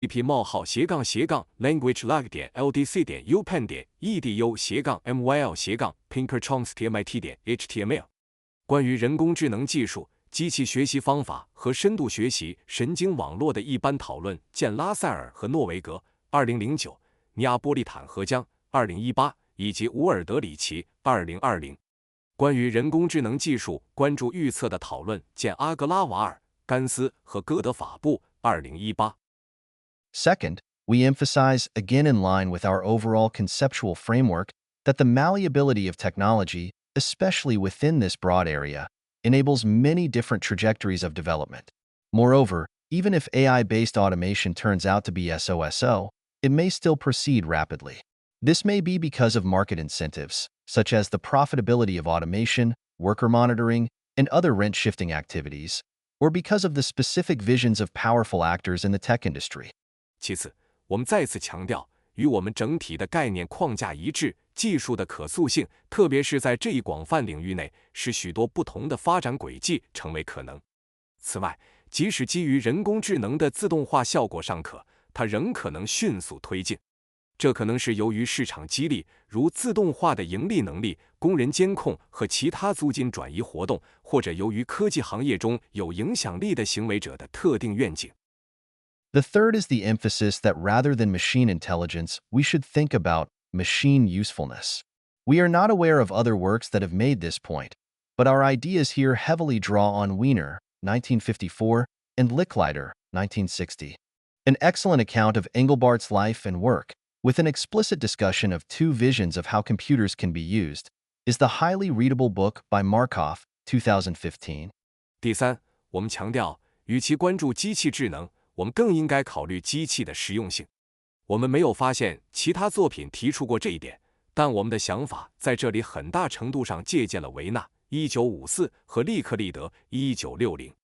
ip://language-lag.ldc.upenn.edu/ldc.myl/pinkerchomsk.mit.html 关于人工智能技术、机器学习方法和深度学习神经网络的一般讨论，见拉塞尔和诺维格2009、尼阿波利坦和江2018以及乌尔德里奇2020。关于人工智能技术关注预测的讨论，见阿格拉瓦尔、甘斯和哥德法布2018。Second, we emphasize, again in line with our overall conceptual framework, that the malleability of technology, especially within this broad area, enables many different trajectories of development. Moreover, even if AI-based automation turns out to be SOSO, it may still proceed rapidly. This may be because of market incentives, such as the profitability of automation, worker monitoring, and other rent-shifting activities, or because of the specific visions of powerful actors in the tech industry. 其次，我们再次强调，与我们整体的概念框架一致，技术的可塑性，特别是在这一广泛领域内，使许多不同的发展轨迹成为可能。此外，即使基于人工智能的自动化效果尚可，它仍可能迅速推进。这可能是由于市场激励，如自动化的盈利能力、工人监控和其他租金转移活动，或者由于科技行业中有影响力的行为者的特定愿景。The third is the emphasis that rather than machine intelligence, we should think about machine usefulness. We are not aware of other works that have made this point, but our ideas here heavily draw on Wiener, 1954, and Licklider, 1960. An excellent account of Engelbart's life and work, with an explicit discussion of two visions of how computers can be used, is the highly readable book by Markov, 2015. 第三，我们强调，与其关注机器智能，我们更应该考虑机器的实用性。我们没有发现其他作品提出过这一点，但我们的想法在这里很大程度上借鉴了维纳1954和利克利德1960。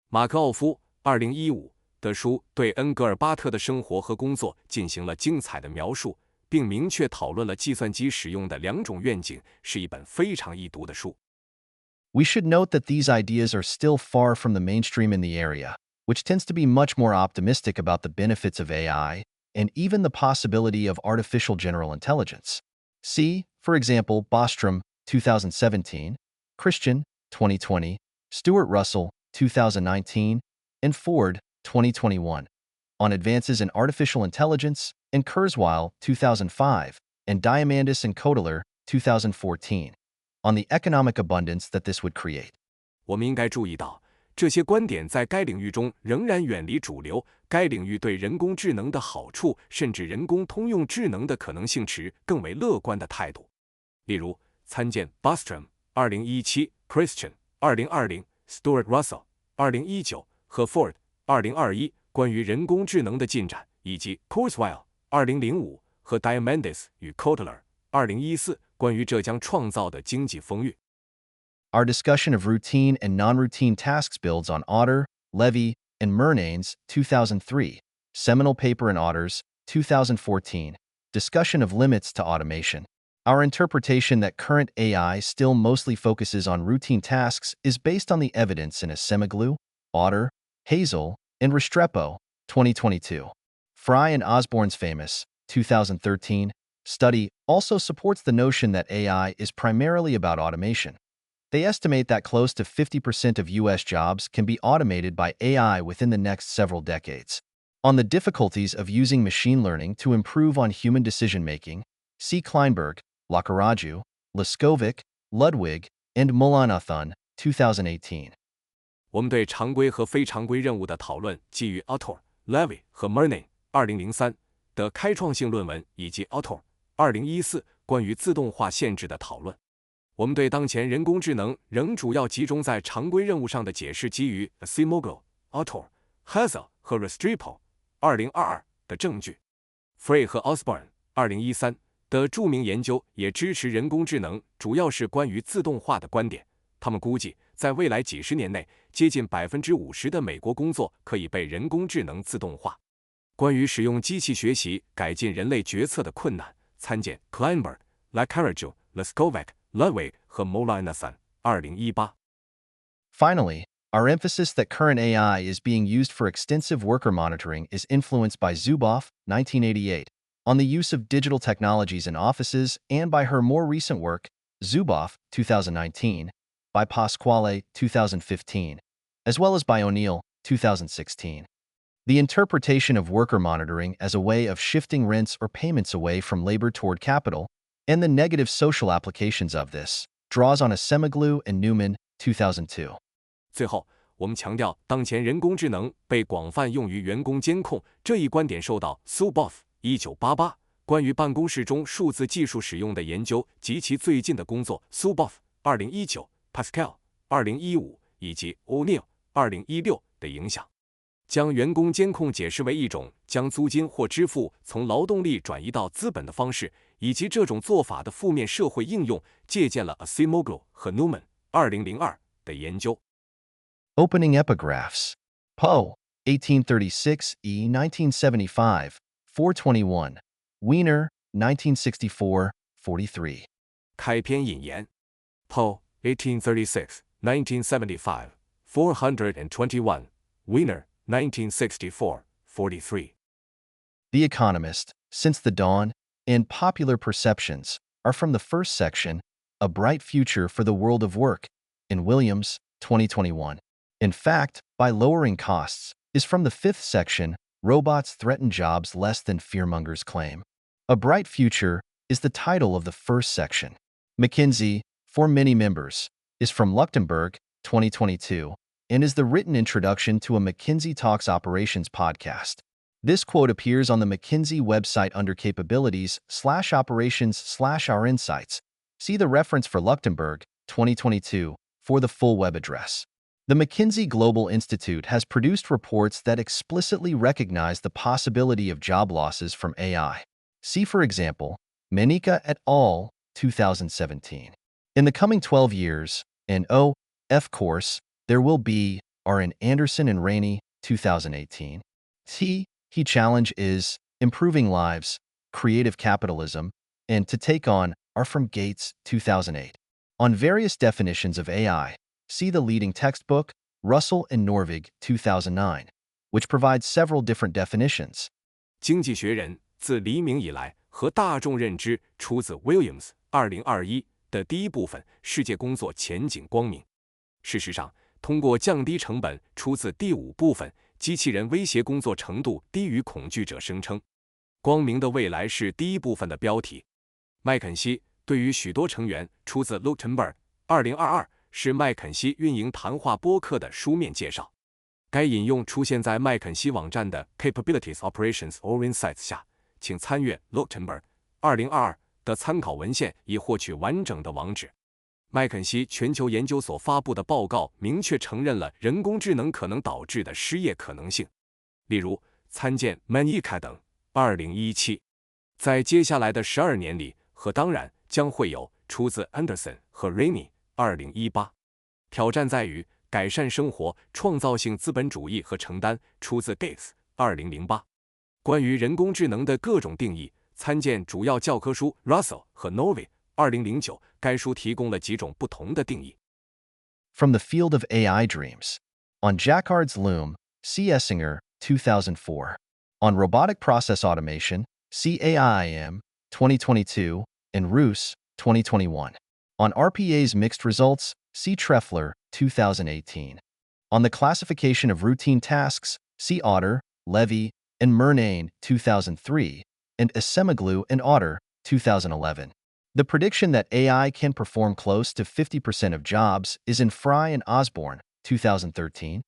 马克奥夫2015的书对恩格尔巴特的生活和工作进行了精彩的描述，并明确讨论了计算机使用的两种愿景，是一本非常易读的书。We should note that these ideas are still far from the mainstream in the area, which tends to be much more optimistic about the benefits of AI and even the possibility of artificial general intelligence. See, for example, Bostrom, 2017, Christian, 2020, Stuart Russell, 2019, and Ford, 2021, on advances in artificial intelligence, and Kurzweil, 2005, and Diamandis and Kotler, 2014, on the economic abundance that this would create. 我们应该注意到，这些观点在该领域中仍然远离主流，该领域对人工智能的好处，甚至人工通用智能的可能性持更为乐观的态度。例如，参见 Bostrom 2017、Christian 2020、Stuart Russell 2019和 Ford 2021关于人工智能的进展，以及 Kurzweil 2005和 Diamandis 与 Kotler 2014关于这将创造的经济风裕。Our discussion of routine and non-routine tasks builds on Otter, Levy, and Murnane's 2003 seminal paper in Otter's 2014 discussion of limits to automation. Our interpretation that current AI still mostly focuses on routine tasks is based on the evidence in Acemoglu, Otter, Hazel, and Restrepo, 2022. Fry and Osborne's famous 2013 study also supports the notion that AI is primarily about automation. They estimate that close to 50% of U.S. jobs can be automated by AI within the next several decades. On the difficulties of using machine learning to improve on human decision-making, see Kleinberg, Lakaraju, Leskovic, Ludwig, and Mulanathan, 2018. 我们对常规和非常规任务的讨论基于 Autor、Levy 和 Murnane 2003的开创性论文，以及 Autor 2014关于自动化限制的讨论。我们对当前人工智能仍主要集中在常规任务上的解释基于 Acemoglu、Autor、Hazel 和 Restrepo 2022的证据。Frey 和 Osborne 2013的著名研究也支持人工智能主要是关于自动化的观点。他们估计，在未来几十年内，接近 50% 的美国工作可以被人工智能自动化。关于使用机器学习改进人类决策的困难，参见 Kleinberg、Lakaraju、Leskovic、Ludwig 和 Mulanathan 2018。Finally, Our emphasis that current AI is being used for extensive worker monitoring is influenced by Zuboff, 1988, on the use of digital technologies in offices and by her more recent work, Zuboff, 2019, by Pasquale, 2015, as well as by O'Neill, 2016. The interpretation of worker monitoring as a way of shifting rents or payments away from labor toward capital, and the negative social applications of this, draws on Acemoglu and Newman, 2002. 最后，我们强调，当前人工智能被广泛用于员工监控这一观点受到 Zuboff 1988关于办公室中数字技术使用的研究及其最近的工作 Zuboff 2019、Pascal 2015以及 O'Neill 2016的影响。将员工监控解释为一种将租金或支付从劳动力转移到资本的方式，以及这种做法的负面社会应用，借鉴了 Acemoglu 和 Newman 2002的研究。Opening epigraphs. Poe, 1836 e. 1975, 421. Wiener, 1964, 43. 开篇引言 Poe, 1836, 1975, 421. Wiener, 1964, 43. The Economist, Since the Dawn, and Popular Perceptions are from the first section, A Bright Future for the World of Work, in Williams, 2021. In fact, by lowering costs, is from the fifth section, Robots Threaten Jobs Less Than Fearmongers Claim. A Bright Future is the title of the first section. McKinsey, for many members, is from Luxembourg, 2022, and is the written introduction to a McKinsey Talks Operations podcast. This quote appears on the McKinsey website under Capabilities/Operations/Our Insights. See the reference for Luxembourg, 2022, for the full web address. The McKinsey Global Institute has produced reports that explicitly recognize the possibility of job losses from AI. See, for example, Menica et al., 2017. In the coming 12 years, an O.F. course, there will be, are in Anderson and Rainey, 2018. He challenge is Improving Lives, Creative Capitalism, and To Take On are from Gates, 2008. On various definitions of AI, see the leading textbook, Russell and Norvig, 2009, which provides several different definitions. 经济学人自黎明以来和大众认知出自 Williams 2021的第一部分世界工作前景光明。事实上，通过降低成本出自第五部分机器人威胁工作程度低于恐惧者声称。光明的未来是第一部分的标题。麦肯锡对于许多成员出自 Luxembourg 2022是麦肯锡运营谈话播客的书面介绍。该引用出现在麦肯锡网站的 Capabilities Operations or Insights 下，请参阅 Luxembourg 2022的参考文献以获取完整的网址。麦肯锡全球研究所发布的报告明确承认了人工智能可能导致的失业可能性，例如参见 Menica 等2017。在接下来的12年里，和当然将会有出自 Anderson 和 Rainey 2018。挑战在于改善生活、创造性资本主义和承担，出自 Gates 2008。关于人工智能的各种定义，参见主要教科书 Russell 和 Norvig 2009，该书提供了几种不同的定义。From the Field of AI Dreams. On Jacquard's Loom, C. Essinger, 2004. On Robotic Process Automation, C. AIM, 2022, and Roos, 2021. On RPA's Mixed Results, C. Treffler, 2018. On the Classification of Routine Tasks, C. Otter, Levy, and Murnane, 2003, and Acemoglu and Otter, 2011. The prediction that AI can perform close to 50% of jobs is in Fry and Osborne, 2013.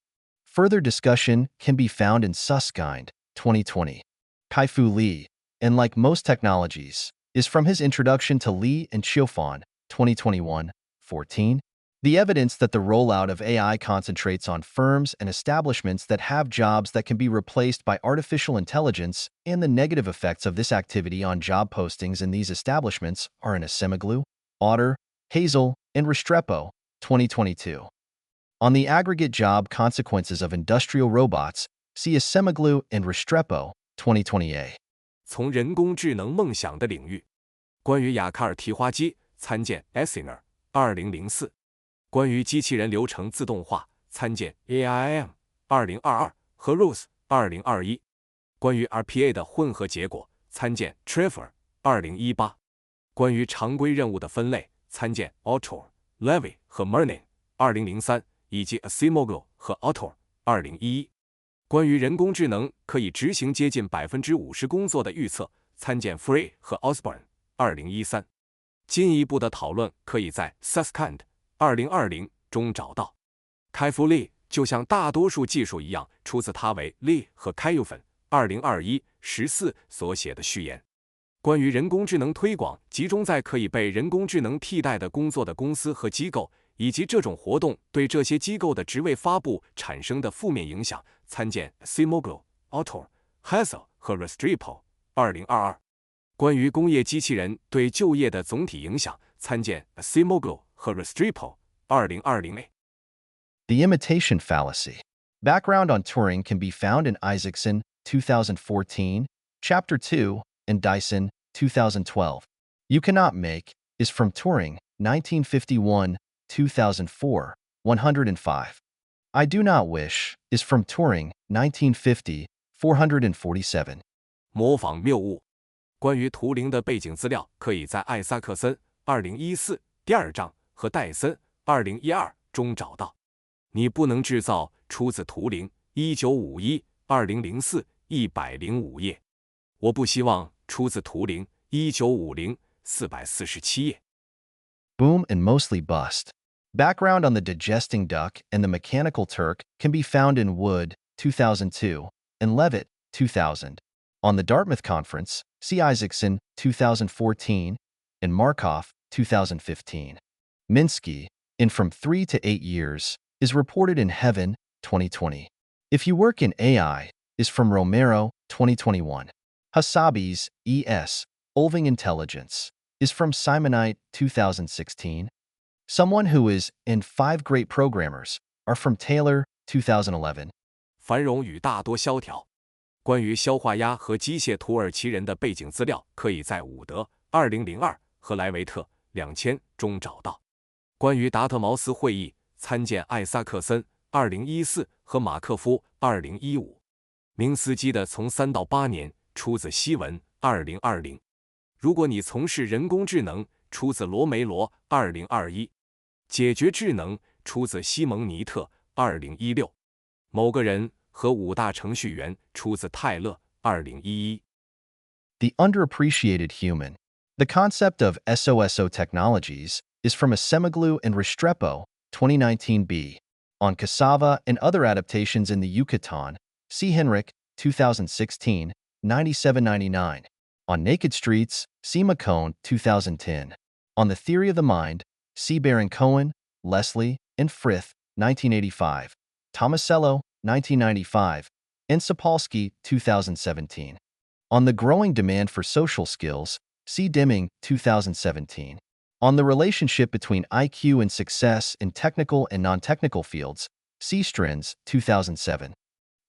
Further discussion can be found in Susskind, 2020. Kai-Fu Lee, and like most technologies, is from his introduction to Lee and Chiofan, 2021, 14. The evidence that the rollout of AI concentrates on firms and establishments that have jobs that can be replaced by artificial intelligence and the negative effects of this activity on job postings in these establishments are in Acemoglu, Otter, Hazel, and Restrepo, 2022. On the aggregate job consequences of industrial robots, see Acemoglu and Restrepo, 2020a. 从人工智能梦想的领域，关于雅卡尔提花机，参见 Essinger 2004。关于机器人流程自动化，参见 AIM 2022和 ROSE 2021。关于 RPA 的混合结果，参见 Trevor 2018。关于常规任务的分类，参见 Autor、Levy 和 Mernin 2003，以及 Asimoglu 和 Autor 2011。关于人工智能可以执行接近 50% 工作的预测，参见 Free 和 Osborne 2013。进一步的讨论可以在 Susskind 2020中找到。开服力就像大多数技术一样，出自他为 Lee 和 Kayufan 2021-14所写的序言。关于人工智能推广，集中在可以被人工智能替代的工作的公司和机构，以及这种活动对这些机构的职位发布产生的负面影响，参见 Asimoglu、Autor、Hassel 和 Restrepo 2022。关于工业机器人对就业的总体影响，参见 Asimoglu 和 Restrepo 2020A。 The imitation fallacy. Background on Turing can be found in Isaacson, 2014, Chapter 2, and Dyson, 2012. You Cannot Make is from Turing, 1951, 2004, 105. I Do Not Wish is from Turing, 1950, 447. 模仿谬误。关于图灵的背景资料，可以在艾萨克森2014第2章和戴森2012中找到。你不能制造出自图灵1951 2004 105页。我不希望出自图灵1950 447页。Boom and mostly bust. Background on the digesting duck and the mechanical Turk can be found in Wood, 2002, and Levitt, 2000. On the Dartmouth Conference, see Isaacson, 2014, and Markov, 2015. Minsky, in From 3 to 8 Years, is reported in Heaven, 2020. If You Work in AI, is from Romero, 2021. Hasabi's, E.S., Olving Intelligence, is from Simonite, 2016. Someone Who Is in 5 Great Programmers are from Taylor, 2011. 繁荣与大多萧条。关于消化鸭和机械土耳其人的背景资料，可以在伍德2002和莱维特2000中找到。关于达特茅斯会议，参见艾萨克森2014和马克夫2015。明斯基的从3到8年出自西文2020。如果你从事人工智能，出自罗梅罗2021。解决智能出自西蒙尼特2016。某个人和5大程序员出自泰勒2011。The Underappreciated Human. The concept of SOSO technologies is from Asemoglu and Restrepo, 2019b. On cassava and other adaptations in the Yucatan, see Henrik, 2016, 9799. On naked streets, see McCone, 2010. On the Theory of the Mind, see Baron Cohen, Leslie, and Frith, 1985. Tomasello, 1995. And Sapolsky, 2017. On the Growing Demand for Social Skills, see Deming, 2017. On the Relationship Between IQ and Success in Technical and Non-Technical Fields, see Strins, 2007.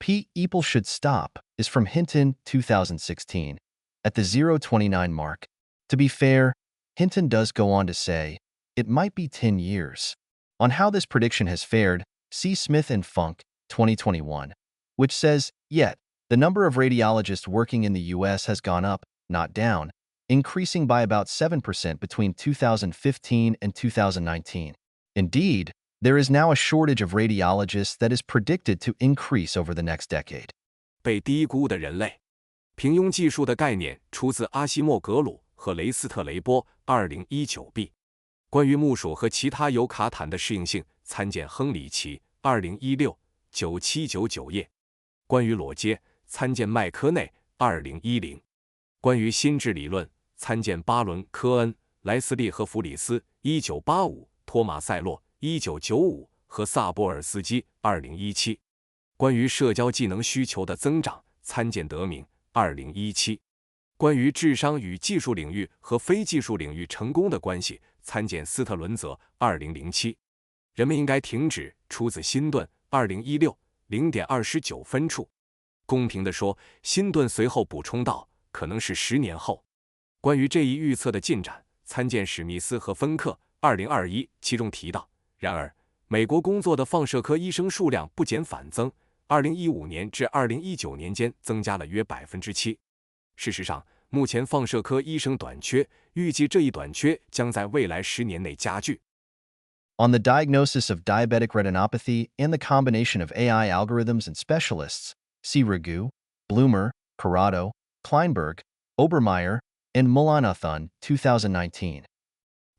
People Should Stop is from Hinton, 2016. At the 029 mark. To be fair, Hinton does go on to say, it might be 10 years. On how this prediction has fared, see Smith and Funk, 2021, which says, yet, the number of radiologists working in the U.S. has gone up, not down, increasing by about 7% between 2015 and 2019. Indeed, there is now a shortage of radiologists that is predicted to increase over the next decade. 被低估的人类。平庸技术的概念出自阿西莫格鲁和雷斯特雷波2019b。关于木薯和其他尤卡坦的适应性，参见亨里奇2016 9799页。关于裸接，参见麦科内2010。关于心智理论，参见巴伦、科恩、莱斯利和弗里斯1985，托马塞洛1995和萨波尔斯基2017。关于社交技能需求的增长，参见德明2017。关于智商与技术领域和非技术领域成功的关系，参见斯特伦泽2007。人们应该停止，出自辛顿2016 0.29分处。公平地说，辛顿随后补充道，可能是10年后。关于这一预测的进展，参见史密斯和芬克2021，其中提到，然而美国工作的放射科医生数量不减反增，2015年至2019年间增加了约7%。事实上，目前放射科医生短缺，预计这一短缺将在未来10年内加剧。On the diagnosis of diabetic retinopathy and the combination of AI algorithms and specialists, see Ragu, Bloomer, Corrado, Kleinberg, Obermeyer, and Mulanathan, 2019.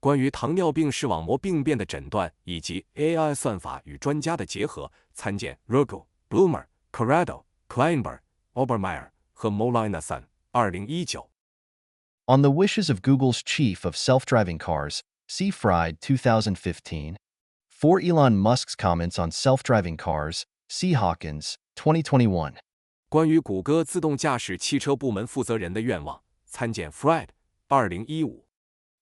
关于糖尿病视网膜病变的诊断以及 AI 算法与专家的结合，参见 Ragu, Bloomer, Corrado, Kleinberg, Obermeyer 和 Mulanathan, 2019。On the wishes of Google's chief of self-driving cars, see Fried, 2015. For Elon Musk's comments on self-driving cars, see Hawkins, 2021. 关于谷歌自动驾驶汽车部门负责人的愿望，参见 Fried, 2015。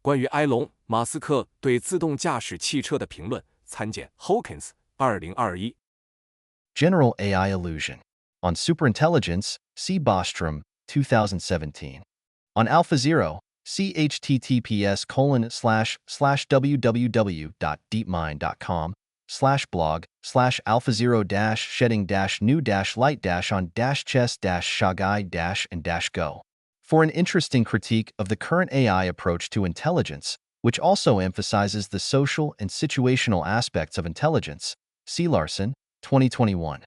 关于埃隆·马斯克对自动驾驶汽车的评论，参见 Hawkins, 2021。General AI illusion. On superintelligence, see Bostrom, 2017. On AlphaZero, see https://www.deepmind.com/blog/alpha0-shedding-new-light-on-chess-shagai-and-go. For an interesting critique of the current AI approach to intelligence, which also emphasizes the social and situational aspects of intelligence, see Larson, 2021.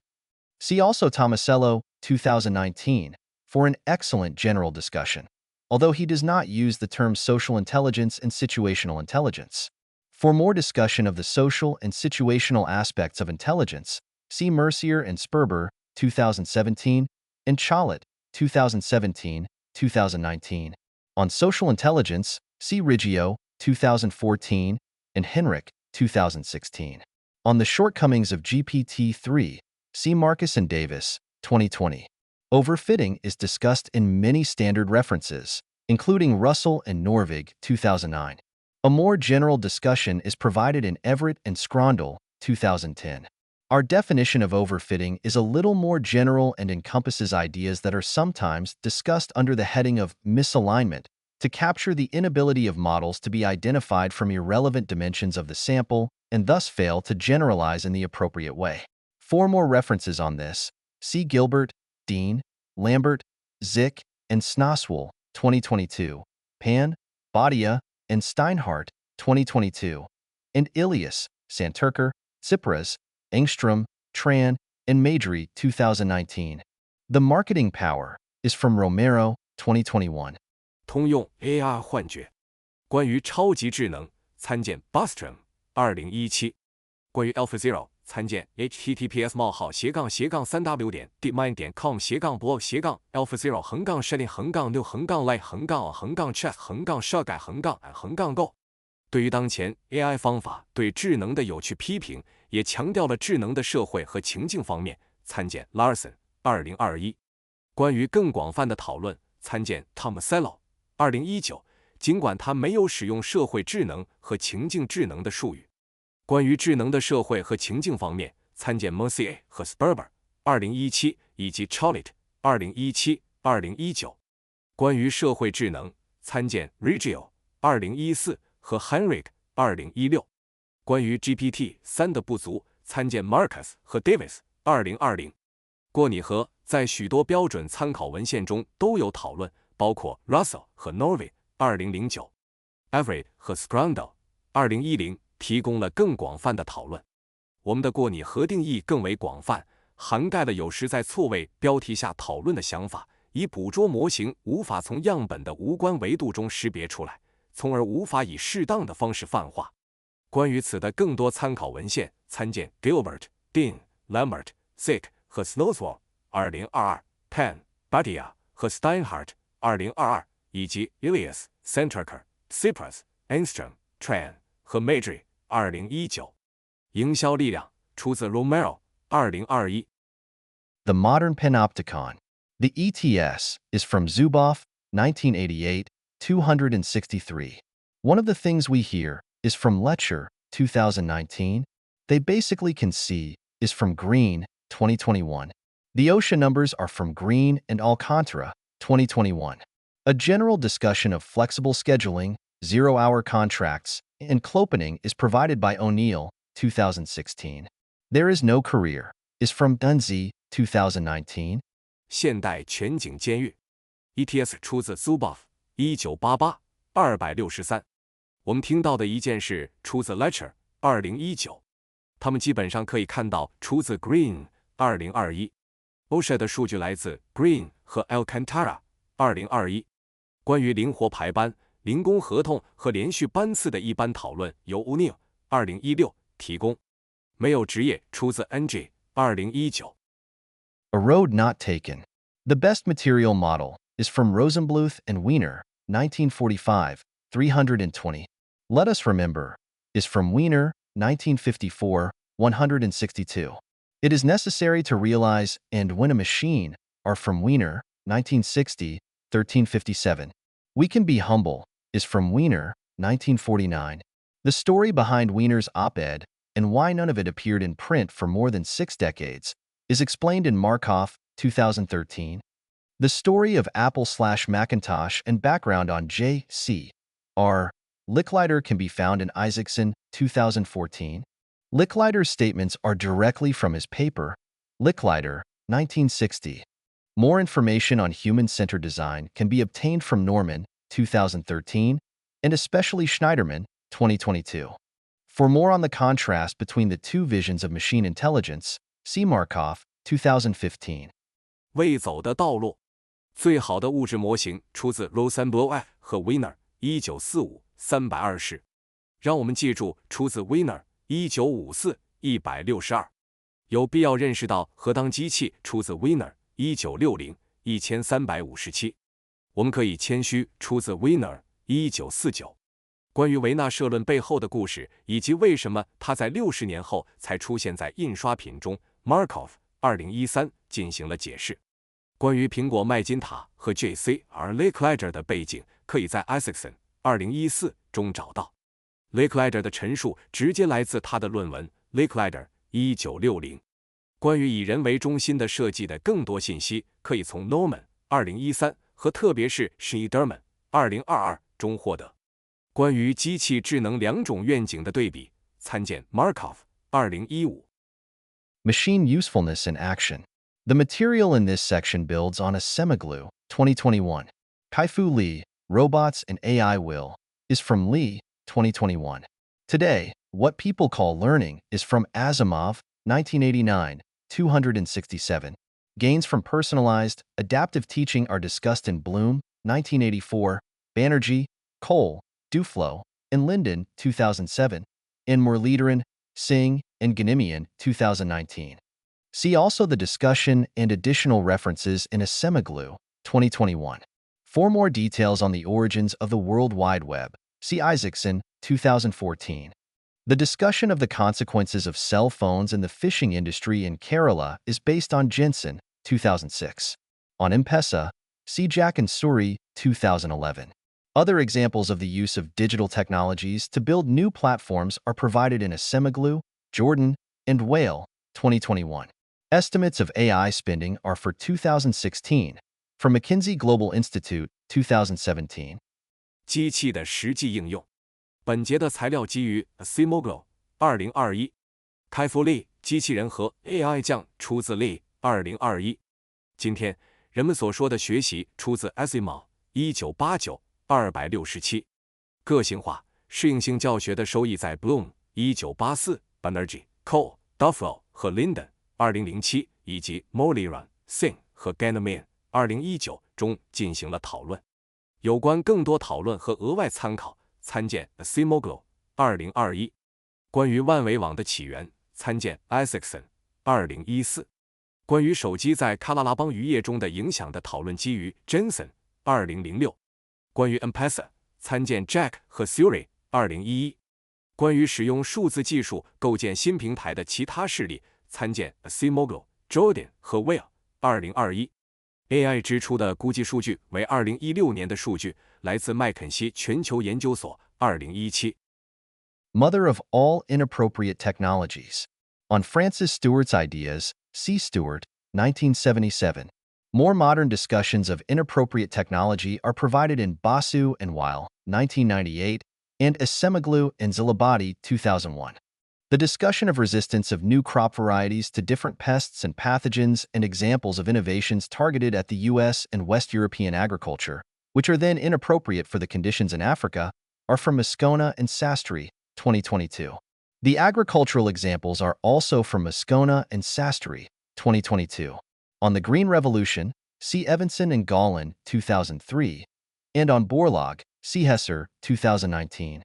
See also Tomasello, 2019, for an excellent general discussion, although he does not use the terms social intelligence and situational intelligence. For more discussion of the social and situational aspects of intelligence, see Mercier and Sperber, 2017, and Cholet, 2017-2019. On social intelligence, see Riggio, 2014, and Henrich, 2016. On the shortcomings of GPT-3, see Marcus and Davis, 2020. Overfitting is discussed in many standard references, including Russell and Norvig, 2009. A more general discussion is provided in Everett and Scrondel, 2010. Our definition of overfitting is a little more general and encompasses ideas that are sometimes discussed under the heading of misalignment to capture the inability of models to be identified from irrelevant dimensions of the sample and thus fail to generalize in the appropriate way. For more references on this, see Gilbert, Dean, Lambert, Zick, and Snoswell, 2022, Pan, Badia, and Steinhardt, 2022, and Ilias, Santurker, Tsipras, Engstrom, Tran, and Madry, 2019. The Marketing Power is from Romero, 2021. 通用 AI 幻觉。关于超级智能，参见 Bostrom, 2017。关于 AlphaZero，参见 https://blog/blog/shedding-new-light-chess-shagai-go。对于当前 AI 方法对智能的有趣批评，也强调了智能的社会和情境方面，参见 Larson, 2021。关于更广泛的讨论，参见 Tomasello, 2019。尽管他没有使用社会智能和情境智能的术语。关于智能的社会和情境方面，参见 Mercier 和 Sperber, 2017以及 Cholet, 2017、2019。关于社会智能，参见 Riggio, 2014和 Henrich, 2016。关于 GPT-3 的不足，参见 Marcus 和 Davis, 2020。过拟合在许多标准参考文献中都有讨论，包括 Russell 和 Norvig, 2009。Everett 和 Scrondel, 2010提供了更广泛的讨论。我们的过拟合定义更为广泛，涵盖了有时在错位标题下讨论的想法，以捕捉模型无法从样本的无关维度中识别出来，从而无法以适当的方式泛化。关于此的更多参考文献，参见 Gilbert, Dean, Lambert, Zick 和 Snoswell, 2022, Pan, Badia 和 Steinhardt, 2022，以及 Ilias, Santurker, Tsipras, Engstrom, Tran 和 Madry, 2019。营销力量出自 Romero, 2021。The Modern Panopticon. The ETS is from Zuboff, 1988, 263. One of the things we hear is from Letcher, 2019. They basically can see is from Green, 2021. The OSHA numbers are from Green and Alcantara, 2021. A general discussion of flexible scheduling, zero-hour contracts, and clopening is provided by O'Neill, 2016. There is no career is from Dunzi, 2019. 现代全景监狱 ETS 出自 Zuboff 1988 263。我们听到的一件事出自 Lecture 2019，他们基本上可以看到出自 Green 2021。OSHA 的数据来自 Green 和 Alcantara 2021。关于灵活排班、零工合同和连续班次的一般讨论由 O'Neill 2016提供。没有职业出自 NG 2019。A road not taken. The best material model is from Rosenbluth and Wiener, 1945, 320. Let us remember is from Wiener, 1954, 162. It is necessary to realize and when a machine are from Wiener, 1960, 1357. We can be humble is from Wiener, 1949. The story behind Wiener's op-ed and why none of it appeared in print for more than 6 decades is explained in Markov, 2013. The story of Apple/Macintosh and background on J.C.R. Licklider can be found in Isaacson, 2014. Licklider's statements are directly from his paper, Licklider, 1960. More information on human-centered design can be obtained from Norman, 2013, and especially Schneiderman, 2022. For more on the contrast between the two visions of machine intelligence, see Markov, 2015. 未走的道路，最好的物质模型出自 Rosenbluth 和 Wiener 1945 320。让我们记住出自 Wiener 1954 162。有必要认识到核当机器出自 Wiener 1960 1357。我们可以谦虚出自 Wiener 1949。关于维纳社论背后的故事，以及为什么它在60年后才出现在印刷品中 ，Markov 2013进行了解释。关于苹果麦金塔和 J.C.R. Licklider 的背景，可以在 Isaacson 2014中找到。Licklider 的陈述直接来自他的论文 Licklider 1960。关于以人为中心的设计的更多信息，可以从 Norman 2013和特别是 Schneiderman 2022中获得。关于机器智能两种愿景的对比，参见 Markov 2015。Machine usefulness in action. The material in this section builds on a semiglue, 2021. Kai-Fu Lee, Robots and AI Will, is from Lee, 2021. Today, What People Call Learning is from Asimov, 1989, 267. Gains from personalized, adaptive teaching are discussed in Bloom, 1984, Banerjee, Cole, Duflo, and Linden, 2007, and Muralidharan, Singh, and Ganimian, 2019. See also the discussion and additional references in a Semiglue, 2021. For more details on the origins of the World Wide Web, see Isaacson, 2014. The discussion of the consequences of cell phones in the fishing industry in Kerala is based on Jensen, 2006. On M-Pesa, see Jack and Suri, 2011. Other examples of the use of digital technologies to build new platforms are provided in a Semiglue, Jordan, and Whale, 2021. Estimates of AI spending are for 2016, from McKinsey Global Institute, 2017. 机器的实际应用。本节的材料基于 Simoglo 2021。开服力机器人和 AI 酱出自 Lee 2021。今天人们所说的学习出自 Asimov 1989 267。个性化适应性教学的收益在 Bloom 1984、Banerjee、Cole、Duflo 和 Linden 2007以及 Muralidharan、Singh 和 Ganimian 2019中进行了讨论。有关更多讨论和额外参考，参见 Simoglo 2021。关于万维网的起源，参见 Isaacson 2014。关于手机在喀拉拉邦渔业中的影响的讨论基于 Jensen 2006。关于 M-Pesa， 参见 Jack 和 Suri 2011。关于使用数字技术构建新平台的其他事例，参见 Simoglo、Jordan 和 Whale 2021。AI 支出的估计数据为2016年的数据，来自麦肯锡全球研究所2017。Mother of all inappropriate technologies. On Francis Stewart's ideas, C. Stewart, 1977. More modern discussions of inappropriate technology are provided in Basu and Weil, 1998, and Esemoglu and Zilabadi, 2001. The discussion of resistance of new crop varieties to different pests and pathogens and examples of innovations targeted at the U.S. and West European agriculture, which are then inappropriate for the conditions in Africa, are from Moscona and Sastry, 2022. The agricultural examples are also from Moscona and Sastry, 2022. On the Green Revolution, see Evanson and Gollin, 2003, and on Borlaug, see Hesser, 2019.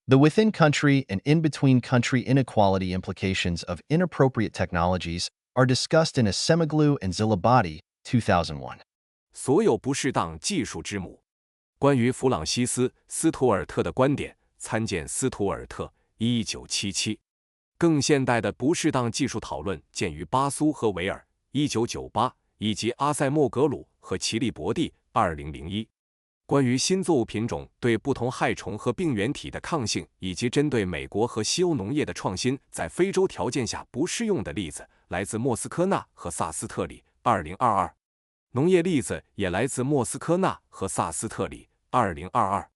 The within-country and in-between-country inequality implications of inappropriate technologies are discussed in Asemoglu and Zilabadi, 2001. 所有不适当技术之母。关于弗朗西斯·斯图尔特的观点，参见斯图尔特1977。更现代的不适当技术讨论见于巴苏和维尔1998，以及阿塞莫格鲁和齐利伯蒂2001。关于新作物品种对不同害虫和病原体的抗性，以及针对美国和西欧农业的创新在非洲条件下不适用的例子，来自莫斯科纳和萨斯特里2022。农业例子也来自莫斯科纳和萨斯特里2022。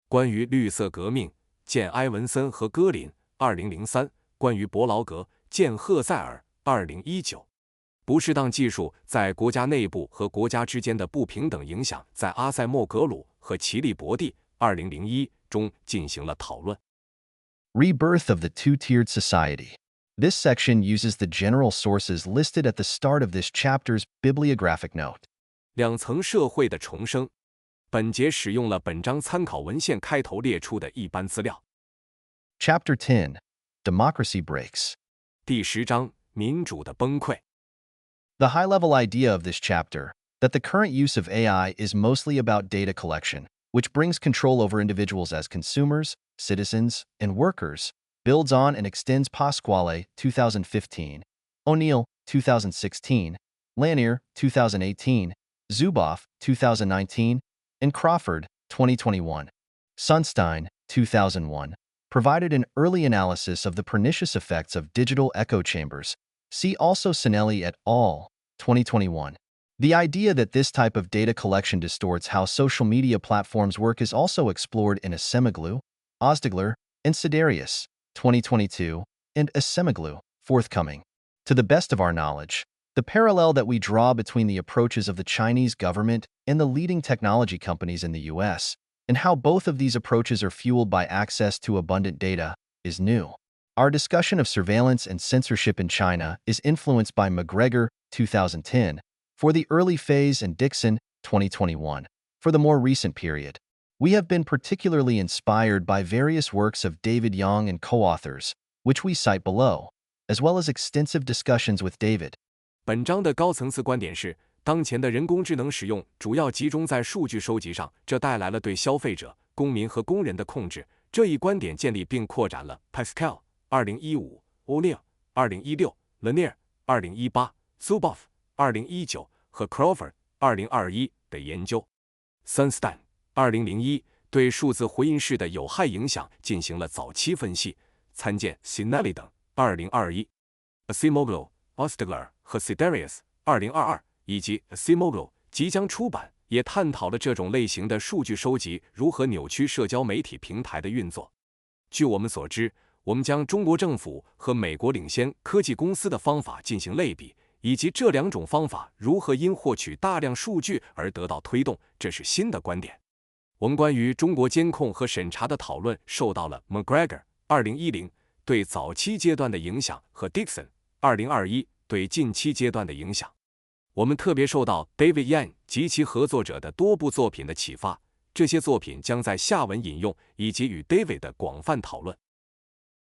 关于绿色革命，见埃文森和戈林2003。关于伯劳格，见赫塞尔2019。不适当技术在国家内部和国家之间的不平等影响，在阿塞莫格鲁和齐利伯蒂2001中进行了讨论。Rebirth of the Two-Tiered Society. This section uses the general sources listed at the start of this chapter's bibliographic note. 两层社会的重生。本节使用了本章参考文献开头列出的一般资料。Chapter 10. Democracy Breaks. 第10章，民主的崩溃。The high-level idea of this chapter, that the current use of AI is mostly about data collection, which brings control over individuals as consumers, citizens, and workers, builds on and extends Pasquale, 2015, O'Neill, 2016, Lanier, 2018, Zuboff, 2019, and Crawford, 2021. Sunstein, 2001, provided an early analysis of the pernicious effects of digital echo chambers. See also Sinelli et al., 2021. The idea that this type of data collection distorts how social media platforms work is also explored in Asemoglu, Ostigler, and Siderius, 2022, and Asemoglu, forthcoming. To the best of our knowledge, the parallel that we draw between the approaches of the Chinese government and the leading technology companies in the US, and how both of these approaches are fueled by access to abundant data, is new. Our discussion of surveillance and censorship in China is influenced by McGregor, 2010, for the early phase, and Dixon, 2021, for the more recent period. We have been particularly inspired by various works of David Young and co-authors, which we cite below, as well as extensive discussions with David. 本章的高层次观点是，当前的人工智能使用主要集中在数据收集上，这带来了对消费者、公民和工人的控制。这一观点建立并扩展了 Pascal 2015、O'Neill 2016、Lanier 2018、Zuboff 2019和 Crawford 2021的研究。Sunstein 2001对数字回音室的有害影响进行了早期分析，参见 Sinelli 等2021。Asemoglu、Ostigler 和 Siderius 2022以及 Asemoglu 即将出版，也探讨了这种类型的数据收集如何扭曲社交媒体平台的运作。据我们所知，我们将中国政府和美国领先科技公司的方法进行类比，以及这两种方法如何因获取大量数据而得到推动，这是新的观点。我们关于中国监控和审查的讨论受到了 McGregor 2010对早期阶段的影响和 Dixon 2021对近期阶段的影响。我们特别受到 David Yan 及其合作者的多部作品的启发，这些作品将在下文引用，以及与 David 的广泛讨论。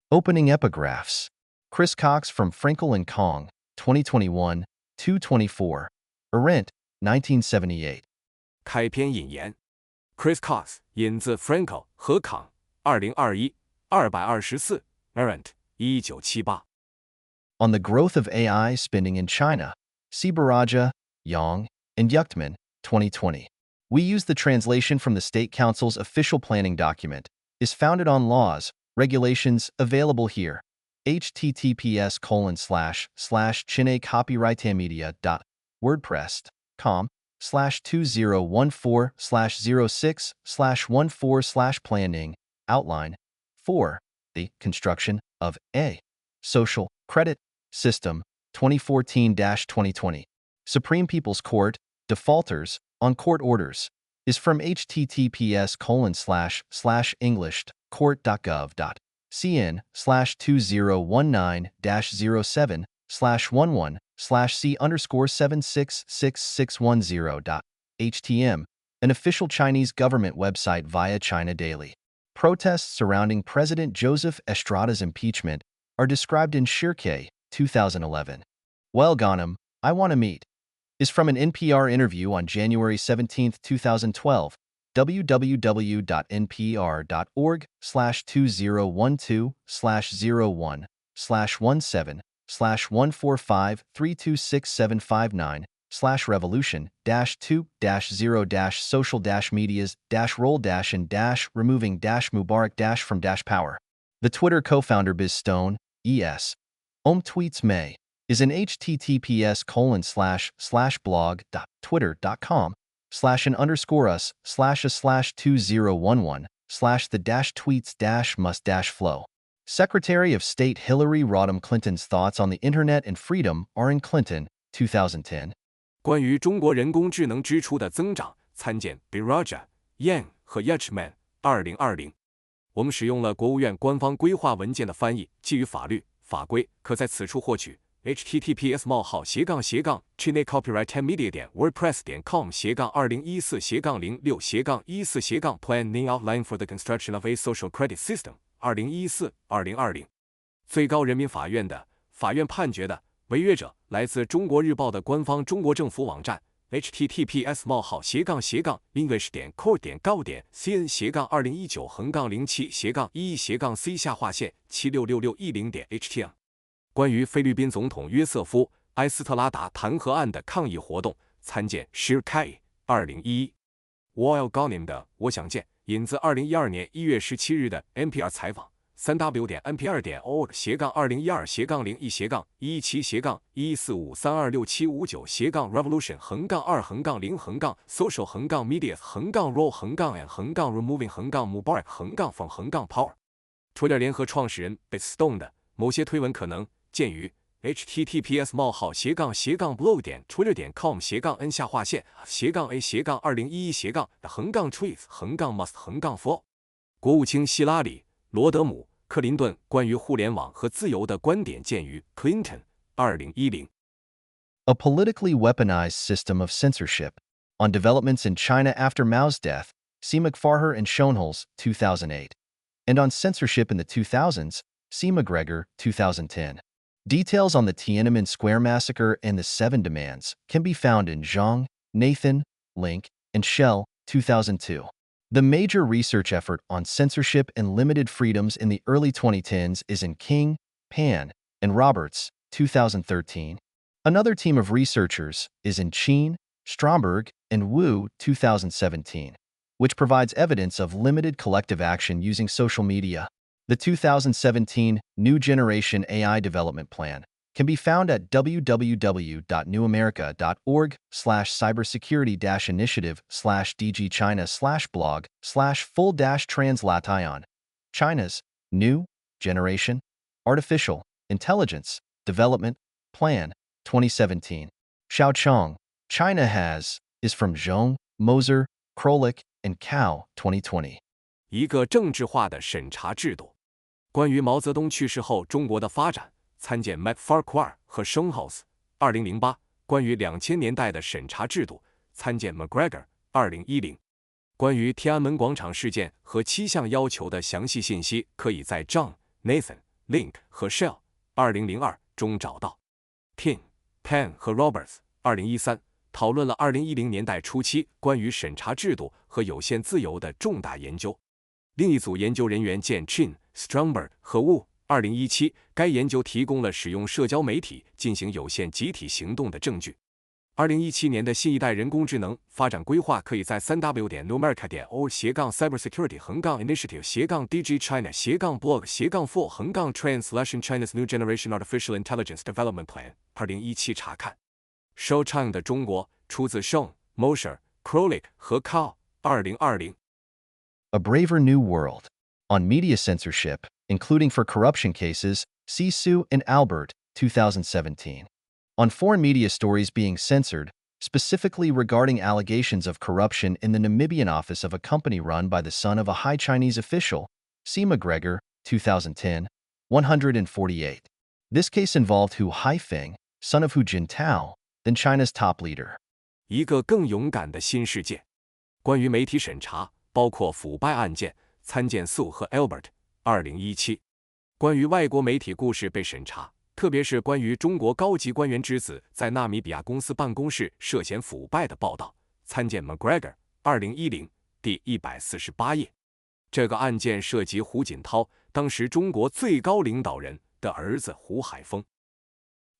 Opening Epigraphs. Chris Cox from Frankel and Kong, 2021, 224. Arendt, 1978. 开篇引言 Chris Cox 引自 Frankel 和 Kong 2021 224 Arendt 1978 On the Growth of AI Spending in China, Sibaraja, Yang, and Yuchtman, 2020. We use the translation from the State Council's official planning document, is founded on laws, regulations available here. https://chinacopyrightmedia.wordpress.com/2014/06/planning outline 4. The construction of a Social Credit System 2014-2020. Supreme People's Court, Defaulters, on Court Orders, is from https://english.court.gov.cn/2019-07666610.htm, an official Chinese government website via China Daily. Protests surrounding President Joseph Estrada's impeachment are described in Shirke, 2011. Well, Ghanem, I want to meet, is from an NPR interview on January 17, 2012, www.npr.org/2012/177/145326759/revolution-2-0-social-media-removing-Mubarak- from power. The Twitter co-founder Biz tweets May is an https://blog.twitter.com/an_us/2011/the-tweets-must-flow. Secretary of State Hillary Rodham Clinton's thoughts on the Internet and freedom are in Clinton, 2010. 关于中国人工智能支出的增长，参见 Biraja、Yang 和 Yachman 2020。我们使用了国务院官方规划文件的翻译，基于法律法规，可在此处获取。https://chinacopyright-media.wordpress.com/2014-06-Plan-Ning Outline for the Construction of a Social Credit System 2014-2020。最高人民法院的法院判决的违约者来自中国日报的官方中国政府网站 https://english.co.gov.cn/2019-07-1/C-1/766610.htm。关于菲律宾总统约瑟夫·埃斯特拉达弹劾案的抗议活动，参见 Shirkai 2011。Well Ghanem 的我想见，引自2012年1月17日的 NPR 采访。3w.npr.org/1421759-145326759-revolution-2-removing-mubarak- from Power。Twitter 联合创始人 Bitstone 的某些推文可能见于https://blog.twitter.com/n/a/2011-tweets-must-for。国务卿希拉里·罗德姆·克林顿关于互联网和自由的观点见于 Clinton 2010。A politically weaponized system of censorship on developments in China after Mao's death, see McFarher and Schoenholz, 2008. And on censorship in the 2000s, see McGregor, 2010. Details on the Tiananmen Square massacre and the 7 demands can be found in Zhang, Nathan, Link, and Shell, 2002. The major research effort on censorship and limited freedoms in the early 2010s is in King, Pan, and Roberts, 2013. Another team of researchers is in Chen, Stromberg, and Wu, 2017, which provides evidence of limited collective action using social media. The 2017 New Generation AI Development Plan can be found at www.newamerica.org/cybersecurity-initiative/dgchina/blog/full-translation. China's New Generation Artificial Intelligence Development Plan 2017. Xiaochang, China has, is from Zhong, Moser, Krolik, and Cao, 2020. 一个政治化的审查制度。关于毛泽东去世后中国的发展，参见 McFarquhar 和 Schoenholz 2008。关于2000年代的审查制度，参见 McGregor 2010。关于天安门广场事件和7项要求的详细信息，可以在 Zhang、Nathan、Link 和 Shell 2002中找到。King、Pan 和 Roberts 2013讨论了2010年代初期关于审查制度和有限自由的重大研究。另一组研究人员见 Chen、Stromberg 和 Wu 2017，该研究提供了使用社交媒体进行有限集体行动的证据。2017年的新一代人工智能发展规划可以在 3w.newamerica.org/cybersecurity-initiative-blog-full-translation China's New Generation Artificial Intelligence Development Plan 2017查看。Xiaochang 的中国出自 Schoen、Moser、Krolik 和 Cao 2020。A Braver New World on Media Censorship, including for corruption cases, See Sue and Albert, 2017. On foreign media stories being censored, specifically regarding allegations of corruption in the Namibian office of a company run by the son of a high Chinese official, C. McGregor, 2010, 148. This case involved Hu Haifeng, son of Hu Jintao, then China's top leader. 一个更勇敢的新世界。关于媒体审查，包括腐败案件，参见 Sue 和 Albert， 2017。关于外国媒体故事被审查，特别是关于中国高级官员之子在纳米比亚公司办公室涉嫌腐败的报道，参见 McGregor， 2010，第148页。这个案件涉及胡锦涛，当时中国最高领导人的儿子胡海峰。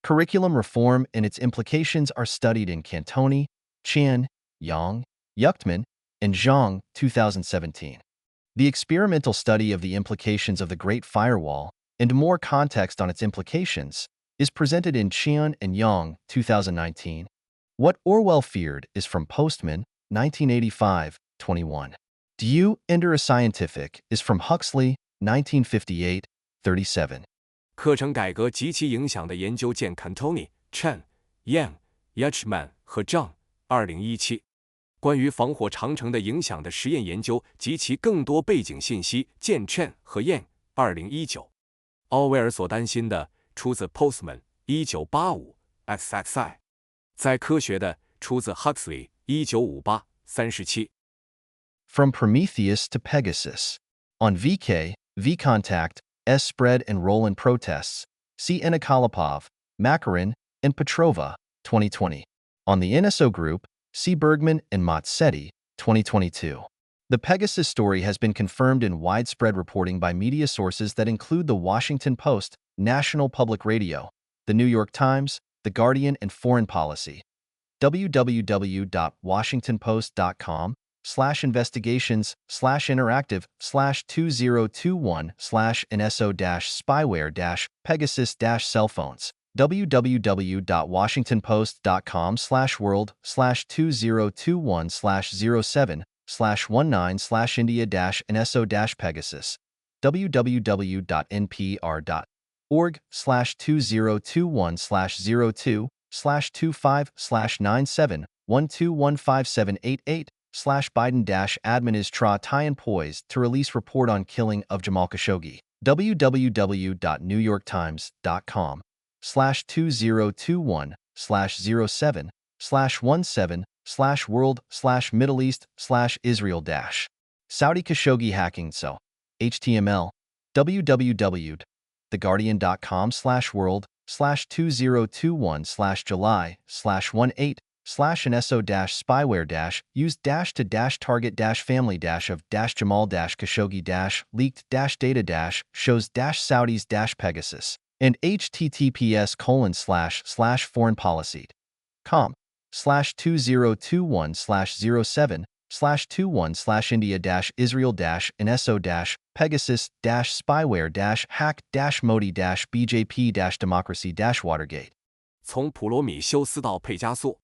Curriculum reform and its implications are studied in Cantoni, Chen, Yang, Yuchtman, and Zhang, 2017. The experimental study of the implications of the Great Firewall and more context on its implications is presented in Chen and Yang, 2019. What Orwell Feared is from Postman, 1985, 21. Do You Enter a Scientific is from Huxley, 1958, 37. 课程改革及其影响的研究见 Cantoni、Chen、Yang、Yuchtman 和 Zhang， 2017。关于防火长城的影响的实验研究及其更多背景信息见 Chen 和 Yang， 2019。奥威尔所担心的出自 Postman， 1985 XXI。在科学的出自 Huxley， 1958 37。From Prometheus to Pegasus. On VK, VContact, S-Spread and Roland protests, see Enikolopov, Makarin, and Petrova, 2020. On the NSO Group, see Bergman and Motsetti, 2022. The Pegasus story has been confirmed in widespread reporting by media sources that include The Washington Post, National Public Radio, The New York Times, The Guardian, and Foreign Policy. www.washingtonpost.com/investigations/interactive/NSO-spyware-Pegasus-cellphones. www.washingtonpost.com/world/2021/07/19/NSO-Pegasus. www.npr.org/2021/02-5/97-12157888/Biden-admin is Tra-Tian poised to release report on killing of Jamal Khashoggi. www.newyorktimes.com/2021/07/world/Middle East/Israel Saudi Khashoggi hacking so HTML www.theguardian.com/world/2021/use-target-family-of-Jamal-Khashoggi-leaked-data-shows-Saudis-Pegasus and https://foreignpolicy.com/2021/07/21/India-Israel-NSO-Pegasus-spyware-hack-modi-BJP-democracy-Watergate. 从普罗米修斯到佩加索，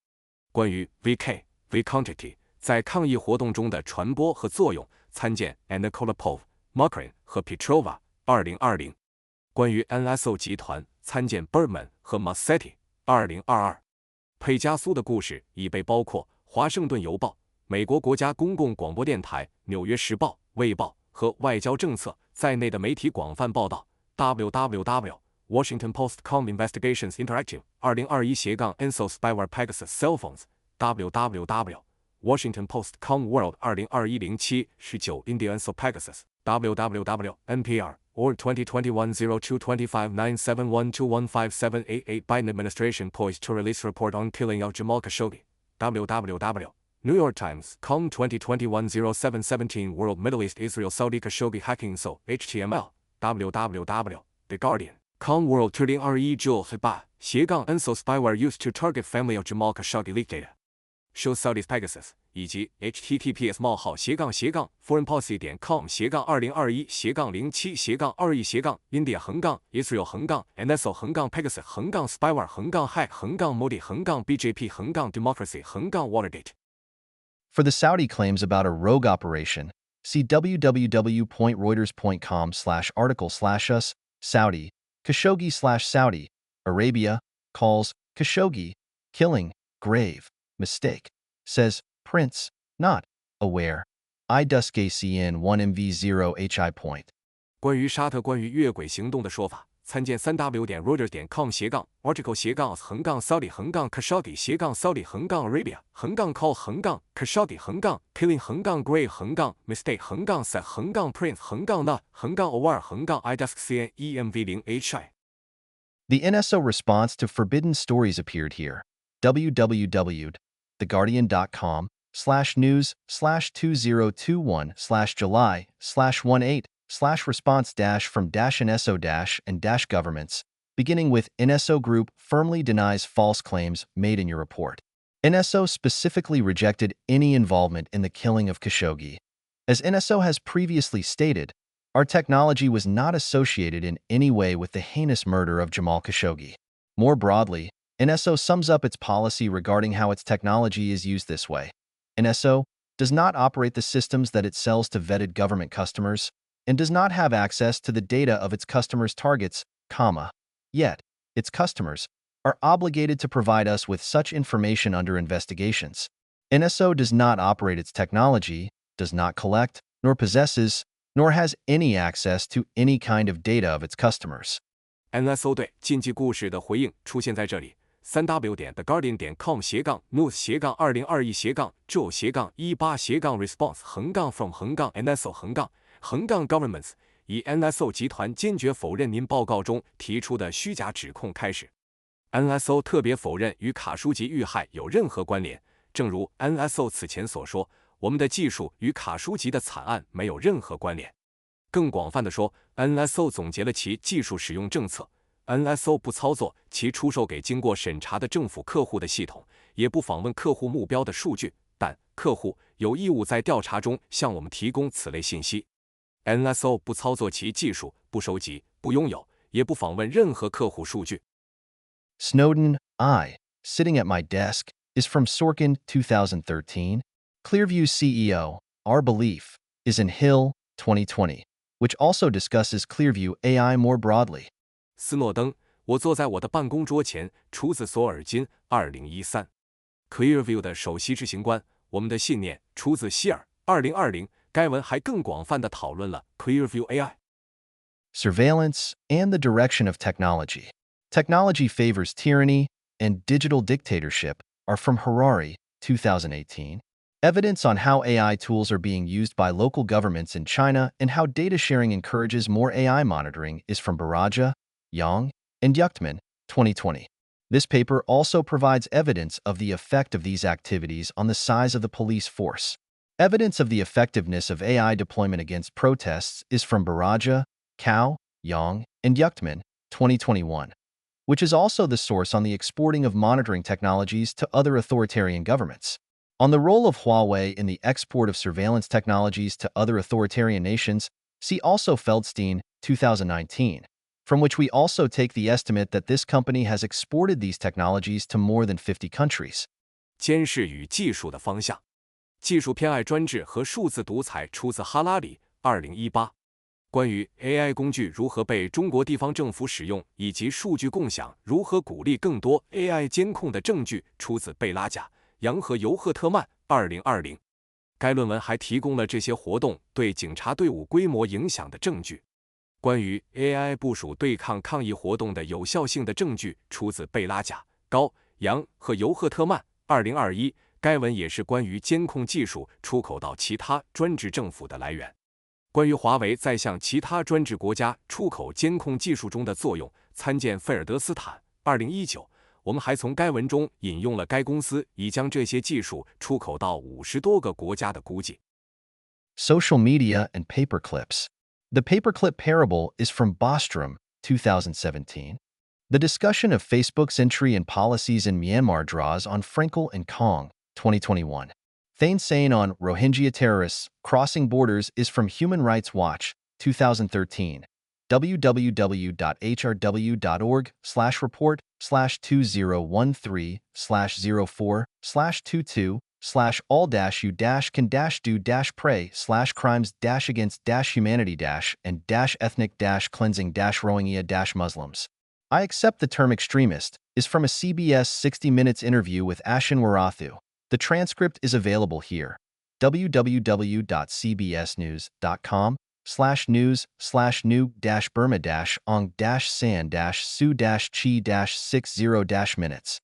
关于 VK、VContact 在抗议活动中的传播和作用，参见 Enikolopov、Makarin 和 Petrova， 2020。关于 NSO 集团，参见 Bergman 和 Motsetti， 2022。佩加苏的故事已被包括《华盛顿邮报》、美国国家公共广播电台、《纽约时报》、《卫报》和《外交政策》在内的媒体广泛报道。www.washingtonpost.com Investigations Interactive 2021/NSO Spyware Pegasus Cellphones www.washingtonpost.com World 2021-07-19 India-NSO Pegasus www.npr.org/2021-02259712157888 Biden administration poised to release report on killing of Jamal Khashoggi www.New York Times com 2021-07-17 World Middle East Israel Saudi Khashoggi hacking so HTML www.The Guardian com World 2021-9/NSO spyware used to target family of Jamal Khashoggi leaked data shows Saudis Pegasus 以及 https://foreignpolicy.com/2021/India-India-Hack-Modi-BJP-Democracy-Watergate. For the Saudi claims about a rogue operation, see www.reuters.com/article/us, Saudi, Khashoggi/Saudi Arabia calls Khashoggi killing grave mistake, says Prince, not aware. IDUSKCN 1MV0HI point. 关于沙特关于越轨行动的说法，参见3w.reuters.com/Saudi-Khashoggi-Saudi-Khashoggi-Arabia-Call-Khashoggi-Khashoggi-Killing-Grey-Khashoggi-Mistakes-Khashoggi-Said-Khashoggi-Print The NSO response to forbidden stories appeared here. www.theguardian.com/news/2021/response-from-NSO-and-governments, beginning with NSO Group firmly denies false claims made in your report. NSO specifically rejected any involvement in the killing of Khashoggi. As NSO has previously stated, our technology was not associated in any way with the heinous murder of Jamal Khashoggi. More broadly, NSO sums up its policy regarding how its technology is used this way. NSO does not operate the systems that it sells to vetted government customers and does not have access to the data of its customers' targets, yet its customers are obligated to provide us with such information under investigations. NSO does not operate its technology, does not collect, nor possesses, nor has any access to any kind of data of its customers. NSO 对禁忌故事的回应出现在这里，3w.theguardian.com/news/2021/9/18/response-from-NSO-governments 以 NSO 集团坚决否认您报告中提出的虚假指控开始。NSO 特别否认与卡舒吉遇害有任何关联，正如 NSO 此前所说，我们的技术与卡舒吉的惨案没有任何关联。更广泛的说， NSO 总结了其技术使用政策。NSO 不操作其出售给经过审查的政府客户的系统，也不访问客户目标的数据，但客户有义务在调查中向我们提供此类信息。NSO 不操作其技术，不收集，不拥有，也不访问任何客户数据。Snowden, sitting at my desk, is from Sorkin 2013. Clearview CEO, our belief, is in Hill 2020, which also discusses Clearview AI more broadly. 斯诺登，我坐在我的办公桌前，出自索尔金2013。Clearview 的首席执行官，我们的信念，出自希尔2020。该文还更广泛地讨论了 Clearview AI. Surveillance and the direction of technology. Technology favors tyranny and digital dictatorship are from Harari 2018. Evidence on how AI tools are being used by local governments in China and how data sharing encourages more AI monitoring is from Baraja, Yang, and Yuchtman, 2020. This paper also provides evidence of the effect of these activities on the size of the police force. Evidence of the effectiveness of AI deployment against protests is from Baraja, Cao, Yang, and Yuchtman, 2021, which is also the source on the exporting of monitoring technologies to other authoritarian governments. On the role of Huawei in the export of surveillance technologies to other authoritarian nations, see also Feldstein, 2019, from which we also take the estimate that this company has exported these technologies to more than 50 countries. 监视与技术的方向。技术偏爱专制和数字独裁出自哈拉里2018。关于 AI 工具如何被中国地方政府使用，以及数据共享如何鼓励更多 AI 监控的证据，出自贝拉贾、杨和尤赫特曼2020。该论文还提供了这些活动对警察队伍规模影响的证据。关于 AI 部署对抗抗议活动的有效性的证据，出自贝拉贾、高、杨和尤赫特曼2021。该文也是关于监控技术出口到其他专制政府的来源。关于华为在向其他专制国家出口监控技术中的作用，参见费尔德斯坦2019。我们还从该文中引用了该公司已将这些技术出口到50多个国家的估计。Social media and paperclips. The paperclip parable is from Bostrom, 2017. The discussion of Facebook's entry and policies in Myanmar draws on Frankel and Kong, 2021. Thein Sein on Rohingya terrorists crossing borders is from Human Rights Watch, 2013. www.hrw.org/report/2013/04/22 all-you-can-do-pray/crimes-against-humanity-and-ethnic-cleansing-rohingya-muslims. I accept the term extremist is from a CBS 60 Minutes interview with Ashin Warathu. The transcript is available here. www.cbsnews.com/news/new-burma-ong-san-su-chi-60-minutes.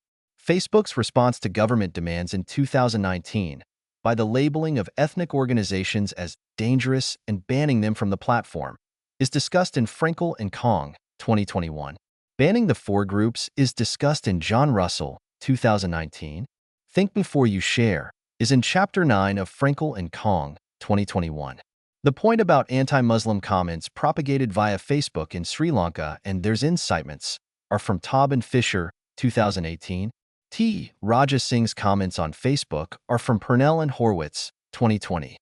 Facebook's response to government demands in 2019 by the labeling of ethnic organizations as dangerous and banning them from the platform is discussed in Frankel and Kong, 2021. Banning the four groups is discussed in John Russell, 2019. Think Before You Share is in Chapter 9 of Frankel and Kong, 2021. The point about anti-Muslim comments propagated via Facebook in Sri Lanka and their incitements are from Taub and Fisher, 2018. T. Raja Singh's comments on Facebook are from Purnell and Horwitz, 2020.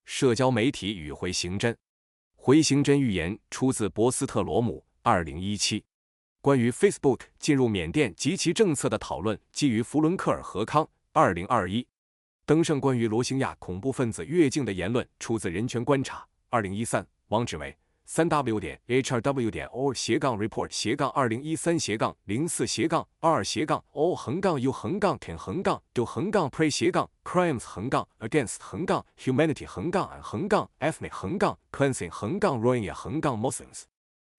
社交媒体与回形针。回形针预言出自博斯特罗姆2017。关于 Facebook 进入缅甸及其政策的讨论基于弗伦克尔和康2021。登盛关于罗兴亚恐怖分子越境的言论出自人权观察2013，网址为3w.hr.do.co.ethnic-cleansing-rohingya-muslims。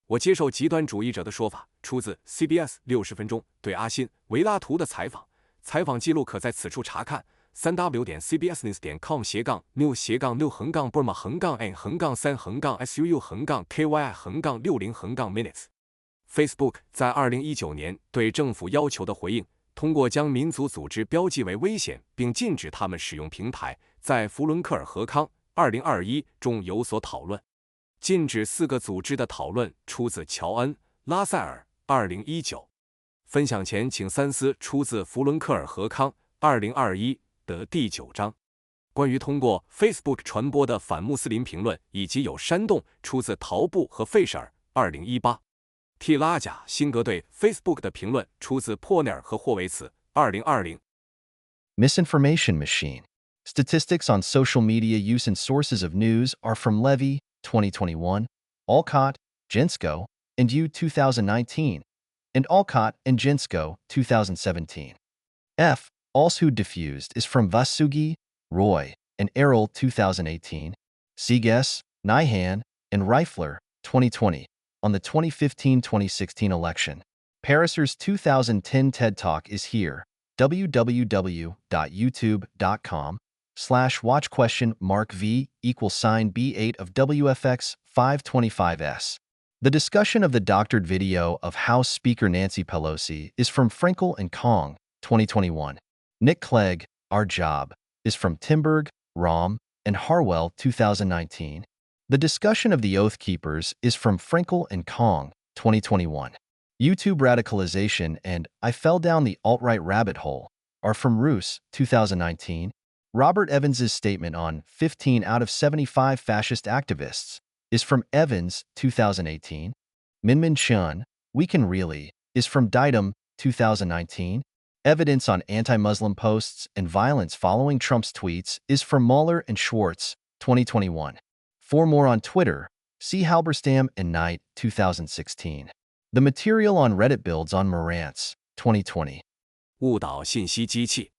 我接受极端主义者的说法，出自 CBS 60分钟对阿辛·维拉图的采访，采访记录可在此处查看。3w.cbsnews.com/new-burma-n-3-suu-kyi-60-minutes。Facebook 在2019年对政府要求的回应，通过将民族组织标记为危险，并禁止他们使用平台，在弗伦克尔和康2021中有所讨论。禁止4个组织的讨论出自乔恩·拉塞尔2019。分享前请三思出自弗伦克尔和康2021的第9章。关于通过 Facebook 传播的反穆斯林评论以及有煽动出自陶布和费舍尔2018。T 拉贾辛格对 Facebook 的评论出自珀内尔和霍维茨2020。Misinformation Machine. Statistics on social media use and sources of news are from Levy, 2021, Alcott, Jensko, and U 2019, and Alcott and Jensko 2017. F. Falsehood Diffused is from Vasugi, Roy, and Errol 2018, Seges, Nyhan, and Reifler 2020 on the 2015-2016 election. Pariser's 2010 TED Talk is here. www.youtube.com/watch?v=b8 of WFX 525S. The discussion of the doctored video of House Speaker Nancy Pelosi is from Frankel and Kong, 2021. Nick Clegg, Our Job, is from Timberg, Rom, and Harwell, 2019. The discussion of the Oath Keepers is from Frankel and Kong, 2021. YouTube Radicalization and I Fell Down the Alt-Right Rabbit Hole are from Roos, 2019. Robert Evans's statement on 15 out of 75 fascist activists is from Evans, 2018. Minmin Chun, We Can Really, is from Didum, 2019. Evidence on anti-Muslim posts and violence following Trump's tweets is from Mueller and Schwartz, 2021. For more on Twitter, see Halberstam and Knight, 2016. The material on Reddit builds on Marantz, 2020. 误导信息机器。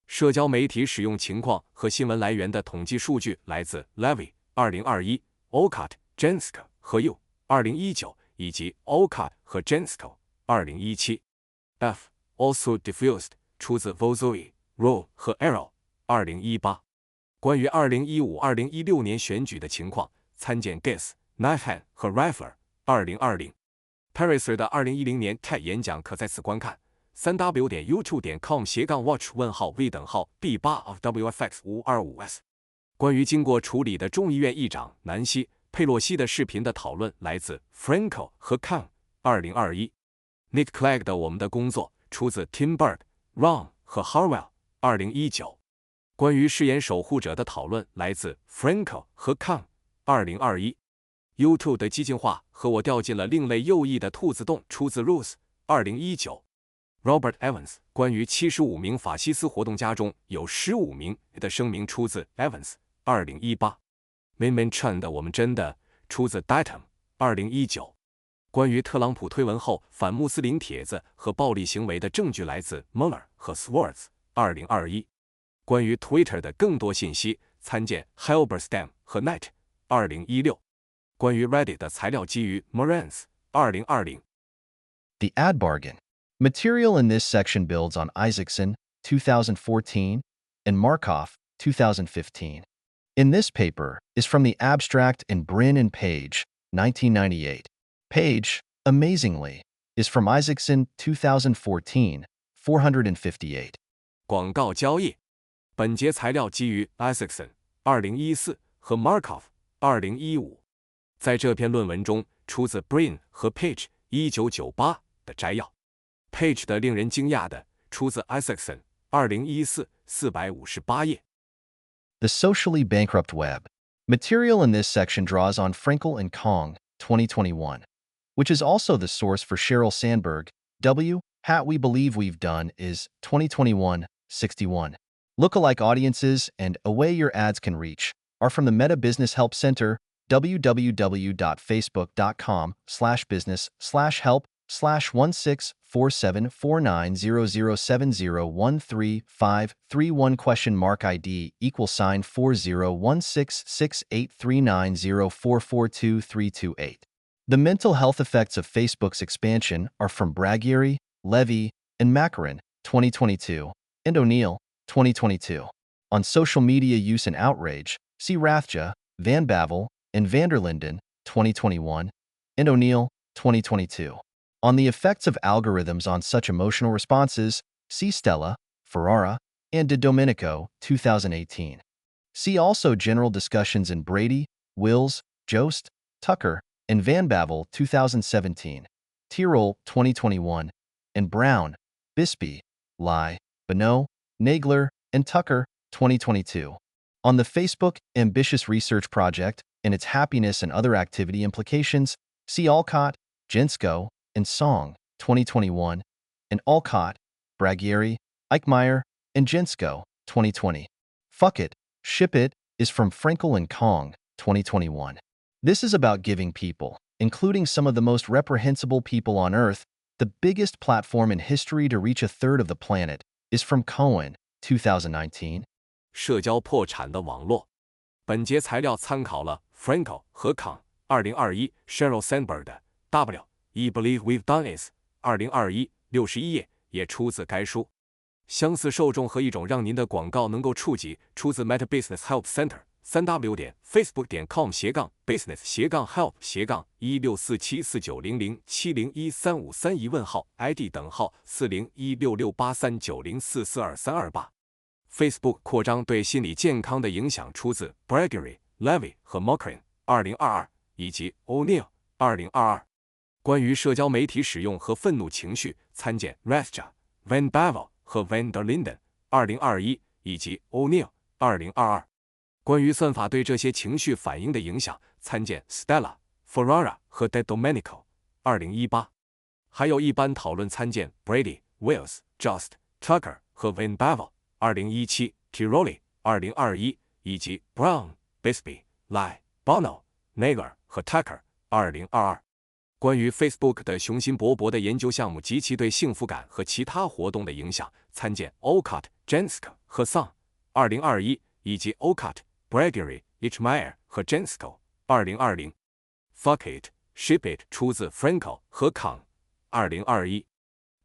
社交媒体使用情况和新闻来源的统计数据来自 Levy 2021、Alcott、Jensko 和 U 2019以及 Alcott 和 Jensko 2017。F. Also diffused 出自 Vosoi、Rowe 和 Errol 2018。关于2015-2016年选举的情况，参见 Gis、Nyhan 和 Reifler 2020。Pariser 的2010年 TED 演讲可在此观看。3w.youtube.com/watch?v:/B8 of WFX 525S。关于经过处理的众议院议长南希·佩洛西的视频的讨论来自 Frankel 和 Kang 2021。Nick Clegg 的我们的工作出自 Timberg、Rom 和 Harwell 2019。关于誓言守护者的讨论来自 Frankel 和 Kang 2021。YouTube 的激进化和我掉进了另类右翼的兔子洞出自 Roos 2019。Robert Evans 关于75名法西斯活动家中有15名的声明出自 Evans 2018。Min Chen 的我们真的出自 Datum 2019。关于特朗普推文后反穆斯林帖子和暴力行为的证据来自 Mueller 和 Swartz 2021。关于 Twitter 的更多信息参见 Halberstam 和 Knight 2016。关于 Reddit 的材料基于 Morans 2020。The ad bargain. Material in this section builds on Isaacson, 2014, and Markov, 2015. In this paper is from the abstract in Brin and Page, 1998. Page, amazingly, is from Isaacson, 2014, 458. 广告交易。本节材料基于 Isaacson 2014和 Markov 2015。在这篇论文中，出自 Brin 和 Page 1998的摘要。Page 的令人惊讶的出自 Isaacson 2014 458页。The socially bankrupt web. Material in this section draws on Frankel and Kong, 2021, which is also the source for Sheryl Sandberg. We believe we've done is 2021, 61. Lookalike audiences and away your ads can reach are from the Meta Business Help Center, www.facebook.com/business/help/16490070135331 $4016683904423328. The mental health effects of Facebook's expansion are from Bragieri, Levy, and Macaron, 2022, and O'Neill, 2022. On social media use and outrage, see Rathja, Van Bavel, and Vanderlinden, 2021, and O'Neill, 2022. On the effects of algorithms on such emotional responses, see Stella, Ferrara, and De Domenico, 2018. See also general discussions in Brady, Wills, Jost, Tucker, and Van Bavel, 2017, Tyrrell, 2021, and Brown, Bisbee, Lai, Bonneau, Nagler, and Tucker, 2022. On the Facebook Ambitious Research Project and its happiness and other activity implications, see Alcott, Jensko, and Song, 2021, and Alcott, Bragieri, Eichmeyer, and Jensko, 2020. Fuck It, Ship It is from Frankel and Kong, 2021. This is about giving people, including some of the most reprehensible people on Earth, the biggest platform in history to reach a third of the planet, is from Cohen, 2019. 社交破产的网络。本节材料参考了 Frankel 和 Kong 2021 Sheryl Sandberg 的 W. Believe We've Done Is 2021 61页，也出自该书。相似受众和一种让您的广告能够触及，出自 Meta Business Help Center 3w.facebook.com/business/help/164749007013531问号 ID 等号40166390442328。Facebook 扩张对心理健康的影响出自 Bragieri, Levy 和 Macaron 2022以及 O'Neill 2022。关于社交媒体使用和愤怒情绪，参见 Rathja, Van Bavel 和 Vanderlinden 2021以及 O'Neill 2022。关于算法对这些情绪反应的影响，参见 Stella, Ferrara 和 De Domenico 2018。还有一般讨论参见 Brady, Wills, Jost, Tucker 和 Van Bavel 2017 Tiroli 2021以及 Brown, Bisbee, Lai, Bonneau, Nagler 和 Tucker 2022。关于 Facebook 的雄心勃勃的研究项目及其对幸福感和其他活动的影响，参见 Olcott, Jensko 和 Song 2021以及 Olcott, Bragieri, Eichmeyer 和 Jensko 2020。Fuck It, Ship It 出自 Frankel 和 Kong 2021。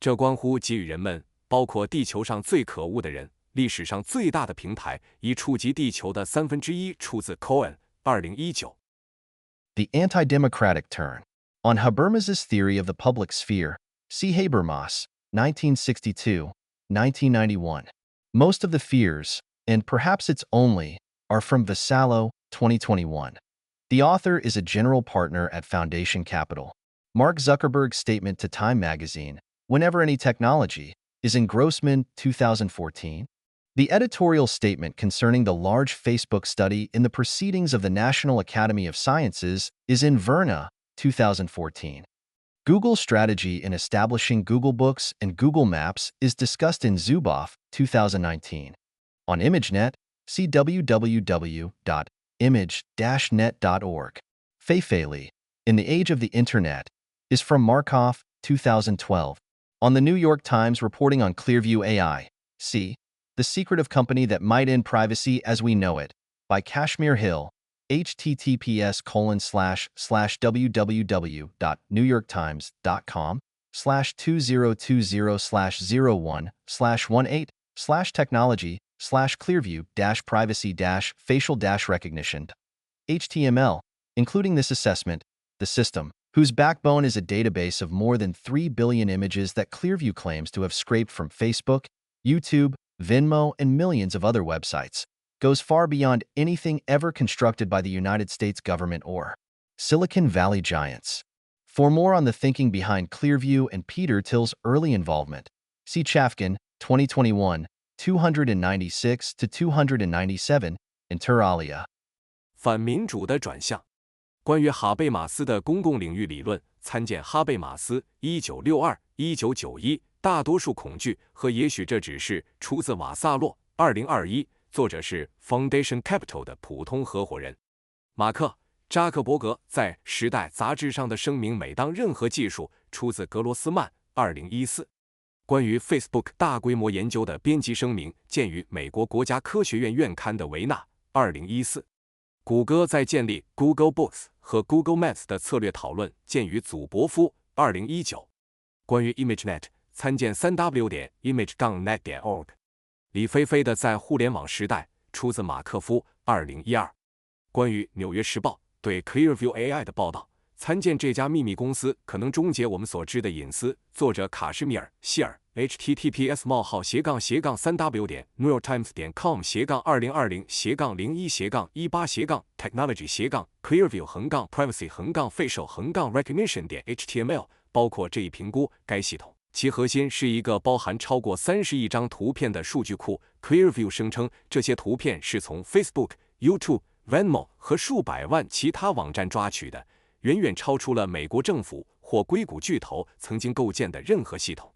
这关乎给予人们，包括地球上最可恶的人，历史上最大的平台，以触及地球的1/3，出自 Cohen 2019。The Anti-Democratic Turn. On Habermas's Theory of the Public Sphere, see Habermas, 1962, 1991. Most of the fears, and perhaps it's only, are from Vassallo, 2021. The author is a general partner at Foundation Capital. Mark Zuckerberg's statement to Time magazine, whenever any technology, is in Grossman, 2014. The editorial statement concerning the large Facebook study in the Proceedings of the National Academy of Sciences is in Verna, 2014. Google's strategy in establishing Google Books and Google Maps is discussed in Zuboff, 2019. On ImageNet, see www.image-net.org. Feifei, In the Age of the Internet, is from Markov, 2012. On the New York Times reporting on Clearview AI, see The Secret of Company That Might End Privacy as We Know It, by Kashmir Hill, https://www.newyorktimes.com/2020/01/18/privacy-facial-recognition. HTML, including this assessment, the system, whose backbone is a database of more than 3 billion images that Clearview claims to have scraped from Facebook, YouTube, Venmo, and millions of other websites, goes far beyond anything ever constructed by the United States government or Silicon Valley giants. For more on the thinking behind Clearview and Peter Thiel's early involvement, see Chafkin, 2021, 296-297, Inter alia. 反民主的转向。关于哈贝马斯的公共领域理论，参见哈贝马斯1962、1991。大多数恐惧和也许这只是出自瓦萨洛2021，作者是 Foundation Capital 的普通合伙人马克·扎克伯格在《时代》杂志上的声明：每当任何技术出自格罗斯曼2014。关于 Facebook 大规模研究的编辑声明，见于美国国家科学院院刊的维纳2014。谷歌在建立 Google Books 和 Google Maps 的策略讨论，见于祖伯夫2019。关于 ImageNet， 参见 3w.image-net.org。李飞飞的在互联网时代，出自马克夫2012。关于《纽约时报》对 Clearview AI 的报道，参见这家秘密公司可能终结我们所知的隐私，作者卡什米尔·希尔 https://2020/2018/2020/01/clearview-privacy-facial-recognition.html 包括这一评估。该系统其核心是一个包含超过30亿张图片的数据库。Clearview 声称这些图片是从 Facebook、YouTube、Venmo 和数百万其他网站抓取的，远远超出了美国政府或硅谷巨头曾经构建的任何系统。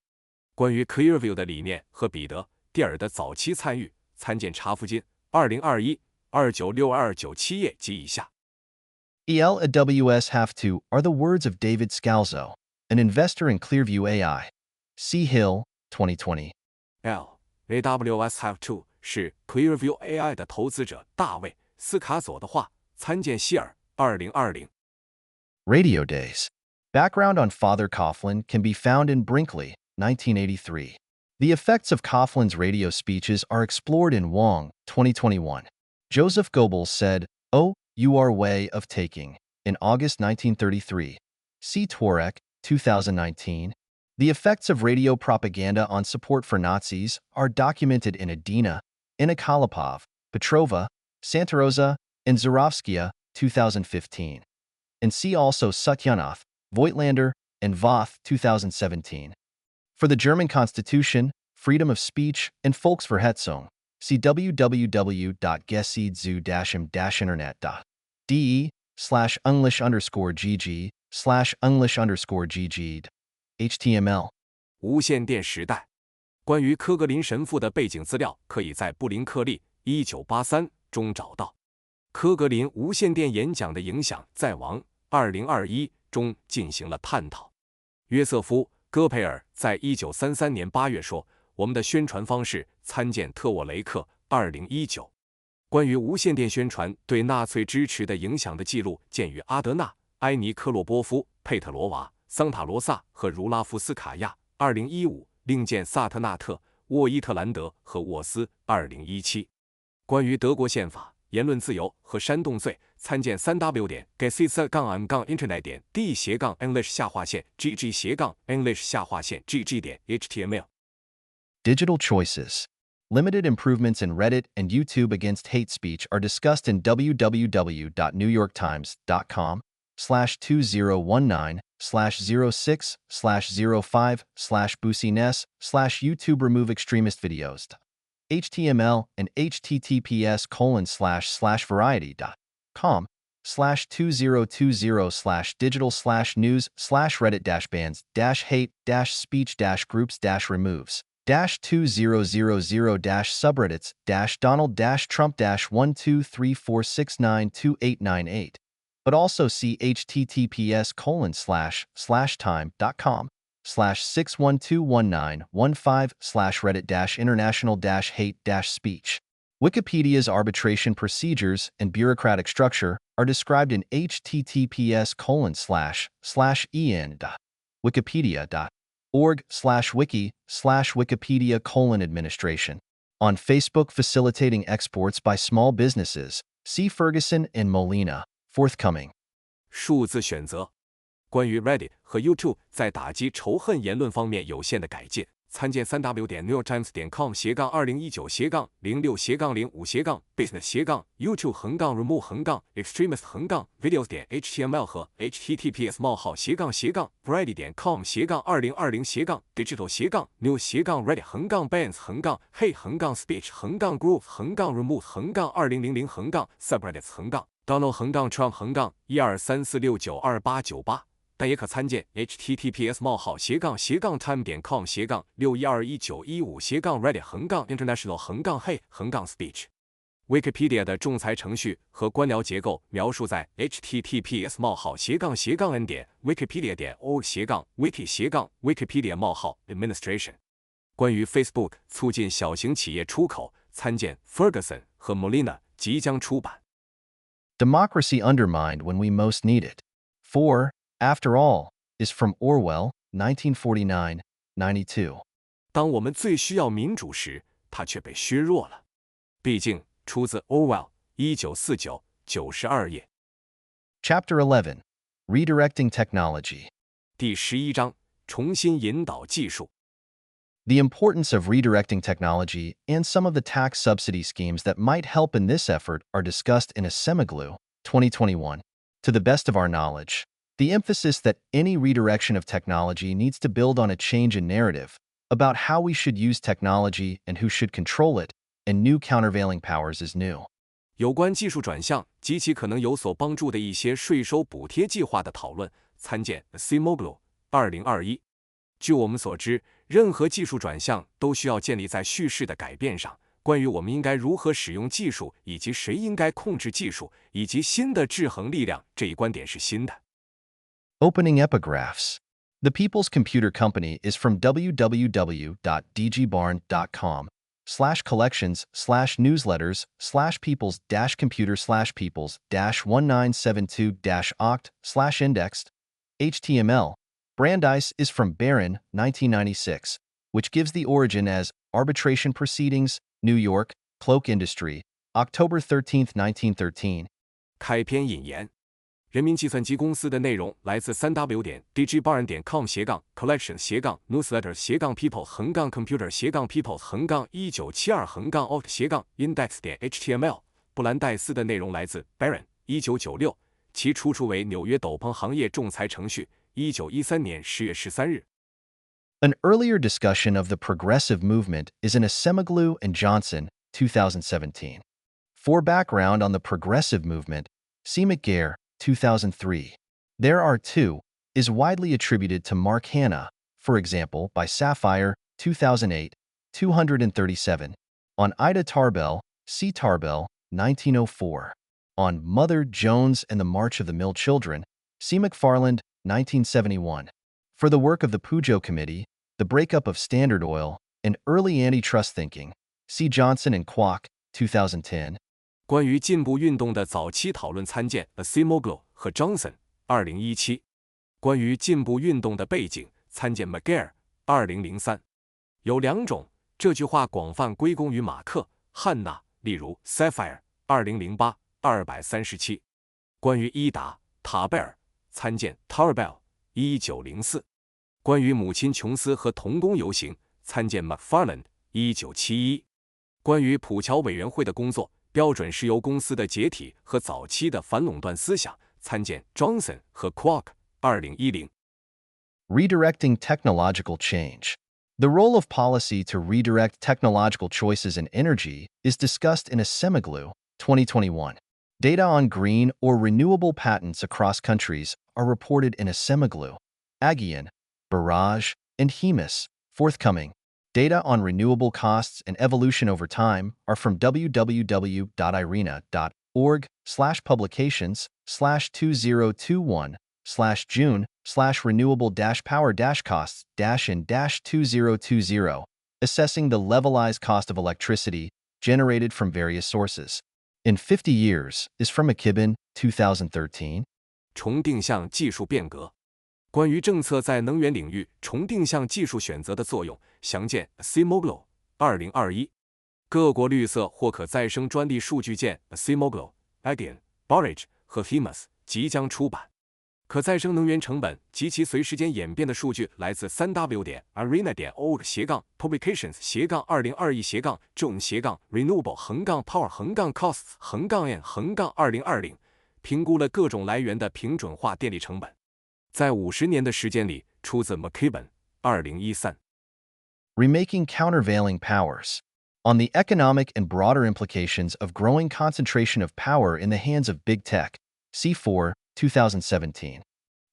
关于 Clearview 的理念和彼得·蒂尔的早期参与，参见查夫金2021 296297页及以下。ELAWS have to are the words of David Scalzo, an investor in Clearview AI. C. Hill, 2020. AWS have to 是 Clearview AI 的投资者大卫·斯卡佐的话，参见希尔2020。Radio Days. Background on Father Coughlin can be found in Brinkley, 1983. The effects of Coughlin's radio speeches are explored in Wong, 2021. Joseph Goebbels said, "Oh, you are way of taking," in August 1933. C. Tworek, 2019. The effects of radio propaganda on support for Nazis are documented in Adina, Inokolopov, Petrova, Santarosa, and Zurovskaya, 2015. And see also Sutyonoff, Voigtlander, and Voth, 2017. For the German Constitution, freedom of speech, and Volksverhetzung, see www.gesiezu-im-internet.de/English_gg/English_gg. HTML。 无线电时代。关于科格林神父的背景资料，可以在布林克利1983中找到。科格林无线电演讲的影响在王2021中进行了探讨。约瑟夫·戈培尔在1933年8月说：“我们的宣传方式参见特沃雷克2019。”关于无线电宣传对纳粹支持的影响的记录，见于阿德纳、埃尼科洛波夫、佩特罗娃、桑塔罗萨和茹拉夫斯卡亚2015，另见萨特纳特、沃伊特兰德和沃斯2017。关于德国宪法、言论自由和煽动罪，参见 3w.gesitzer-internet.d/english-gg/english-gg.html。 Digital choices. Limited improvements in Reddit and YouTube against hate speech are discussed in www.newyorktimes.com/2019/06/05/Busines/YouTube remove extremist videos. HTML and https://variety.com /2020/digital/news/reddit-bands-hate-speech-groups-reddit-bands-2000/202346928898, but also see https://time.com/6121915/reddit-international-hate-speech. Wikipedia's arbitration procedures and bureaucratic structure are described in https://en.wikipedia.org/wiki/wikipedia:administration. On Facebook facilitating exports by small businesses, see Ferguson and Molina, forthcoming. 数字选择。关于 Reddit 和 YouTube 在打击仇恨言论方面有限的改进，参见 www.times.com/2019/06/business/YouTube-remove-extremist-videos.html 和 https://reddit-news-reddit-hate-speech-group-reddit-Trump-123469898，但也可参见 https://time.com/6121915/reddit-international-hate-speech。Wikipedia 的仲裁程序和官僚结构描述在 https://n.wikipedia.org/wiki/administration。关于 Facebook 促进小型企业出口，参见 Ferguson 和 Molina 即将出版。Democracy Undermined When We Most Need It. 4. After All, is from Orwell, 1949-92. 当我们最需要民主时，它却被削弱了。毕竟出自 Orwell 1949 92页。Chapter 11. Redirecting Technology. 第11章，重新引导技术。The importance of redirecting technology and some of the tax subsidy schemes that might help in this effort are discussed in a Semiglu, 2021. To the best of our knowledge, the emphasis that any redirection of technology needs to build on a change in narrative about how we should use technology and who should control it, and new countervailing powers is new. 有关技术转向及其可能有所帮助的一些税收补贴计划的讨论，参见 Semiglu 2021。据我们所知，任何技术转向都需要建立在叙事的改变上。关于我们应该如何使用技术，以及谁应该控制技术，以及新的制衡力量，这一观点是新的。Opening epigraphs. The People's Computer Company is from www.dgbarn.com/collections/newsletters/peoples-computers/peoples-1972-oct/indexed. HTML. Brandeis is from Barron, 1996, which gives the origin as Arbitration Proceedings, New York, Cloak Industry, October 13, 1913. 开篇引言。人民计算机公司的内容来自 www.dgbarn.com/collection-newsletters-people-1972-oct-index.html。布兰代斯的内容来自 Barron 1996，其出处为纽约斗篷行业仲裁程序1913年10月13日。An earlier discussion of the progressive movement is in Semiglu and Johnson, 2017. For background on the progressive movement, see McGare, 2003. There Are Two is widely attributed to Mark Hanna, for example, by Sapphire, 2008, 237. On Ida Tarbell, see Tarbell, 1904. On Mother Jones and the March of the Mill Children, see McFarland, 1971. For the work of the Pujo Committee, the breakup of Standard Oil, and early antitrust thinking, see Johnson and Kwok, 2010. 关于进步运动的早期讨论，参见 Semiglu 和 Johnson 2017。关于进步运动的背景，参见 McGare 2003。有两种，这句话广泛归功于马克、汉娜，例如 Sapphire 2008 237。关于伊达、塔贝尔，参见 Tarbell 1904。关于母亲琼斯和童工游行，参见 McFarland 1971。关于普乔委员会的工作，标准石油公司的解体和早期的反垄断思想，参见 Johnson 和 Kwok 2010。Redirecting technological change. The role of policy to redirect technological choices in energy is discussed in a Semiglu, 2021. Data on green or renewable patents across countries are reported in a semiglue, Agian, Barrage, and Hemis. Forthcoming. Data on renewable costs and evolution over time are from www.irina.org/publications/2021/renewable-power-costs-in-2020, assessing the levelized cost of electricity generated from various sources. In 50 years is from McKibben, 2013. 重定向技术变革。关于政策在能源领域重定向技术选择的作用，详见 CMOGLO 2021。各国绿色或可再生专利数据件 CMOGLO、Agian、Barrage 和 Hemis 即将出版。可再生能源成本及其随时间演变的数据来自 3w.arena.org/publications/renewable-power-costs-n-2020 评估了各种来源的平准化电力成本。在50年的时间里，出自 McKibben 2013。Remaking countervailing powers. On the economic and broader implications of growing concentration of power in the hands of big tech, C4, 2017.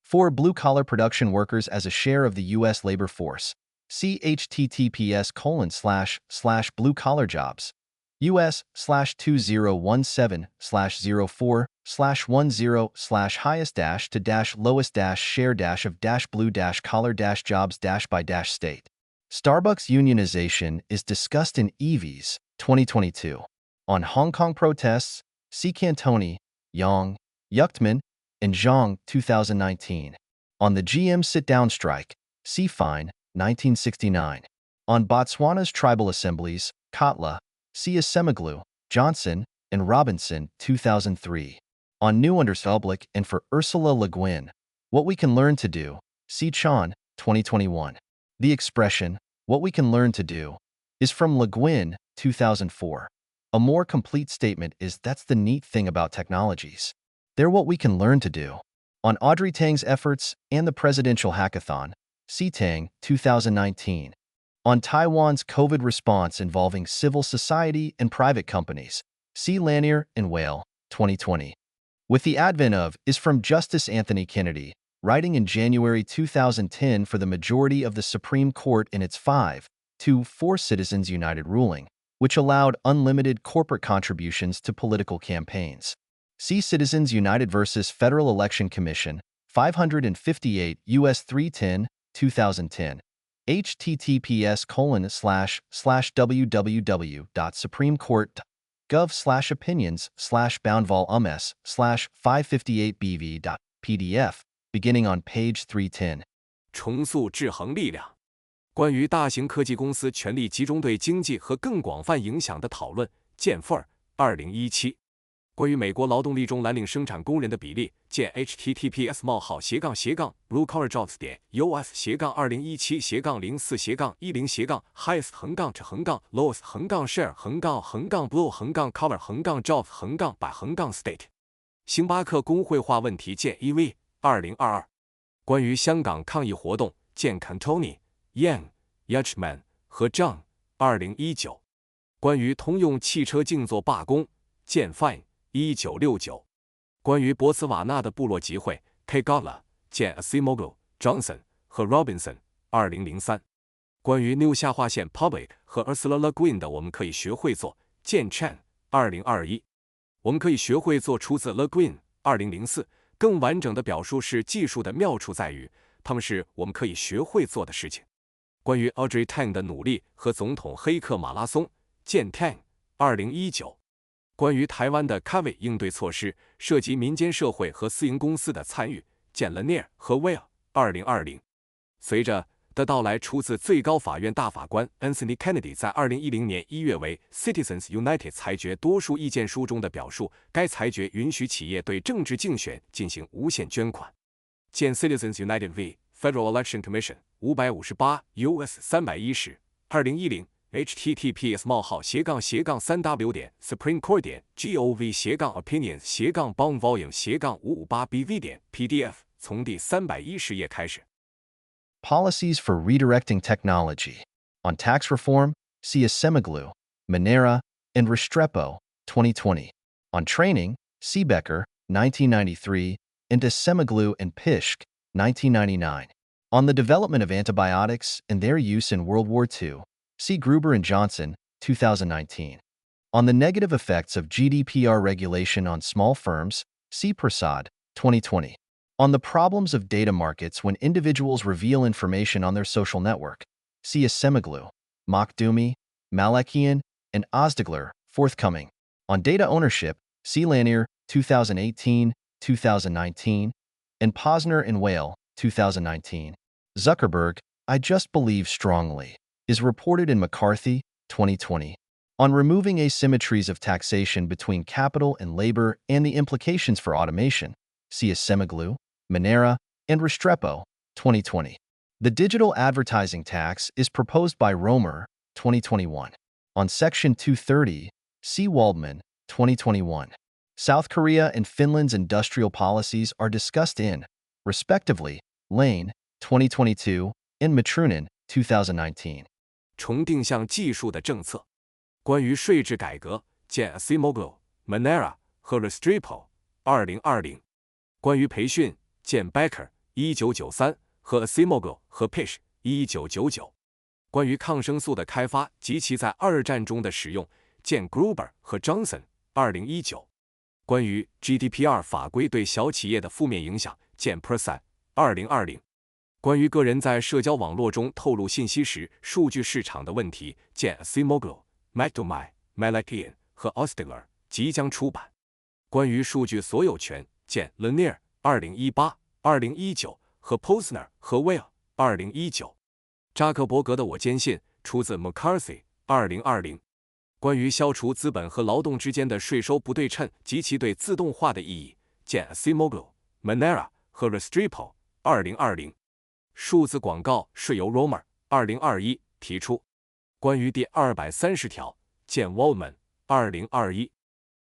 For blue-collar production workers as a share of the U.S. labor force, see https://blue-collar jobs. US/2017/04/1/highest-to-lowest-share-of-blue-collar-jobs-by-state. Starbucks unionization is discussed in EVs, 2022. On Hong Kong protests, see Cantoni, Yang, Yuchtman, and Zhang, 2019. On the GM sit-down strike, see Fine, 1969. On Botswana's tribal assemblies, Kotla, see Asemoglu, Johnson, and Robinson, 2003. On New Underpublic and for Ursula Le Guin, What We Can Learn to Do, see Chan, 2021. The expression, what we can learn to do, is from Le Guin, 2004. A more complete statement is that's the neat thing about technologies. They're what we can learn to do. On Audrey Tang's efforts and the presidential hackathon, see Tang, 2019. On Taiwan's COVID response involving civil society and private companies, see Lanier and Whale, 2020. With the advent of is from Justice Anthony Kennedy, writing in January 2010 for the majority of the Supreme Court in its 5-4 Citizens United ruling, which allowed unlimited corporate contributions to political campaigns. See Citizens United versus Federal Election Commission, 558 U.S. 310, 2010. https://www.supremecourt.gov/opinions/boundvol/558bv.pdf, beginning on page 310. 重塑制衡力量。关于大型科技公司权力集中对经济和更广泛影响的讨论，见份儿2017。关于美国劳动力中蓝领生产工人的比例，见 https://blue-collar-jobs.us/2017-04-highest-blue-collar-jobs-by-state。星巴克工会化问题见 EV 2022。关于香港抗议活动，见 Cantoni、Yang、Yuchtman 和 Zhang 2019。关于通用汽车静坐罢工，见 Fine 1969。关于博茨瓦纳的部落集会 Kgala 见 Asemoglu、Johnson 和 Robinson 2003。关于 New 下划线 Public 和 Ursula Le Guin 的我们可以学会做，见 Chan 2021。我们可以学会做出自 Le Guin 2004。更完整的表述是技术的妙处在于，它们是我们可以学会做的事情。关于 Audrey Tang 的努力和总统黑客马拉松，见 Tang 2019。关于台湾的 COVID 应对措施，涉及民间社会和私营公司的参与，见 Lanier 和 Whale 2020。随着的到来，出自最高法院大法官 Anthony Kennedy 在2010年1月为 Citizens United 裁决多数意见书中的表述，该裁决允许企业对政治竞选进行无限捐款。见 Citizens United v. Federal Election Commission 558 US 310 2010 https://3w.supremecourt.gov/opinions/bound-volume/558bv.pdf 从第310页开始。Policies for Redirecting Technology. On Tax Reform, see Asemoglu, Minera, and Restrepo, 2020. On Training, Seebecker, 1993, and Semiglu and Pishk, 1999. On the development of antibiotics and their use in World War II, see Gruber and Johnson, 2019. On the negative effects of GDPR regulation on small firms, see Prasad, 2020. On the problems of data markets when individuals reveal information on their social network, see Semiglu, Makdumi, Malakian, and Ozdegler, forthcoming. On data ownership, see Lanier, 2018, 2019, and Posner and Whale, 2019. Zuckerberg, I just believe strongly, is reported in McCarthy, 2020. On removing asymmetries of taxation between capital and labor and the implications for automation, see Semiglu, Monera, and Restrepo, 2020. The digital advertising tax is proposed by Romer, 2021. On Section 230, see Waldman, 2021. South Korea and Finland's industrial policies are discussed in, respectively, Lane, 2022, and Matrunin, 2019. 重定向技术的政策。关于税制改革，见 Semiglu、Monera 和 Restrepo， 2020。关于培训，见 Becker 1993和 Semiglu 和 Pish 1999。关于抗生素的开发及其在二战中的使用，见 Gruber 和 Johnson 2019。关于 GDPR 法规对小企业的负面影响，见 Prasad 2020。关于个人在社交网络中透露信息时数据市场的问题，见 Semiglu、Makdumi、Malakian 和 Ozdegler， 即将出版。关于数据所有权，见 Lanier 2018、2019和 Posner 和 Whale 2019。扎克伯格的我坚信出自 McCarthy 2020。关于消除资本和劳动之间的税收不对称及其对自动化的意义，见 Semiglu、Monera 和 Restrepo 2020。数字广告税由 Romer 2021提出。关于第230条，见 Waldman 2021。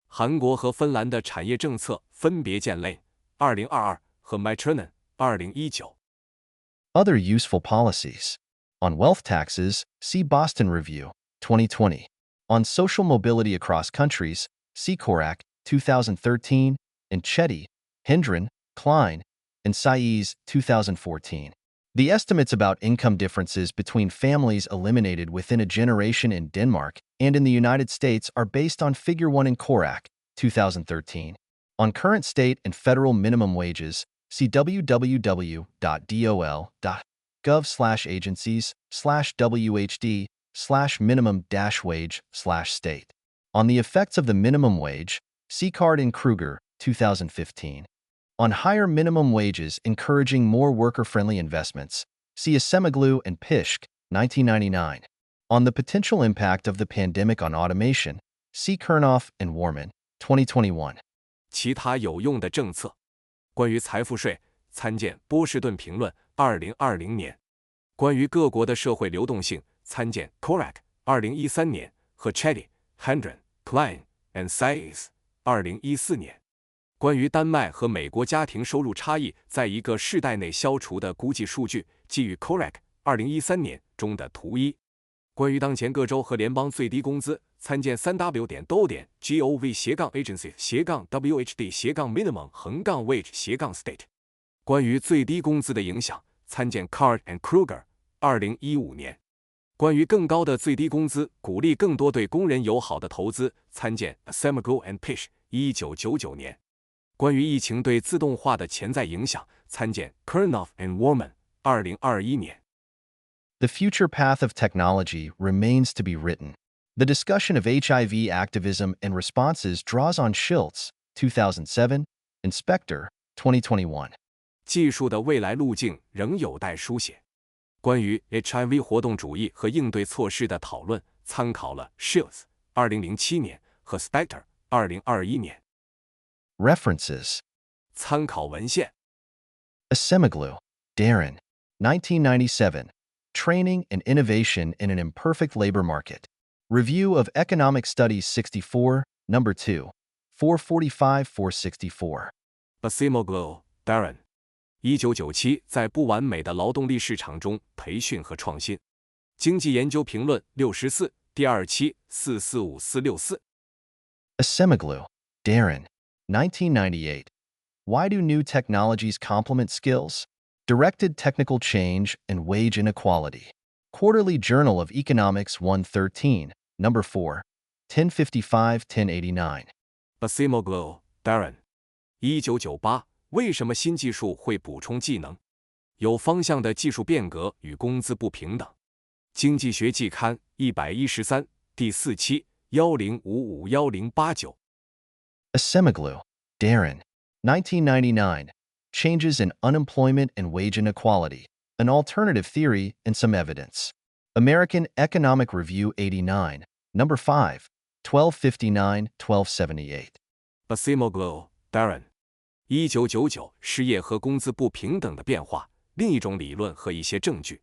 韩国和芬兰的产业政策分别见 Lane 2022和 Matrunin 2019。Other useful policies. On wealth taxes, see Boston Review, 2020. On social mobility across countries, see Korak, 2013, and Chetty, Hendren, Klein, and Saiz, 2014. The estimates about income differences between families eliminated within a generation in Denmark and in the United States are based on Figure 1 in Korak, 2013. On current state and federal minimum wages, see www.dol.gov/agencies/WHD/minimum-wage/state. On the effects of the minimum wage, see Card and Kruger, 2015. On higher minimum wages encouraging more worker-friendly investments, see Semiglu and Pishk, 1999. On the potential impact of the pandemic on automation, see Kernoff and Warman, 2021. 其他有用的政策。关于财富税，参见波士顿评论2020年。关于各国的社会流动性，参见 Korak 2013年和 Chetty, Hendren, Klein and Saiz 2014年。关于丹麦和美国家庭收入差异在一个世代内消除的估计数据，基于 Korak 2013年中的图一。关于当前各州和联邦最低工资，参见 3w.dol.agency/agency/whd/minimum-wage/state。关于最低工资的影响，参见 Card and Kruger 2015年。关于更高的最低工资，鼓励更多对工人友好的投资，参见 Semiglu and Pish 1999年。关于疫情对自动化的潜在影响，参见 Kernoff and Warman 2021年。The future path of technology remains to be written. The discussion of HIV activism and responses draws on Schiltz, 2007, and Spector, 2021. 技术的未来路径仍有待书写。关于 HIV 活动主义和应对措施的讨论，参考了 Schiltz 2007年和 Spector 2021年。References. 参考文献。Semiglu, Darren, 1997. Training and Innovation in an Imperfect Labor Market. Review of Economic Studies 64, No. 2, 445-464. Semiglu, Darren。1997在不完美的劳动力市场中培训和创新。经济研究评论64，第2期445-464。Semiglu, Darren, 1998. Why do new technologies complement skills? Directed technical change and wage inequality. Quarterly Journal of Economics 113, number 4, 1055-1089. Basimoglu, Darren。1998，为什么新技术会补充技能？有方向的技术变革与工资不平等。经济学季刊113，第4期1055-1089。Asemoglu, Darren. 1999. Changes in unemployment and wage inequality. An alternative theory and some evidence. American Economic Review 89, number 5, 1259-1278. Basimoglu, Darren。1999，失业和工资不平等的变化，另一种理论和一些证据。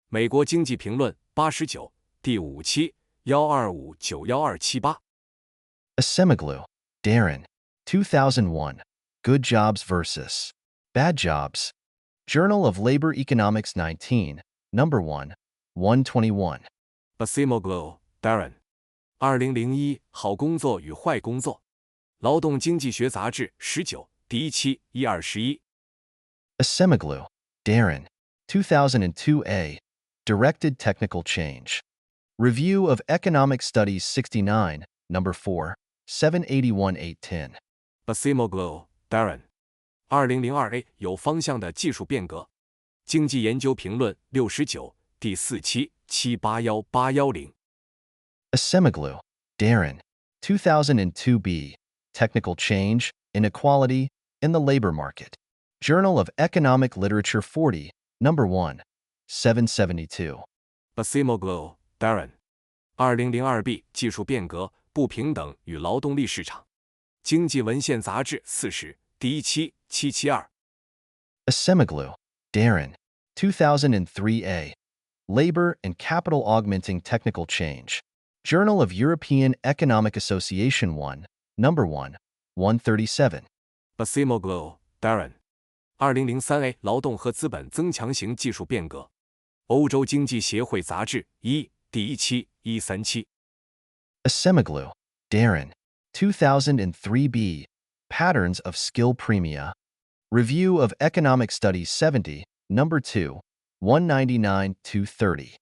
美国经济评论89，第5期1259-1278。Asemoglu, Darren. 2001. Good Jobs vs. Bad Jobs. Journal of Labor Economics 19, number 1, 121. Basimoglu, Darren。2001，好工作与坏工作。劳动经济学杂志19，第1期121。Asemoglu, Darren. 2002a. Directed Technical Change. Review of Economic Studies 69, number 4, 781-810. Basimoglu, Darren。2002a 有方向的技术变革。经济研究评论69，第4期781-810。Asemoglu, Darren. 2002b. Technical Change, Inequality, in the Labor Market. Journal of Economic Literature 40, number 1, 772. Basimoglu, Darren。2002b 技术变革、不平等与劳动力市场。经济文献杂志40，第1期772。Asemoglu, Darren. 2003a. Labor and Capital Augmenting Technical Change. Journal of European Economic Association 1, number 1, 137. Basimoglu, Darren。2003a 劳动和资本增强型技术变革。欧洲经济协会杂志1，第1期137。Asemoglu, Darren. 2003b. Patterns of Skill Premia. Review of Economic Studies 70, number 2, 199-230.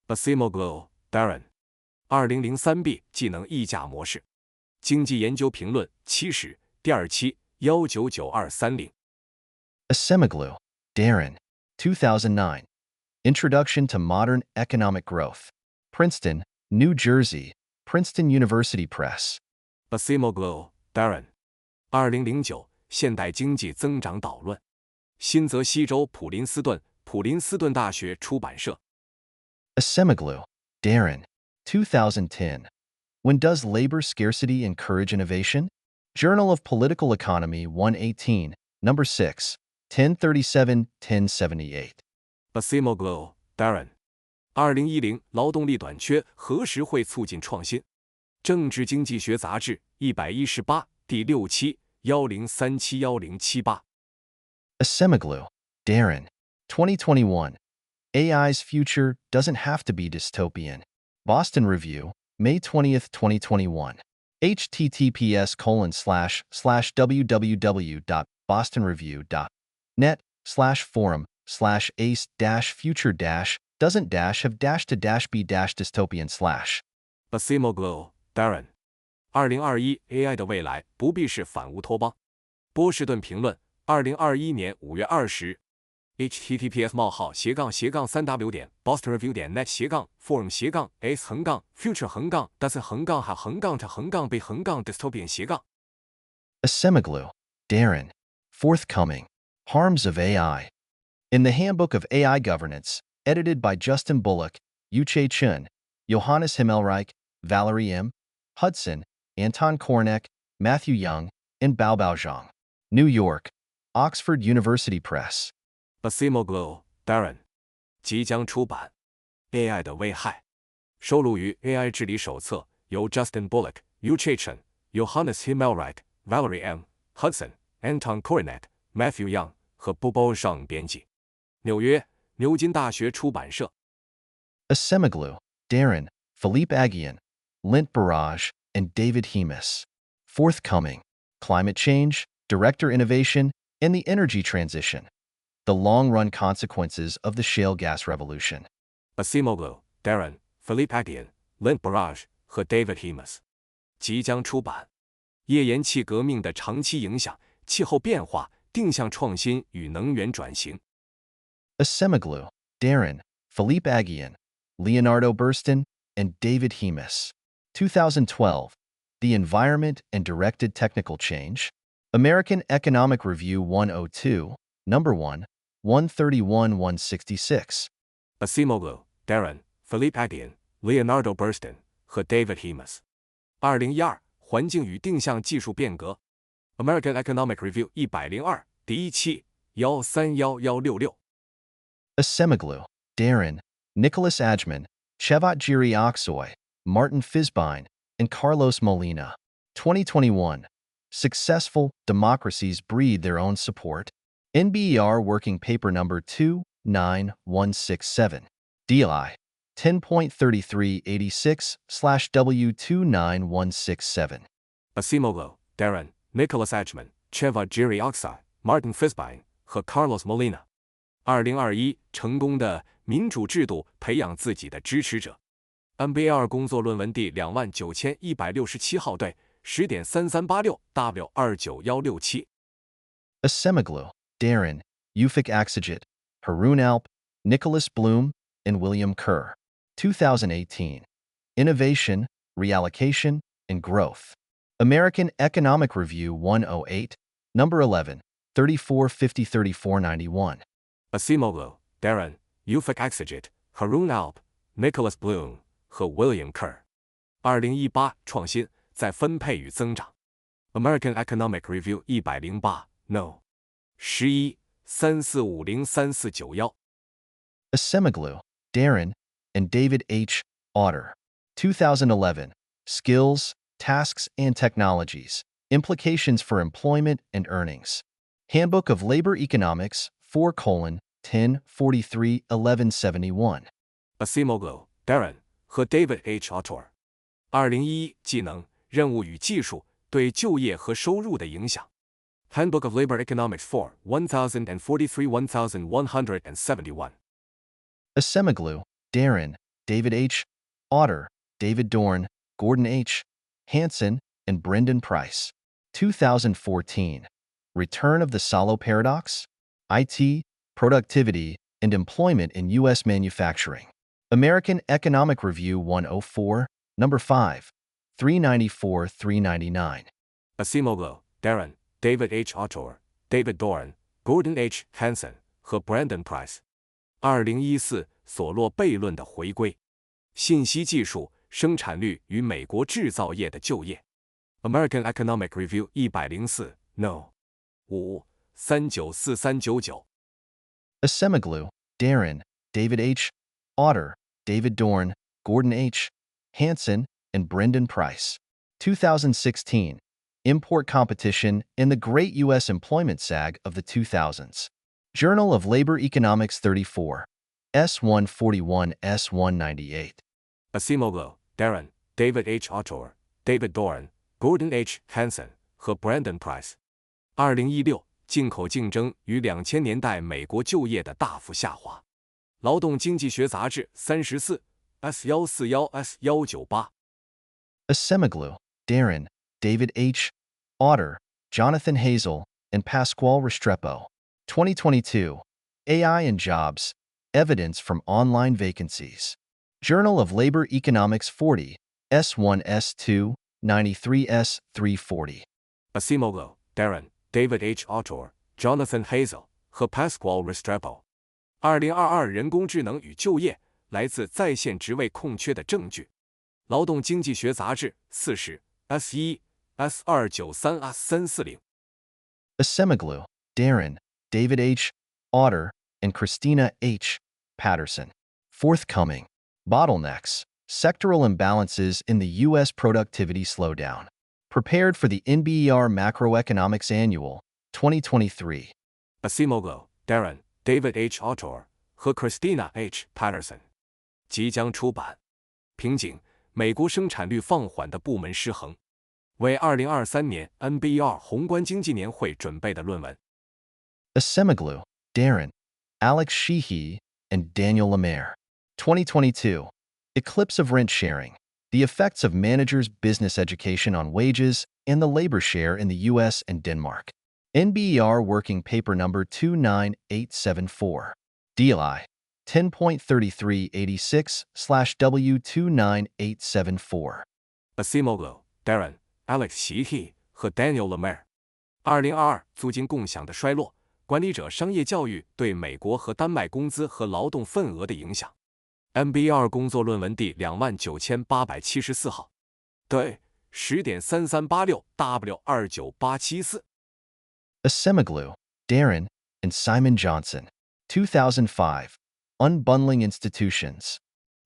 Basimoglu, Darren。2003b 技能议价模式。经济研究评论70，第2期199-230。Asemoglu, Darren. 2009. Introduction to Modern Economic Growth. Princeton, New Jersey, Princeton University Press. Basimoglu, Darren。2009现代经济增长导论。新泽西州普林斯顿大学出版社。Asemoglu, Darren. 2010. When Does Labor Scarcity Encourage Innovation? Journal of Political Economy 118, number 6, 1037-1078. Basimoglu, Darren。2010劳动力短缺何时会促进创新？政治经济学杂志118，第6期1037-1078。Asemoglu, Darren. 2021. AI's future doesn't have to be dystopian. Boston Review, May 20th, 2021. https://www.bostonreview.net/forum/ace-future-doesn't-have-to-be-dystopian/. Basimoglu, Darren。2021 AI 的未来不必是反乌托邦。波士顿评论2021年5月20日。https://bostonreview.net/forum/future-doesn't-have-be-dystopian/. Asemoglu, Darren. Forthcoming. Harms of AI. In the Handbook of AI Governance, edited by Justin Bullock, Yuche Chun, Johannes Himmelreich, Valerie M. Hudson, Anton Kornek, Matthew Young, and Baobao Zhang. New York, Oxford University Press. Basimoglu, Darren。即将出版。AI 的危害。收录于 AI 治理手册，由 Justin Bullock, Yuche Chun, Johannes Himmelreich, Valerie M. Hudson, Anton Kornek, Matthew Young 和 Baobao Zhang 编辑。纽约，牛津大学出版社。Asemoglu, Darren, Philippe Aguien, Lint Barrage, and David Hemus. Forthcoming. climate change, director innovation, and the energy transition. The long-run consequences of the shale gas revolution. Basimoglu, Darren, Philippe Aghion, Lynn Barrage 和 David Hemas。即将出版。页岩气革命的长期影响、气候变化、定向创新与能源转型。Basimoglu, Darren, Philippe Aghion, Leonardo Burston, and David Hemas. 2012. The Environment and Directed Technical Change. American Economic Review 102, Number 1, 131-166. Basimoglu, Darren, Philippe Aghion, Leonardo Burston 和 David Hemas。2012环境与定向技术变革。American Economic Review 102第1期131166。Basimoglu, Darren, Nicholas Ajman, Chevat Giri-Oxoy, Martin Fisbine, and Carlos Molina. 2021. Successful democracies breed their own support. NBER Working Paper Number 29167. DLI 10.3386/W29167. Basimoglu, Darren, Nicholas Ajman, Chevat Giri-Oxoy, Martin Fisbine 和 Carlos Molina。2021成功的民主制度培养自己的支持者。NBER 工作论文第29167号对 10.3386W29167。Basimoglu, Darren, Ufik Aksajet, Haroon Alp, Nicholas Bloom, and William Kerr. 2018. Innovation, Reallocation, and Growth. American Economic Review 108, Number 11, 3450-3491. Basimoglu, Darren, Ufik Aksajet, Haroon Alp, Nicholas Bloom 和 William Kerr。2018创新在分配与增长。American Economic Review 108 No. 11 3450-3491。Basimoglu, Darren, and David H. Otter. 2011. Skills, Tasks, and Technologies. Implications for Employment and Earnings. Handbook of Labor Economics 4:1043-1171. Basimoglu, Darren 和 David H. Otter。2011技能、任务与技术对就业和收入的影响。Handbook of Labor Economics 4:1043-1171。Basimoglu, Darren, David H. Otter, David Dorn, Gordon H. Hansen, and Brendan Price. 2014. Return of the Salo Paradox? IT, Productivity, and Employment in U.S. Manufacturing. American Economic Review 104, Number 5, 394-399. Basimoglu, Darren, David H. Otter, David Dorn, Gordon H. Hansen 和 Brendan Price。2014索洛悖论的回归。信息技术、生产率与美国制造业的就业。American Economic Review 104 No. 5 394399。Basimoglu, Darren, David H. Otter, David Dorn, Gordon H. Hansen, and Brendan Price. 2016. Import Competition in the Great U.S. Employment Sag of the 2000s. Journal of Labor Economics 34. S141 S198. Basimoglu, Darren, David H. Otter, David Dorn, Gordon H. Hansen 和 Brendan Price。2016进口竞争与2000年代美国就业的大幅下滑。劳动经济学杂志34 S141 S198。Basimoglu, Darren, David H. Otter, Jonathan Hazel, and Pasquale Restrepo. 2022. AI and Jobs, Evidence from Online Vacancies. Journal of Labor Economics 40, S1 S2, 93 S340. Basimoglu, Darren, David H. Otter, Jonathan Hazel 和 Pasquale Restrepo。2022人工智能与就业来自在线职位空缺的证据。劳动经济学杂志40 S1 S293 S340。Basimoglu, Darren, David H. Otter, and Christina H. Patterson. Forthcoming. Bottlenecks. Sectoral imbalances in the U.S. productivity slowdown. Prepared for the NBER Macroeconomics Annual, 2023. Basimoglu, Darren, David H. Otter 和 Christina H. Patterson。即将出版。瓶颈：美国生产率放缓的部门失衡。为2023年 NBER 宏观经济年会准备的论文。Asemoglu, Darren, Alex Sheehy, and Daniel Lemaire. 2022. Eclipse of Rent Sharing, the Effects of Managers' Business Education on Wages and the Labor Share in the U.S. and Denmark. NBER Working Paper Number 29874. DLI 10.3386/W29874. Asemoglu, Darren, Alex Sheehy 和 Daniel Lemaire。2022租金共享的衰落，管理者商业教育对美国和丹麦工资和劳动份额的影响。NBER 工作论文第29874号，对10.3386W29874。Asemoglu, Darren, and Simon Johnson. 2005. Unbundling Institutions.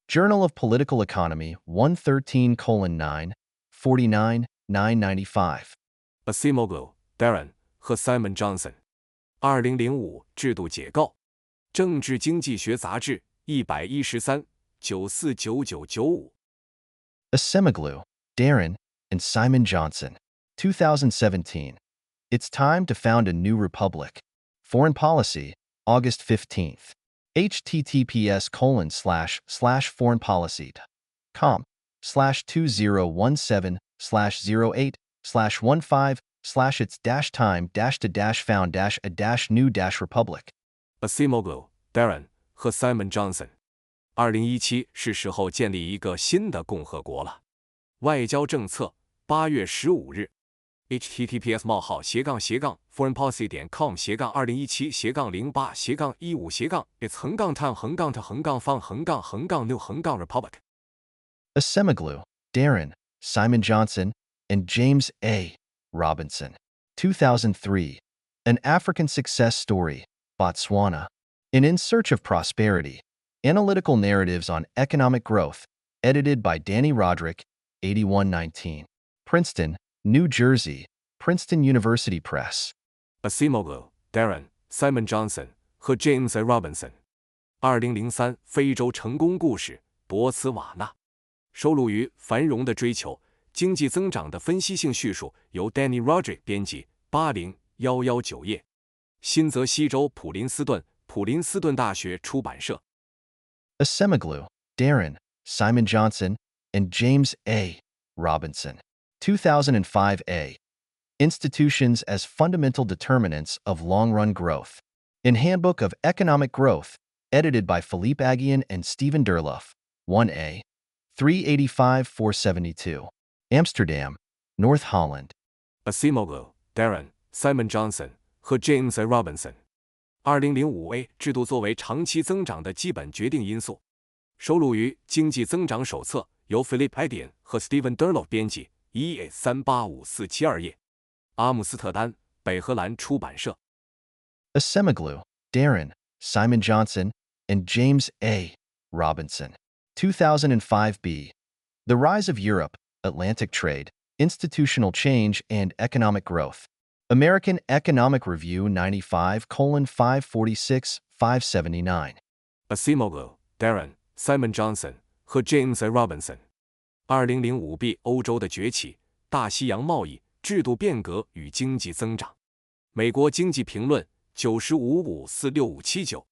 Journal of Political Economy 113:9, 49, 995. Asemoglu, Darren 和 Simon Johnson。2005制度解构，政治经济学杂志113-949995。Asemoglu, Darren, and Simon Johnson. 2017. It's Time to Found a New Republic. Foreign Policy, August 15th. https://foreignpolicy.com/2017/08/it's-time-to-found-a-new-republic. Asemoglu, Darren 和 Simon Johnson。2017是时候建立一个新的共和国了。外交政策8月15日。https://foreignpolicy.com/08/it's-15-5-15-new-republic。Asemoglu, Darren, Simon Johnson, and James A. Robinson. 2003. An African Success Story, Botswana. In Search of Prosperity, Analytical Narratives on Economic Growth, edited by Danny Roderick, 8119. Princeton, New Jersey, Princeton University Press. Asemoglu, Darren, Simon Johnson 和 James A. Robinson。2003非洲成功故事，博茨瓦纳。收录于《繁荣的追求：经济增长的分析性叙述》，由 Danny Roderick 编辑，80119页。新泽西州普林斯顿大学出版社。Asemoglu, Darren, Simon Johnson, and James A. Robinson. 2005a. Institutions as Fundamental Determinants of Long-Run Growth. In Handbook of Economic Growth, edited by Philippe Aghion and Stephen Durloff, 1a. 385-472. Amsterdam, North Holland. Asemoglu, Darren, Simon Johnson 和 James A. Robinson。2005a 制度作为长期增长的基本决定因素，收录于《经济增长手册》，由 Philippe Aghion 和 Stephen Durloff 编辑，1A385472页。阿姆斯特丹，北荷兰出版社。Asemoglu, Darren, Simon Johnson, and James A. Robinson. 2005b. The Rise of Europe, Atlantic Trade, Institutional Change and Economic Growth. American Economic Review 95:546-579. Asemoglu, Darren, Simon Johnson 和 James A. Robinson。2005b 欧洲的崛起，大西洋贸易制度变革与经济增长。美国经济评论95546579。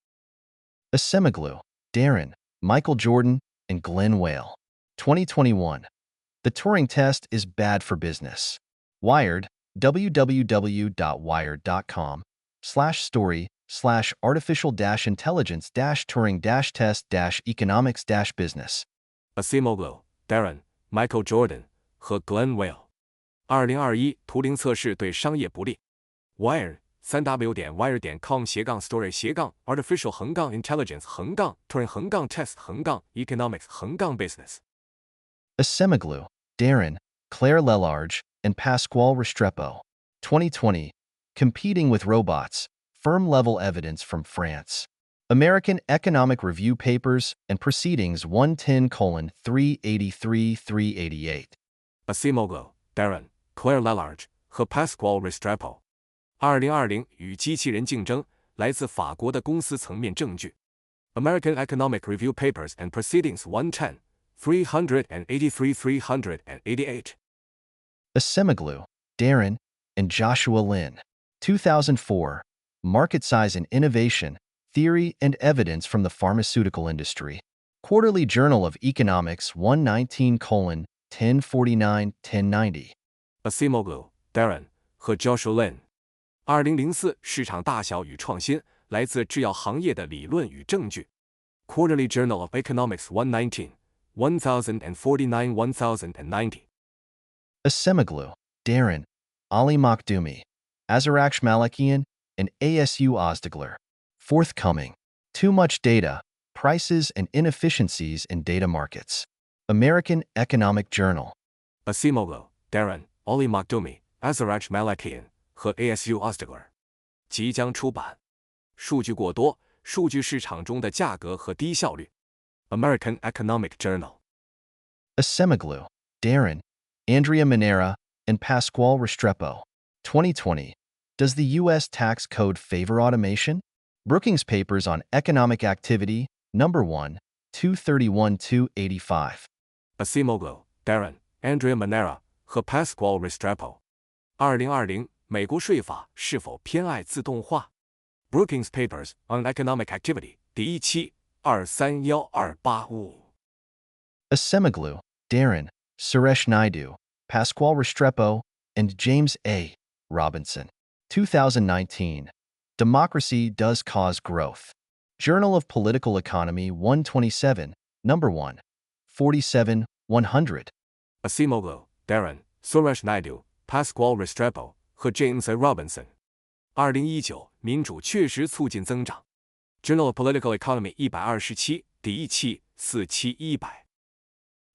Asemoglu, Darren, Michael Jordan, and Glenn Whale. 2021. The Turing Test is Bad for Business. Wired, www.wired.com/story/artificial-intelligence-turing-test-economics-business. Asemoglu, Darren, Michael Jordan 和 Glenn Whale。2021图灵测试对商业不利。Wired 3w.wired.com/story/artificial-intelligence-turing-economics-economics-business。Asemoglu, Darren, Claire Lelarge, and Pasquale Restrepo. 2020. Competing with Robots, Firm-Level Evidence from France. American Economic Review Papers and Proceedings 110:383-388. Asemoglu, Darren, Claire Lelarge 和 Pasquale Restrepo。2020与机器人竞争，来自法国的公司层面证据。American Economic Review Papers and Proceedings 110:383-388。Asemoglu, Darren, and Joshua Lin. 2004. Market Size and Innovation, Theory and Evidence from the Pharmaceutical Industry. Quarterly Journal of Economics 119:1049-1090. Asemoglu, Darren 和 Joshua Lin。2004市场大小与创新，来自制药行业的理论与证据。Quarterly Journal of Economics 119:1049-1090. Asemoglu, Darren, Ali Makhdoumi, Azarakhsh Malakian, and ASU Ozdegler. Forthcoming. Too Much Data, Prices and Inefficiencies in Data Markets. American Economic Journal. Asemoglu, Darren, Ali Makhdoumi, Azarakhsh Malakian 和 ASU Ozdegler 即将出版。数据过多，数据市场中的价格和低效率。American Economic Journal. Asemoglu, Darren, Andrea Manera, and Pasquale Restrepo. 2020. Does the U.S. tax code favor automation? Brookings Papers on Economic Activity, Number 1, 231-285. Asemoglu, Darren, Andrea Manera 和 Pasquale Restrepo. 2020美国税法是否偏爱自动化 ？Brookings Papers on Economic Activity 第一期231285。Asemoglu, Darren, Suresh Naidu, Pasquale Restrepo, and James A. Robinson. 2019. Democracy Does Cause Growth. Journal of Political Economy 127, Number 1, 47-100. Asemoglu, Darren, Suresh Naidu, Pasquale Restrepo 和 James A. Robinson。2019民主确实促进增长。Journal of Political Economy 127第一期47100。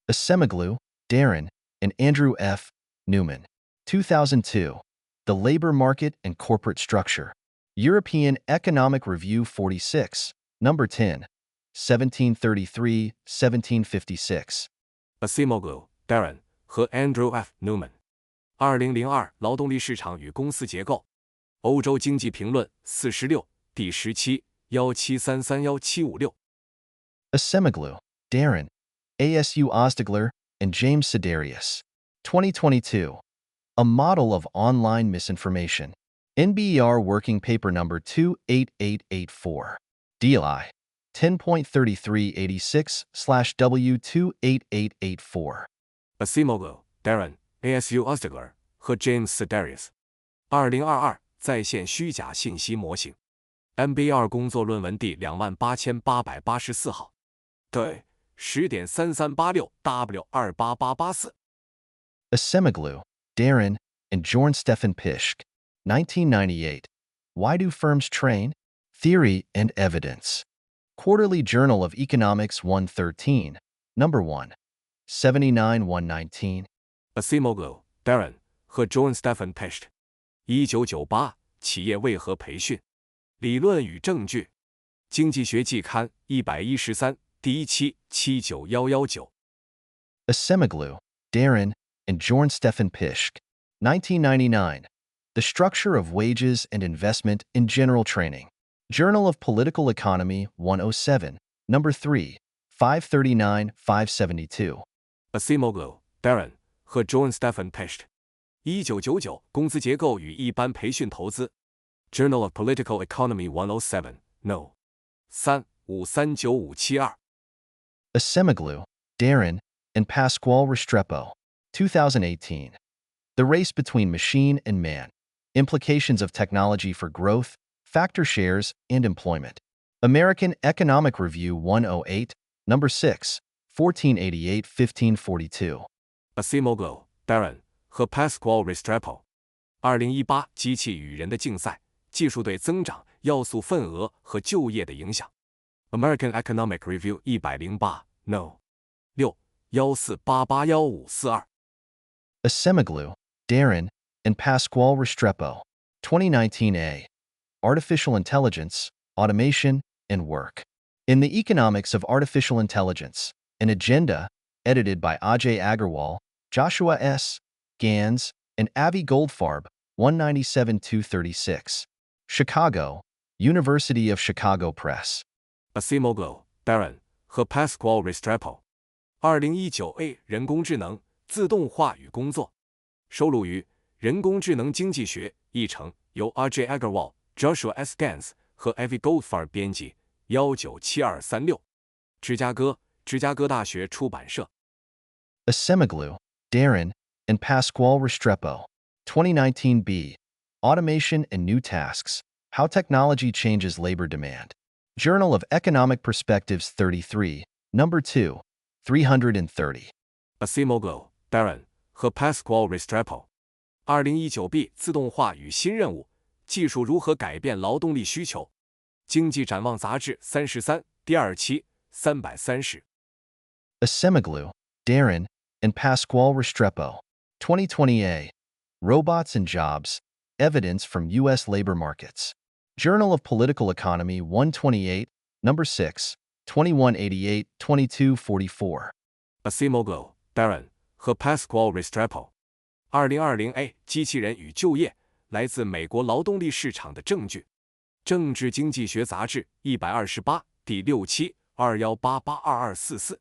Asemoglu, Darren, and Andrew F. Newman. 2002. The Labor Market and Corporate Structure. European Economic Review 46, Number 10, 1733-1756. Asemoglu, Darren 和 Andrew F. Newman。2002劳动力市场与公司结构。欧洲经济评论46第10期17331756。Asemoglu, Darren, ASU Ozdegler, and James Sidarius. 2022. A Model of Online Misinformation. NBER Working Paper Number 28884. DLI 10.3386/W28884. Asemoglu, Darren, ASU Ozdegler 和 James Sidarius。2022在线虚假信息模型。NBER 工作论文第28884号。对10.3386W28884。Asemoglu, Darren, and Jorn Stefan Pishk. 1998. Why Do Firms Train? Theory and Evidence. Quarterly Journal of Economics 113, Number 1, 79-119. Asemoglu, Darren 和 Jorn Stefan Pishk。1998企业为何培训？理论与证据。经济学季刊113第一期79119。Asemoglu, Darren, and Jorn Stefan Pishk. 1999. The Structure of Wages and Investment in General Training. Journal of Political Economy 107, Number 3, 539-572. Asemoglu, Darren 和 Jorn Stefan Pishk。1999工资结构与一般培训投资。Journal of Political Economy 107, No. 3539572。Asemoglu, Darren, and Pasquale Restrepo. 2018. The Race Between Machine and Man. Implications of Technology for Growth, Factor Shares, and Employment. American Economic Review 108, Number 6, 1488-1542. Asemoglu, Darren 和 Pasquale Restrepo。2018机器与人的竞赛，技术对增长要素份额和就业的影响。American Economic Review 108, No. 6, 14881542。Asemoglu, Darren, and Pasquale Restrepo. 2019a. Artificial Intelligence, Automation, and Work. In the Economics of Artificial Intelligence, an agenda, edited by Ajay Agarwal, Joshua S. Gans, and Avi Goldfarb, 197-236. Chicago, University of Chicago Press. Asemoglu, Darren 和 Pasquale Restrepo。2019a 人工智能、自动化与工作。收录于《人工智能经济学》译成，由 R.J. Agarwal、Joshua S. Gans 和 Avi Goldfarb 编辑，197236，芝加哥大学出版社。Acemoglu, Darren, and Pasquale Restrepo. 2019 B. Automation and New Tasks, How Technology Changes Labor Demand. Journal of Economic Perspectives 33, Number 2, 330. Acemoglu, Darren 和 Pasquale Restrepo。2019 B 自动化与新任务，技术如何改变劳动力需求。经济展望杂志33，第2期330。Acemoglu, Darren, and Pasquale Restrepo. 2020 A. Robots and Jobs, Evidence from U.S. Labor Markets. Journal of Political Economy 128, Number 6, 2188, 2244. Acemoglu, Darren 和 Pasquale Restrepo。2020 A 机器人与就业，来自美国劳动力市场的证据。政治经济学杂志128，第6期21882244。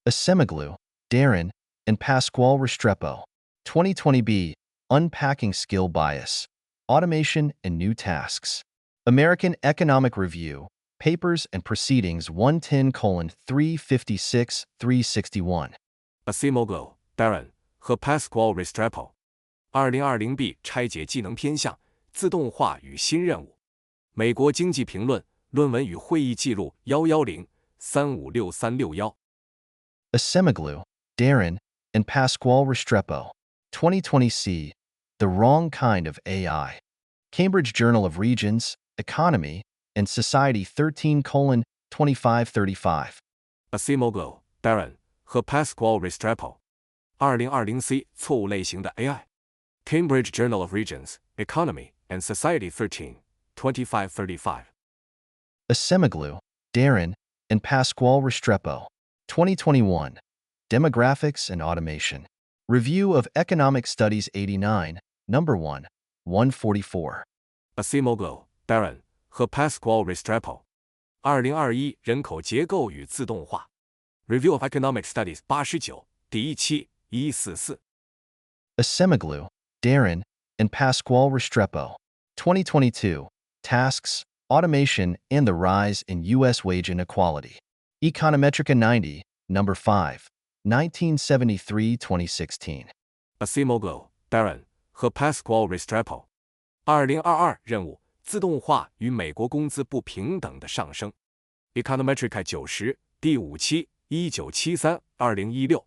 Acemoglu, Darren, and Pasquale Restrepo. 2020 B. Unpacking Skill Bias, Automation and New Tasks. American Economic Review, Papers and Proceedings 110:356-361. Acemoglu, Darren 和 Pasquale Restrepo。2020 B 拆解技能偏向，自动化与新任务。美国经济评论论文与会议记录110-356-361。Acemoglu, Darren, and Pasquale Restrepo. 2020 C. The Wrong Kind of AI. Cambridge Journal of Regions, Economy, and Society 13:2535. Acemoglu, Darren 和 Pasquale Restrepo。2020 C 错误类型的 AI。Cambridge Journal of Regions, Economy, and Society 13:2535。Acemoglu, Darren, and Pasquale Restrepo. 2021. Demographics and Automation. Review of Economic Studies 89, Number 1, 144. Acemoglu, Darren 和 Pasquale Restrepo。2021人口结构与自动化。Review of Economic Studies 89，第1期144。Acemoglu, Darren, and Pasquale Restrepo. 2022. Tasks, Automation, and the Rise in U.S. Wage Inequality. Econometrica 90, Number 5, 1973-2016. Acemoglu, Darren 和 Pasquale Restrepo。2022任务：自动化与美国工资不平等的上升。Econometrica 90，第5期1973-2016。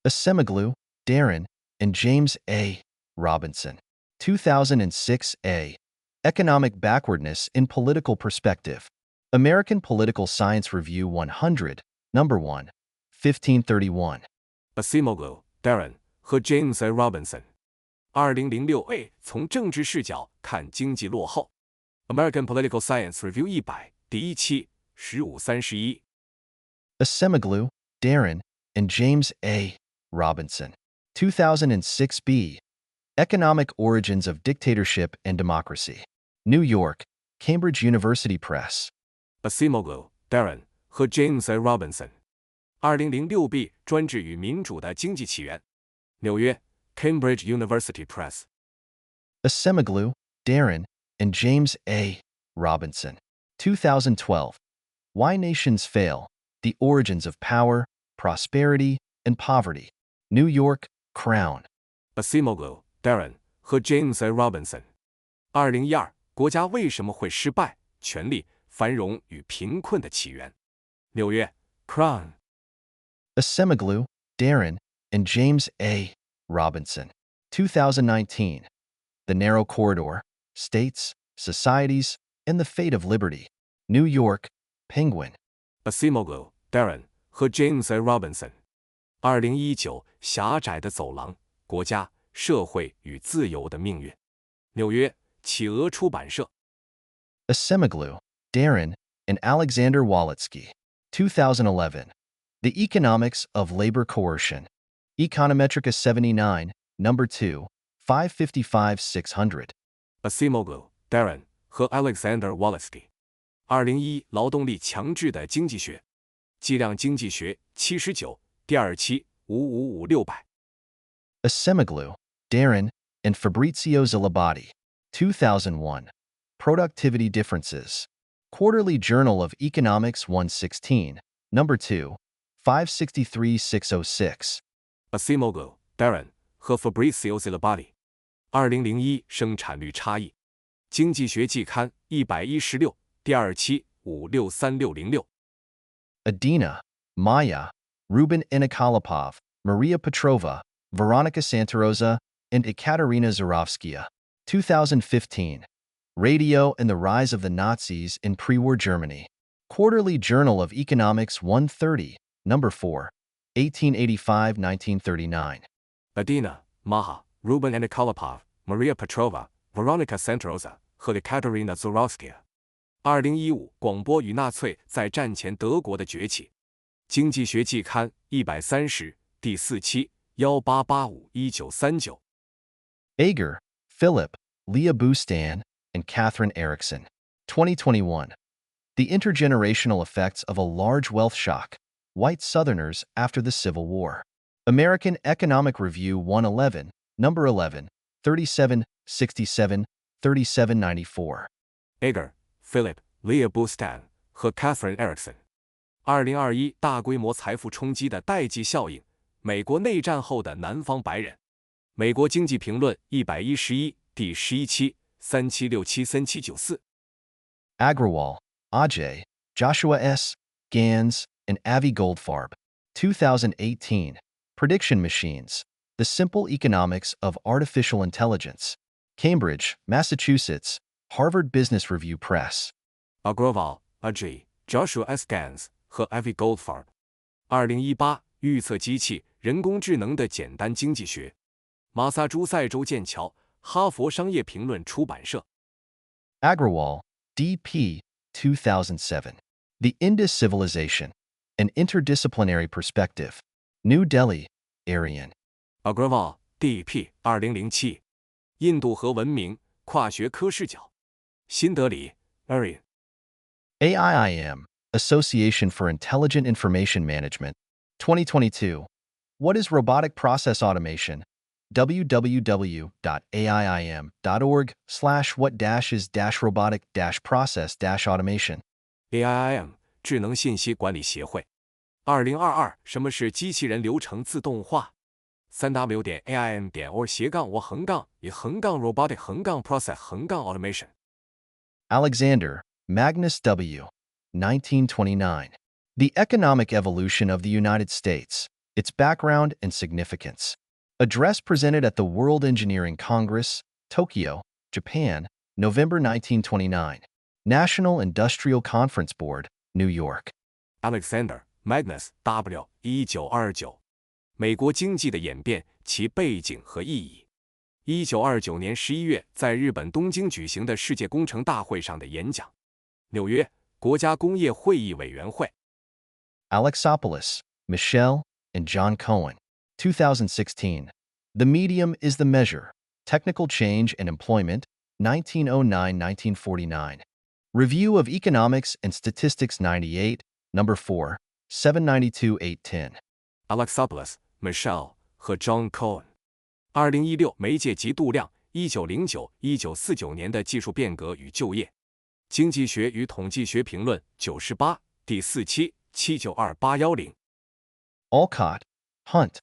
Acemoglu, Darren, and James A. Robinson. 2006 A. Economic Backwardness in Political Perspective. American Political Science Review 100, Number 1, 1531. Acemoglu, Darren 和 James A. Robinson。2006 A 从政治视角看经济落后。American Political Science Review 100，第1期1531。Acemoglu, Darren, and James A. Robinson. 2006 B. Economic Origins of Dictatorship and Democracy. New York, Cambridge University Press. Acemoglu, Darren 和 James A. Robinson。2006 B 专制与民主的经济起源。纽约 Cambridge University Press。Acemoglu, Darren, and James A. Robinson. 2012. Why Nations Fail, The Origins of Power, Prosperity, and Poverty. New York, Crown. Acemoglu, Darren 和 James A. Robinson。2012国家为什么会失败？权力、繁荣与贫困的起源。纽约 Crown。Acemoglu, Darren, and James A. Robinson. 2019. The Narrow Corridor, States, Societies, and the Fate of Liberty. New York, Penguin. Acemoglu, Darren 和 James A. Robinson。2019狭窄的走廊：国家、社会与自由的命运。纽约企鹅出版社。Acemoglu, Darren, and Alexander Walitsky. 2011. The Economics of Labor Coercion. Econometrica 79, Number 2, 555-600. Acemoglu, Darren 和 Alexander Walitsky。2011劳动力强制的经济学。计量经济学79，第2期555-600。Acemoglu, Darren, and Fabrizio Zilabati. 2001. Productivity Differences. Quarterly Journal of Economics 116, number 2, 563606. Acemoglu, Darren 和 Fabrizio Zilabati。2001生产率差异。经济学季刊116，第2期563606。Adina, Maya, Ruben Inikolopov, Maria Petrova, Veronica Santarosa, and Ekaterina Zurovskaya. 2015. Radio and the Rise of the Nazis in Pre-War Germany. Quarterly Journal of Economics 130, number 4, 1885-1939. Adina, Maha, Ruben Inikolopov, Maria Petrova, Veronica Santarosa 和 Ekaterina Zurovskaya。2015广播与纳粹在战前德国的崛起。经济学季刊130，第4期1885-1939。Ager, Philip, Leah Bustan, and Catherine Erickson. 2021. The Intergenerational Effects of a Large Wealth Shock. White Southerners After the Civil War. American Economic Review 111, number 11, 3767, 3794. Ager, Philip, Leah Bustan 和 Catherine Erickson。2021大规模财富冲击的代际效应，美国内战后的南方白人。美国经济评论111，第11期37673794。Agrawal, Ajay, Joshua S., Gans, and Avi Goldfarb. 2018. Prediction Machines. The Simple Economics of Artificial Intelligence. Cambridge, Massachusetts, Harvard Business Review Press. Agrawal, Ajay, Joshua S. Gans 和 Avi Goldfarb。2018预测机器人工智能的简单经济学。马萨诸塞州剑桥，哈佛商业评论出版社。Agrawal, D.P. 2007. The Indus Civilization. An Interdisciplinary Perspective. New Delhi, Arian. Agrawal, D.P. 2007。印度和文明，跨学科视角。新德里 Arian。AIIM, Association for Intelligent Information Management. 2022. What is Robotic Process Automation? www.aiim.org/what-is-robotic-process-automation. AIIM 智能信息管理协会。2022什么是机器人流程自动化？3w.aim.org/我-以/robotic-process-automation。Alexander, Magnus W. 1929. The Economic Evolution of the United States, Its Background and Significance. Address presented at the World Engineering Congress, Tokyo, Japan, November 1929. National Industrial Conference Board, New York. Alexander, Magnus W. 1929。美国经济的演变，其背景和意义。1929年11月在日本东京举行的世界工程大会上的演讲。纽约国家工业会议委员会。Alexopoulos, Michelle, and John Cohen. 2016. The Medium is the Measure. Technical Change and Employment, 1909-1949. Review of Economics and Statistics 98, number 4, 792-810. Alexopoulos, Michelle 和 John Cohen。2016媒介及度量1909-1949年的技术变革与就业。经济学与统计学评论98，第4期792810。Alcott, Hunt,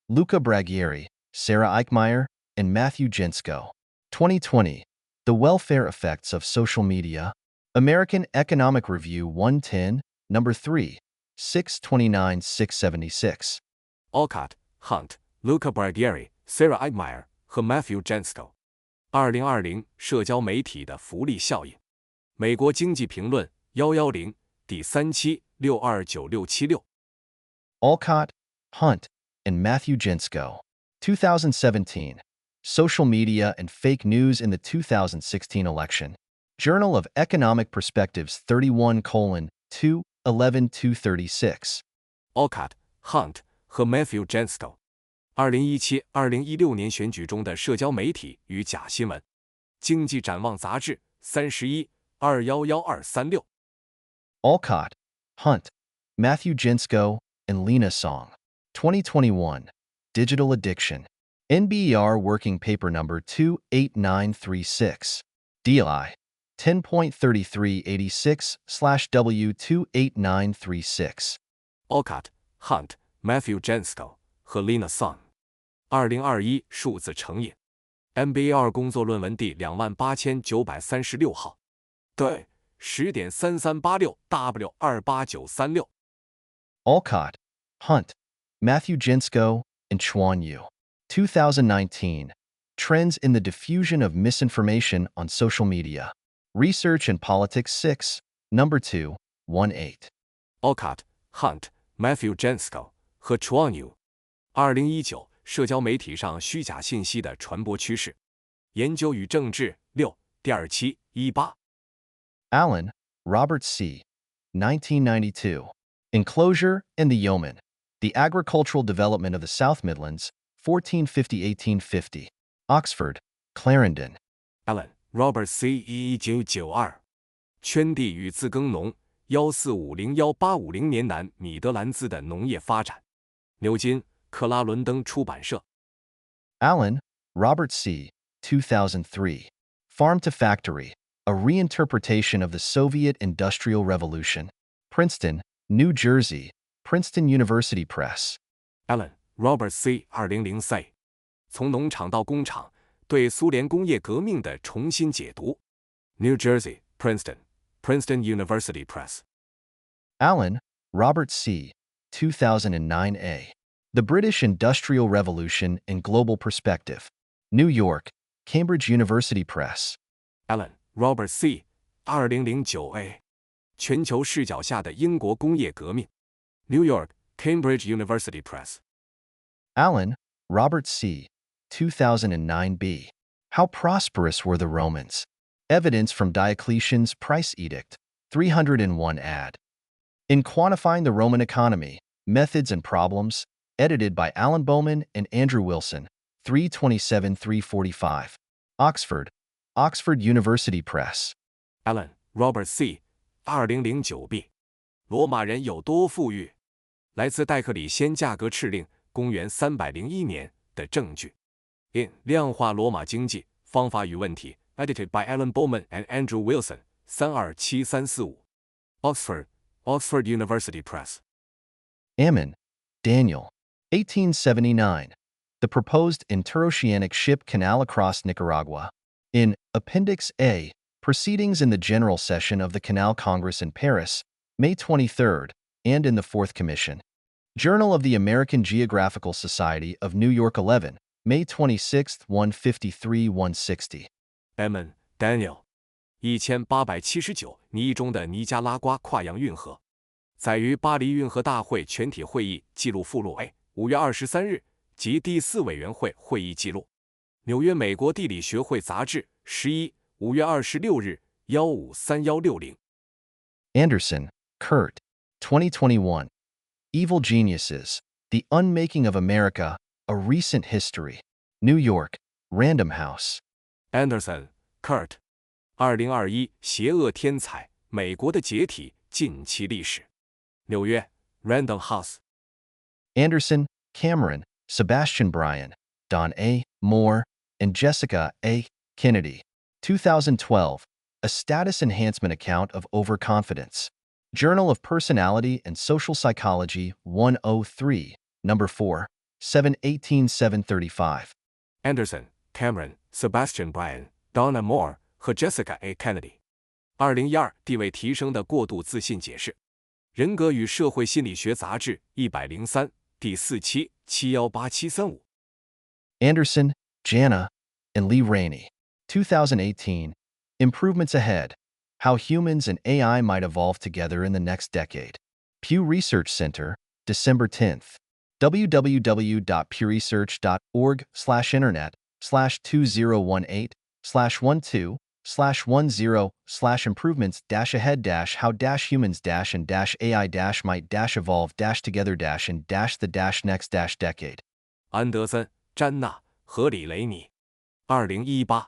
Luca Bragieri, Sarah Eichmeyer, and Matthew Jensko. 2020. The Welfare Effects of Social Media. American Economic Review 110, number 3, 629-676. Alcott, Hunt, Luca Bragieri, Sarah Eichmeyer 和 Matthew Jensko。2020社交媒体的福利效应。美国经济评论110，第3期629676。Alcott, Hunt, and Matthew Jensko. 2017. Social Media and Fake News in the 2016 Election. Journal of Economic Perspectives 31:2, 11-236. Alcott, Hunt 和 Matthew Jensko。2017-2016年选举中的社交媒体与假新闻。经济展望杂志31，211236。Alcott, Hunt, Matthew Jensko, and Lena Song. 2021. Digital Addiction. NBER Working Paper Number 28936, DLI 10.3386/W28936。Olcott、Hunt、Matthew Jensko 和 Lina Sun。2021数字成瘾。NBER 工作论文第28936号。对10.3386W28936。Olcott, Hunt, Matthew Jensko, and Chuan Yu. 2019. Trends in the Diffusion of Misinformation on Social Media. Research and Politics 6, Number 2, 18. Olcott、Hunt、Matthew Jensko 和 Chuan Yu。2019社交媒体上虚假信息的传播趋势。研究与政治6第2期18。Allen, Robert C. 1992. Enclosure and the Yeoman. The Agricultural Development of the South Midlands, 1450-1850. Oxford, Clarendon. Allen, Robert C. 1992。圈地与自耕农，1450-1850年南米德兰兹的农业发展。牛津克拉伦登出版社。Allen, Robert C. 2003. Farm to Factory, A Reinterpretation of the Soviet Industrial Revolution. Princeton, New Jersey, Princeton University Press. Allen, Robert C. 2004。从农场到工厂，对苏联工业革命的重新解读。New Jersey, Princeton, Princeton University Press. Allen, Robert C. 2009a. The British Industrial Revolution in Global Perspective. New York, Cambridge University Press. Allen, Robert C. 2009a。全球视角下的英国工业革命。New York, Cambridge University Press. Allen, Robert C. 2009b. How Prosperous Were the Romans? Evidence from Diocletian's Price Edict, 301 ad. In Quantifying the Roman Economy, Methods and Problems, edited by Alan Bowman and Andrew Wilson, 327-345. Oxford, Oxford University Press. Allen, Robert C. 2009b。罗马人有多富裕？来自戴克里先价格敕令，公元301年的证据。In 量化罗马经济方法与问题 ，edited by Alan Bowman and Andrew Wilson， 327345。Oxford, Oxford University Press. Ammon, Daniel, 1879. The Proposed Interoceanic Ship Canal Across Nicaragua. In Appendix A, Proceedings in the General Session of the Canal Congress in Paris, May 23rd, and in the Fourth Commission. Journal of the American Geographical Society of New York 11, May 26, 153-160. Ammon, Daniel。1879尼中的尼加拉瓜跨洋运河，载于巴黎运河大会全体会议记录附录 A，5 月23日及第4委员会会议记录。纽约美国地理学会杂志11 5月26日153160。Anderson, Kurt, 2021. Evil Geniuses, The Unmaking of America, A Recent History. New York, Random House. Anderson, Kurt。2021邪恶天才，美国的解体近期历史。纽约 Random House。Anderson, Cameron, Sebastian Bryan, Don A. Moore, and Jessica A. Kennedy. 2012, A Status Enhancement Account of Overconfidence. Journal of Personality and Social Psychology 103, Number 4, 7/18/735. Anderson, Cameron, Sebastian Bryan, Donna Moore 和 Jessica A. Kennedy。2012地位提升的过度自信解释。人格与社会心理学杂志103第4期718735。Anderson, Jana, and Lee Rainey. 2018, Improvements Ahead, How Humans and AI Might Evolve Together in the Next Decade. Pew Research Center, December 10th. www.purisearch.org/internet/2010/improvements-ahead-how-humans-and-AI might-evolve-together-in-the-next-decade. 安德森、詹纳和里雷尼。2018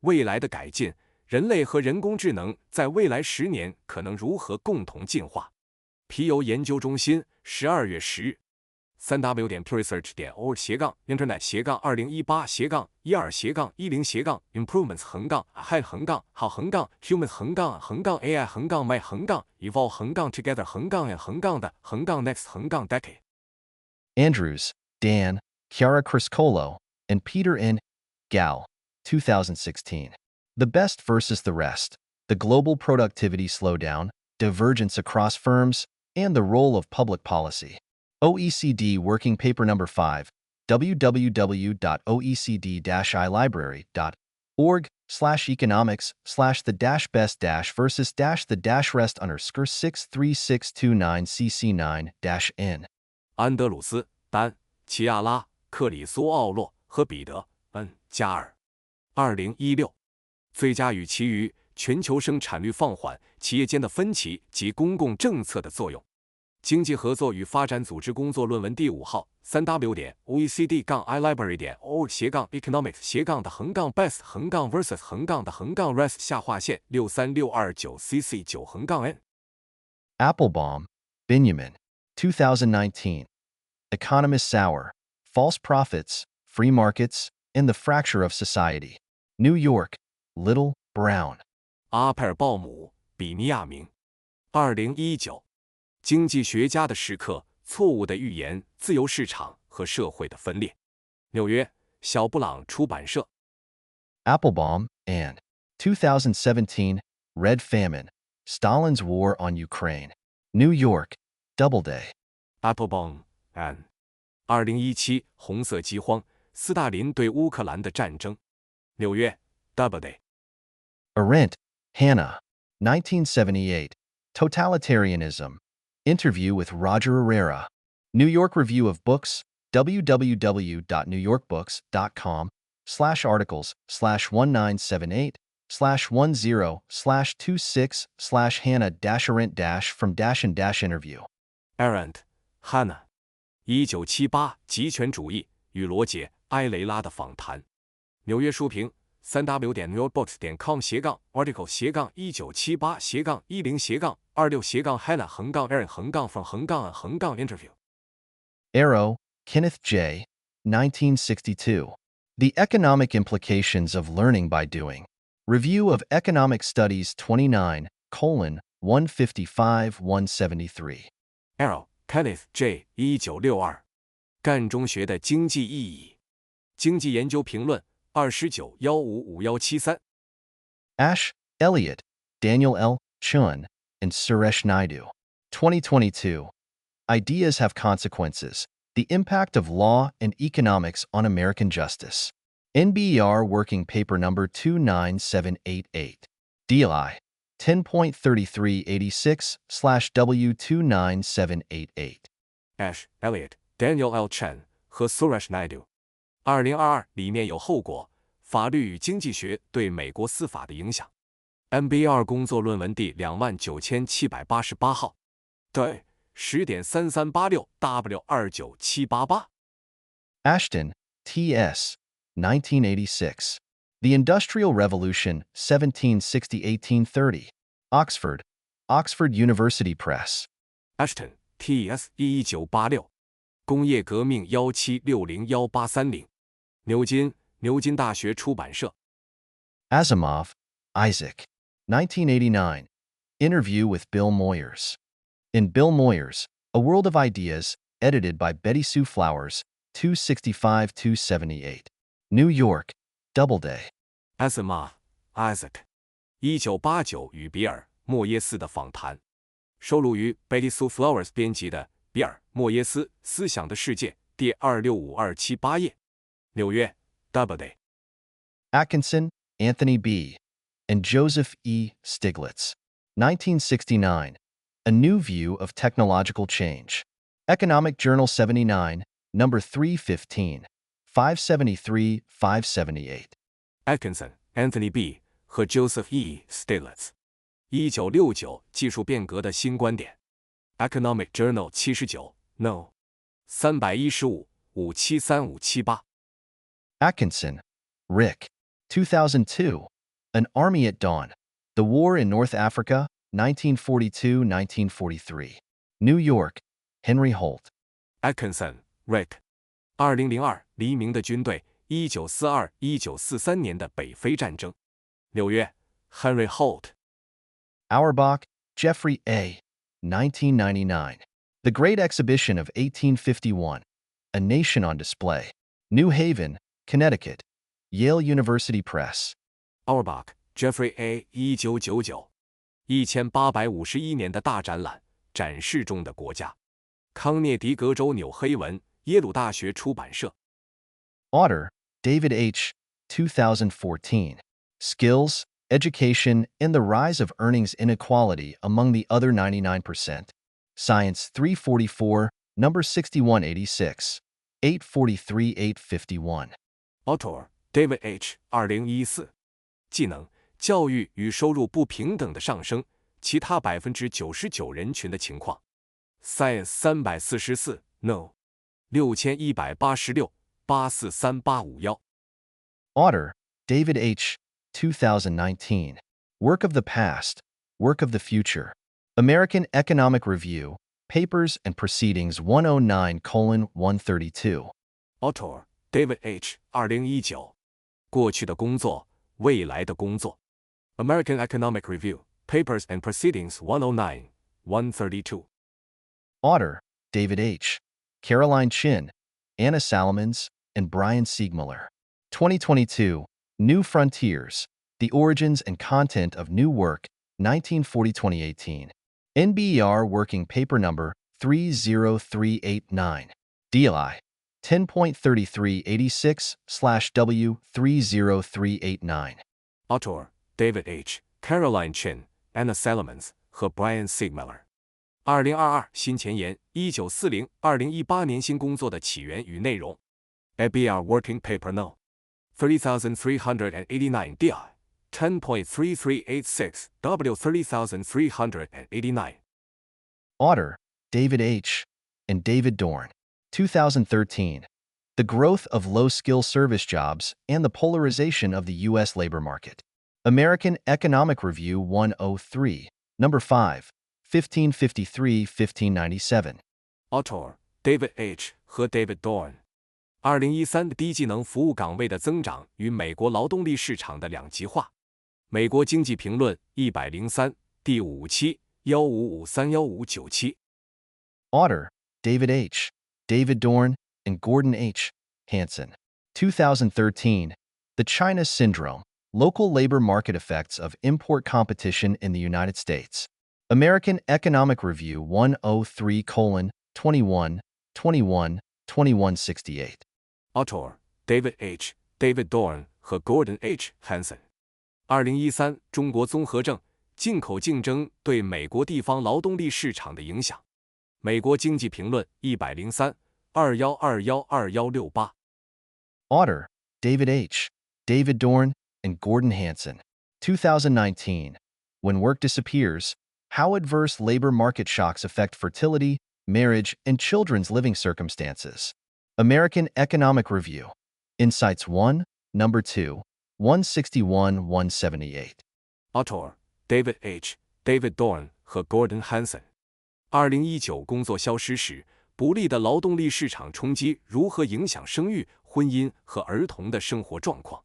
未来的改进，人类和人工智能在未来10年可能如何共同进化？皮尤研究中心12月10日。3w 点 presearch 点 org 斜杠 internet 斜杠2018斜杠12斜杠10斜杠 improvements 横杠 hi 横杠 how 横杠 humans 横杠 ai 横杠 my 横杠 evolve 横杠 together 横杠 and 横杠的横杠 next 横杠 decade。 Andrews, Dan, Chiara Criscolo, and Peter N. Gao, 2016. The Best versus the Rest, The Global Productivity Slowdown, Divergence Across Firms, and the Role of Public Policy. OECD Working Paper Number 5, www.oecd-ilibrary.org/economics/the-best-versus-the-versus-9cc9-n。 安德鲁斯、丹、齐亚拉、克里苏奥洛和彼得 ·N. 加尔。2016最佳与其余全球生产率放缓、企业间的分歧及公共政策的作用。经济合作与发展组织工作论文第5号 3w 点 OECD-ilibrary 点 org 斜杠 economics 斜杠的横杠 best 横杠 versus 横杠的横杠 rest 下划线63629 cc 9横杠 n。 Applebaum, Benjamin, 2019. Economist Sauer, False Profits, Free Markets, and the Fracture of Society. New York, Little, Brown. 阿佩尔鲍姆、比尼亚明。2019经济学家的时刻：错误的预言、自由市场和社会的分裂。纽约，小布朗出版社。Applebaum, and 2017, Red Famine, Stalin's War on Ukraine. New York, Doubleday. Applebaum and 2017红色饥荒，斯大林对乌克兰的战争。纽约 Doubleday。 Arendt, Hannah, 1978, Totalitarianism, Interview with Roger Herrera. New York Review of Books, www.newyorkbooks.com/articles/1978/1026/Hannah-Arendt-from-interview. Arendt Hannah 1978极权主义与罗杰·埃雷拉的访谈。纽约书评 3w 点 newyorkbooks 点 com 斜杠 article 斜杠1978斜杠10斜杠26斜杠 Hannah 横杠 Arendt 横杠 from 横杠 横杠 interview。 Arrow, Kenneth J. 1962. The Economic Implications of Learning by Doing. Review of Economic Studies 29:155-173. Arrow Kenneth J. 1962。干中学的经济意义。经济研究评论29-155-173。Ash, Elliot, Daniel L. Chun, and Suresh Naidu. 2022. Ideas Have Consequences: The Impact of Law and Economics on American Justice. NBER Working Paper Number 29788. DLI 10.3386/W29788. Ash, Elliot, Daniel L. Chen 和 Suresh Naidu。2022里面有后果：法律与经济学对美国司法的影响。NBER 工作论文第29788号。对10.3386W29788。Ashton, T.S. 1986. The Industrial Revolution, 1760-1830. Oxford, Oxford University Press. Ashton, T.S. 1986。工业革命17601830。牛津，牛津大学出版社。Asimov, Isaac. 1989. Interview with Bill Moyers. In Bill Moyers, A World of Ideas, edited by Betty Sue Flowers, 265-278. New York, Doubleday. Asimov, Isaac。1989与比尔·莫耶斯的访谈，收录于 Betty Sue Flowers 编辑的《比尔·莫耶斯：思想的世界》第265278页。纽约 Doubleday。 Atkinson, Anthony B. and Joseph E. Stiglitz. 1969. A New View of Technological Change. Economic Journal 79, number 315, 573-578. Atkinson, Anthony B. 和 Joseph E. Stiglitz。 1969技术变革的新观点。 Economic Journal 79 No. 315-573-578。 Atkinson, Rick. 2002. An Army at Dawn. The War in North Africa, 1942-1943. New York, Henry Holt. Atkinson, Rick。2002黎明的军队1942-1943年的北非战争。纽约 Henry Holt。 Auerbach, Jeffrey A. 1999. The Great Exhibition of 1851. A Nation on Display. New Haven, Connecticut. Yale University Press. Auerbach Jeffrey A. 1999。1851年的大展览，展示中的国家。康涅狄格州纽黑文，耶鲁大学出版社。Author, David H. 2014. Skills, Education, and the Rise of Earnings Inequality Among the Other 99%. Science 344, number 6186. 843-851. Author, David H. 2014。技能、教育与收入不平等的上升，其他99%人群的情况。Science 344 No 6186 843851。Author, David H. 2019. Work of the Past, Work of the Future. American Economic Review, Papers and Proceedings 109:132. Author, David H. 2019。过去的工作，未来的工作。American Economic Review, Papers and Proceedings 109:132。Author, David H. Caroline Chin, Anna Salomons, and Brian Siegmiller. 2022, New Frontiers, The Origins and Content of New Work, 1940-2018. NBER Working Paper Number 30389. DLI 10.3386/W30389. Author, David H. Caroline Chin, Anna Salomons 和 Brian Siegmiller。2022新前沿1940 2018年新工作的起源与内容。NBER Working Paper No. 30389 DI 10.3386 W 30389. Author, David H. and David Dorn. 2013. The Growth of Low-Skill Service Jobs and the Polarization of the U.S. Labor Market. American Economic Review 103, number 5, 1553-1597. Author, David H. 和 David Dorn。2013的低技能服务岗位的增长与美国劳动力市场的两极化。美国经济评论103第5期15531597。Author, David H., David Dorn, and Gordon H. Hanson. 2013. The China Syndrome, Local Labor Market Effects of Import Competition in the United States. American Economic Review 103:21-21-2168. Author, David H. David Dorn 和 Gordon H. Hanson。2013中国综合症，进口竞争对美国地方劳动力市场的影响。美国经济评论103 21212168。Author, David H., David Dorn, and Gordon Hanson. 2019. When Work Disappears, How Adverse Labor Market Shocks Affect Fertility, Marriage, and Children's Living Circumstances. American Economic Review. Insights 1, number 2, 161-178. Author, David H. David Dorn 和 Gordon Hanson。2019工作消失时，不利的劳动力市场冲击如何影响生育、婚姻和儿童的生活状况。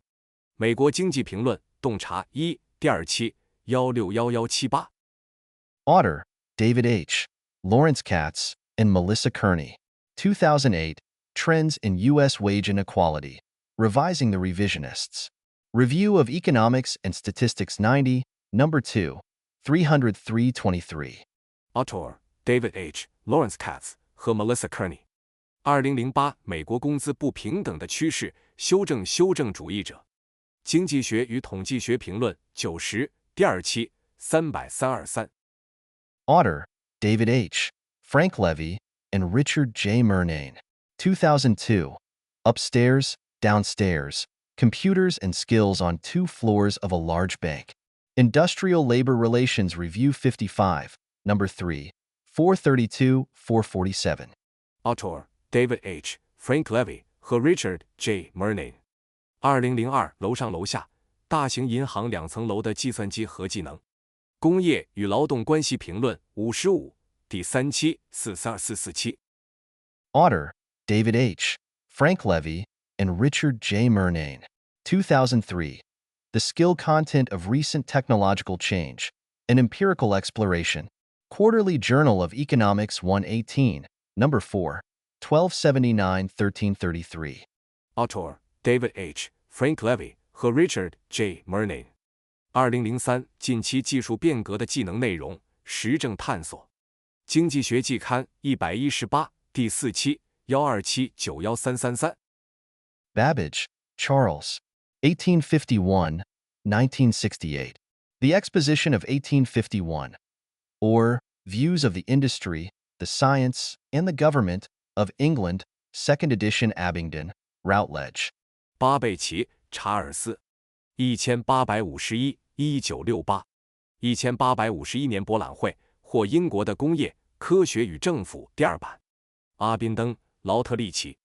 美国经济评论洞察1第2期161178。Author, David H., Lawrence Katz, and Melissa Kearney. 2008, Trends in U.S. Wage Inequality, Revising the Revisionists. Review of Economics and Statistics 90, number 2, 303-23. Author, David H. Lawrence Katz 和 Melissa Kearney。2008美国工资不平等的趋势，修正主义者。经济学与统计学评论90第2期30323。Author, David H., Frank Levy, and Richard J. Murnane. 2002. Upstairs, Downstairs, Computers and Skills on 2 Floors of a Large Bank. Industrial Labor Relations Review 55, number 3, 432-447. Author, David H. Frank Levy 和 Richard J. Murnane。2002楼上楼下，大型银行2层楼的计算机核技能。工业与劳动关系评论55第3期43247。Author, David H., Frank Levy, and Richard J. Murnane. 2003. The Skill Content of Recent Technological Change, an Empirical Exploration. Quarterly Journal of Economics 118, number 4, 1279-1333. Author David H. Frank Levy 和 Richard J. Murnane。2003近期技术变革的技能内容实证探索。经济学季刊118第4期127-91333。Babbage, Charles. 1851, 1968. The Exposition of 1851, or Views of the Industry, the Science, and the Government of England, 2nd edition Abingdon, Routledge. 巴贝奇、查尔斯。1851-1968。1851年博览会获英国的工业、科学与政府第2版。阿宾登、劳特利奇。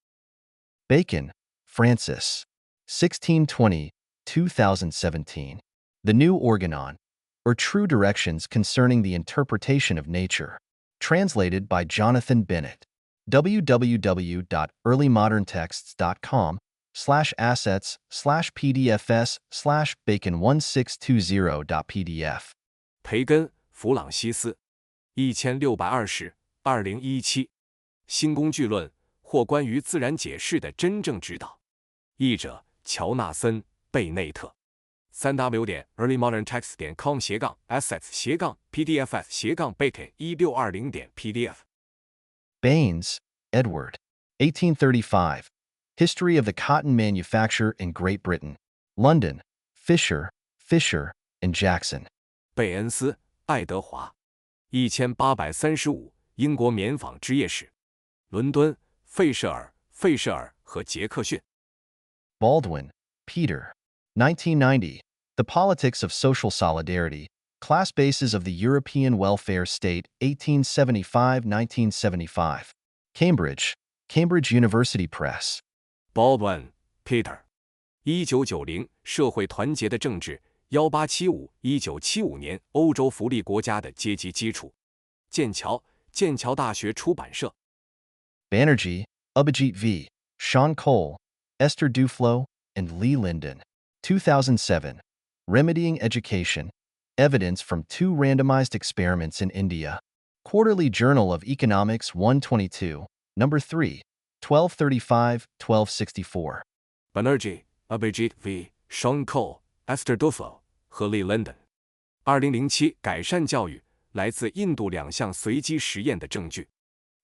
Bacon, Francis. 1620, 2017. The New Organon, or True Directions Concerning the Interpretation of Nature. Translated by Jonathan Bennett. www.earlymoderntexts.com/assets/bacon1620.pdf. 培根、弗朗西斯。1620 2017。新工具论或关于自然解释的真正指导。译者乔纳森·贝内特。3w.earlymoderntexts.com/assets/pdfs/bacon1620.pdf。Baines, Edward. 1835. History of the Cotton Manufacture in Great Britain. London, Fisher, and Jackson. 贝恩斯、爱德华。1835英国棉纺织业史。伦敦，费舍尔和杰克逊。Baldwin, Peter. 1990. The Politics of Social Solidarity, Class Bases of the European Welfare State, 1875-1975. Cambridge University Press. Baldwin, Peter。1990社会团结的政治1875-1975年欧洲福利国家的阶级基础。剑桥大学出版社。Banerjee, Abhijit V., Sean Cole, Esther Duflo, and Lee Linden. 2007. Remedying Education, Evidence from 2 Randomized Experiments in India. Quarterly Journal of Economics 122, number 3, 1235-1264. Banerjee, Abhijit V., Sean Cole, Esther Duflo 和 Lee Linden。2007改善教育，来自印度2项随机实验的证据。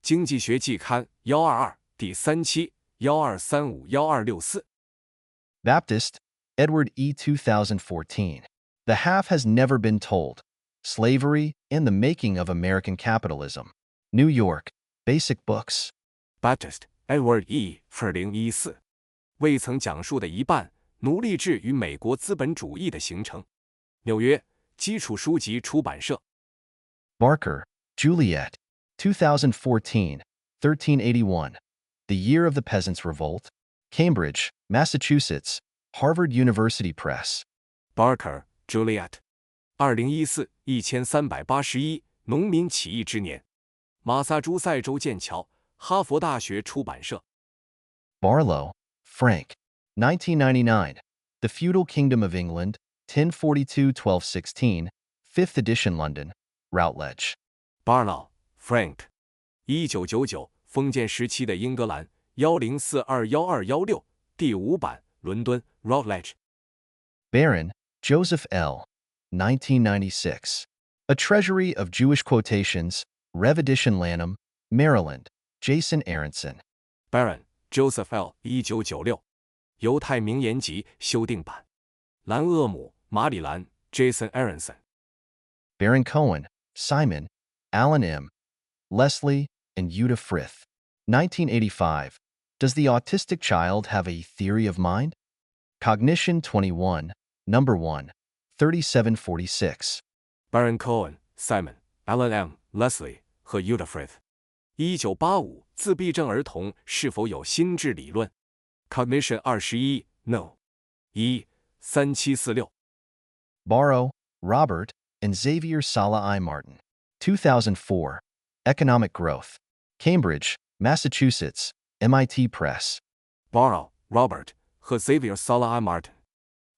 经济学季刊122第3期1235-1264。Baptist, Edward E. 2014. The Half Has Never Been Told. Slavery and the Making of American Capitalism. New York, Basic Books. Baptist, Edward E. 2014。未曾讲述的一半：奴隶制与美国资本主义的形成。纽约，基础书籍出版社。Barker, Juliet. 2014, 1381. The Year of the Peasants' Revolt. Cambridge, Massachusetts, Harvard University Press. Barker, Juliet。2014 1381农民起义之年。马萨诸塞州剑桥，哈佛大学出版社。Barlow, Frank. 1999. The Feudal Kingdom of England, 1042-1216, 5th edition London, Routledge. Barlow, Frank。1999封建时期的英格兰10421216第5版，伦敦 Routledge。Barron, Joseph L. 1996. A Treasury of Jewish Quotations, Rev edition Lanham, Maryland, Jason Aronson. Barron, Joseph L. 1996。犹太名言集修订版。兰厄姆，马里兰 Jason Aronson。Baron Cohen, Simon, Alan M. Leslie, and Uta Frith. 1985. Does the Autistic Child Have a Theory of Mind? Cognition 21, number 1, 3746. Baron Cohen, Simon, Alan M. Leslie 和 Uta Frith。1985自闭症儿童是否有心智理论 Cognition 21 No 13746。Barrow, Robert, and Xavier Sala I. Martin. 2004. Economic Growth. Cambridge, Massachusetts, MIT Press. Barrow Robert 和 Xavier Sala Martin。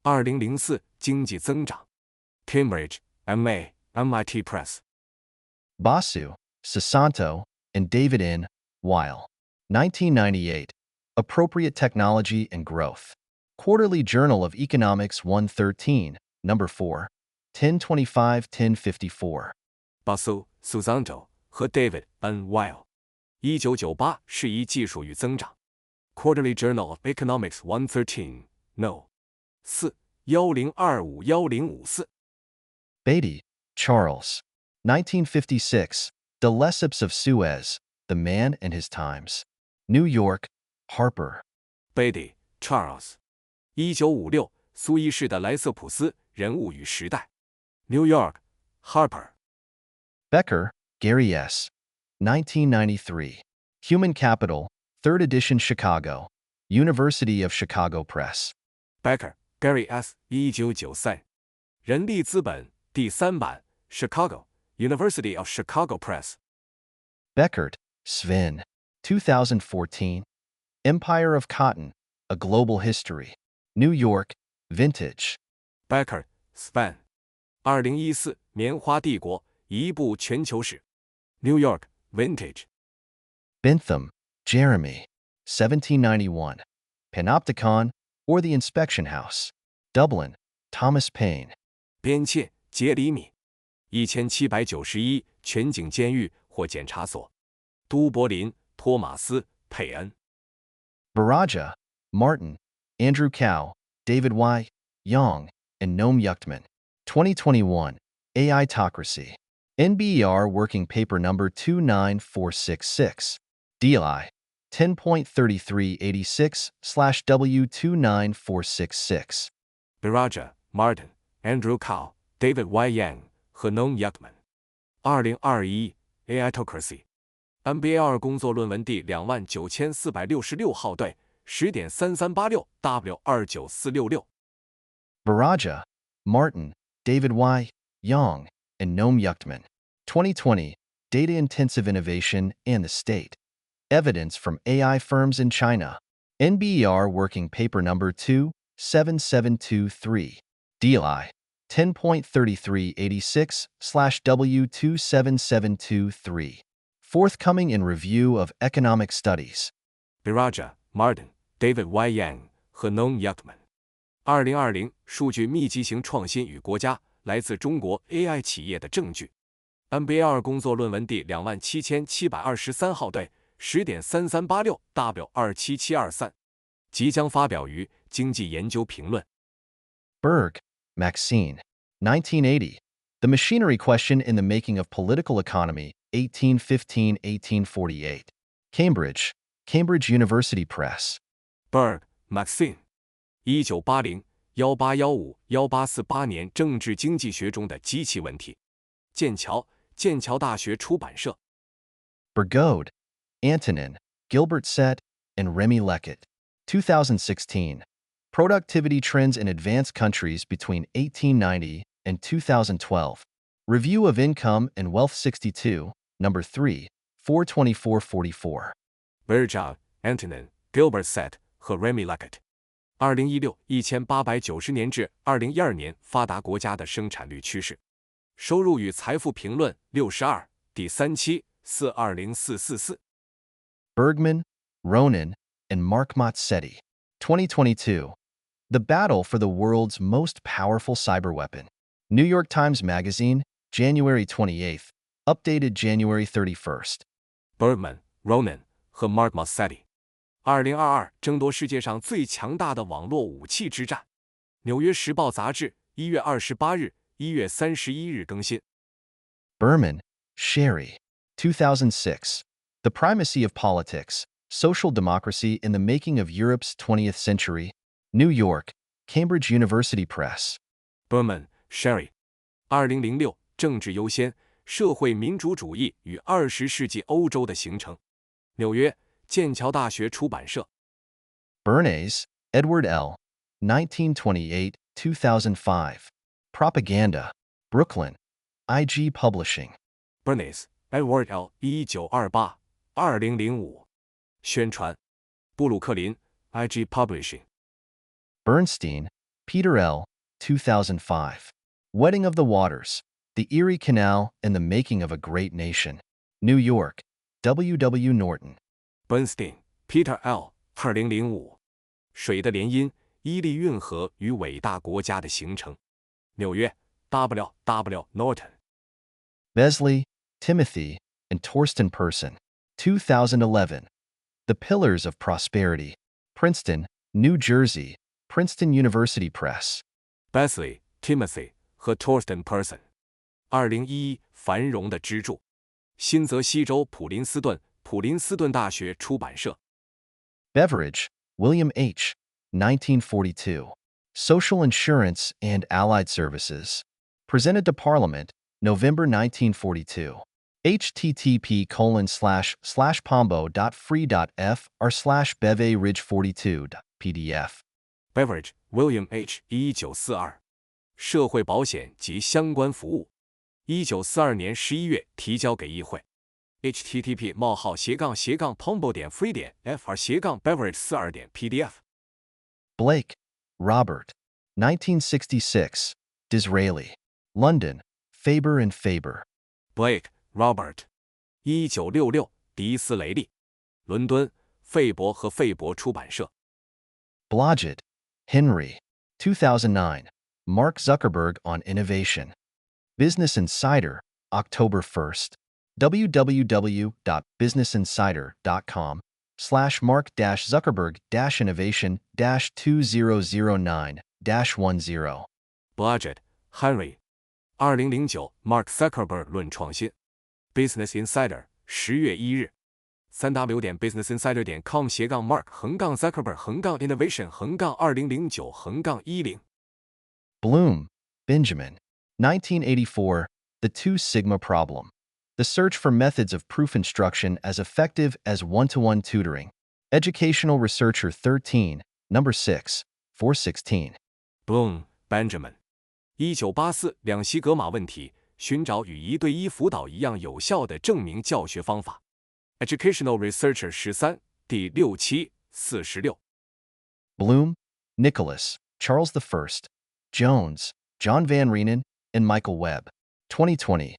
2004经济增长。Cambridge MA MIT Press。Basu, Sasanto, and David N. Weil. 1998. Appropriate Technology and Growth. Quarterly Journal of Economics 113, number 4, 1025-1054. Basu Susanto 和 David N. Weil。1998适宜技术与增长。Quarterly Journal of Economics 113, No. 4 1025-1054。Beatty, Charles. 1956. The Lesseps of Suez, The Man and His Times. New York, Harper. Beatty Charles。1956苏伊士的莱瑟普斯人物与时代。New York Harper。Becker, Gary S. 1993. Human Capital, 3rd edition Chicago. University of Chicago Press. Becker Gary S. 1993。人力资本第3版 Chicago University of Chicago Press。Beckert, Sven. 2014. Empire of Cotton, A Global History. New York, Vintage. Becker Sven。2014棉花帝国一部全球史。New York Vintage。Bentham, Jeremy. 1791. Panopticon, or the Inspection House. Dublin, Thomas Paine. 边切杰里米。1791全景监狱或检察所。都柏林托马斯佩恩。Baraja, Martin, Andrew Cow, David Y. Young, and Noam Yuchtman. 2021. AItocracy. NBER Working Paper Number 29466. DLI 10.3386/W29466. Baraja Martin Andrew Cow David Y. Yang 和 Noam Yuchtman。2021 AItocracy。NBER 工作论文第29466号对 10.3386W29466。Baraja, Martin, David Y. Young, and Noam Yuchtman. 2020. Data-Intensive Innovation and the State. Evidence from AI Firms in China. NBER Working Paper Number 27723. DLI 10.3386/W27723. Forthcoming in Review of Economic Studies. Baraja Martin David Y. Yang 和 Noam Yuchtman。2020数据密集型创新与国家来自中国 AI 企业的证据。NBER 工作论文第27723号对 10.3386W27723。即将发表于经济研究评论。Berg, Maxine. 1980. The Machinery Question in the Making of Political Economy, 1815-1848. Cambridge, Cambridge University Press. Berg Maxine。1980-1815-1848年政治经济学中的机器问题。剑桥大学出版社。Bergode, Antonin, Gilbert Sett, and Remy Leckett. 2016. Productivity Trends in Advanced Countries Between 1890 and 2012. Review of Income and Wealth 62, number 3, 42444. Bergode Antonin Gilbert Sett 和 Remy Leckett。2016 1890年至2012年发达国家的生产率趋势。收入与财富评论62第3期420444。Bergman, Ronan, and Mark Mazzetti. 2022. The Battle for the World's Most Powerful Cyberweapon. New York Times Magazine, January 28th. Updated January 31st. Bergman, Ronan 和 Mark Mazzetti。2022争夺世界上最强大的网络武器之战。纽约时报杂志1月28日、1月31日更新。Berman, Sherry. 2006. The Primacy of Politics, Social Democracy in the Making of Europe's 20th Century. New York, Cambridge University Press. Berman, Sherry。2006政治优先，社会民主主义与20世纪欧洲的形成。纽约剑桥大学出版社。Bernays, Edward L. 1928-2005. Propaganda. Brooklyn. IG Publishing. Bernays, Edward L. 1928-2005。宣传布鲁克林 IG Publishing。 Bernstein, Peter L. 2005. Wedding of the Waters, The Erie Canal and the Making of a Great Nation. New York, W. W. Norton. Bernstein Peter L. 2005。水的联姻，伊利运河与伟大国家的形成。纽约 W. W. Norton。 Besley, Timothy, and Torsten Persson. 2011. The Pillars of Prosperity. Princeton, New Jersey, Princeton University Press. Besley Timothy 和 Torsten Persson。 2011繁荣的支柱。新泽西州普林斯顿大学出版社。 Beveridge, William H. 1942. Social Insurance and Allied Services. Presented to Parliament, November 1942. http://pombo.free.fr/beve-ridge42.pdf. Beveridge William H. 1942。社会保险及相关服务。1942年11月提交给议会。http://pombo.free.fr/beveridge42.pdf。 Blake, Robert. 1966. Disraeli. London, Faber and Faber. Blake Robert 1966迪斯雷利。伦敦费伯和费伯出版社。 Blodgett, Henry. 2009. Mark Zuckerberg on Innovation. Business Insider, October 1st. www.businessinsider.com/Mark-Zuckerberg-Innovation-2009-10. Blodgett Henry 2009 Mark Zuckerberg 论创新。 Business Insider 10月1日。 3w.businessinsider.com/mark-zuckerberg-innovation-2009-10。 Bloom, Benjamin. 1984. The Two Sigma Problem. The Search for Methods of Proof Instruction as Effective as One-to-One Tutoring. Educational Researcher 13, No. 6, 416. Bloom Benjamin 1984两西格玛问题，寻找与1对1辅导一样有效的证明教学方法。 Educational Researcher 13第6746。 Bloom, Nicholas, Charles I. Jones, John Van Reenen, and Michael Webb. 2020.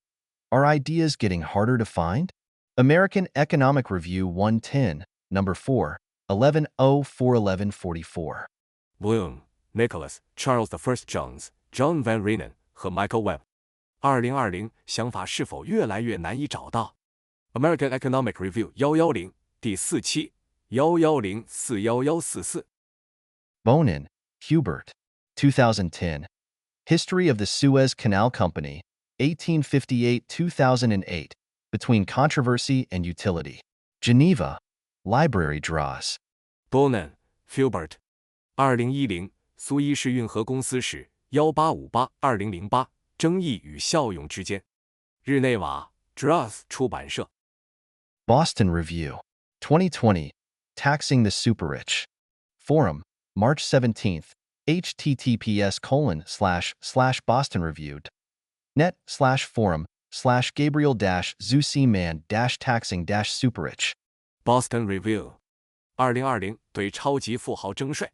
Are ideas getting harder to find? American Economic Review 110, No. 4, 11041144. Bloom Nicholas Charles I. Jones John Van Reenen 和 Michael Webb。 2020想法是否越来越难以找到？ American Economic Review 110第4期 11041144。 Bonin, Hubert. 2010. History of the Suez Canal Company, 1858-2008, Between Controversy and Utility. Geneva, Library Draws. Bonin Hubert 2010苏伊士运河公司史1858-2008争议与效用之间。日内瓦 Draws 出版社。 Boston Review. 2020. Taxing the Super-Rich. Forum, March 17th. https://bostonreview.net/forum/Gabriel-Zucman-taxing-superrich. Boston Review 2020对超级富豪征税。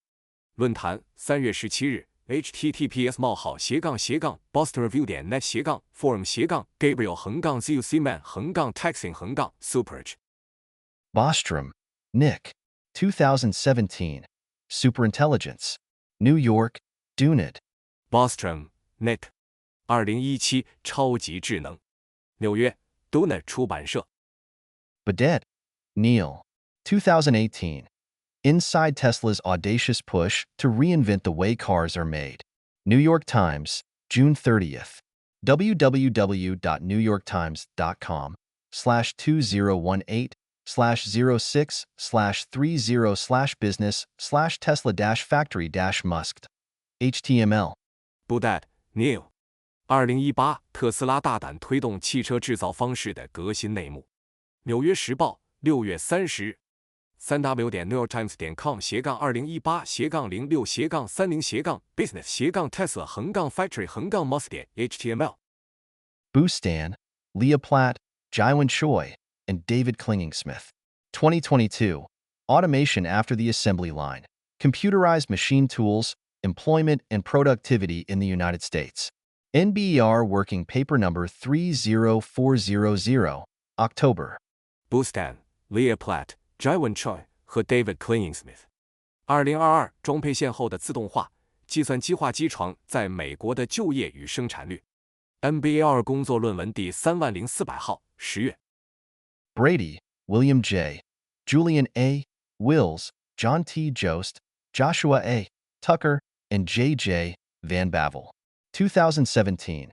论坛3月17日。 https://forum/Gabriel-Zucman-taxing-superrich。 Bostrom, Nick. 2017. Superintelligence. New York, Dunit. Bostrom Nick 2017超级智能。纽约 Dunit 出版社。 Badet, Neil. 2018. Inside Tesla's Audacious Push to Reinvent the Way Cars Are Made. New York Times, June 30th. www.newyorktimes.com/2018/06/30/business/Tesla-factory-musked. HTML. Badet Neil 2018特斯拉大胆推动汽车制造方式的革新内幕。纽约时报6月30日。 3w.newyorktimes.com/2018/06/business-tesla-factory-musk.html. Bustan, Leah Platt, Jaiwan Choi, and David Klingingsmith. 2022. automation after the assembly line, computerized machine tools, employment and productivity in the United States. NBER Working Paper Number 30400, October. Bustan、Leah Platt、Jaiwan Choi 和 David Clingsmith。2022装配线后的自动化计算机化机床在美国的就业与生产率。NBER 工作论文第30400号，10月。Brady, William J., Julian A. Wills, John T. Jost, Joshua A. Tucker, and J. J. Van Bavel. 2017.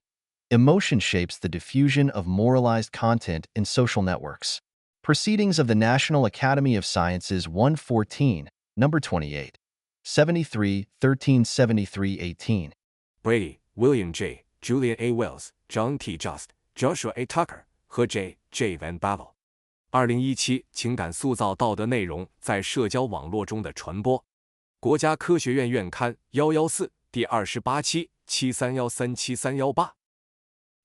Emotion shapes the diffusion of moralized content in social networks. Proceedings of the National Academy of Sciences 114, number 28. 73, 1373, 18. Brady, William J., Julian A. Wills, John T. Jost, Joshua A. Tucker 和 J. J. Van Bavel。2017情感塑造道德内容在社交网络中的传播。国家科学院院刊114第28期7313738。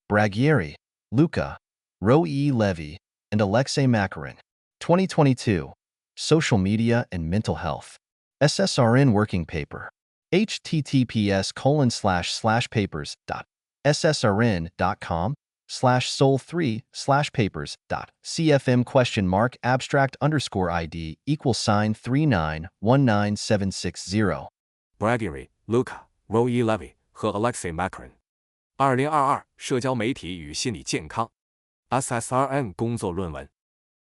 Bragieri, Luca, Roe E. Levy, and Alexei Makarin. 2022. Social Media and Mental Health. SSRN Working Paper. https://papers.sol3/papers.cfm abstract_ID =39197660. Bragieri, Luca, Roe E. Levy 和 Alexei Makarin。2022社交媒体与心理健康 SSRN 工作论文。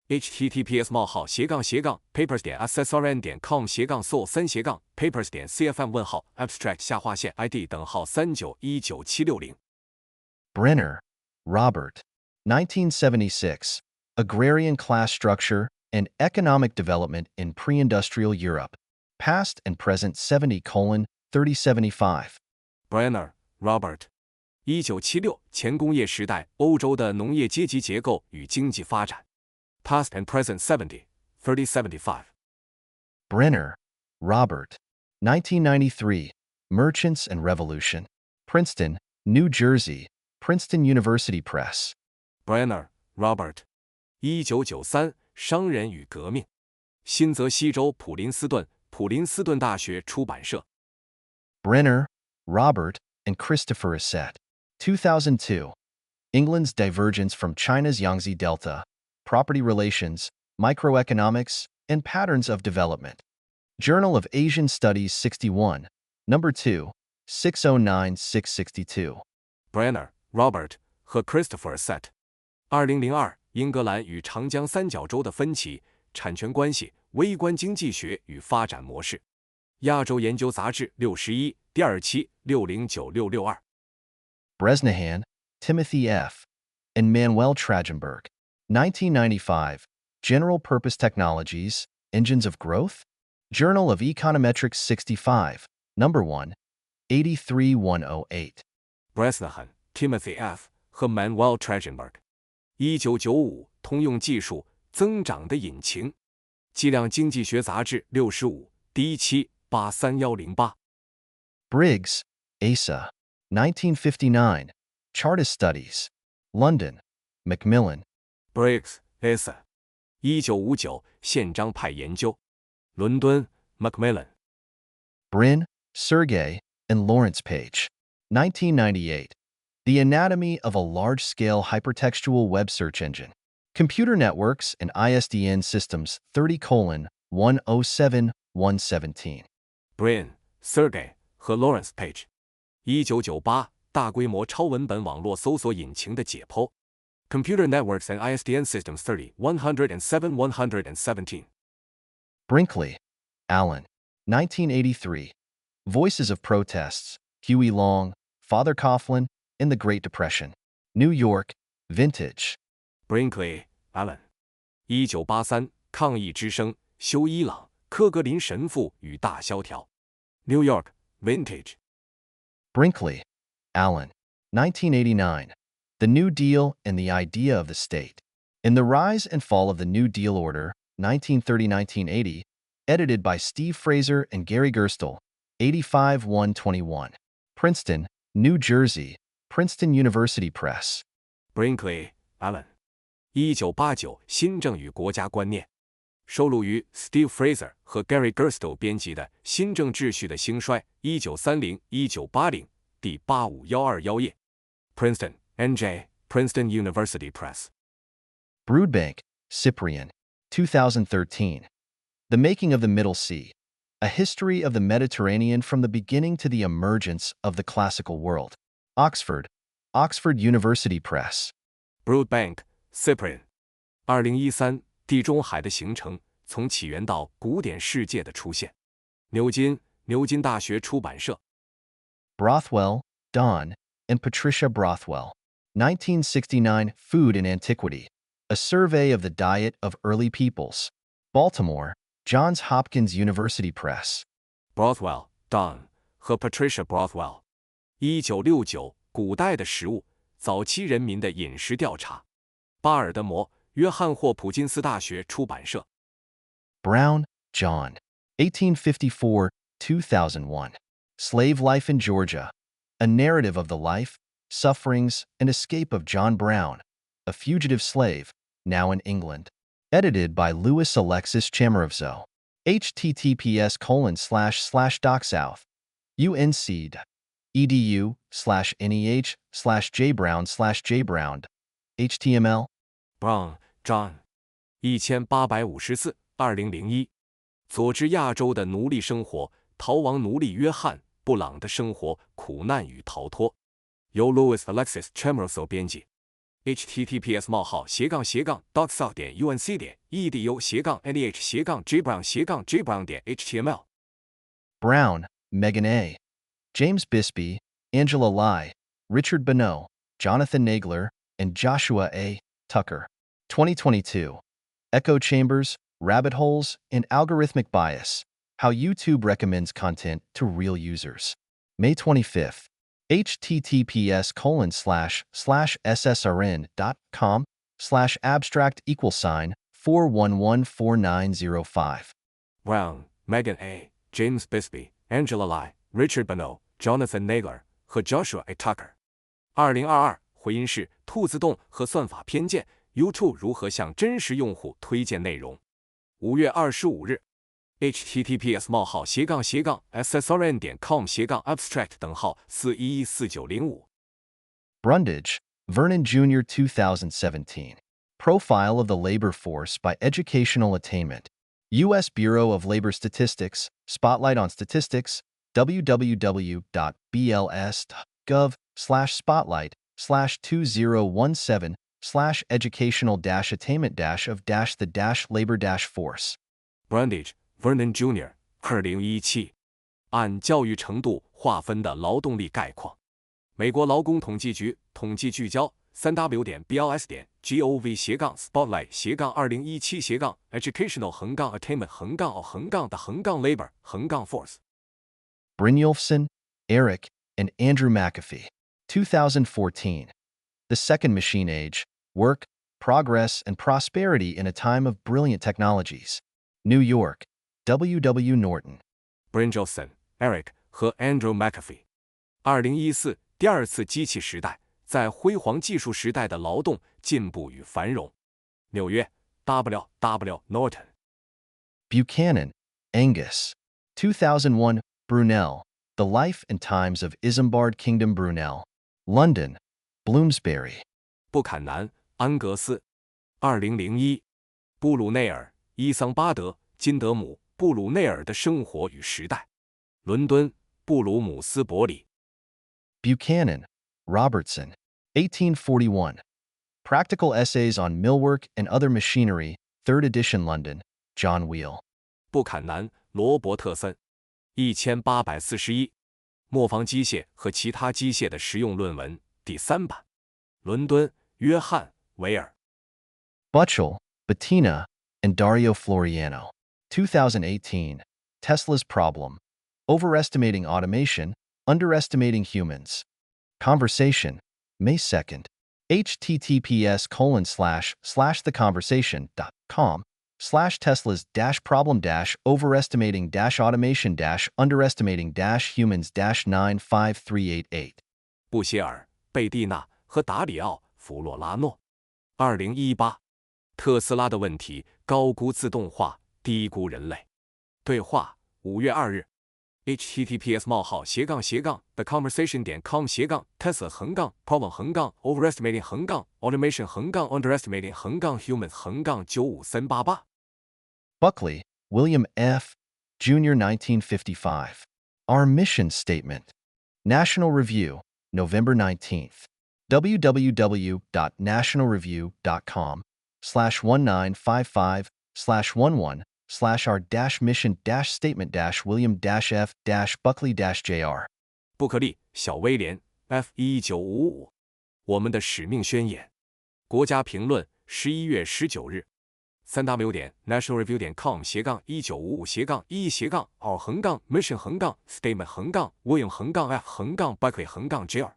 https://papers.ssrn.com/sol3/papers.cfm abstract_ID:39197660。Brenner, Robert. 1976. Agrarian Class Structure and Economic Development in Pre-Industrial Europe. Past and Present 70:3075. Brenner, Robert。1976前工业时代欧洲的农业阶级结构与经济发展。Past and Present 70:3075。Brenner, Robert. 1993. Merchants and Revolution. Princeton, New Jersey. Princeton University Press. Brenner, Robert。1993商人与革命。新泽西州普林斯顿大学出版社。Brenner, Robert, and Christopher Assett. 2002. England's Divergence from China's Yangtze Delta. Property Relations, Microeconomics, and Patterns of Development. Journal of Asian Studies 61, number 2, 609662. Brenner, Robert 和 Christopher Assett。2002英格兰与长江三角洲的分歧、产权关系、微观经济学与发展模式。亚洲研究杂志61第2期609662。Bresnahan, Timothy F., and Manuel Tragenberg. 1995. General Purpose Technologies, Engines of Growth? Journal of Econometrics 65, number 1, 83108. Bresnahan, Timothy F. 和 Manuel Tragenberg。1995通用技术增长的引擎。计量经济学杂志65第1期83108。Briggs, Asa. 1959. Chartist Studies. London. Macmillan. Briggs, Asa。1959宪章派研究。伦敦 Macmillan。Brin, Sergey, and Lawrence Page. 1998. The Anatomy of a Large-Scale Hypertextual Web Search Engine. Computer Networks and ISDN Systems 30:107117. Brin, Sergey 和 Lawrence Page。1998大规模超文本网络搜索引擎的解剖。Computer Networks and ISDN Systems 30:107:117. Brinkley, Alan. 1983. Voices of Protests, Huey Long, Father Coughlin, in the Great Depression. New York, Vintage. Brinkley, Alan。1983抗议之声，修伊朗，科格林神父与大萧条。New York, Vintage。Brinkley, Alan. 1989. The New Deal and the Idea of the State. In the Rise and Fall of the New Deal Order, 1930-1980, edited by Steve Fraser and Gary Gerstle, 85-121. Princeton, New Jersey, Princeton University Press. Brinkley, Alan。1989新政与国家观念。收录于 Steve Fraser 和 Gary Gerstow 编辑的《新政秩序的兴衰》1930-1980第85121页。Princeton, N.J. Princeton University Press. Broodbank, Cyprian, 2013. The Making of the Middle Sea. A History of the Mediterranean from the Beginning to the Emergence of the Classical World. Oxford, Oxford University Press. Broodbank, Cyprian. 2013地中海的形成，从起源到古典世界的出现。牛津大学出版社。Brothwell, Don, and Patricia Brothwell. 1969 Food in Antiquity. A Survey of the Diet of Early Peoples. Baltimore, Johns Hopkins University Press. Brothwell, Don 和 Patricia Brothwell。1969古代的食物，早期人民的饮食调查。巴尔的摩约翰霍普金斯大学出版社。Brown, John. 1854-2001. Slave Life in Georgia. A Narrative of the Life, Sufferings, and Escape of John Brown, a fugitive slave, now in England. Edited by Louis Alexis Chamarivzo. https://docsouth. unced.edu/neh/jbrown/jbrown. HTML. Brown, John。1854 2001。佐治亚州的奴隶生活，逃亡奴隶约翰·布朗的生活、苦难与逃脱，由 Louis Alexis Chamarivzo 编辑。https://docsouth.uncd.edu/neh/jbrown/jbrown.html. Brown, Megan A. James Bisbee, Angela Lai, Richard Bonneau, Jonathan Nagler, and Joshua A. Tucker. 2022. Echo chambers, rabbit holes, and algorithmic bias. How YouTube recommends content to real users. May 25th. https://ssrn.com/abstract=4114905. Brown, Megan A. James Bisbee, Angela Lai, Richard Bonneau, Jonathan Nagler 和 Joshua A. Tucker。2022回音是兔子洞和算法偏见 YouTube 如何向真实用户推荐内容。5月25日。https://ssrn.com/abstract:4114905。Brundage, Vernon Jr. 2017. Profile of the Labor Force by Educational Attainment. U.S. Bureau of Labor Statistics, Spotlight on Statistics, www.bls.gov/spotlight/2017/educational-attainment-of-the-labor-force. Brundage, Vernon Jr. 2017。按教育程度划分的劳动力概况。美国劳工统计局统计聚焦 www.bls.gov/spotlight-2017-educational-attainment-of-the-labor-force. Brynjolfsson, Eric, and Andrew McAfee. 2014. The Second Machine Age, Work, Progress, and Prosperity in a Time of Brilliant Technologies. New York, W. W. Norton. Brynjolfsson, Eric 和 Andrew McAfee。2014第二次机器时代，在辉煌技术时代的劳动、进步与繁荣。纽约 W. W. Norton。Buchanan, Angus. 2001. Brunel, The Life and Times of Isambard Kingdom Brunel. London, Bloomsbury. 布坎南、安格斯。2001。布鲁内尔、伊桑巴德、金德姆、布鲁内尔的生活与时代。伦敦，布鲁姆斯伯里。Buchanan, Robertson. 1841. Practical Essays on Millwork and Other Machinery, 3rd edition London, John Wheel. 布坎南、罗伯特森。1841。磨坊机械和其他机械的实用论文，第3版。伦敦，约翰·维尔。Butchell, Bettina, and Dario Floriano. 2018. Tesla's Problem. Overestimating Automation, Underestimating Humans. Conversation, May 2nd. https://theconversation.com/Teslas-problem-overestimating-automation-underestimating-humans-95388. 布歇尔、贝蒂娜和达里奥·弗洛拉诺。2018。特斯拉的问题：高估自动化，低估人类。对话5月2日 https://theconversation.com/problem-tesla-automation-underestimating-humans-humans-953888 Buckley, William F. Jr. 1955. Our Mission Statement. National Review, November 19th. www.nationalreview.com/1955/our-mission-statement-william-f-buckley-jr. 布克利，小威廉 F1955，我们的使命宣言。国家评论11月19日。3w.nationalreview.com/1955/mission-statement-william-f-buckley-jr.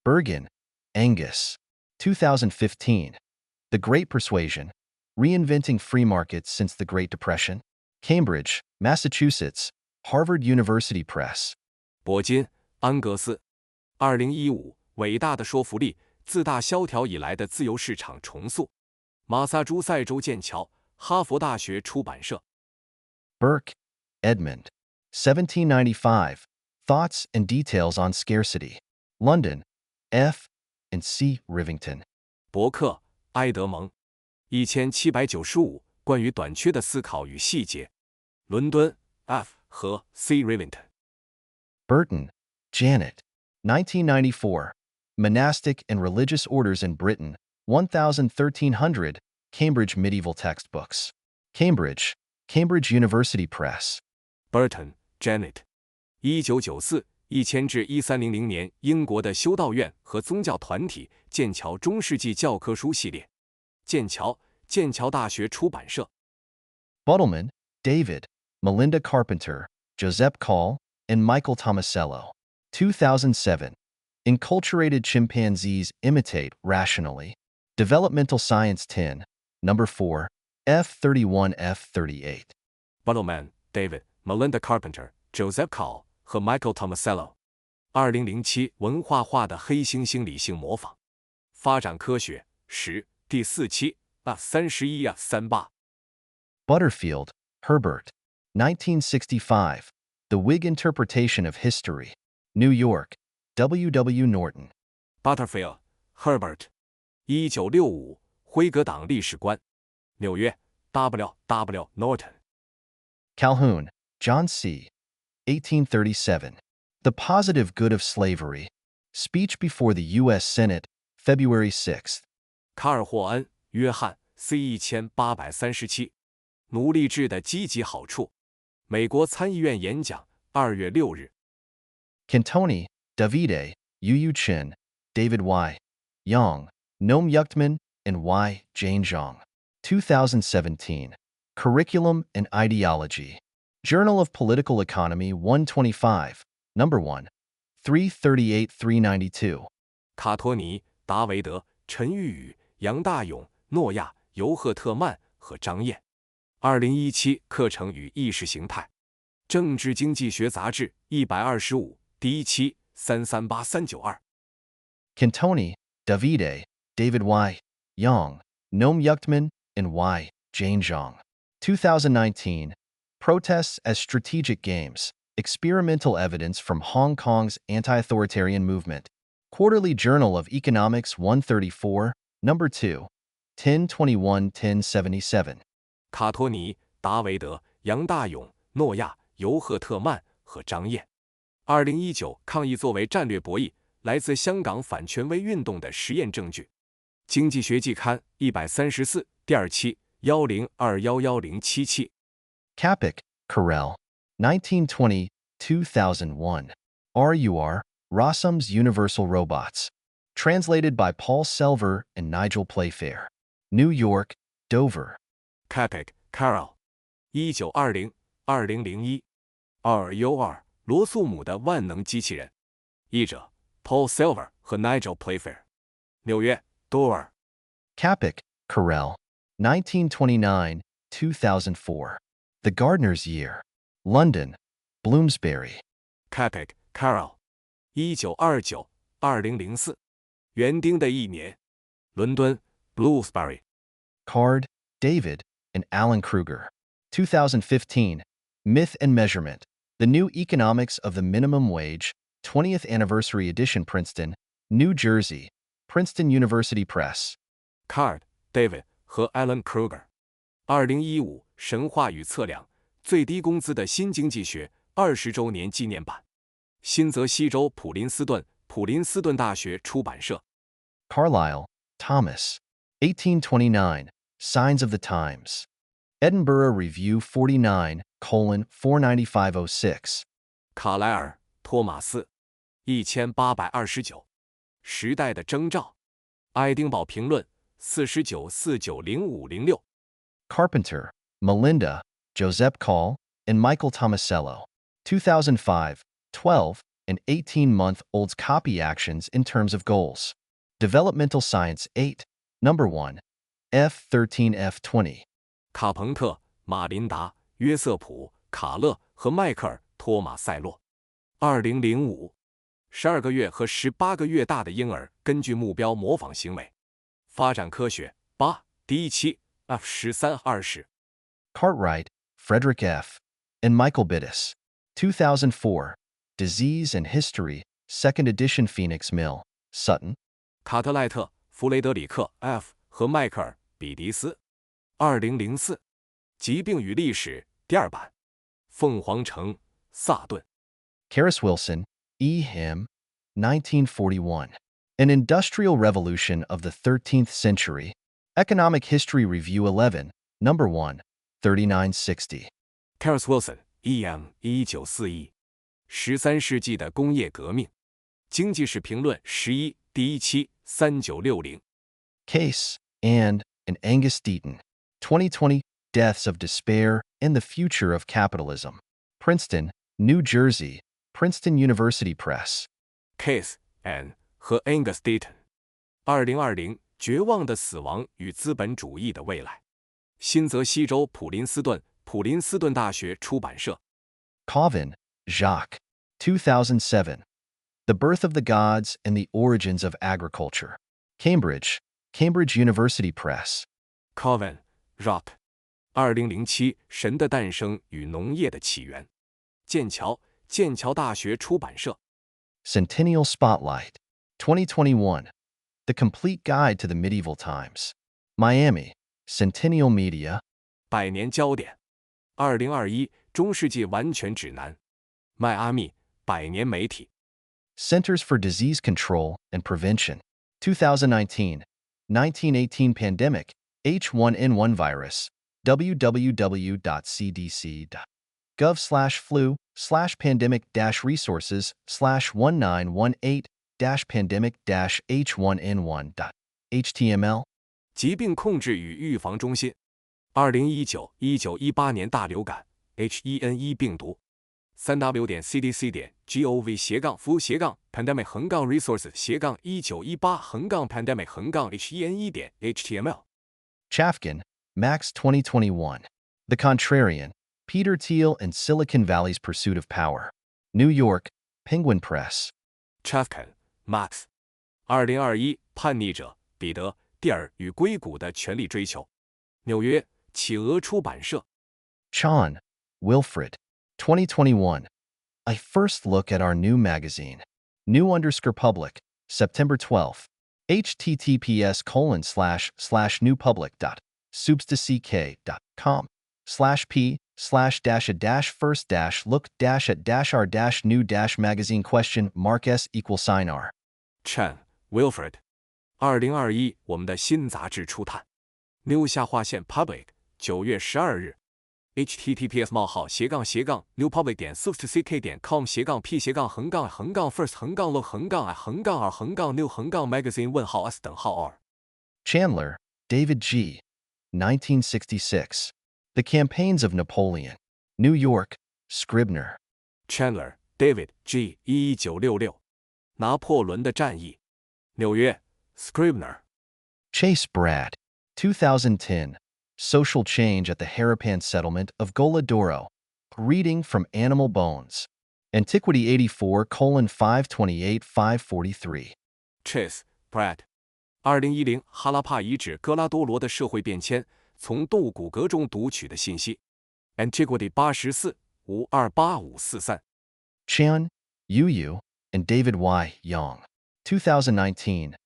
Bergen, Angus. 2015. The Great Persuasion. Reinventing Free Markets Since the Great Depression. Cambridge, Massachusetts. Harvard University Press. 伯金，安格斯。2015，伟大的说服力，自大萧条以来的自由市场重塑。马萨诸塞州剑桥，哈佛大学出版社。Burke, Edmund. 1795. Thoughts and Details on Scarcity. London, F. and C. Rivington. 伯克，埃德蒙。1795，关于短缺的思考与细节。伦敦 F 和 C. Rivington。Burton, Janet. 1994. Monastic and Religious Orders in Britain. 1300. Cambridge Medieval Textbooks. Cambridge, Cambridge University Press. Burton, Janet。1994， 1000至1300年英国的修道院和宗教团体，剑桥中世纪教科书系列。剑桥，剑桥大学出版社。Buttleman, David. Melinda Carpenter, Joseph Call, and Michael Tomasello. 2007. Enculturated Chimpanzees Imitate Rationally. Developmental Science 10, Number 4, F31 F38. Buttleman, David, Melinda Carpenter, Joseph Call 和 Michael Tomasello。2007，文化化的黑猩猩理性模仿。发展科学10第4期 F31 F38。Butterfield, Herbert. 1965. The Whig Interpretation of History. New York, W. W. Norton. Butterfield, Herbert。1965，辉格党历史观。纽约 W. W. Norton。Calhoun, John C. 1837. The Positive Good of Slavery. Speech before the U.S. Senate, February 6th. 卡尔霍恩，约翰 C. 1837。奴隶制的积极好处。美国参议院演讲2月6日。Cantoni, Davide, Yu Chin, David Y. Young, Noam Yuchtman, and Y. Jane Zhang. 2017. Curriculum and Ideology. Journal of Political Economy 125, Number 1, 338-392. 卡托尼、达维德、陈玉宇、杨大勇、诺亚、尤赫特曼和张燕。2017课程与意识形态。政治经济学杂志125，第1期338392。Cantoni, Davide, David Y. Young, Noam Yuchtman, and Y. Jane Zhang. 2019. Protests as Strategic Games. Experimental Evidence from Hong Kong's Anti-Authoritarian Movement. Quarterly Journal of Economics 134, Number 2, 1021-1077. 卡托尼、达维德、杨大勇、诺亚、尤赫特曼和张燕。2019抗议作为战略博弈，来自香港反权威运动的实验证据。经济学季刊134，第2期10211077。Kapik, Karel. 1920-2001. RUR, Rossum's Universal Robots. Translated by Paul Selver and Nigel Playfair. New York, Dover. Kapik, Carol。1920-2001。RUR，罗素姆的万能机器人。译者 Paul Selver 和 Nigel Playfair。纽约 Dover。Kapik, Karel. 1929-2004. The Gardener's Year. London, Bloomsbury. Kapik, Carol。1929-2004。园丁的一年。伦敦 Bloomsbury。Card, David, and Alan Kruger. 2015, Myth and Measurement, The New Economics of the Minimum Wage, 20th Anniversary Edition Princeton, New Jersey, Princeton University Press. Card, David 和 Alan Kruger。2015神话与测量最低工资的新经济学20周年纪念版。新泽西州普林斯顿大学出版社。Carlyle, Thomas. 1829, Signs of the Times. Edinburgh Review 49:49506. 卡莱尔，托马斯。1829。时代的征兆。爱丁堡评论49490506。Carpenter, Melinda, Joseph Call, and Michael Tomasello. 2005, 12, and 18-month-olds copy actions in terms of goals. Developmental Science 8, Number 1, F13F20. 卡朋特、马琳达、约瑟普、卡勒和迈克尔·托马塞洛。2005。12个月和18个月大的婴儿根据目标模仿行为。发展科学8第1期 F1320。Cartwright, Frederick F., and Michael Bittis. 2004, Disease and History, 2nd edition Phoenix Mill, Sutton. 卡特赖特、弗雷德里克 F. 和迈克尔·比迪斯。2004。疾病与历史第2版。凤凰城，萨顿。Karis Wilson, E. Him, 1941. An Industrial Revolution of the 13th Century. Economic History Review 11, Number 1, 3960. Karis Wilson, E.M. 1941。13世纪的工业革命。经济史评论11第1期3960。Case, and Angus Deaton. 2020, Deaths of Despair and the Future of Capitalism. Princeton, New Jersey, Princeton University Press. Case, and 和 Angus Deaton。2020绝望的死亡与资本主义的未来。新泽西州普林斯顿大学出版社。Cauvin, Jacques. 2007. The Birth of the Gods and the Origins of Agriculture. Cambridge University Press. Cauvin, Jacques。2007神的诞生与农业的起源。剑桥大学出版社。Centennial Spotlight. 2021. The Complete Guide to the Medieval Times. Miami, Centennial Media. 百年焦点。2021中世纪完全指南。迈阿密百年媒体。Centers for Disease Control and Prevention. 2019. 1918 Pandemic, H1N1 Virus. www.cdc.gov/flu/pandemic-resources/1918-H1N1.html。 疾病控制与预防中心。2019-18年大流感 H1N1 病毒。3w.cdc.gov/flu/pandemic-1918-pandemic-H1N1.html。 Chafkin, Max 2021. The Contrarian, Peter Thiel and Silicon Valley's Pursuit of Power. New York, Penguin Press. Chafkin, Max。2021叛逆者彼得·蒂尔与硅谷的权力追求。纽约企鹅出版社。Chon, Wilfred. 2021. A First Look at Our New Magazine. New_public, September 12th. https://newpublic.substack.com/p/-a-first-look-at-our-new-magazine?r. Chan, Wilfred。2021我们的新杂志初探。New 下划线 Public 9月12日。https://newpublic.substack.com/p/-c/k.com/first-new-magazine-s-r。 Chandler, David G. 1966. The Campaigns of Napoleon. New York, Scribner. Chandler, David G. 1966。拿破仑的战役。纽约 Scribner。 Chase Brad. 2010. Social Change at the Harapan Settlement of Gola Doro. Reading from Animal Bones. Antiquity 84:528-543. Chase Brad。2010哈拉帕遗址哥拉多罗的社会变迁，从动物骨骼中读取的信息。Antiquity 84 528543。Chan, Yu, and David Y. Yang. 2019.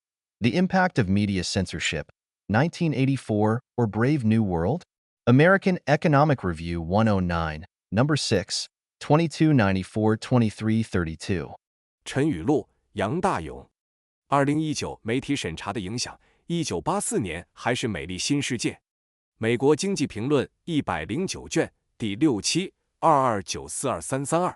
The Impact of Media Censorship, 1984 or Brave New World? American Economic Review 109, Number 6, 2294-2332. 陈雨露、杨大勇。2019媒体审查的影响，1984年还是美丽新世界。美国经济评论109卷第6722942332。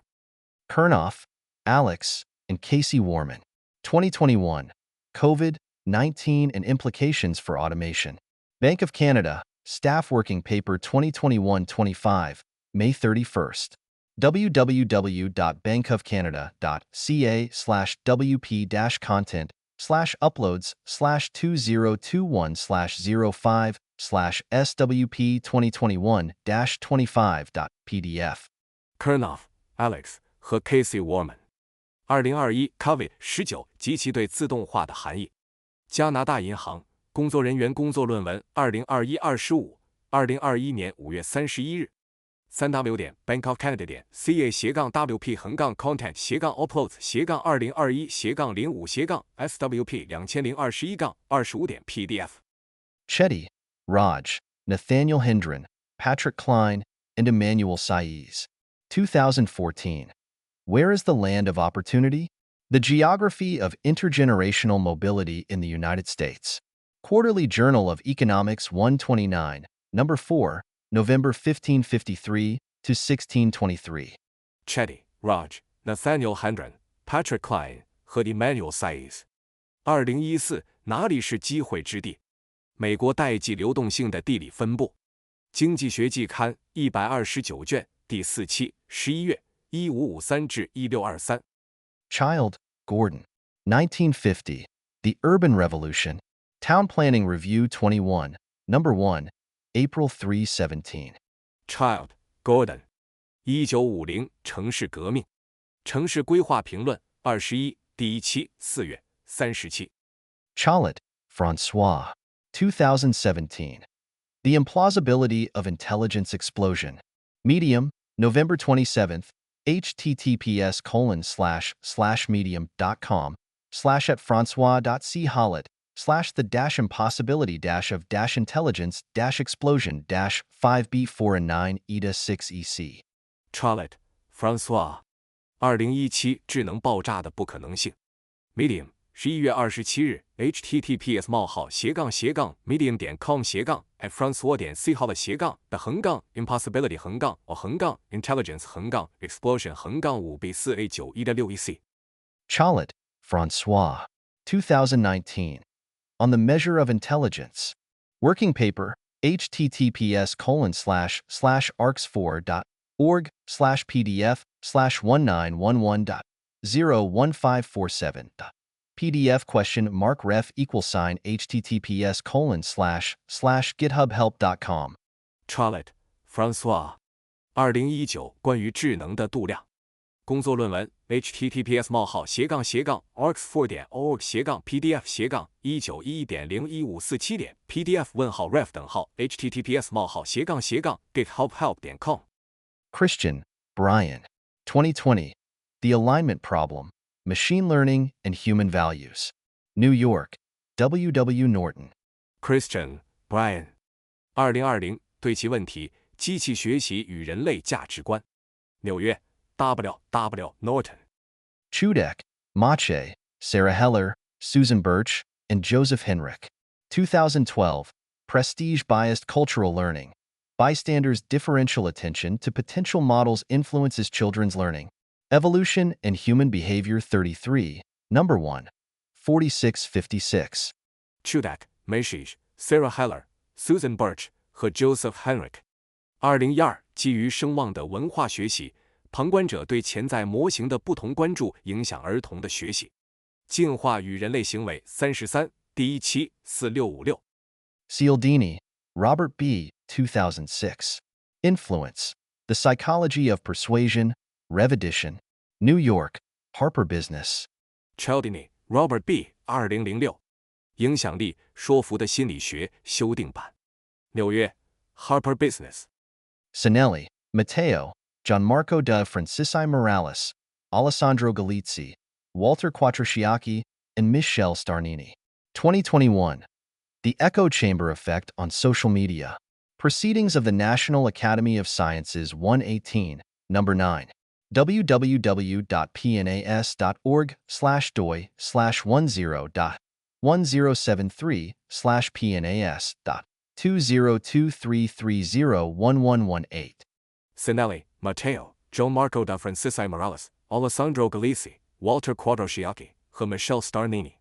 Kernoff, Alex, and Casey Warman. 2021. COVID-19 and Implications for Automation. Bank of Canada, Staff Working Paper 2021-25, May 31st. www.bankofcanada.ca/wp-content/uploads/2021-25.pdf. Kernoff, Alex 和 Casey Warman。2021 COVID-19 及其对自动化的含义。加拿大银行工作人员工作论文2021-25 2021年5月31日。www.bankofcanada.ca/wp-content/uploads/2021-2021-SWP2021-25.pdf。 Chetty, Raj, Nathaniel Hendren, Patrick Klein, and Emmanuel Saiz. 2014. Where is the Land of Opportunity? The Geography of Intergenerational Mobility in the United States. Quarterly Journal of Economics 129, Number 4, November 1553 to 1623. Chetty, Raj, Nathaniel Hendren, Patrick Klein 和 Emmanuel Saiz。2014哪里是机会之地？美国代际流动性的地理分布。经济学季刊129卷第4期11月1553-1623。Child, Gordon. 1950. The Urban Revolution. Town Planning Review 21, Number 1, April 317. Child, Gordon。1950城市革命。城市规划评论21第1期4月37。Challet, Francois. 2017. The Implausibility of Intelligence Explosion. Medium, November 27th, https://medium.com/at-francois.c/the-impossibility-of-intelligence-explosion-5b4 and 9 eta6ec. Charlotte, Francois。2017智能爆炸的不可能性。Medium 11月27日 https://medium.com/at-francois.c/the-intelligence-explosion-5b4a9 Challet, Francois. 2019. On the Measure of Intelligence. Working paper, https://arcs4.org/pdf/1911.01547. PDF ?ref https://githubhelp.com. Charlotte, Francois。2019关于智能的度量。工作论文 https://arcs4.org/pdf/1911.01547.pdf-ref https://githubhelp.com. Christian, Brian. 2020. The Alignment Problem. Machine Learning and Human Values. New York, W.W. Norton. Christian, Brian。2020对其问题：机器学习与人类价值观。纽约 W.W. Norton。Chudek, Mache, Sarah Heller, Susan Birch, and Joseph Henrich. 2012. Prestige-Biased Cultural Learning. Bystanders' differential attention to potential models influences children's learning. Evolution and Human Behavior 33, Number 1, 4656. Chudek, Mache, Sarah Heller, Susan Birch 和 Joseph Henrich。2012基于声望的文化学习，旁观者对潜在模型的不同关注影响儿童的学习。进化与人类行为33第1期4656。Cialdini, Robert B. 2006. Influence. The Psychology of Persuasion, Revidition. New York, Harper Business. Cialdini, Robert B. 2006。影响力、说服的心理学修订版。纽约 Harper Business。 Sinelli, Matteo, Gianmarco da Francisci Morales, Alessandro Galizzi, Walter Quattrocchiacchi, and Michele Starnini. 2021. The Echo Chamber Effect on Social Media. Proceedings of the National Academy of Sciences 118, Number 9. www.pnas.org/doi/1073/pnas.2023301118. Sinelli, Matteo, Gianmarco da Francisci Morales, Alessandro Galizzi, Walter Quattrocchiacchi 和 Michele Starnini。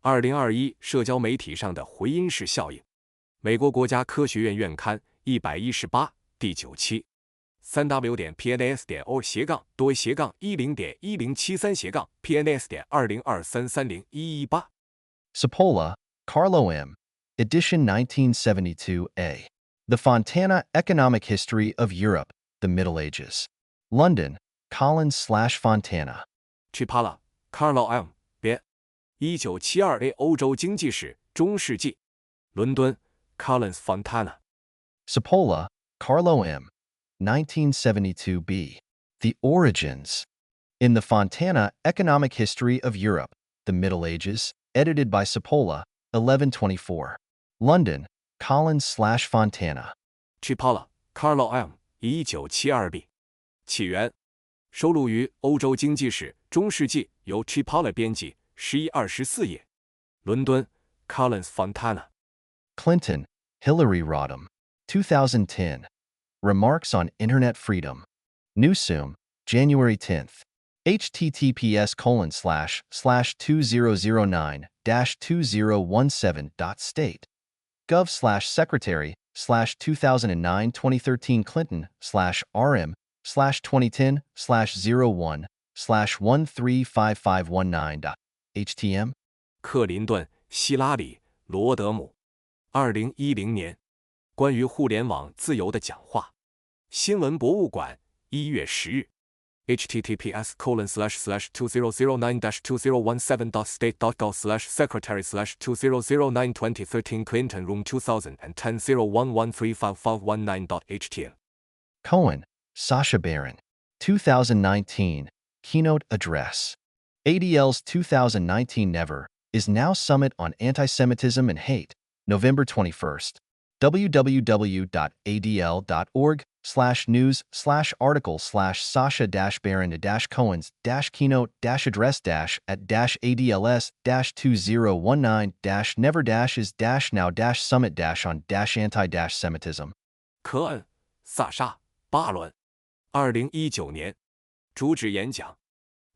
2021社交媒体上的回音式效应。美国国家科学院院刊118第9期。3w.pnas.org/10.1073/pnas.2023301118。Cipolla, Carlo M. Edition 1972a. The Fontana Economic History of Europe, the Middle Ages. London, Collins/Fontana. Cipolla, Carlo M. 编。1972a 欧洲经济史中世纪。伦敦 Collins Fontana。 Cipolla, Carlo M. 1972b. The Origins. In the Fontana Economic History of Europe, the Middle Ages, edited by Cipolla, 1124. London, Collins/Fontana. Cipolla, Carlo M. 1972b. 起源收录于《欧洲经济史中世纪》，由 Cipolla 编辑1124页。伦敦 Collins Fontana。 Clinton, Hillary Rodham. 2010. Remarks on Internet Freedom. Newsroom, January 10th. https://2009-2017.state. gov/secretary/2009-2013 Clinton/RM/2010/01/135519.htm. 克林顿、希拉里、罗德姆。2010年，关于互联网自由的讲话。新闻博物馆1月10日。https://2009-2013.state.gov/secretary/2009-2013 Clinton Room 2010-01135519.htm. Cohen, Sacha Baron. 2019. Keynote Address. ADL's 2019 Never is Now Summit on Antisemitism and Hate, November 21st. www.adl.org/news/article/Sasha-Baron-Cohen's-keynote-address-ADLS-2019-Never-is-now-summit-on-anti-Semitism. 科恩、萨沙、巴伦。2019年，主旨演讲。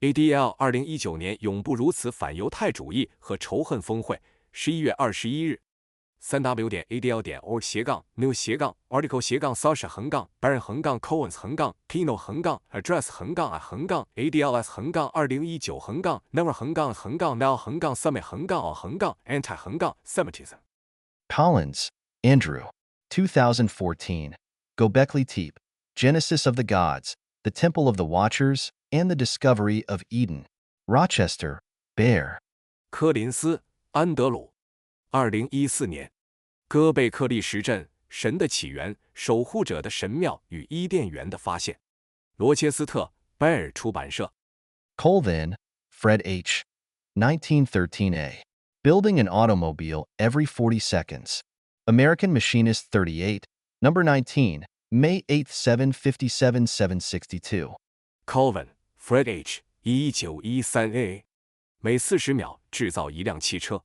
ADL 2019年永不如此反犹太主义和仇恨峰会，11月21日。www.adl.org/news/article/Baron-Cohen-address-now-ADLS-never-is-now-anti-Semitism. Collins, Andrew. 2014. Göbekli Tepe, Genesis of the Gods, the Temple of the Watchers, and the Discovery of Eden. Rochester, Bear. 柯林斯、安德鲁。2014年，哥贝克利什镇神的起源、守护者的神庙与伊甸园的发现。罗切斯特贝尔出版社。Colvin, Fred H. 1913a. Building an automobile every 40 seconds. American Machinist 38, number 19, May 8, 757-762. Colvin, Fred H. 1913a. 每40秒制造一辆汽车。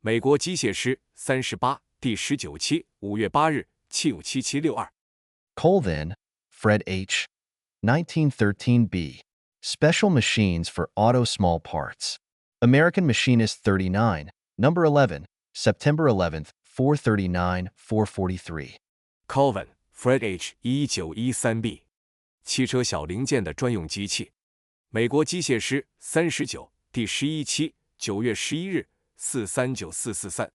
美国机械师38第19期5月8日757762。Colvin, Fred H. 1913b. Special Machines for Auto Small Parts. American Machinist 39, number 11, September 11th, 439-443. Colvin, Fred H. 1913b. 汽车小零件的专用机器。美国机械师39第11期9月11日439443。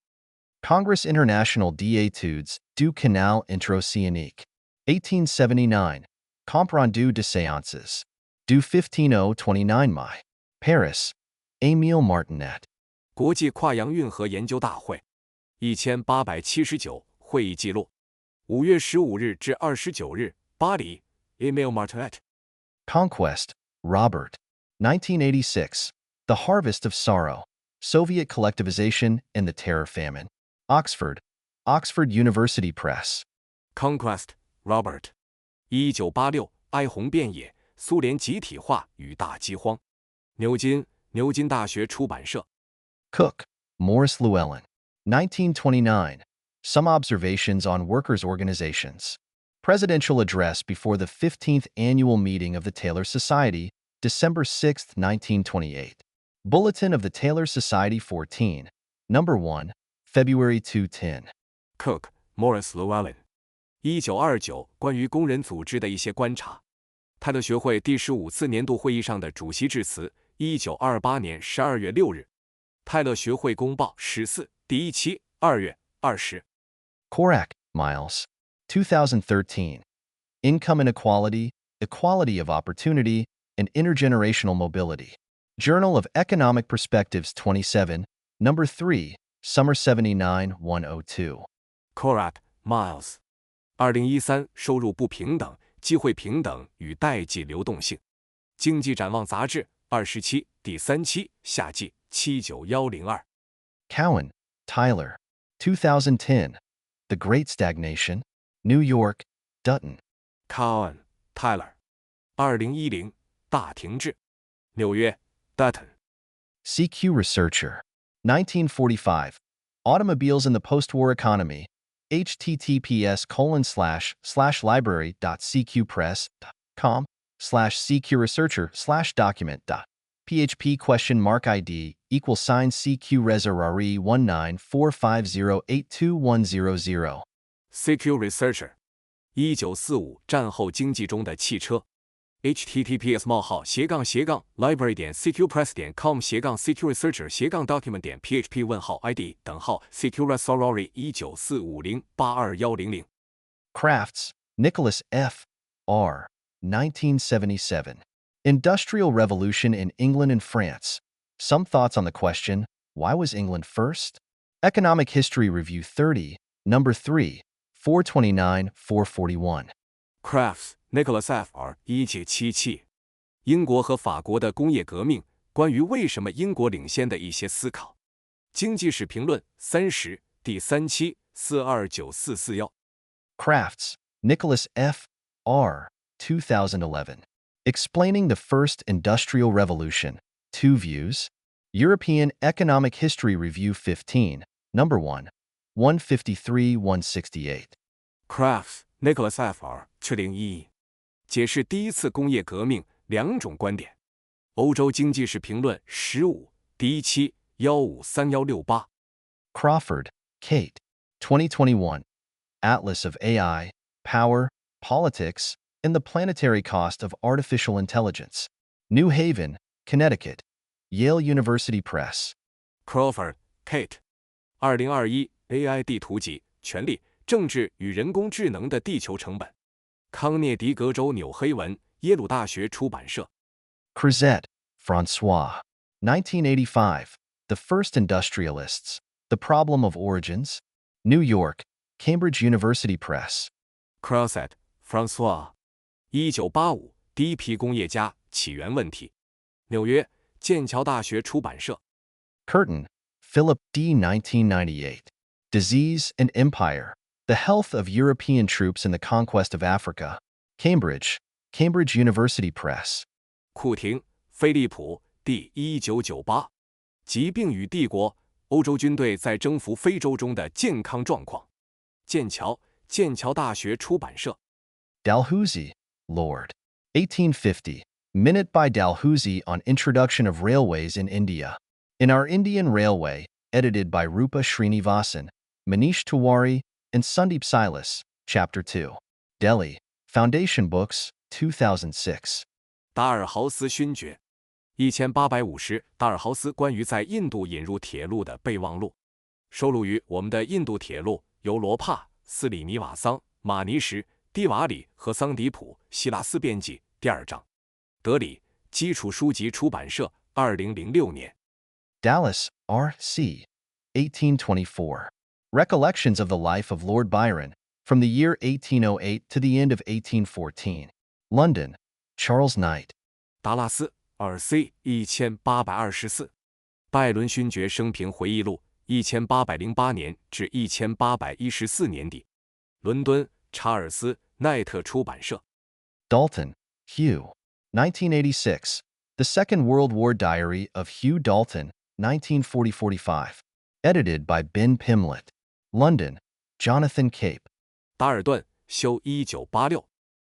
Congress International d'études du Canal Interoceanique. 1879. Compte rendu de séances. Du 15029 Mai. Paris. Émile Martinet. 国际跨洋运河研究大会1879会议记录5月15日至29日巴黎 Email Martinet Conquest, Robert. 1986. The Harvest of Sorrow. Soviet Collectivization and the Terror Famine. Oxford. Oxford University Press. Conquest, Robert 1986哀鸿遍野苏联集体化与大饥荒牛津大学出版社 Cook, Morris Llewellyn. 1929. Some Observations on Workers' Organizations. Presidential Address before the 15th Annual Meeting of the Taylor Society, December 6, 1928. Bulletin of the Taylor Society 14, Number 1, February 210. Cook, Morris Llewellyn 1929关于工人组织的一些观察泰勒学会第15次年度会议上的主席致辞1928年12月6日泰勒学会公报14第一期2月20 Korak, Miles. 2013. Income Inequality, Equality of Opportunity, and Intergenerational Mobility. Journal of Economic Perspectives 27, Number 3, Summer 79, 102. Korak, Miles 2013收入不平等机会平等与代际流动性经济展望杂志27第3期夏季79102 Cowan, Tyler. 2010. The Great Stagnation. New York, Dutton. Cowan, Tyler 2010大停滞纽約 Dutton CQ Researcher. 1945. Automobiles in the Post-War Economy. https://library.cqpress.com/cqresearcher/document.php?id =CQ Reserrari 1945028100. CQ Researcher 1945战后经济中的汽车 https://library.cqpress.com/cqresearcher/document.php?id CQ Reserrari 1945028100 Crafts, Nicholas F. R. 1977. Industrial Revolution in England and France. Some thoughts on the question, why was England first? Economic History Review 30, Number 3, 429-441. Crafts, Nicholas F. R. 1977英国和法国的工业革命关于为什么英国领先的一些思考经济史评论30第3期429441 Crafts, Nicholas F. R. 2011. Explaining the First Industrial Revolution. Two Views. European Economic History Review 15, Number 1, 153-168. Crafts, Nicholas F. R. 2011解释第一次工业革命两种观点欧洲经济史评论15第1期153168 Crawford, Kate. 2021. Atlas of AI, Power, Politics, and the Planetary Cost of Artificial Intelligence. New Haven, Connecticut. Yale University Press. Crawford, Kate 2021 AI 地图集权力政治与人工智能的地球成本康涅狄格州纽黑文耶鲁大学出版社 Crozet, François. 1985. The First Industrialists. The Problem of Origins. New York, Cambridge University Press. Crozet, François 1985第一批工业家起源问题纽约剑桥大学出版社 Curtin, Philip D. 1998. Disease and Empire. The Health of European Troops in the Conquest of Africa. Cambridge, Cambridge University Press. 库廷菲利普第1998疾病与帝国欧洲军队在征服非洲中的健康状况剑桥大学出版社 Dalhousie, Lord. 1850. Minute by Dalhousie on Introduction of Railways in India. In Our Indian Railway, edited by Rupa Srinivasan, Manish Tiwari, and Sandeep Silas, Chapter 2. Delhi, Foundation Books, 2006. 达尔豪斯勋爵1850达尔豪斯关于在印度引入铁路的备忘录收录于我们的印度铁路由罗帕斯里尼瓦桑马尼什蒂瓦里和桑迪普希拉斯编辑第2章德里基础书籍出版社2006年 Dallas, R.C. 1824. Recollections of the Life of Lord Byron, from the year 1808 to the end of 1814. London, Charles Knight. 达拉斯2C 1824，拜伦勋爵生平回忆录1808年至1814年底，伦敦查尔斯奈特出版社。Dalton, Hugh. 1986. The Second World War Diary of Hugh Dalton, 1940-45. Edited by Ben Pimlett. London, Jonathan Cape. 达尔顿修1986，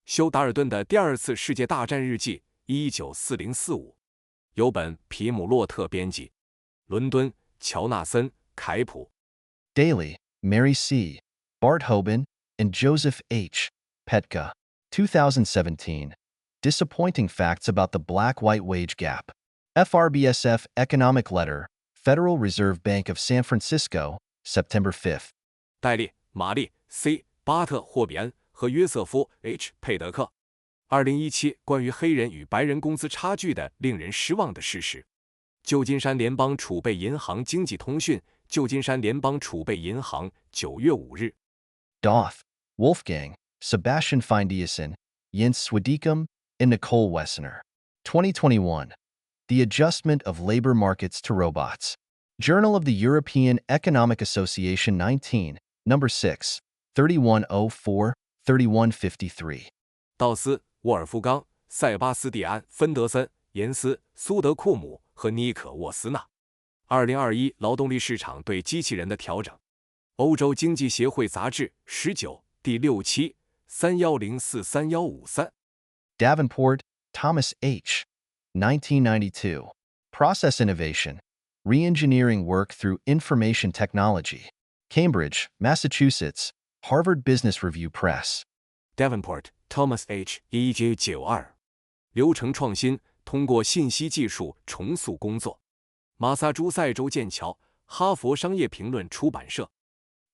修达尔顿的第二次世界大战日记1940-45，由本皮姆洛特编辑，伦敦乔纳森凯普。Daly, Mary C. Bart Hoban, and Joseph H. Petka. 2017. Disappointing Facts About the Black-White Wage Gap. FRBSF Economic Letter, Federal Reserve Bank of San Francisco, September 5. 戴利、玛丽 C. 巴特霍比恩和约瑟夫 H. 佩德克。2017关于黑人与白人工资差距的令人失望的事实。旧金山联邦储备银行经济通讯，旧金山联邦储备银行9月5日。Doth, Wolfgang, Sebastian Feindiesen, Jens Swedecum, and Nicole Wessner. 2021. The Adjustment of Labor Markets to Robots. Journal of the European Economic Association 19, number 6, 3104-3153. 道斯、沃尔夫冈、塞巴斯蒂安·芬德森、严斯、苏德库姆和尼可沃斯纳。2021劳动力市场对机器人的调整。欧洲经济协会杂志19第6期31043153。Davenport, Thomas H. 1992. Process Innovation. Re-engineering Work Through Information Technology. Cambridge, Massachusetts, Harvard Business Review Press. Davenport, Thomas H. 1992。流程创新，通过信息技术重塑工作。马萨诸塞州剑桥，哈佛商业评论出版社。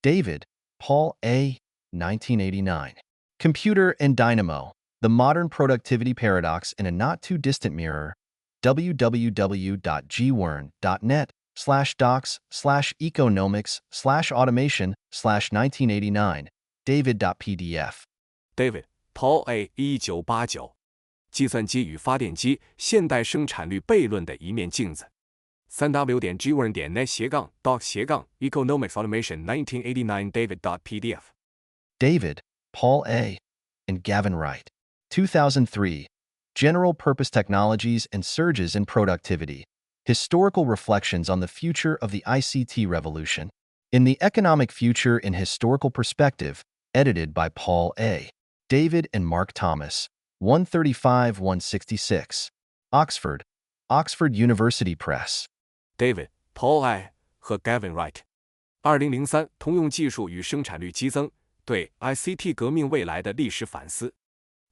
David, Paul A. 1989. Computer and Dynamo. The Modern Productivity Paradox in a Not-Too-Distant Mirror. www.gwern.net/docs/economics/automation/1989. David.pdf. David, Paul A. 1989。计算机与发电机现代生产率悖论的一面镜子。3w.gwern.net/docs/economics/automation/1989 David.pdf. David, Paul A. and Gavin Wright. 2003. General Purpose Technologies and Surges in Productivity. Historical Reflections on the Future of the ICT Revolution. In the Economic Future in Historical Perspective, edited by Paul A. David and Mark Thomas. 135-166. Oxford, Oxford University Press. David, Paul A. 和 Gavin Wright。2003通用技术与生产率激增，对 ICT 革命未来的历史反思。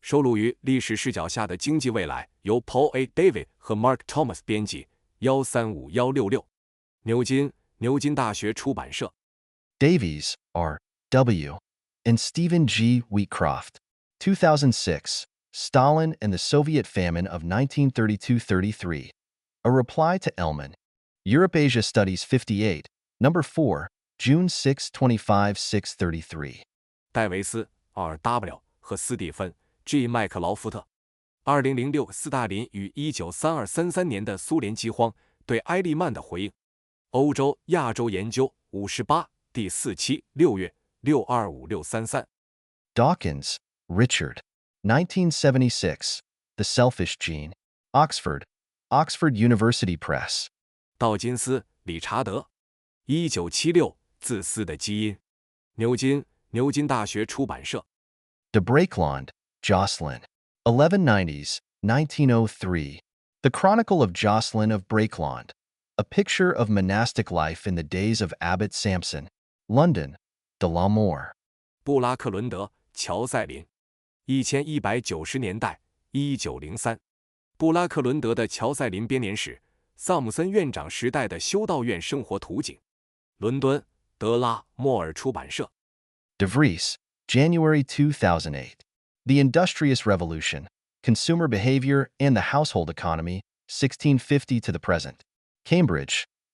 收录于历史视角下的经济未来，由 Paul A. David 和 Mark Thomas 编辑，135166。牛津大学出版社。Davies, R. W. and Stephen G. Wheatcroft. 2006. Stalin and the Soviet Famine of 1932-33. A Reply to Ellman. Europe-Asia Studies 58, number 4, June 6, 25, 633. 戴维斯、2W 和斯蒂芬 G. 麦克劳福特。2006斯大林与1932-33年的苏联饥荒对埃利曼的回应。欧洲亚洲研究58第4期6月625633。Dawkins, Richard. 1976. The Selfish Gene. Oxford, Oxford University Press. 道金斯、理查德。1976自私的基因。牛津大学出版社。De Braekland, Jocelyn. 1190s, 1903. The Chronicle of Jocelyn of Braekland. A Picture of Monastic Life in the Days of Abbot Sampson. London, De la More. 布拉克伦德、乔塞林。1190年代1903。布拉克伦德的乔塞林编年史，萨姆森院长时代的修道院生活图景。伦敦德拉莫尔出版社。De Vries, January 2008. The Industrious Revolution, Consumer Behavior and the Household Economy, 1650 to the Present. Cambridge,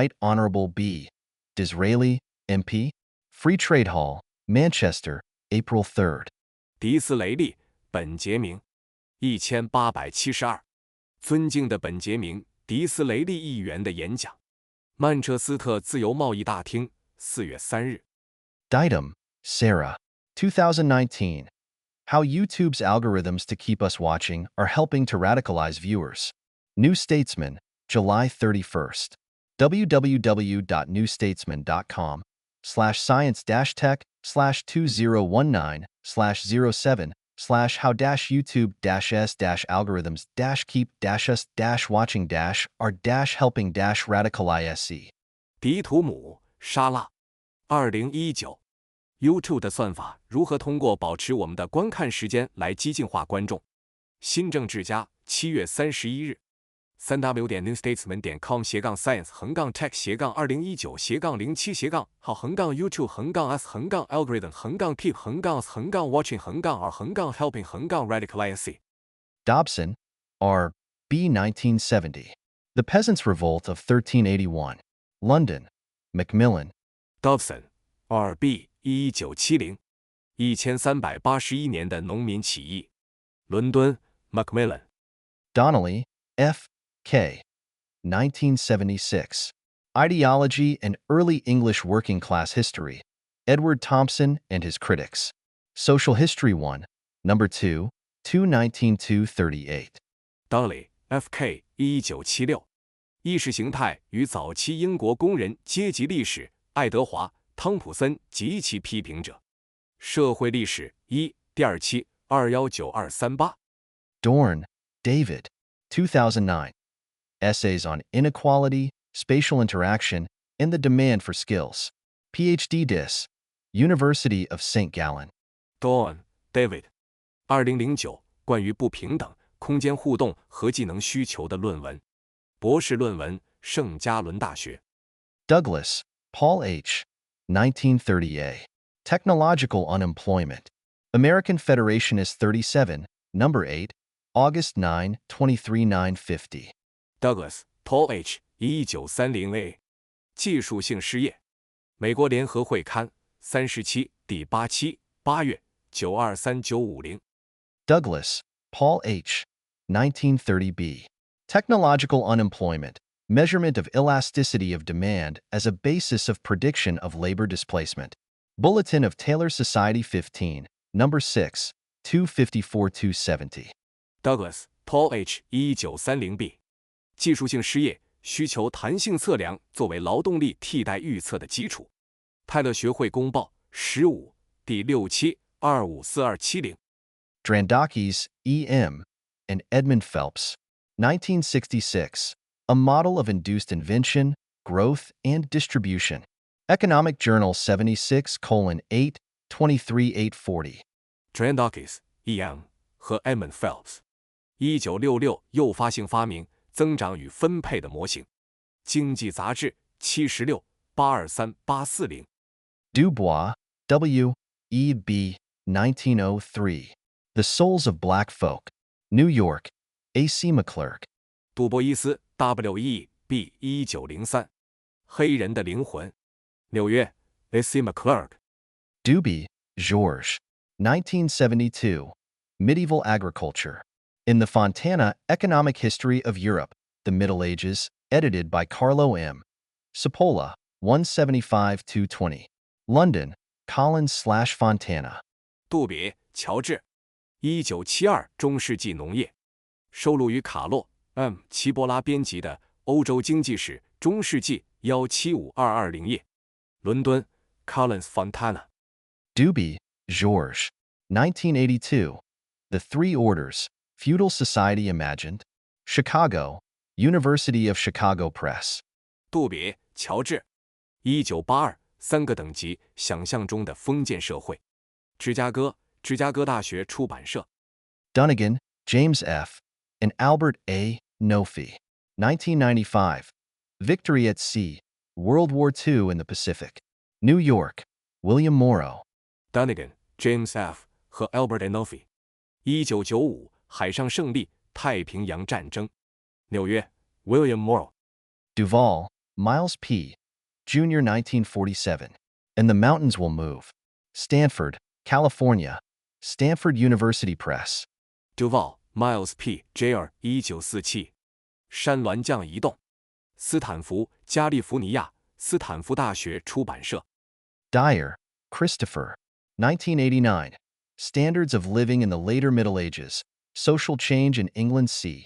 Right Honorable B. Disraeli, MP. Free Trade Hall, Manchester, April 3rd. 迪斯雷利·本杰明1872，尊敬的本杰明·迪斯雷利议员的演讲，曼彻斯特自由贸易大厅，4月3日。Ditum, Sarah. 2019. How YouTube's algorithms to keep us watching are helping to radicalize viewers. New Statesman, July 31st. www.newstatesman.com/science-tech/2019/07/how-youtube-s-algorithms-keep-us-helping-radicalize. 迪图姆·沙拉，2019 YouTube 的算法如何通过保持我们的观看时间来激进化观众。新政治家7月31日3w.newstatesman.com/science-2019/2007-20-keep-us-watching-keep-helping-radicalize. Dobson, R. B. 1970. The Peasants' Revolt of 1381. London, Macmillan. Dobson, R. B. 1970 1381年的农民起义。伦敦 Macmillan. Donnelly, F. K. 1976. Ideology and Early English Working Class History. Edward Thompson and His Critics. Social History 1, Number 2, 219-238. Donnelly, F. K. 1976意识形态与早期英国工人阶级历史，爱德华·汤普森及其批评者。社会历史1第2期219238。Dorn, David. 2009. Essays on Inequality, Spatial Interaction, and the Demand for Skills. Ph.D. Dis. University of St. Gallen. Dorn, David. 2009关于不平等、空间互动和技能需求的论文。博士论文，圣加仑大学。Douglas, Paul H. 1930a. Technological Unemployment. American Federationist 37, Number 8, August 9, 23950. Douglas, Paul H. 1930a. 技术性失业。美国联合会刊37第8期8月923950。Douglas, Paul H. 1930b. Technological Unemployment. Measurement of Elasticity of Demand as a Basis of Prediction of Labor Displacement. Bulletin of Taylor Society 15, Number 6, 254-270. Douglas, Paul H. 1930b. 技术性失业需求弹性测量作为劳动力替代预测的基础。泰勒学会公报15第6期254270。Drandakis, E. M., and Edmund Phelps. 1966. A Model of Induced Invention, Growth, and Distribution. Economic Journal 76:8, 23840. Drandakis, E. M. 和 Edmund Phelps。1966诱发性发明、增长与分配的模型。经济杂志76 823840。Dubois, W. E. B. 1903. The Souls of Black Folk. New York, A.C. McClurg. 杜波伊斯 W.E. B. 1903。黑人的灵魂。纽约 A.C. McClurg。Duby, Georges. 1972. Medieval Agriculture. In the Fontana Economic History of Europe, the Middle Ages, edited by Carlo M. Cipolla, 175-220. London, Collins/Fontana. 杜比，乔治。1972中世纪农业。收录于卡洛 M. 齐波拉编辑的《欧洲经济史中世纪》175220页。伦敦 Collins/Fontana。Duby, Georges. 1982. The Three Orders, Feudal Society Imagined. Chicago, University of Chicago Press. 杜比，乔治。1982三个等级想象中的封建社会。芝加哥大学出版社。Dunnigan, James F., and Albert A. Nofi. 1995. Victory at Sea, World War II in the Pacific. New York, William Morrow. Dunnigan, James F. 和 Albert A. Nofi。1995海上胜利，太平洋战争。纽约 William Morrow。Duvall, Miles P., Jr. 1947. And the Mountains Will Move. Stanford, California, Stanford University Press. Duvall, Miles P. Jr. 1947。山峦降移动。斯坦福加利福尼亚斯坦福大学出版社。Dyer, Christopher. 1989. Standards of Living in the Later Middle Ages, Social Change in England c.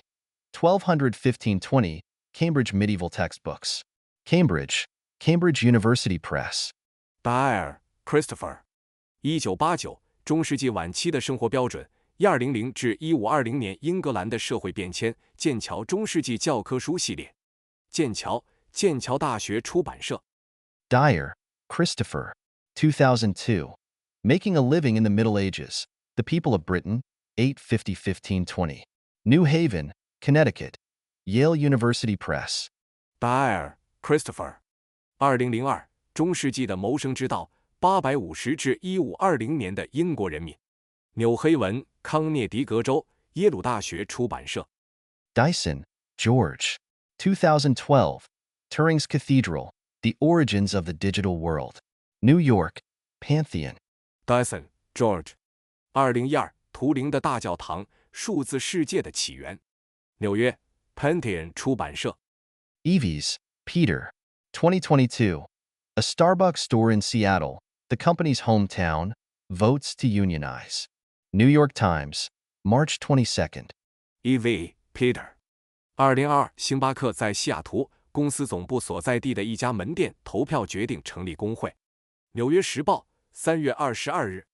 1200-1520, Cambridge Medieval Textbooks. Cambridge, Cambridge University Press. Dyer, Christopher. 1989中世纪晚期的生活标准，1200至1520年英格兰的社会变迁，剑桥中世纪教科书系列。剑桥大学出版社。Dyer, Christopher. 2002. Making a Living in the Middle Ages, The People of Britain, 850-1520. New Haven, Connecticut. Yale University Press. Dyer, Christopher. 2002中世纪的谋生之道，850至1520年的英国人民。纽黑文，康涅狄格州，耶鲁大学出版社。Dyson, George. 2012. Turing's Cathedral, The Origins of the Digital World. New York, Pantheon. Dyson, George. 2012图灵的大教堂，数字世界的起源。纽约 Pantheon 出版社。Eves, Peter. 2022. A Starbucks store in Seattle, the company's hometown, votes to unionize. New York Times, March 22nd. E.V. Peter. 2022星巴克在西雅图公司总部所在地的一家门店投票决定成立工会。纽约时报3月22日。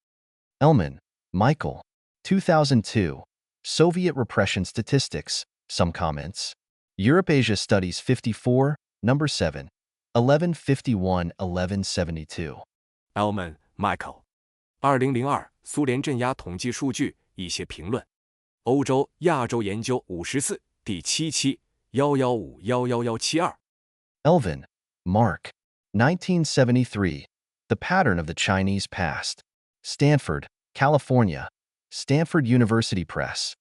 Ellman, Michael. 2002. Soviet Repression Statistics, Some Comments. Europe-Asia Studies 54, Number 7. 1151-1172. Ellman, Michael. 2002苏联镇压统计数据，一些评论。欧洲亚洲研究54第7期115-11172。Elvin, Mark. 1973. The Pattern of the Chinese Past. Stanford, California. Stanford University Press.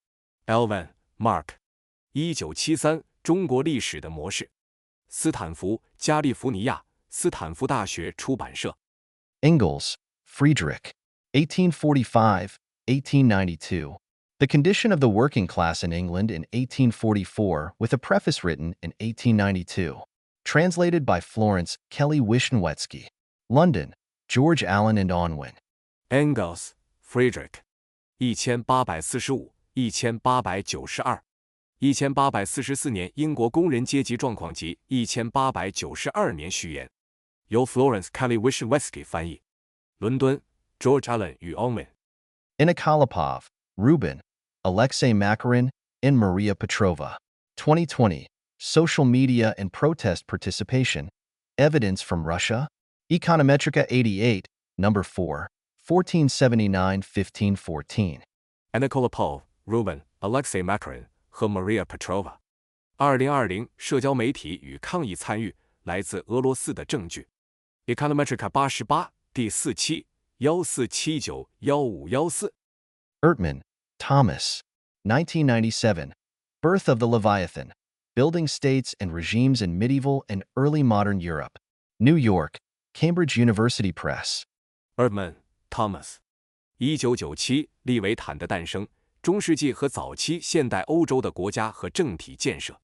Elvin, Mark. 1973中国历史的模式。斯坦福，加利福尼亚斯坦福大学出版社。Ingalls, Friedrich. 1845-1892. The Condition of the Working Class in England in 1844, with a preface written in 1892. Translated by Florence Kelly Wisniewski. London, George Allen and Unwin. Engels, Friedrich. 1845-1892。1844年英国工人阶级状况集1892年序言，由 Florence Kelly Wisniewski 翻译。伦敦 George Allen 与 Unwin。Inokolopov, Ruben. Alexei Makarin and Maria Petrova. 2020. Social Media and Protest Participation. Evidence from Russia. Econometrica 88, Number 4, 1479-1514. Inokolopov, Ruben, Alexei Makarin 和 Maria Petrova。2020社交媒体与抗议参与，来自俄罗斯的证据。Econometrica 88第4期1479-1514。Ertman, Thomas. 1997. Birth of the Leviathan. Building States and Regimes in Medieval and Early Modern Europe. New York, Cambridge University Press. Erdman, Thomas. 1997利维坦的诞生，中世纪和早期现代欧洲的国家和政体建设。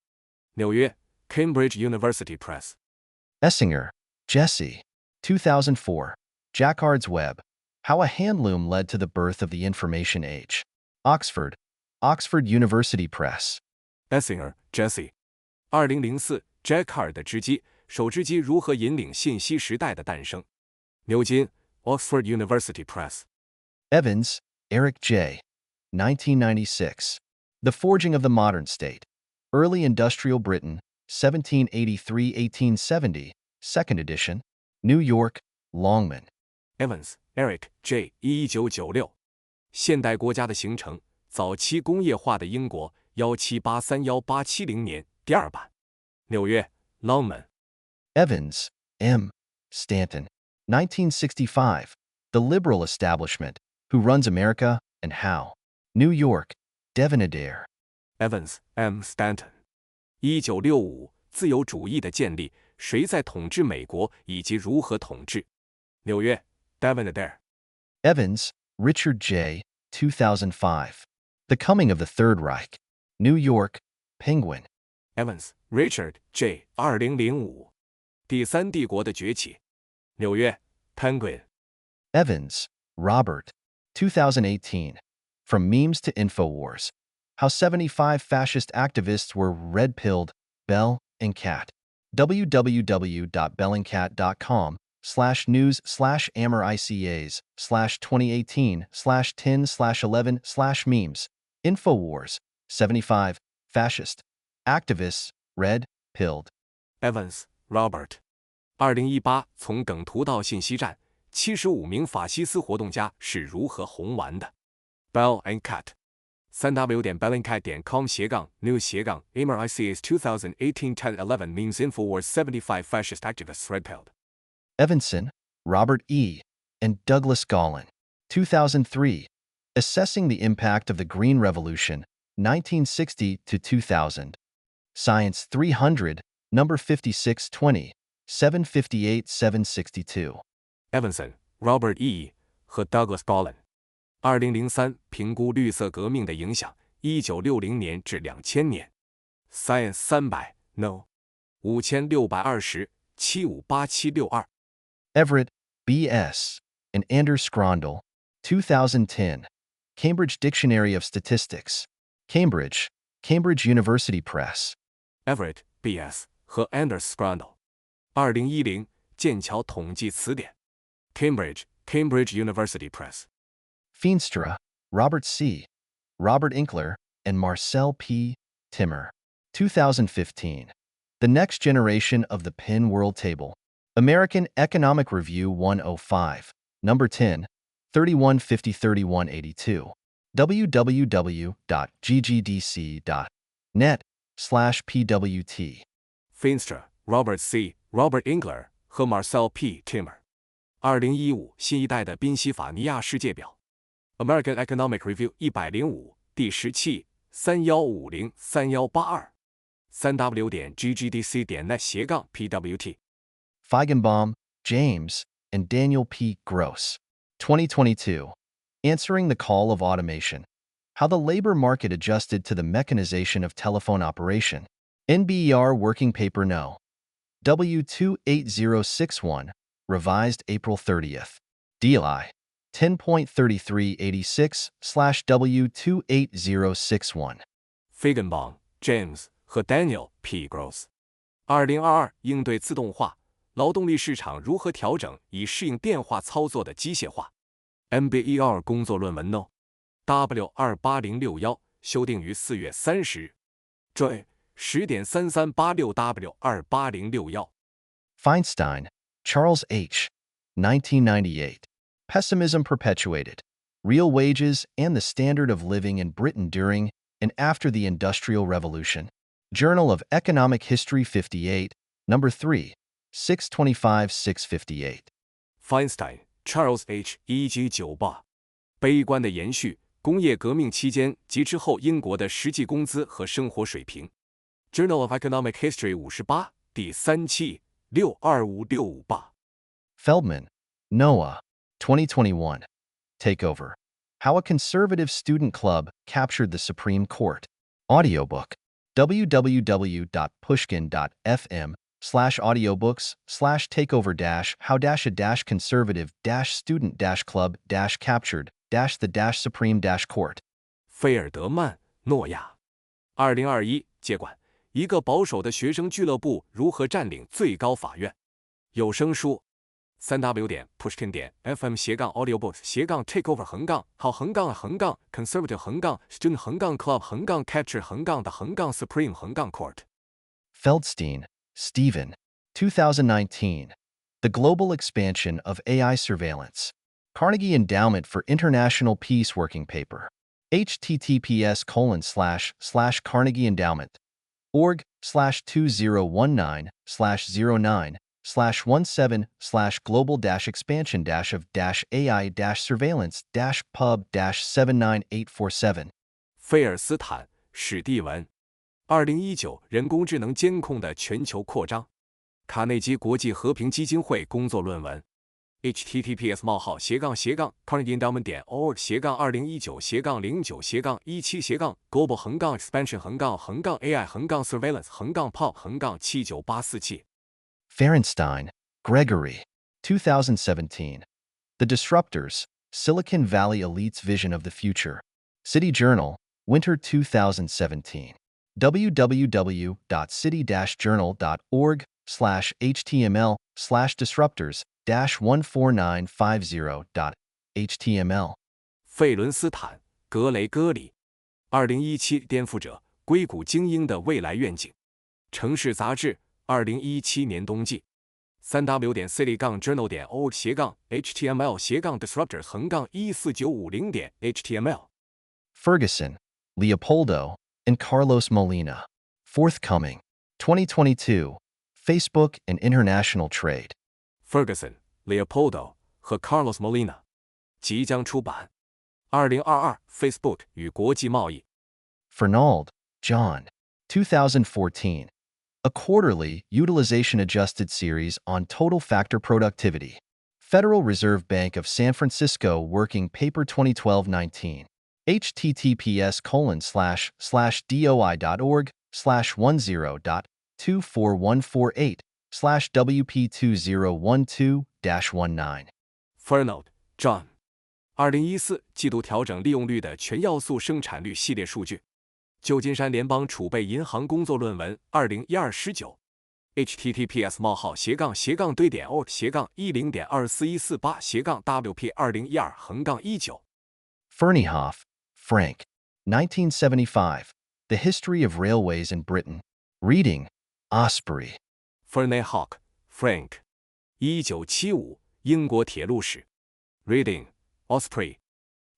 纽约 Cambridge University Press。Essinger, Jesse. 2004. Jacquard's Web. How a Handloom Led to the Birth of the Information Age. Oxford, Oxford University Press. Essinger, Jesse. 2004 Jacquard 的织机，手织机如何引领信息时代的诞生。牛津 Oxford University Press。Evans, Eric J. 1996. The Forging of the Modern State. Early Industrial Britain, 1783-1870, 2nd edition. New York, Longman. Evans, Eric J. 1996。现代国家的形成，早期工业化的英国，1783-1870年，第2版。纽约 Longman。Evans, M. Stanton. 1965. The Liberal Establishment, Who Runs America and How. New York, Devon Adair. Evans, M. Stanton。1965自由主义的建立，谁在统治美国以及如何统治。纽约 Devon Adair。Evans, Richard J. 2005. The Coming of the Third Reich. New York, Penguin. Evans, Richard J. 2005。第三帝国的崛起。纽约 Penguin。Evans, Robert. 2018. From Memes to Infowars. How 75 Fascist Activists Were Red-Pilled, Bell and Cat. www.bellingcat.com/news/AmorICAs/2018/10/11/memes. Infowars. 75 Fascist Activists Red-Pilled. Evans, Robert。2018从梗图到信息战，75名法西斯活动家是如何红完的 ？Bell and Cat。3w.bellingcat.com/news/AmorICAs 2018-10/11 memes Infowars 75 fascist activists red-pilled. Evanson, Robert E., and Douglas Gollin. 2003. Assessing the Impact of the Green Revolution, 1960 to 2000. Science 300, number 5620, 758-762. Evanson, Robert E. 和 Douglas Gollin。2003评估绿色革命的影响，1960年至2000年。Science 300 No 5620-758762。Everett, B.S., and Anders Skrondel. 2010. Cambridge Dictionary of Statistics. Cambridge, Cambridge University Press. Everett, B.S. 和 Anders Skrondel。2010剑桥统计词典。Cambridge, Cambridge University Press。Feenstra, Robert C., Robert Inkler, and Marcel P. Timmer. 2015. The Next Generation of the PIN World Table. American Economic Review 105, number 10, 3150-3182. www.ggdc.net/pwt. Feenstra, Robert C., Robert Inkler 和 Marcel P. Timmer。2015新一代的宾夕法尼亚世界表。American Economic Review 105第17 3150-3182。3w.ggdc.net/pwt。Feigenbaum, James, and Daniel P. Gross. 2022. Answering the Call of Automation. How the Labor Market Adjusted to the Mechanization of Telephone Operation. NBER Working Paper No. W28061, revised April 30th. DLI 10.3386/W28061. Feigenbaum, James 和 Daniel P. Gross。2022应对自动化，劳动力市场如何调整以适应电话操作的机械化。NBER 工作论文 No. W28061 修订于4月30日。J 10.3386 W28061。 Feinstein, Charles H. 1998. Pessimism Perpetuated. Real Wages and the Standard of Living in Britain During and After the Industrial Revolution. Journal of Economic History 58, number 3, 625-658. Feinstein, Charles H. 1998。悲观的延续，工业革命期间及之后英国的实际工资和生活水平。Journal of Economic History 58第3期625-658。Feldman, Noah. 2021. Takeover. How a Conservative Student Club Captured the Supreme Court. Audiobook. www.pushkin.fm/audiobooks/takeover-how-a-student-club-captured-the-supreme-court. 费尔德曼·诺亚。2021接管一个保守的学生俱乐部如何占领最高法院。有声书。3w.pushkin.fm/audiobooks/takeover-student-club-capture-the-supreme-court。 Feldstein, Stephen. 2019. The Global Expansion of AI Surveillance. Carnegie Endowment for International Peace Working Paper. https://carnegie-endowment.org/2019/global-expansion-of-AI-surveillance-pub-79847. 费尔斯坦·史蒂文。2019人工智能监控的全球扩张。卡内基国际和平基金会工作论文。https://carnegieendowment.org/2019/2017/global-AI-surveillance-pub-79847。Ferenstein, Gregory. 2017. The Disruptors, Silicon Valley Elite's Vision of the Future. City Journal, Winter 2017. www.city-journal.org/html/disruptors-14950.html 费伦斯坦·格雷戈里，2017颠覆者硅谷精英的未来愿景。城市杂志2017年冬季。3w.city-journal.org/html/disruptor-14950.html Ferguson, Leopoldo, and Carlos Molina. Forthcoming. 2022. Facebook and International Trade. Ferguson, Leopoldo 和 Carlos Molina 即将出版。2022 Facebook 与国际贸易。Fernald, John. 2014. A quarterly, utilization-adjusted series on total factor productivity. Federal Reserve Bank of San Francisco Working Paper 2012-19. https://doi.org/10.24148/WP2012-19. Fernald, John 2014季度调整利用率的全要素生产率系列数据。旧金山联邦储备银行工作论文2012-19 https://对点org/10.24148/WP2012-19 Ferneyhoff, Frank. 1975. The History of Railways in Britain. Reading, Osprey. Ferneyhoff, Frank. 1975英国铁路史。Reading, Osprey.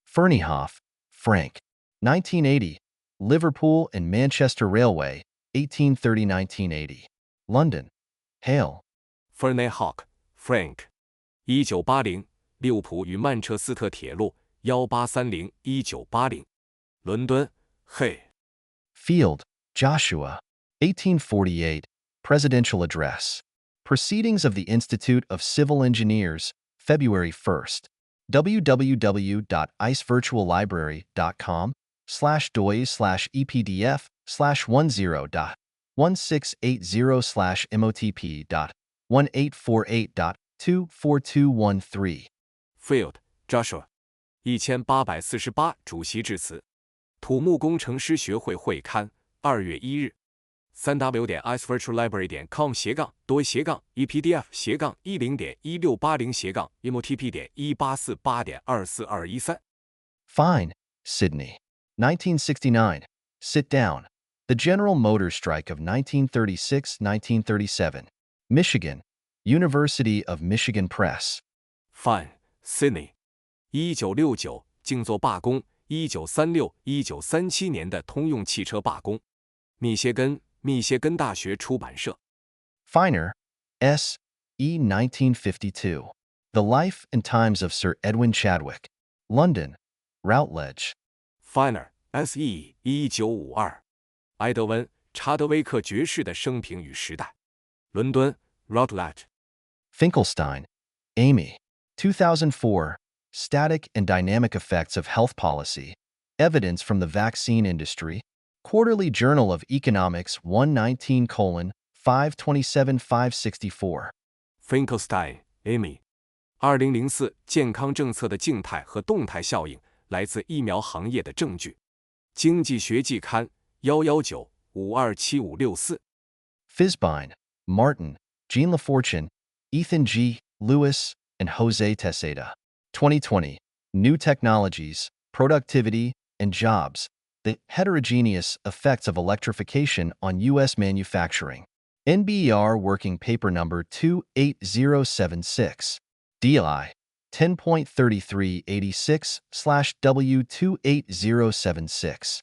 Ferneyhoff, Frank. 1980. Liverpool and Manchester Railway, 1830-1980. London. Hale. Ferneyhoff, Frank. 1980利物浦与曼彻斯特铁路1830-1980。伦敦 Hay. Field, Joshua. 1848. Presidential Address. Proceedings of the Institute of Civil Engineers, February 1st. www.icevirtuallibrary.com/doy/epdf/10.10/motp.1848.24213. Field, Joshua. 1848主席致辞。土木工程师学会会刊2月1日。3w.icevirtuallibrary.com/doy/10.1680/motp.184.24213 Fine, Sydney. 1969. Sit down. The General Motors Strike of 1936-1937. Michigan. University of Michigan Press. Fine, Sydney. 1969静坐罢工1936-1937年的通用汽车罢工。密歇根大学出版社。Finer, S. E. 1952. The Life and Times of Sir Edwin Chadwick. London. Routledge. Finer, S.E. 1952。埃德温·查德威克爵士的生平与时代。伦敦 Routledge。Finkelstein, Amy. 2004. Static and Dynamic Effects of Health Policy. Evidence from the Vaccine Industry. Quarterly Journal of Economics 119:527-564. Finkelstein, Amy. 2004健康政策的静态和动态效应来自疫苗行业的证据。经济学季刊119-527564。Fisbine, Martin, Jean LaFortune, Ethan G. Lewis, and Jose Tejeda. 2020. New Technologies, Productivity, and Jobs. The Heterogeneous Effects of Electrification on U.S. Manufacturing. NBER Working Paper Number 28076. DI 10.3386/W28076.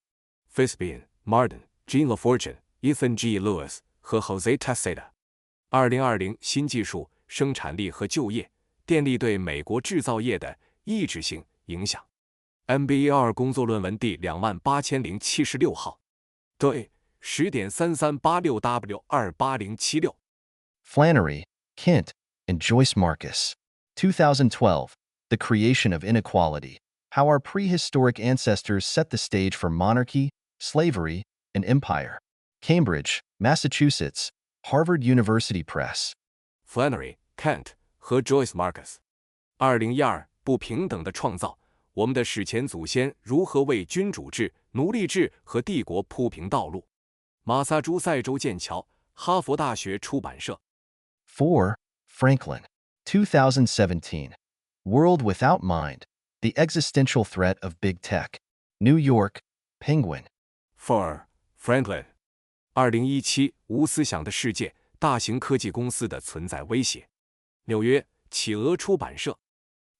Fisbine, Martin, Jean LaFortune, Ethan G. Lewis 和 Jose Tejeda。2020新技术、生产力和就业，电力对美国制造业的抑制性影响。NBER 工作论文第28076号。对 10.3386W28076。Flannery, Kent, and Joyce Marcus. 2012. The Creation of Inequality. How Our Prehistoric Ancestors Set the Stage for Monarchy, Slavery, and Empire. Cambridge, Massachusetts. Harvard University Press. Flannery, Kent 和 Joyce Marcus。2012 不平等的创造，我们的史前祖先如何为君主制、奴隶制和帝国铺平道路。马萨诸塞州剑桥，哈佛大学出版社。4. Franklin, 2017. World Without Mind, The Existential Threat of Big Tech. New York, Penguin. 4. Franklin, 2017无思想的世界，大型科技公司的存在威胁。纽约，企鹅出版社。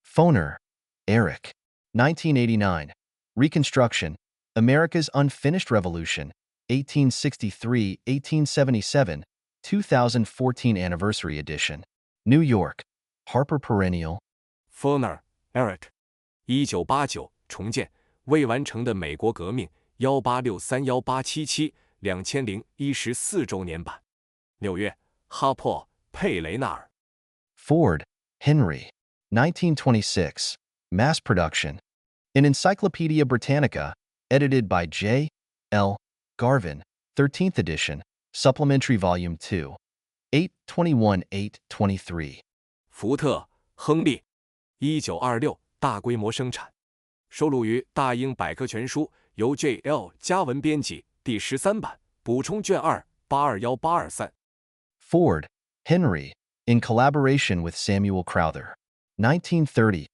Foner, Eric. 1989. Reconstruction, America's Unfinished Revolution, 1863-1877, 2014 Anniversary Edition. New York, Harper Perennial. Foner, Eric. 1989重建未完成的美国革命1863-1877-2014周年版。纽约，哈珀佩雷纳尔。Ford, Henry. 1926. Mass Production. An Encyclopedia Britannica, edited by J. L. Garvin, 13th edition, Supplementary Volume 2. 821-823. 福特，亨利。1926大规模生产。收录于《大英百科全书》，由 J.L. 加文编辑，第13版，补充卷2 821823。Ford, Henry, in collaboration with Samuel Crowther. 1930.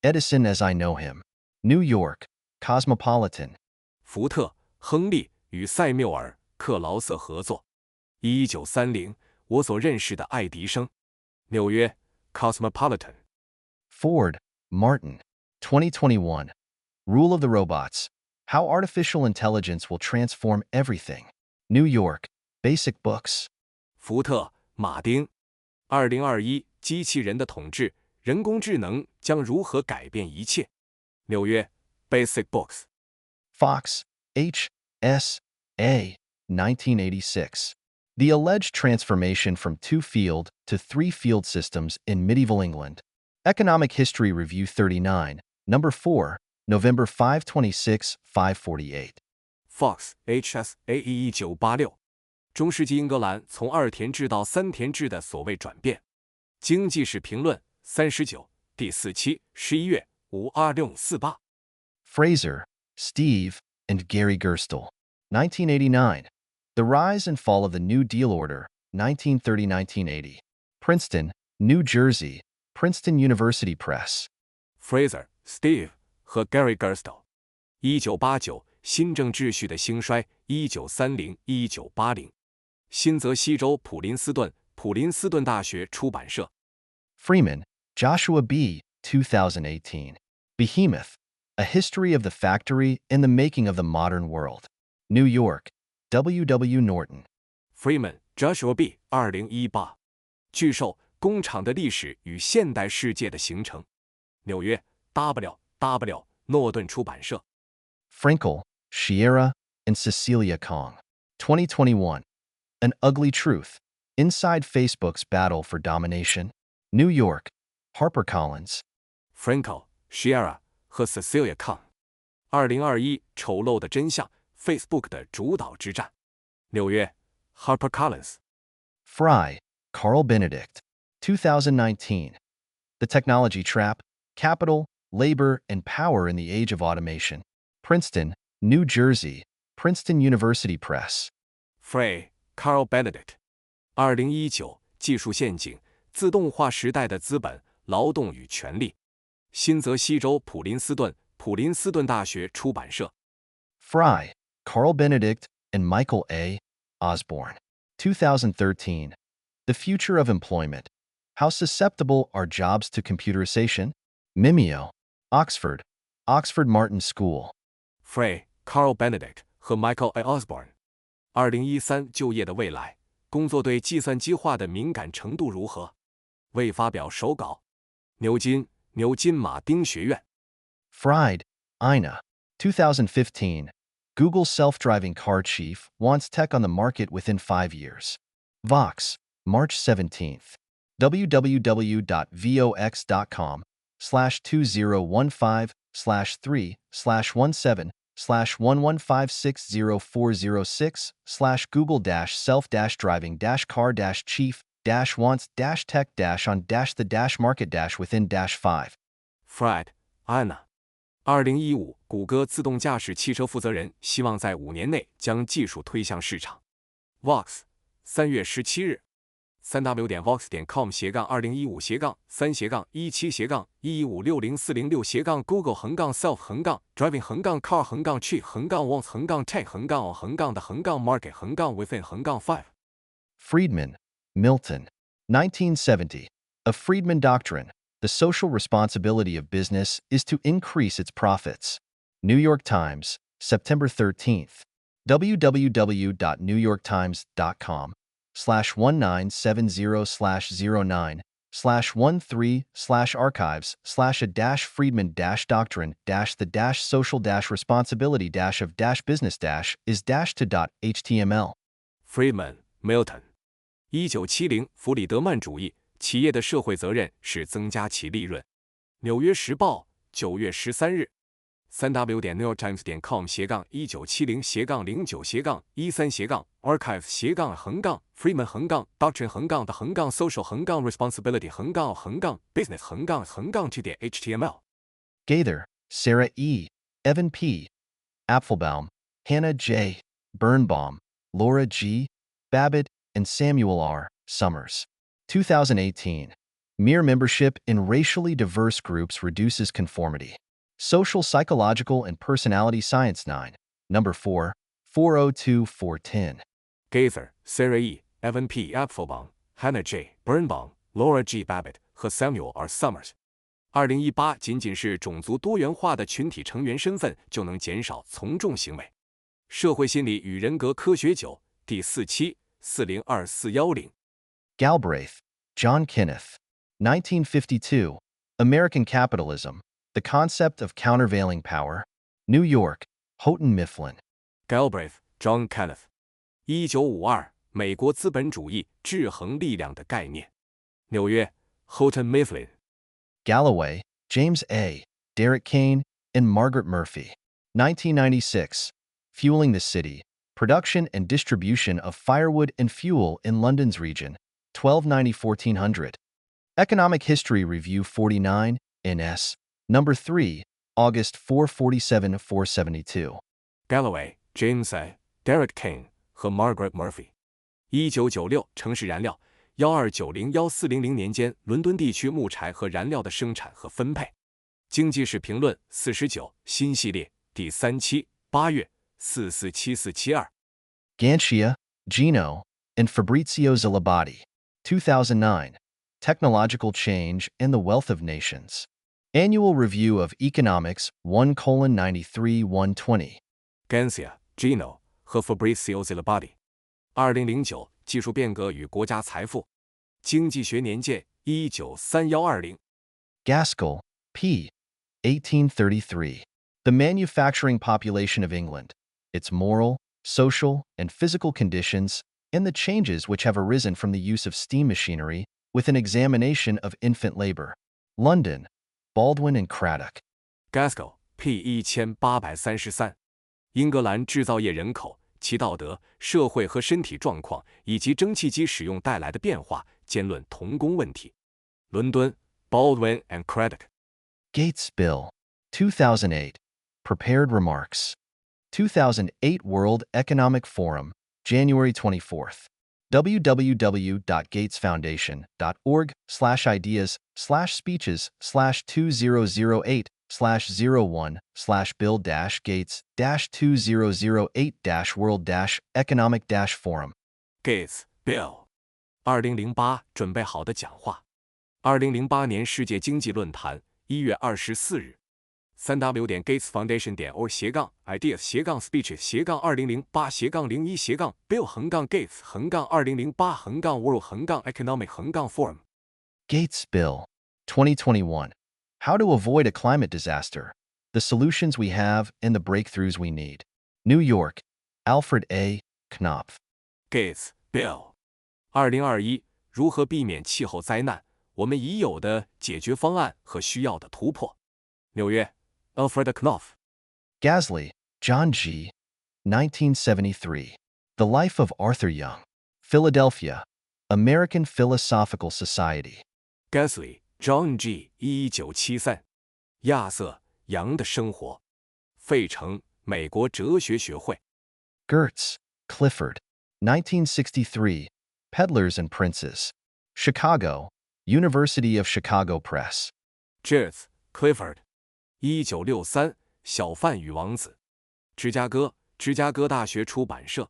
Edison as I Know Him. New York, Cosmopolitan. 福特，亨利与塞缪尔·克劳瑟合作。1930我所认识的爱迪生。纽约， Cosmopolitan。Ford, Martin. 2021. Rule of the Robots. How Artificial Intelligence Will Transform Everything. New York, Basic Books. 福特，马丁。2021机器人的统治，人工智能将如何改变一切。纽约， Basic Books。Fox, H. S. A. 1986. The Alleged Transformation from Two-Field to Three-Field Systems in Medieval England. Economic History Review 39, Number 4, November 526, 548. Fox, H.S.A.E. 1986。中世纪英格兰从二田制到三田制的所谓转变。经济史评论39，第4期，11月52648。Fraser, Steve, and Gary Gerstle. 1989. The Rise and Fall of the New Deal Order, 1930-1980. Princeton, New Jersey, Princeton University Press. Fraser, Steve 和 Gary Gerstle。1989新政秩序的兴衰1930-1980。新泽西州普林斯顿，普林斯顿大学出版社。Freeman, Joshua B. 2018. Behemoth, A History of the Factory and the Making of the Modern World. New York, W. W. Norton. Freeman, Joshua B. 2018。巨兽，工厂的历史与现代世界的形成。纽约， W. W. 诺顿出版社。Frankel, Sierra, and Cecilia Kong. 2021. An Ugly Truth, Inside Facebook's Battle for Domination. New York, HarperCollins. Frankel, Sierra 和 Cecilia Kong。2021丑陋的真相 Facebook 的主导之战。纽约， HarperCollins。Fry, Carl Benedict. 2019. The Technology Trap, Capital, Labor, and Power in the Age of Automation. Princeton, New Jersey, Princeton University Press. Frey, Carl Benedict。2019技术陷阱，自动化时代的资本、劳动与权利。新泽西州普林斯顿，普林斯顿大学出版社。Fry, Carl Benedict, and Michael A. Osborne. 2013. The Future of Employment. How Susceptible Are Jobs to Computerization? Mimeo, Oxford, Oxford Martin School. Frey, Carl Benedict 和 Michael A. Osborne。2013就业的未来，工作对计算机化的敏感程度如何？未发表手稿。牛津马丁学院。Fried, Ina. 2015. Google self-driving car chief wants tech on the market within 5 years. Vox, March 17th. www.vox.com/2015/3/176/Google-self-driving-car-chief-wants-tech-on-the-market-within-5. Fred Anna。2015，谷歌自动驾驶汽车负责人希望在5年内将技术推向市场。Vox 3月17日。3w.vox.com/17-17-15600-3-17-3-google-self-driving-car-tree-want-the-market-within-5 Friedman, Milton. 1970. A Friedman Doctrine. The social responsibility of business is to increase its profits. New York Times, September 13th. www.newyorktimes.com/19/009/1-3/archives/a-freedman-doctrine-is-to-social-responsibility-of-business-is-to Friedman, Milton。1970，弗里德曼主义，企业的社会责任是增加其利润。纽约时报9月13日。3w.newyorktimes.com/1970-19-13-archives/the-freedman-doctrine-business-to-html Gaither, Sarah E., Evan P., Apfelbaum, Hannah J., Birnbaum, Laura G., Babbitt, and Samuel R. Summers. 2018. Mere membership in racially diverse groups reduces conformity. Social, Psychological, and Personality Science 9, number 4, 402-410. Gaither, Sarah E., Evan P. Apfelbaum, Hannah J. Birnbaum, Laura G. Babbitt 和 Samuel R. Summers。2018，仅仅是种族多元化的群体成员身份就能减少从众行为。社会心理与人格科学9第4期402410。Galbraith, John Kenneth. 1952. American Capitalism. The Concept of Countervailing Power. New York, Houghton Mifflin. Galbraith, John Kenneth。1952，美国资本主义制衡力量的概念。纽约 Houghton Mifflin。Galloway, James A., Derek Kane, and Margaret Murphy. 1996. Fueling the City. Production and Distribution of Firewood and Fuel in London's Region. 1290-1400. Economic History Review 49, NS. Number 3, August 447-472. Galloway, James A., Derek Kane 和 Margaret Murphy。1996，城市燃料1290-1400年间伦敦地区木材和燃料的生产和分配。经济史评论49新系列第3期8月447472。Gancia, Gino, and Fabrizio Zilabati. 2009. Technological Change and the Wealth of Nations. Annual Review of Economics 1:93-120. Gancia, Gino 和 Fabrizio Zilabati。2009技术变革与国家财富。经济学年鉴193120。Gaskell, P. 1833. The Manufacturing Population of England. Its Moral, Social, and Physical Conditions, and the Changes which have arisen from the use of steam machinery, with an examination of infant labor. London, Baldwin and Craddock. Gaskell, P. 1833。英格兰制造业人口、其道德、社会和身体状况以及蒸汽机使用带来的变化，兼论童工问题。伦敦 Baldwin and Craddock。Gates Bill, 2008. Prepared Remarks. 2008 World Economic Forum, January 24th. www.gatesfoundation.org/ideas/2008/01/Bill-Gates-2008-World-Economic-Forum. Gates Bill。2008准备好的讲话。2008年世界经济论坛1月24日。3w.gates-foundation.org/ideas-speeches-2008-Gates-2008-World-Economic-Forum。 Gates Bill, 2021. How to Avoid a Climate Disaster. The Solutions We Have and the Breakthroughs We Need. New York, Alfred A. Knopf. Gates Bill。2021如何避免气候灾难？我们已有的解决方案和需要的突破。纽约 Alfred Knopf。Gasley, John G. 1973. The Life of Arthur Young. Philadelphia, American Philosophical Society. Gasley, John G. 1973。亚瑟·杨的生活。费城，美国哲学学会。Gertz, Clifford. 1963. Peddlers and Princes. Chicago, University of Chicago Press. Gertz, Clifford。1963，小贩与王子。芝加哥，芝加哥大学出版社。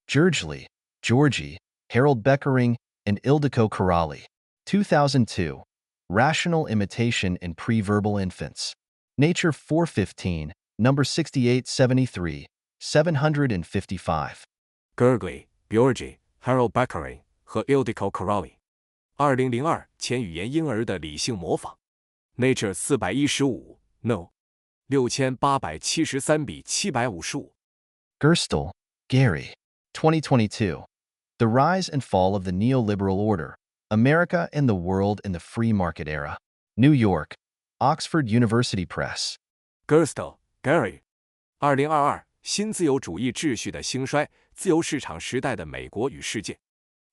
Georgely, Georgie, Harold Beckering, and Ildiko Karali. 2002. Rational Imitation in Pre-Verbal Infants. Nature 415, number 6873, 755. Gergely, Georgie, Harold Beckering 和 Ildiko Karali。2002，前语言婴儿的理性模仿。Nature 415 No 6873比755。Gerstle, Gary. 2022. The Rise and Fall of the Neoliberal Order, America and the World in the Free Market Era. New York, Oxford University Press. Gerstle, Gary。2022，新自由主义秩序的兴衰，自由市场时代的美国与世界。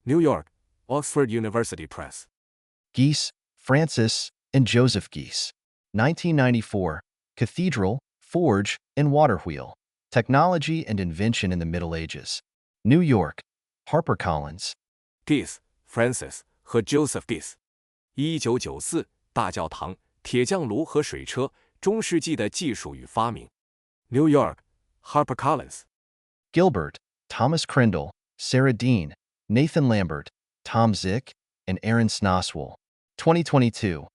New York, Oxford University Press。Geese, Francis, and Joseph Geese. 1994. Cathedral, Forge, and Water Wheel. Technology and Invention in the Middle Ages. New York, HarperCollins. Geese, Francis 和 Joseph Geese。1994，大教堂、铁匠炉和水车，中世纪的技术与发明。New York, HarperCollins。Gilbert, Thomas Crindle, Sarah Dean, Nathan Lambert, Tom Zick, and Aaron Snoswell. 2022.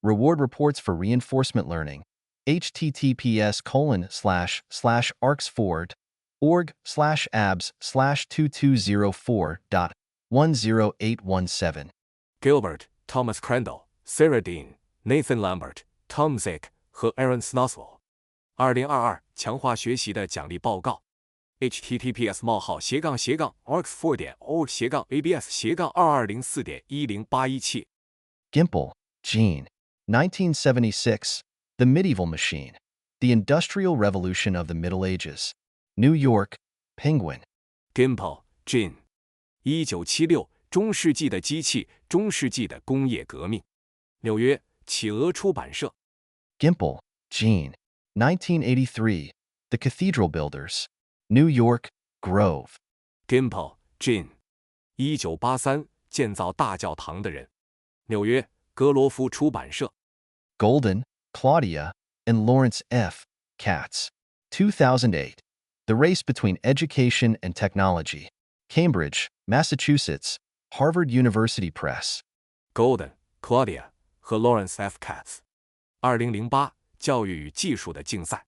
Reward Reports for Reinforcement Learning. https://arcs4.org/abs/2204.10817. Gilbert, Thomas Crandall, Sarah Dean, Nathan Lambert, Tom Zick 和 Aaron Snoswell。2022，强化学习的奖励报告。https://arcs4.org/abs/2204.10817。Gimple, Gene. 1976. The Medieval Machine. The Industrial Revolution of the Middle Ages. New York, Penguin. Gimple, Gene。1976，中世纪的机器，中世纪的工业革命。纽约，企鹅出版社。Gimple, Gene. 1983. The Cathedral Builders. New York, Grove. Gimple, Gene。1983，建造大教堂的人。纽约，格罗夫出版社。Golden, Claudia, and Lawrence F. Katz. 2008. The Race Between Education and Technology. Cambridge, Massachusetts, Harvard University Press. Golden, Claudia 和 Lawrence F. Katz。2008，教育与技术的竞赛。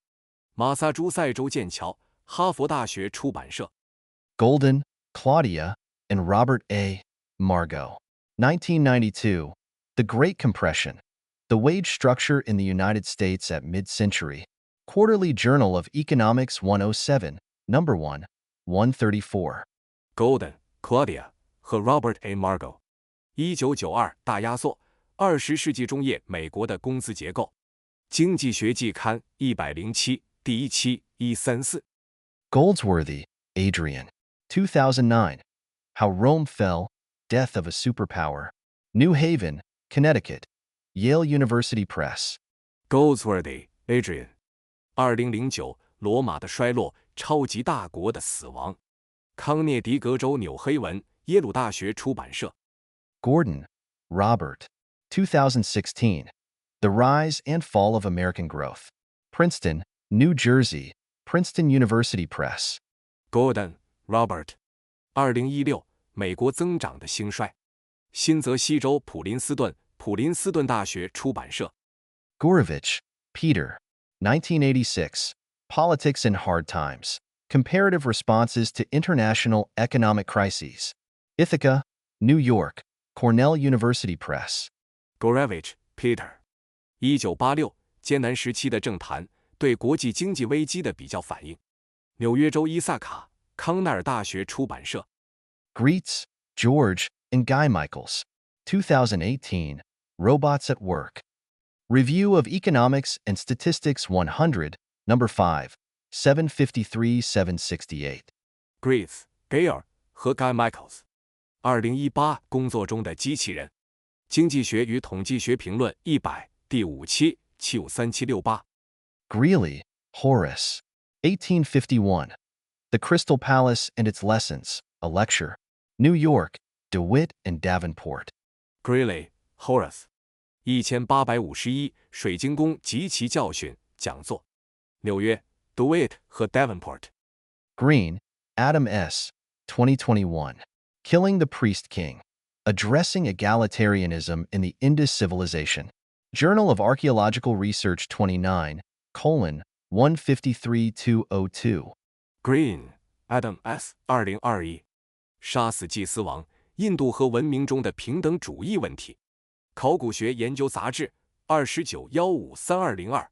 马萨诸塞州剑桥，哈佛大学出版社。Golden, Claudia, and Robert A. Margot. 1992. The Great Compression. The Wage Structure in the United States at Mid-Century. Quarterly Journal of Economics 107, number 1, 134. Golden, Claudia 和 Robert A. Margot。1992，大压缩，20世纪中叶美国的工资结构。经济学季刊107，第1期134。Goldsworthy, Adrian. 2009. How Rome Fell, Death of a Superpower. New Haven, Connecticut. Yale University Press. Goldsworthy, Adrian。2009，罗马的衰落，超级大国的死亡。康涅狄格州纽黑文，耶鲁大学出版社。Gordon, Robert. 2016. The Rise and Fall of American Growth. Princeton, New Jersey, Princeton University Press. Gordon, Robert。2016，美国增长的兴衰。新泽西州普林斯顿，普林斯顿大学出版社。Gurevich, Peter. 1986. Politics in Hard Times. Comparative Responses to International Economic Crises. Ithaca, New York, Cornell University Press. Gurevich, Peter。1986，艰难时期的政坛，对国际经济危机的比较反应。纽约州伊萨卡，康奈尔大学出版社。Greets, George, and Guy Michaels. 2018. Robots at Work. Review of Economics and Statistics 100, number 5, 753-768. Greets, Gail 和 Guy Michaels。2018，工作中的机器人。经济学与统计学评论100，第5期 753768。Greeley, Horace. 1851. The Crystal Palace and Its Lessons, a Lecture. New York, DeWitt and Davenport. Greeley, Horace。1851，水晶宫及其教训讲座。纽约 DeWitt 和 Davenport。Green, Adam S. 2021. Killing the Priest King. Addressing Egalitarianism in the Indus Civilization. Journal of Archaeological Research 29:153-202. Green, Adam S. 2021。杀死祭司王：印度和文明中的平等主义问题。考古学研究杂志29153202。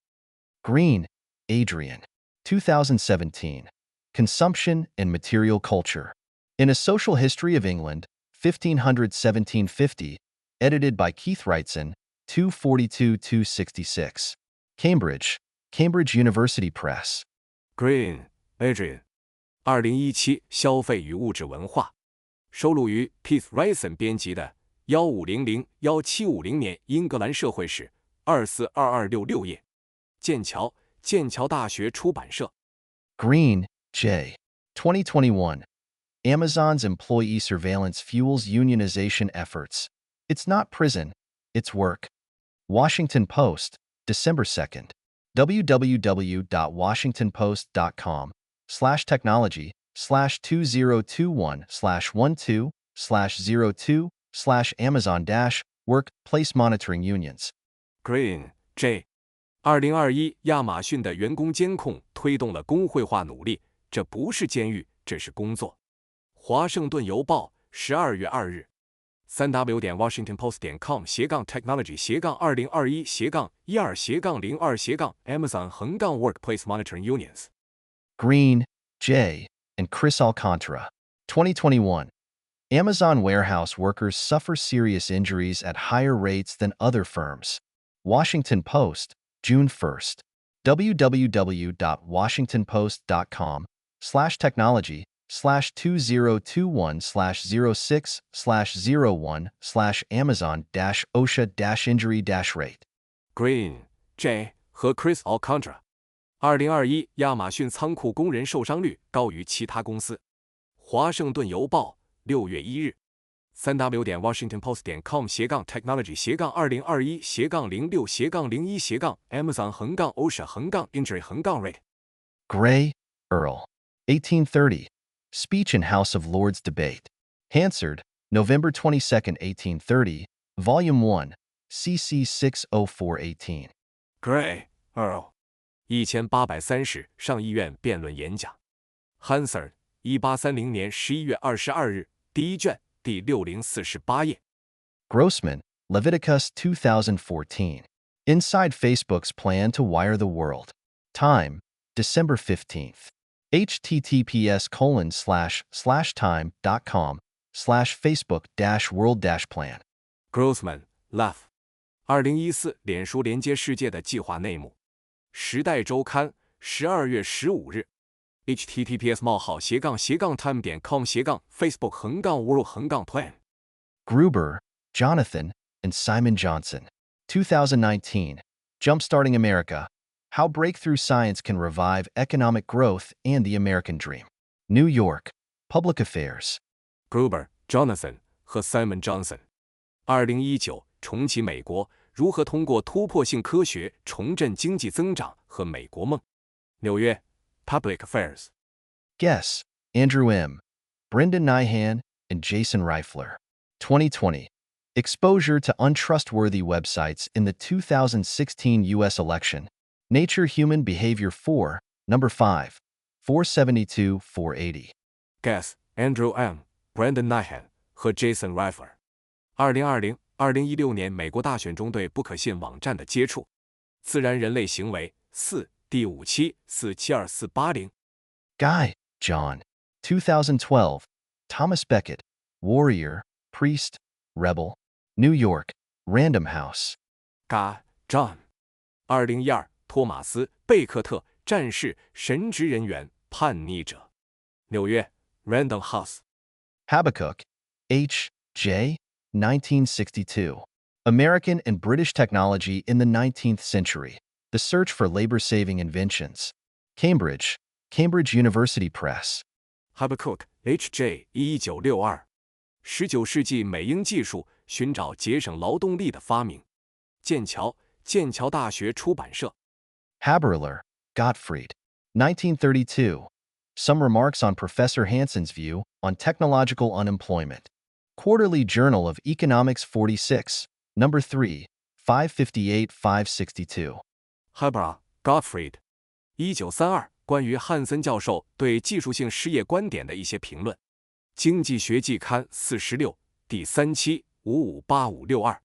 Green, Adrian. 2017. Consumption and Material Culture. In a Social History of England, 1500-1750, edited by Keith Wrightson, 242-266. Cambridge, Cambridge University Press. Green, Adrian。2017消费与物质文化，收录于 Keith Wrightson 编辑的1500-1750年英格兰社会史242266页。剑桥大学出版社。Green, J. 2021. Amazon's employee surveillance fuels unionization efforts. It's not prison, it's work. Washington Post, December 2nd. www.washingtonpost.com/technology/2021/02/Amazon-workplace monitoring unions. Green, J. 2021亚马逊的员工监控推动了工会化努力，这不是监狱，这是工作。华盛顿邮报12月2日。3w.washingtonpost.com/technology/12/12/Amazon-Workplace Monitoring Unions. Green, J., and Chris Alcantara. 2021. Amazon warehouse workers suffer serious injuries at higher rates than other firms. Washington Post, June 1st. www.washingtonpost.com/technology/2021/06/01/Amazon-OSHA-injury-rate. Green, J. 和 Chris Alcantara。2021亚马逊仓库工人受伤率高于其他公司。华盛顿邮报6月1日。3w.washingtonpost.com/technology/2021/06/01/Amazon-OSHA-injury-rate. Gray, Earl. 1830. Speech in House of Lords Debate. Hansard, November 22, 1830, Volume 1, CC 60418. Gray, Earl。1830上议院辩论演讲。Hansard 1830年11月22日，第一卷第6048页。Grossman, Leviticus 2014. Inside Facebook's plan to wire the world. Time, December 15th. https://time.com/facebook-world-plan. Grossman, Lev。2014脸书连接世界的计划内幕。时代周刊12月15日。https://time.com/facebook-world-plan. Gruber, Jonathan, and Simon Johnson. 2019. Jumpstarting America. How Breakthrough Science Can Revive Economic Growth and the American Dream. New York, Public Affairs. Gruber, Jonathan 和 Simon Johnson。2019重启美国，如何通过突破性科学重振经济增长和美国梦。纽约 Public Affairs。Guess, Andrew M., Brendan Nyhan, and Jason Reifler. 2020. Exposure to untrustworthy websites in the 2016 U.S. election. Nature Human Behavior 4, number 5, 472-480. Guess, Andrew M., Brendan Nyhan 和 Jason Reifler。2016年美国大选中对不可信网站的接触。自然人类行为4第57472480。Guy, John. 2012. Thomas Beckett. Warrior, Priest, Rebel. New York, Random House. Guy, John。2012托马斯·贝克特，战士、神职人员、叛逆者。纽约 Random House。Habakkuk, H. J. 1962. American and British Technology in the 19th Century. The Search for Labor-Saving Inventions. Cambridge University Press. Habakkuk H.J. 1962。19世纪美英技术寻找节省劳动力的发明。剑桥大学出版社。Haberler, Gottfried. 1932. Some Remarks on Professor Hansen's View on Technological Unemployment. Quarterly Journal of Economics 46, No. 3, 558-562. Haberler, Gottfried。1932关于汉森教授对技术性失业观点的一些评论。经济学季刊46，第3期558562。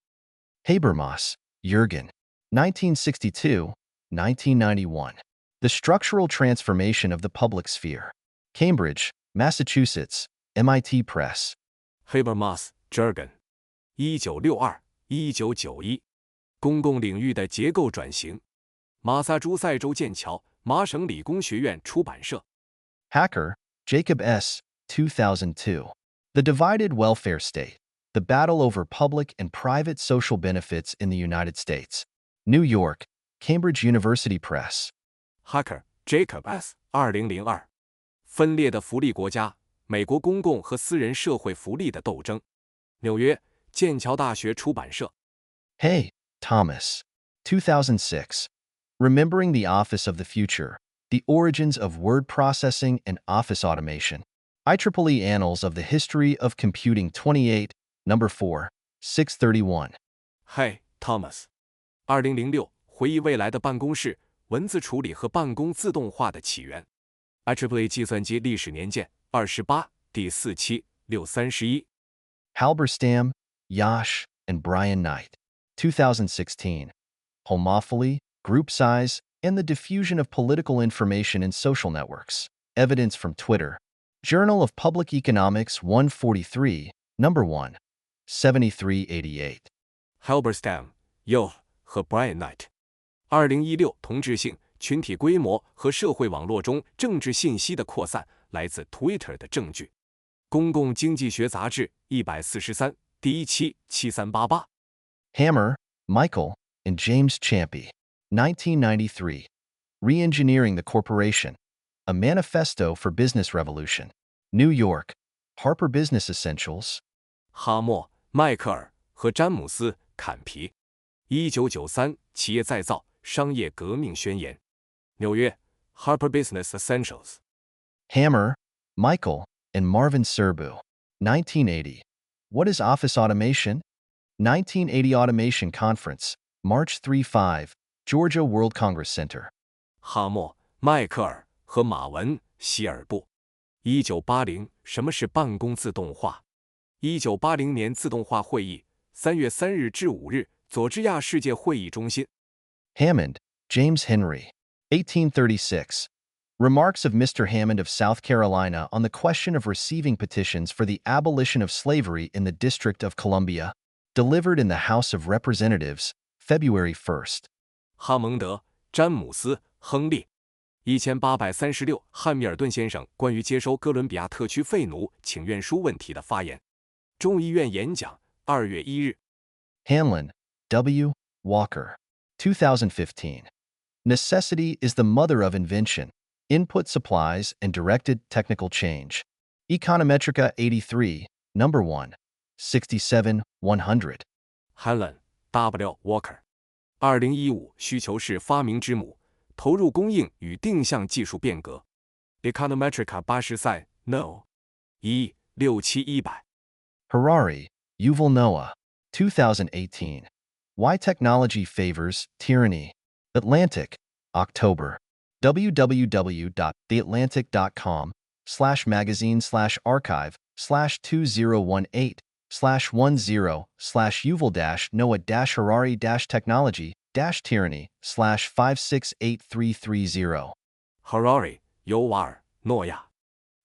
Habermas, Jürgen. 1962, 1991. The Structural Transformation of the Public Sphere. Cambridge, Massachusetts, MIT Press. Habermas, Jürgen。1962、1991。公共领域的结构转型。马萨诸塞州剑桥麻省理工学院出版社。Hacker, Jacob S. 2002. The Divided Welfare State. The Battle Over Public and Private Social Benefits in the United States. New York, Cambridge University Press. Hacker, Jacob S. 2002。分裂的福利国家：美国公共和私人社会福利的斗争。纽约，剑桥大学出版社。Hey, Thomas. 2006. Remembering the Office of the Future. The Origins of Word Processing and Office Automation. IEEE Annals of the History of Computing 28, No. 4, 631. Hey, Thomas。2006回忆未来的办公室：文字处理和办公自动化的起源。IEEE 计算机历史年鉴28，第4期631。Halberstam, Yash, and Brian Knight. 2016. Homophily, Group Size, and the Diffusion of Political Information in Social Networks. Evidence from Twitter. Journal of Public Economics 143, No. 1, 7388. Halberstam, Yash 和 Brian Knight。2016同质性、群体规模和社会网络中政治信息的扩散来自 Twitter 的证据。公共经济学杂志143，第1期7388。Hammer, Michael, and James Champy. 1993. Re-Engineering the Corporation. A Manifesto for Business Revolution. New York, Harper Business Essentials. 哈默、迈克尔和詹姆斯·坎皮。1993企业再造商业革命宣言。纽约 Harper Business Essentials。 Hammer, Michael, and Marvin Serbu. 1980. What is Office Automation? 1980 Automation Conference, March 3-5, Georgia World Congress Center. 哈默、迈克尔和马文·希尔布。1980什么是办公自动化？1980年自动化会议，3月3日至5日，佐治亚世界会议中心。Hammond, James Henry. 1836. Remarks of Mr. Hammond of South Carolina on the question of receiving petitions for the abolition of slavery in the District of Columbia. Delivered in the House of Representatives, February 1st. 哈蒙德·詹姆斯·亨利。1836汉密尔顿先生关于接收哥伦比亚特区废奴请愿书问题的发言。众议院演讲2月1日。Hanlon, W. Walker. 2015. Necessity is the mother of invention. Input supplies and directed technical change. Econometrica 83, No. 1, 67-100. Hanlon, W. Walker。2015需求是发明之母，投入供应与定向技术变革。Econometrica 83 No. 1 67100。Harari, Yuval Noah. 2018. Why Technology Favors Tyranny. Atlantic, October. www.theatlantic.com/magazine/archive/2010/Yuval-Noah-Harari-technology-tyranny/5683330. Harari 尤瓦尔·诺亚。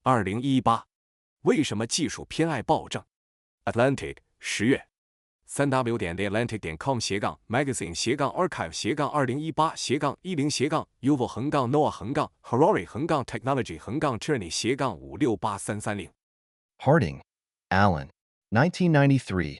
2018为什么技术偏爱暴政 ？Atlantic 10月。3w.theatlantic.com/magazine/archive/2018/2010-Yuval-Noah-Technology-tyranny/5683330。 Harding, Alan. 1993.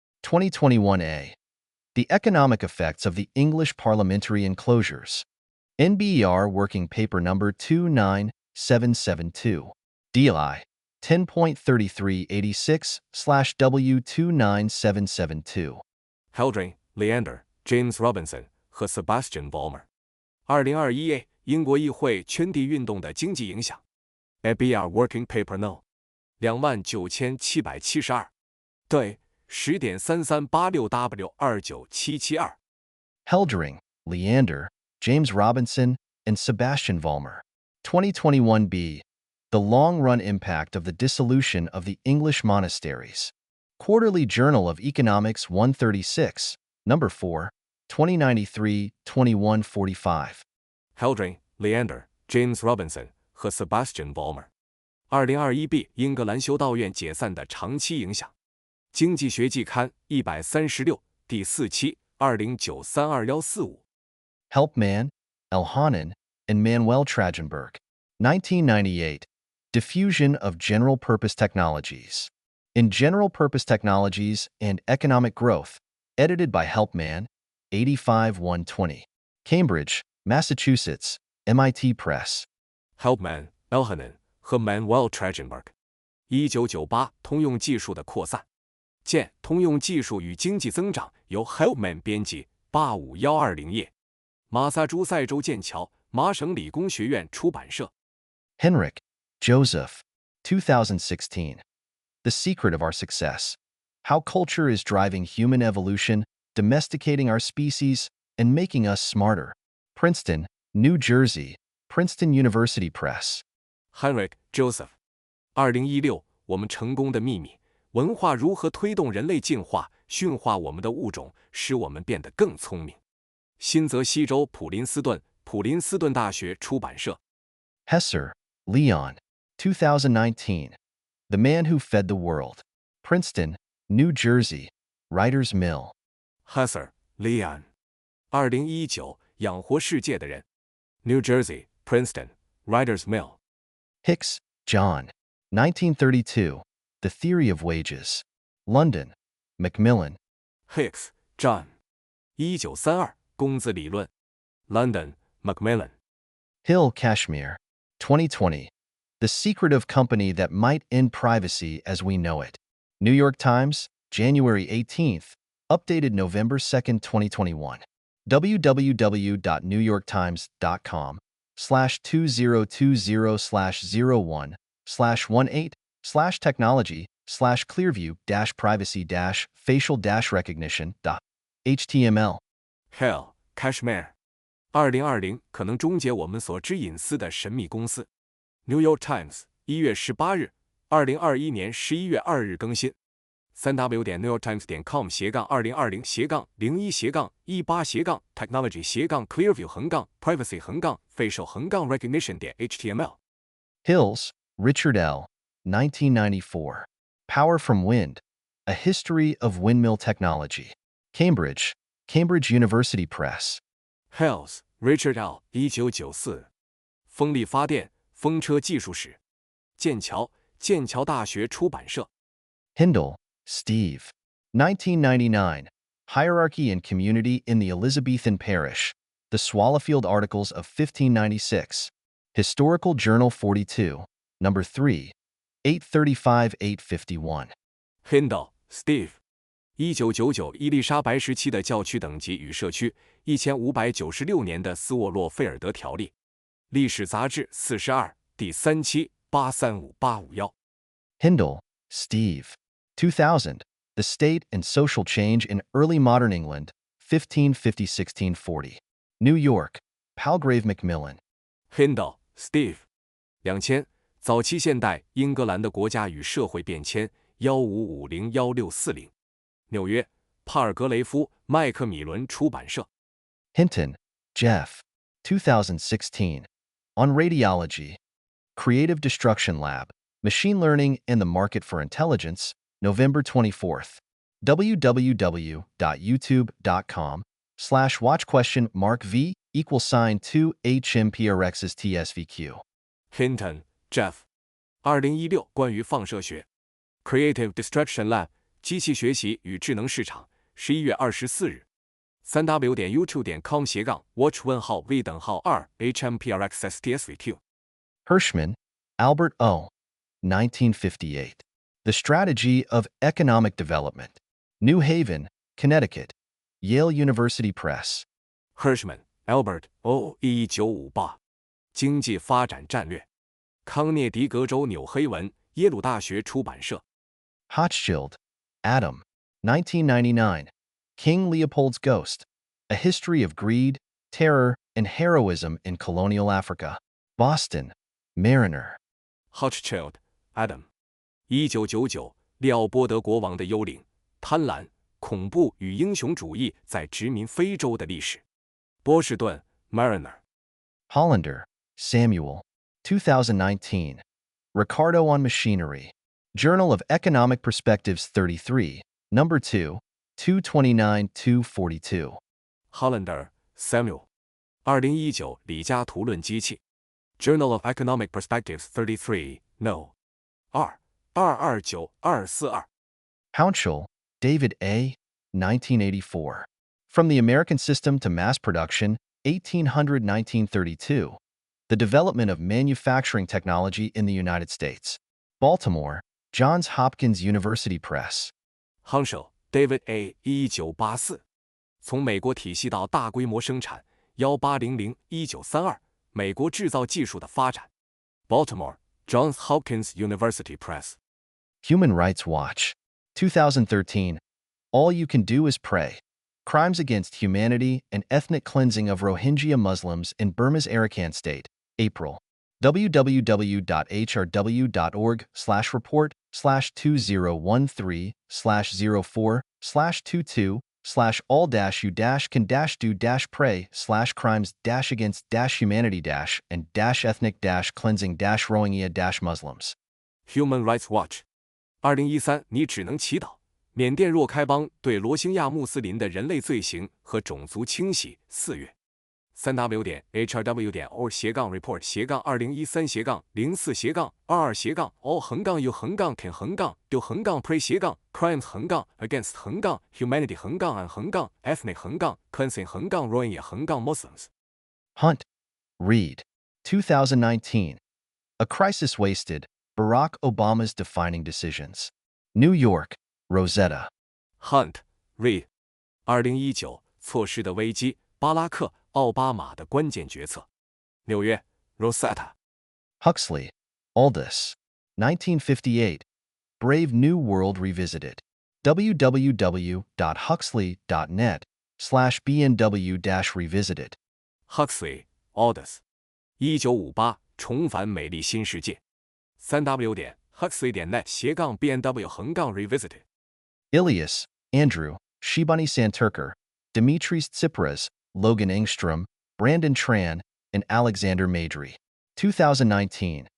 2021A. The economic effects of the English parliamentary enclosures. NBER Working Paper Number 29772. DLI 10.3386/W29772. Heldring, Leander, James Robinson 和 Sebastian Vollmer。2021A 英国议会圈地运动的经济影响。NBER Working Paper No. 29772。对10.3386W29772。Heldring, Leander, James Robinson, and Sebastian Vollmer. 2021B. The long-run impact of the dissolution of the English monasteries. Quarterly Journal of Economics 136, Number 4, 2093-2145. Heldring, Leander, James Robinson 和 Sebastian Vollmer。2021B 英格兰修道院解散的长期影响。经济学季刊136第4期20932145。Helpman, Elhanan, and Manuel Tragenberg. 1998. Diffusion of General-Purpose Technologies. In General-Purpose Technologies and Economic Growth, edited by Helpman, 85-120. Cambridge, Massachusetts, MIT Press. Helpman, Elhanan 和 Manuel Tragenberg。1998通用技术的扩散。见《通用技术与经济增长》，由 Helpman 编辑，85120页。马萨诸塞州剑桥麻省理工学院出版社。Henrik, Joseph. 2016. The Secret of Our Success. How Culture is Driving Human Evolution, Domesticating Our Species, and Making Us Smarter. Princeton, New Jersey, Princeton University Press. Henrik, Joseph。2016，我们成功的秘密：文化如何推动人类进化，驯化我们的物种，使我们变得更聪明。新泽西州普林斯顿大学出版社。Hesser, Leon. 2019. The Man Who Fed the World. Princeton, New Jersey, Writer's Mill. Hesser, Leon。2019，养活世界的人。New Jersey, Princeton, Writer's Mill。Hicks, John. 1932. The Theory of Wages. London, Macmillan. Hicks, John。1932，工资理论。London, Macmillan。Hill, Kashmir. 2020. The Secret of Company That Might End Privacy as We Know It. New York Times, January 18th. Updated November 2nd, 2021. www.newyorktimes.com/2020/01/technology/clearview-privacy-facial-recognition.html. Hell, Kashmir。2020可能终结我们所知隐私的神秘公司。New York Times 1月18日，2021年11月2日更新。3w.newyorktimes.com/2020/18/01/clearview-privacy-facial-recognition.html。Hills, Richard L. 1994. Power from Wind. A History of Windmill Technology. Cambridge, Cambridge University Press. Hills, Richard L. 1994。风力发电、风车技术史。剑桥大学出版社。Hindle, Steve. 1999. Hierarchy and Community in the Elizabethan Parish. The Swallowfield Articles of 1596. Historical Journal 42, Number 3, 835-851. Hindle, Steve。1999伊丽莎白时期的教区等级与社区，1596年的斯沃洛菲尔德条例。历史杂志42，第3期835851。Hindle, Steve. 2000. The State and Social Change in Early Modern England, 1550-1640. New York, Palgrave Macmillan. Hindle, Steve。2000，早期现代英格兰的国家与社会变迁，1550-1640。纽约，帕尔格雷夫麦克米伦出版社。Hinton, Jeff. 2016. On Radiology. Creative Destruction Lab. Machine Learning and the Market for Intelligence, November 24th. www.youtube.com/watch?v=2HMPRX's-TSVQ. Hinton, Jeff。2016关于放射学。Creative Destruction Lab 机器学习与智能市场，11月24日。3w.youtube.com/watch?v2HMPRXS-TSVQ。Hirschman, Albert O. 1958. The Strategy of Economic Development. New Haven, Connecticut. Yale University Press. Hirschman, Albert O. 1958。经济发展战略。康涅狄格州纽黑文，耶鲁大学出版社。Hochschild, Adam. 1999. King Leopold's Ghost. A History of Greed, Terror, and Heroism in Colonial Africa. Boston, Mariner. Hochschild, Adam。1999，利奥波德国王的幽灵，贪婪、恐怖与英雄主义在殖民非洲的历史。波士顿 ，Mariner。Hollander, Samuel. 2019. Ricardo on Machinery. Journal of Economic Perspectives 33, Number 2, 229-242. Hollander, Samuel。2019李嘉图论机器 Journal of Economic Perspectives 33 No. 2229242 Hounshill, David A. 1984. From the American System to Mass Production, 1800–1932. The Development of Manufacturing Technology in the United States. Baltimore, Johns Hopkins University Press. Hounshill, David A. 1984. 从美国体系到大规模生产 1800–1932 美国制造技术的发展 Baltimore, Johns Hopkins University Press. Human Rights Watch. 2013. All You Can Do Is Pray. Crimes Against Humanity and Ethnic Cleansing of Rohingya Muslims in Burma's Arakan State, April. www.hrw.org/2013/all-you-can-do-pray/crimes-against-humanity-and-ethnic-cleansing-Rohingya-Muslims. Human Rights Watch. 2013你只能祈祷。缅甸若开邦对罗兴亚穆斯林的人类罪行和种族清洗。4月。3www.hrw.org/all-you-can-do-pray/crimes-against-ethnic-cleansing-Rohingya-Muslims. Hunt, Reed. 2019. A Crisis Wasted, Barack Obama's Defining Decisions. New York, Rosetta. Hunt, Reed. 2019错失的危机，巴拉克·奥巴马的关键决策。纽约 ，Rosetta。Huxley, Aldous. 1958. Brave New World Revisited. www.huxley.net/bnw-revisited. Huxley, Aldous。1958重返美丽新世界。3w.huxley.net/bnw-revisited. Ilias, Andrew, Shibani Santurkar, Dimitris Tsipras, Logan Engstrom, Brandon Tran, and Alexander Madry. 2019.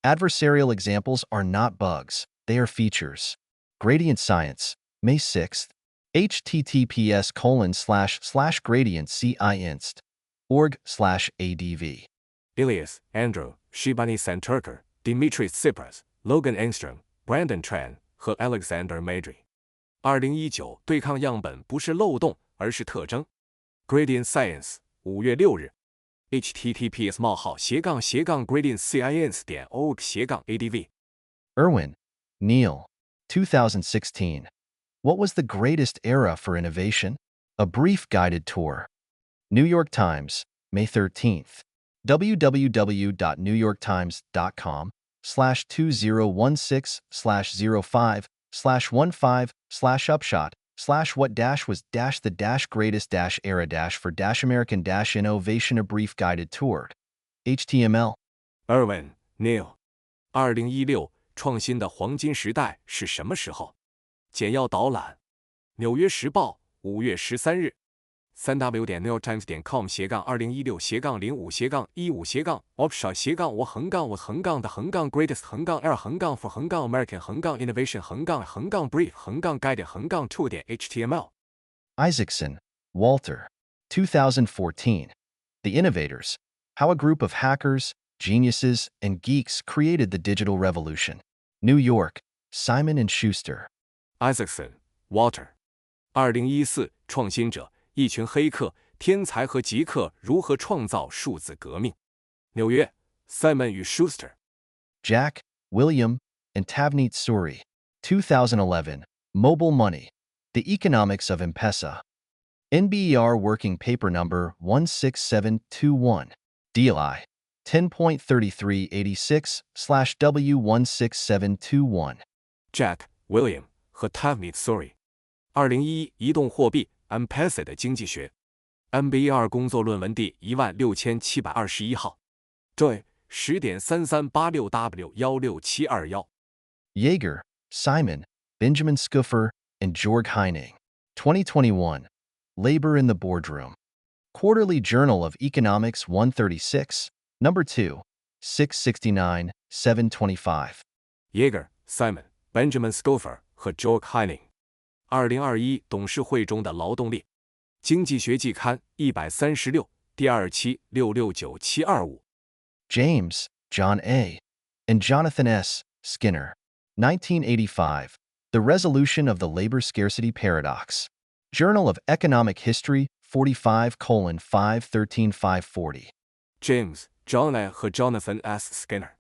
Adversarial examples are not bugs, they are features. Gradient Science, May 6th. https://gradientscience.org/adv. Ilias, Andrew, Shibani Santurkar, Dimitris Tsipras, Logan Engstrom, Brandon Tran 和 Alexander Madry. 2019对抗样本不是漏洞，而是特征。Gradient Science 5月6日 https://gradientscience.org/adv. Irwin, Neil. 2016. What was the greatest era for innovation? A brief guided tour. New York Times, May 13th. www.newyorktimes.com/2016/05/what-the-greatest-era-for-American-innovation. A brief guided tour. HTML. Irwin, Neil. 2016创新的黄金时代是什么时候？简要导览。纽约时报5月13日。3w.newyorktimes.com/15/15/15-15-greatest-era-for-brief-guided-tour.html. Isaacson, Walter. 2014. The Innovators. How a Group of Hackers, Geniuses, and Geeks Created the Digital Revolution. New York, Simon & Schuster. Isaacson, Walter. 2014创新者，一群黑客、天才和极客如何创造数字革命。纽约 Simon 与 Schuster. Jack, William, and Tavneet Suri. 2011. Mobile Money. The Economics of M-Pesa. NBER Working Paper Number 16721. DLI 10.3386/W16721. Jack, William 和 Tavneet Suri. 2011移动货币 M-Pesa 的经济学 NBER 工作论文第16721号 Joy 10.3386W16721 Yeager, Simon, Benjamin Scuffer, and Georg Heining. 2021. Labor in the Boardroom. Quarterly Journal of Economics 136, Number 2, 669, 725. Yeager, Simon, Benjamin Scuffer 和 Georg Heining. 2021董事会中的劳动力经济学季刊136第2期669725。James, John A., and Jonathan S. Skinner. 1985. The Resolution of the Labor Scarcity Paradox. Journal of Economic History, 45:5-13-540. James, John A. 和 Jonathan S. Skinner。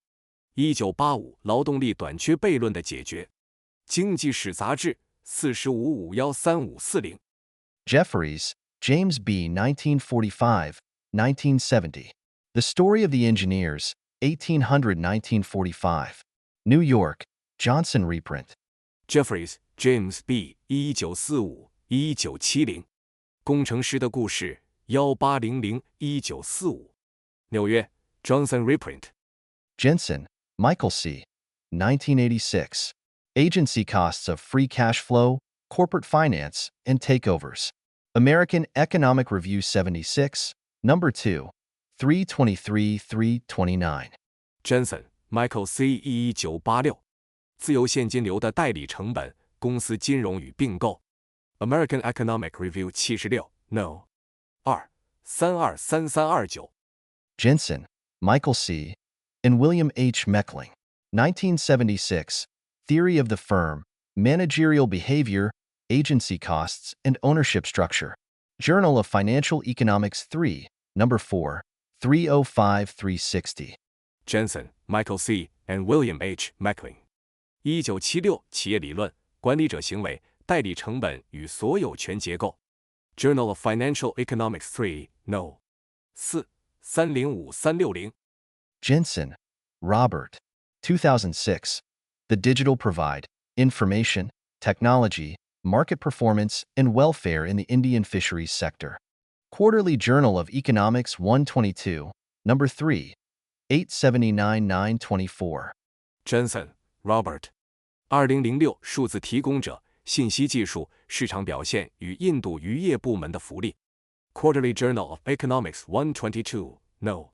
1985劳动力短缺悖论的解决。经济史杂志45513540。Jeffries, James B. 1945, 1970. The Story of the Engineers, 1800-1945. New York, Johnson reprint. Jeffries, James B. 1945-1970。工程师的故事1800-1945。纽约 Johnson reprint。Jensen, Michael C. 1986. Agency Costs of Free Cash Flow, Corporate Finance, and Takeovers. American Economic Review 76, No. 2, 323-329. Jensen, Michael C. 1986。自由现金流的代理成本、公司金融与并购。American Economic Review 76, No. 2, 323329。Jensen, Michael C., and William H. Meckling. 1976. Theory of the Firm, Managerial Behavior, Agency Costs, and Ownership Structure. Journal of Financial Economics 3, No. 4, 305360. Jensen, Michael C., and William H. Meckling。1976企业理论、管理者行为、代理成本与所有权结构。Journal of Financial Economics 3, No. 4, 305360。Jensen, Robert. 2006. The Digital Provide, Information, Technology, Market Performance, and Welfare in the Indian Fisheries Sector. Quarterly Journal of Economics 122, No. 3, 879-924. Jensen, Robert。2006数字提供者、信息技术、市场表现与印度渔业部门的福利。Quarterly Journal of Economics 122, No.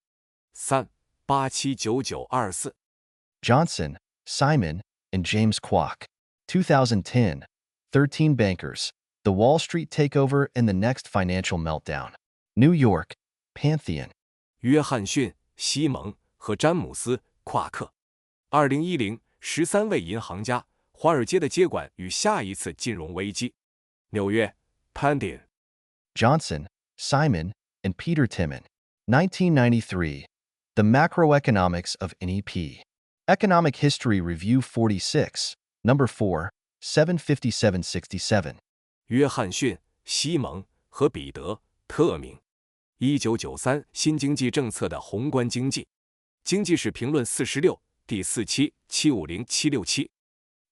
3, 879924。Johnson, Simon, and James Kwok. 2010. 13 Bankers, The Wall Street Takeover and the Next Financial Meltdown. New York, Pantheon. 约翰逊、西蒙和詹姆斯·夸克。2010 13位银行家，华尔街的接管与下一次金融危机。纽约 Pantheon。 Johnson, Simon, and Peter Timon. 1993. The Macroeconomics of NEP. Economic History Review 46, No. 4, 75767. 约翰逊、西蒙和彼得·特明。1993新经济政策的宏观经济。经济史评论46，第4期750767。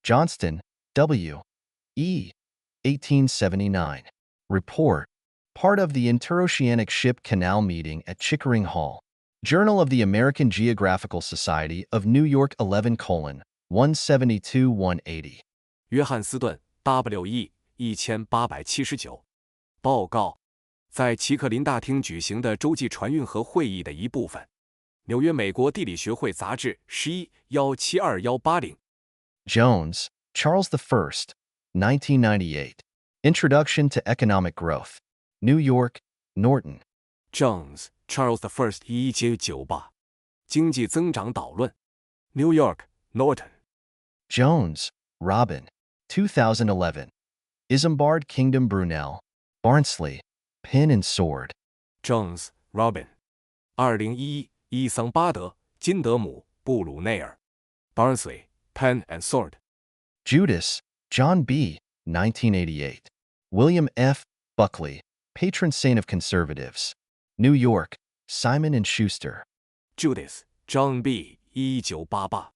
Johnston, W. E. 1879. Report. Part of the Interoceanic Ship Canal Meeting at Chickering Hall. Journal of the American Geographical Society of New York 11:172-180. 约翰斯顿 W.E. 1879。报告。在齐克林大厅举行的洲际船运河会议的一部分。纽约美国地理学会杂志11-172-180。Jones, Charles I. 1998. Introduction to Economic Growth. New York, Norton. Jones, Charles I. 1998。经济增长导论。New York, Norton。Jones, Robin. 2011. Isambard Kingdom Brunel. Barnsley, Pen and Sword. Jones, Robin。2011伊桑巴德、金德姆、布鲁内尔。Barnsley, Pen and Sword。Judas, John B. 1988. William F. Buckley, Patron Saint of Conservatives. New York, Simon and Schuster. Judas, John B. 1988。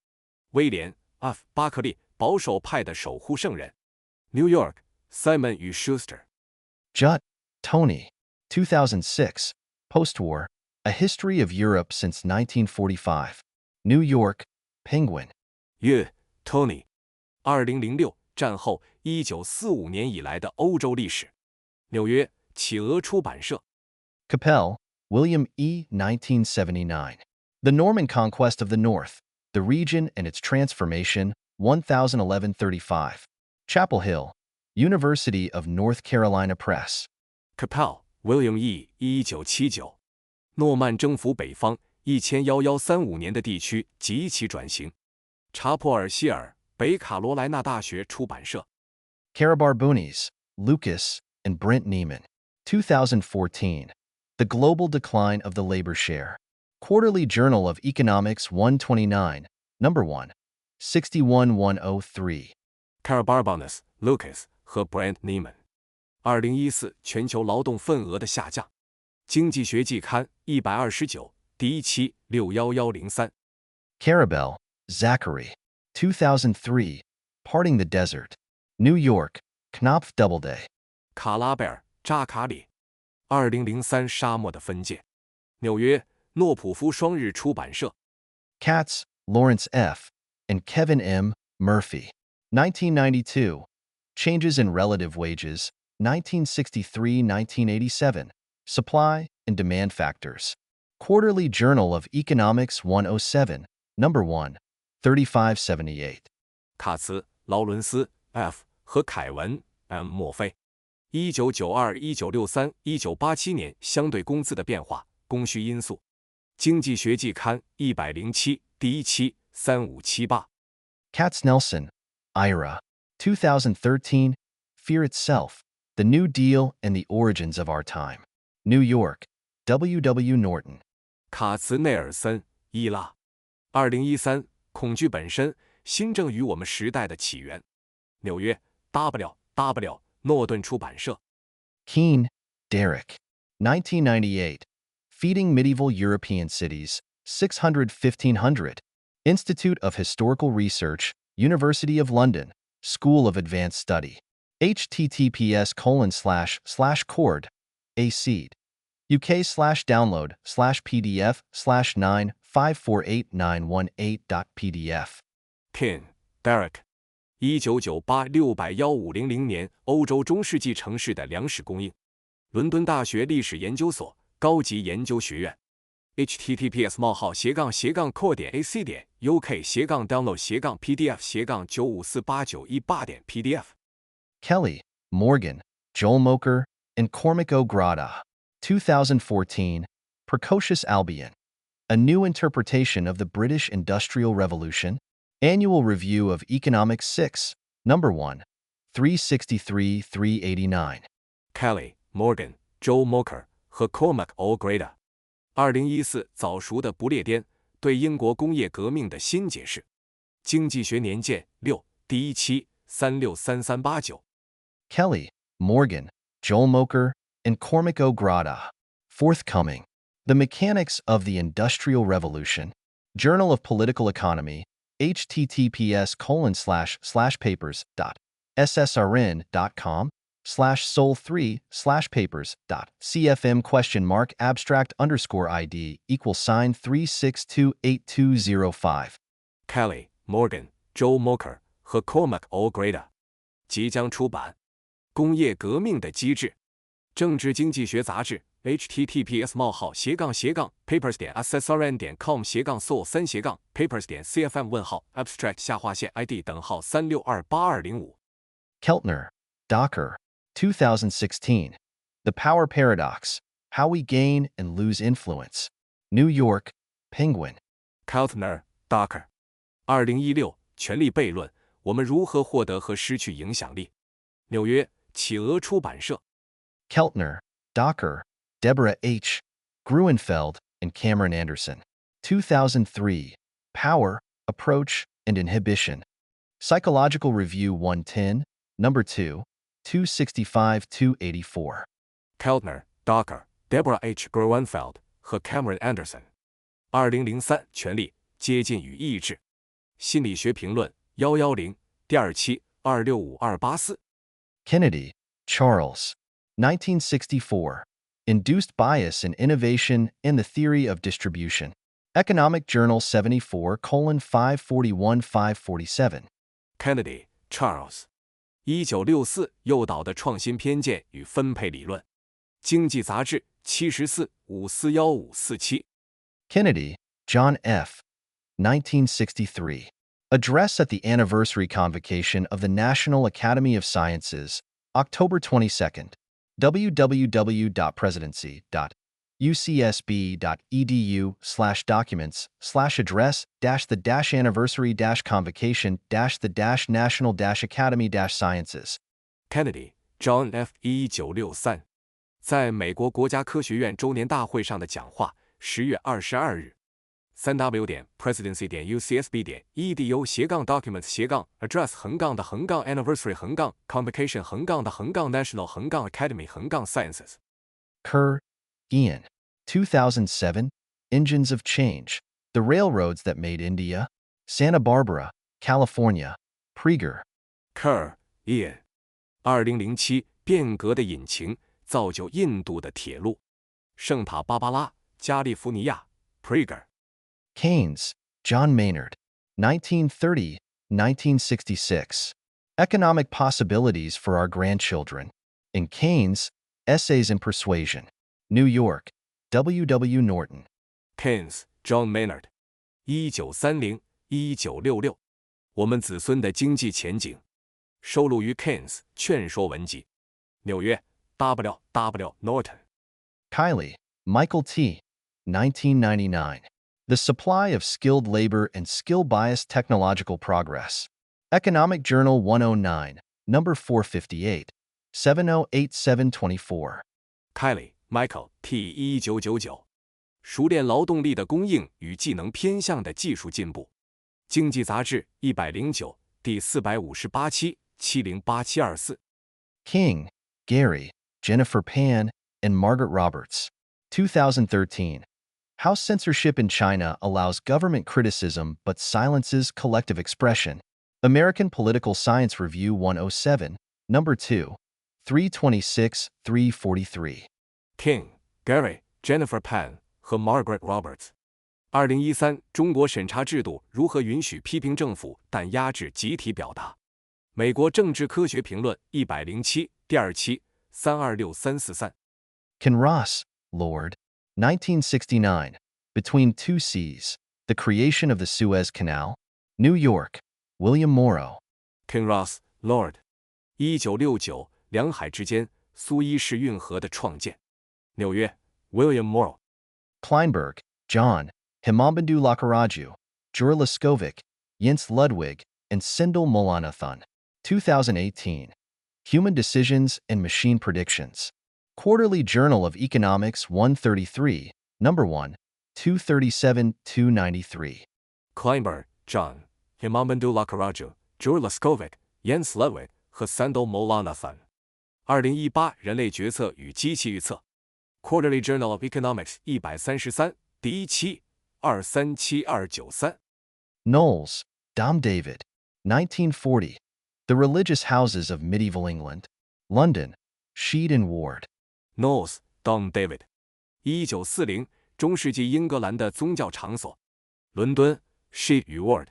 威廉 F. 巴克利，保守派的守护圣人。New York, Simon 与 Schuster。Judd, Tony. 2006. Postwar, A History of Europe Since 1945. New York, Penguin. Tony。2006战后1945年以来的欧洲历史。纽约企鹅出版社。Capel, William E. 1979. The Norman Conquest of the North, the Region and Its Transformation, 1011-35. Chapel Hill, University of North Carolina Press. Capel, William E. 1979。诺曼征服北方1135年的地区及其转型。查普尔希尔，北卡罗来纳大学出版社。Karabarbunis, Lucas, and Brent Neiman. 2014. The Global Decline of the Labor Share. Quarterly Journal of Economics 129, Number 1, 61103. Karabarbunis, Lucas 和 Brent Neiman。2014全球劳动份额的下降。经济学季刊129，第1期61103。Karabel, Zachary. 2003. Parting the Desert. New York, Knopf Doubleday. 卡拉贝尔，扎卡里。2003沙漠的分界。纽约，诺普夫双日出版社。Katz, Lawrence F., and Kevin M. Murphy. 1992. Changes in Relative Wages, 1963-1987. Supply and Demand Factors. Quarterly Journal of Economics 107, Number 1, 3578. 卡茨、劳伦斯 F 和凯文 M 墨菲。1992、1963、1987年相对工资的变化，供需因素。经济学季刊107，第1期3578。Katznelson, Ira. 2013. Fear Itself, The New Deal and the Origins of Our Time. New York, W. W. Norton. 卡茨内尔森、伊拉。2013恐惧本身，新政与我们时代的起源。纽约 W. 诺顿出版社。Keene, Derek. 1998. Feeding Medieval European Cities, 600-1500. Institute of Historical Research, University of London, School of Advanced Study. https://cord, aced. uk/download/pdf/9548918.pdf. Keene, Derek。1998-61500年欧洲中世纪城市的粮食供应。伦敦大学历史研究所高级研究学院。https://core.ac.uk/download/pdf/9548918.pdf. Kelly, Morgan, Joel Moker, and Cormac O'Grada. 2014. Precocious Albion. A New Interpretation of the British Industrial Revolution. Annual Review of Economics 6, Number 1, 363-389. Kelly, Morgan, Joel Moker 和 Cormac O'Grada。2014早熟的不列颠对英国工业革命的新解释。经济学年鉴6，第1期363389。Kelly, Morgan, Joel Moker, and Cormac O'Grada. Forthcoming. The Mechanics of the Industrial Revolution. Journal of Political Economy. https://papers.ssrn.com/sol3/papers.cfm?ID=3628205. Kelly, Morgan, Joel Moker 和 Cormac O'Grada。即将出版。工业革命的机制。政治经济学杂志。https://papers.ssrn.com/papers.cfm:\abstract_id:362825。Keltner, Docker. 2016. The Power Paradox, How We Gain and Lose Influence. New York, Penguin. Keltner, Docker。2016权力悖论，我们如何获得和失去影响力。纽约企鹅出版社。Keltner, Docker, Deborah H. Gruenfeld, and Cameron Anderson. 2003. Power, Approach, and Inhibition. Psychological Review 110, Number 2, 265-284. Keltner, Docker, Deborah H. Gruenfeld 和 Cameron Anderson。2003权力、接近与意志。心理学评论110，第2期265284。Kennedy, Charles. 1964. Induced Bias in Innovation and the Theory of Distribution. Economic Journal 74:541-547. Kennedy, Charles。1964诱导的创新偏见与分配理论。经济杂志74-541-547。Kennedy, John F. 1963. Address at the Anniversary Convocation of the National Academy of Sciences, October 22. www.presidency. ucsb.edu/documents/address-the-anniversary-convocation-the-national-academy-sciences. Kennedy John F. 1963在美国国家科学院周年大会上的讲话，10月22日。3w.presidency.ucsb.edu/address-the-anniversary-convocation-the-national-academy-sciences. Kerr, Ian. 2007, Engines of Change, The Railroads That Made India, Santa Barbara, California, Praeger. Kerr, Ian. 2007变革的引擎造就印度的铁路，圣塔芭芭拉，加利福尼亚 Praeger. Keynes, John Maynard. 1930-1966. Economic Possibilities for Our Grandchildren. In Keynes, Essays in Persuasion. New York, W. W. Norton. Keynes, John Maynard. 1930-1966. 我们子孙的经济前景。收录于 Keynes 劝说文集。纽约 W. W. Norton. Kiley, Michael T. 1999. The Supply of Skilled Labor and Skill-Biased Technological Progress. Economic Journal 109, number 458, 708724. Kiley, Michael T. 1999. 熟练劳动力的供应与技能偏向的技术进步。经济杂志109，第458期708724。King, Gary, Jennifer Pan, and Margaret Roberts. 2013. How Censorship in China Allows Government Criticism but Silences Collective Expression. American Political Science Review 107, number 2, 326-343. King, Gary, Jennifer Pan 和 Margaret Roberts。2013中国审查制度如何允许批评政府但压制集体表达。美国政治科学评论107，第2期326343。Kinross, Lord. 1969. Between Two Seas. The Creation of the Suez Canal. New York, William Morrow. Kinross, Lord. 1969两海之间苏伊士运河的创建。纽约 William Morrow. Kleinberg, John. Himambandu Lakaraju. Jur Leskovic, Jens Ludwig, and Sindel Mulanathan. 2018. Human Decisions and Machine Predictions. Quarterly Journal of Economics 133, number 1, 237-293. Kleinberg, John. Himambandu Lakaraju, Jur Leskovic, Jens Ludwig 和 Sindel Mulanathan. 2018人类决策与机器预测。Quarterly Journal of Economics 133，第1期237293。Knowles, Dom David. 1940. The Religious Houses of Medieval England. London, Sheed and Ward. Knowles, Dom David. 1940中世纪英格兰的宗教场所。伦敦 Sheed 与 Ward.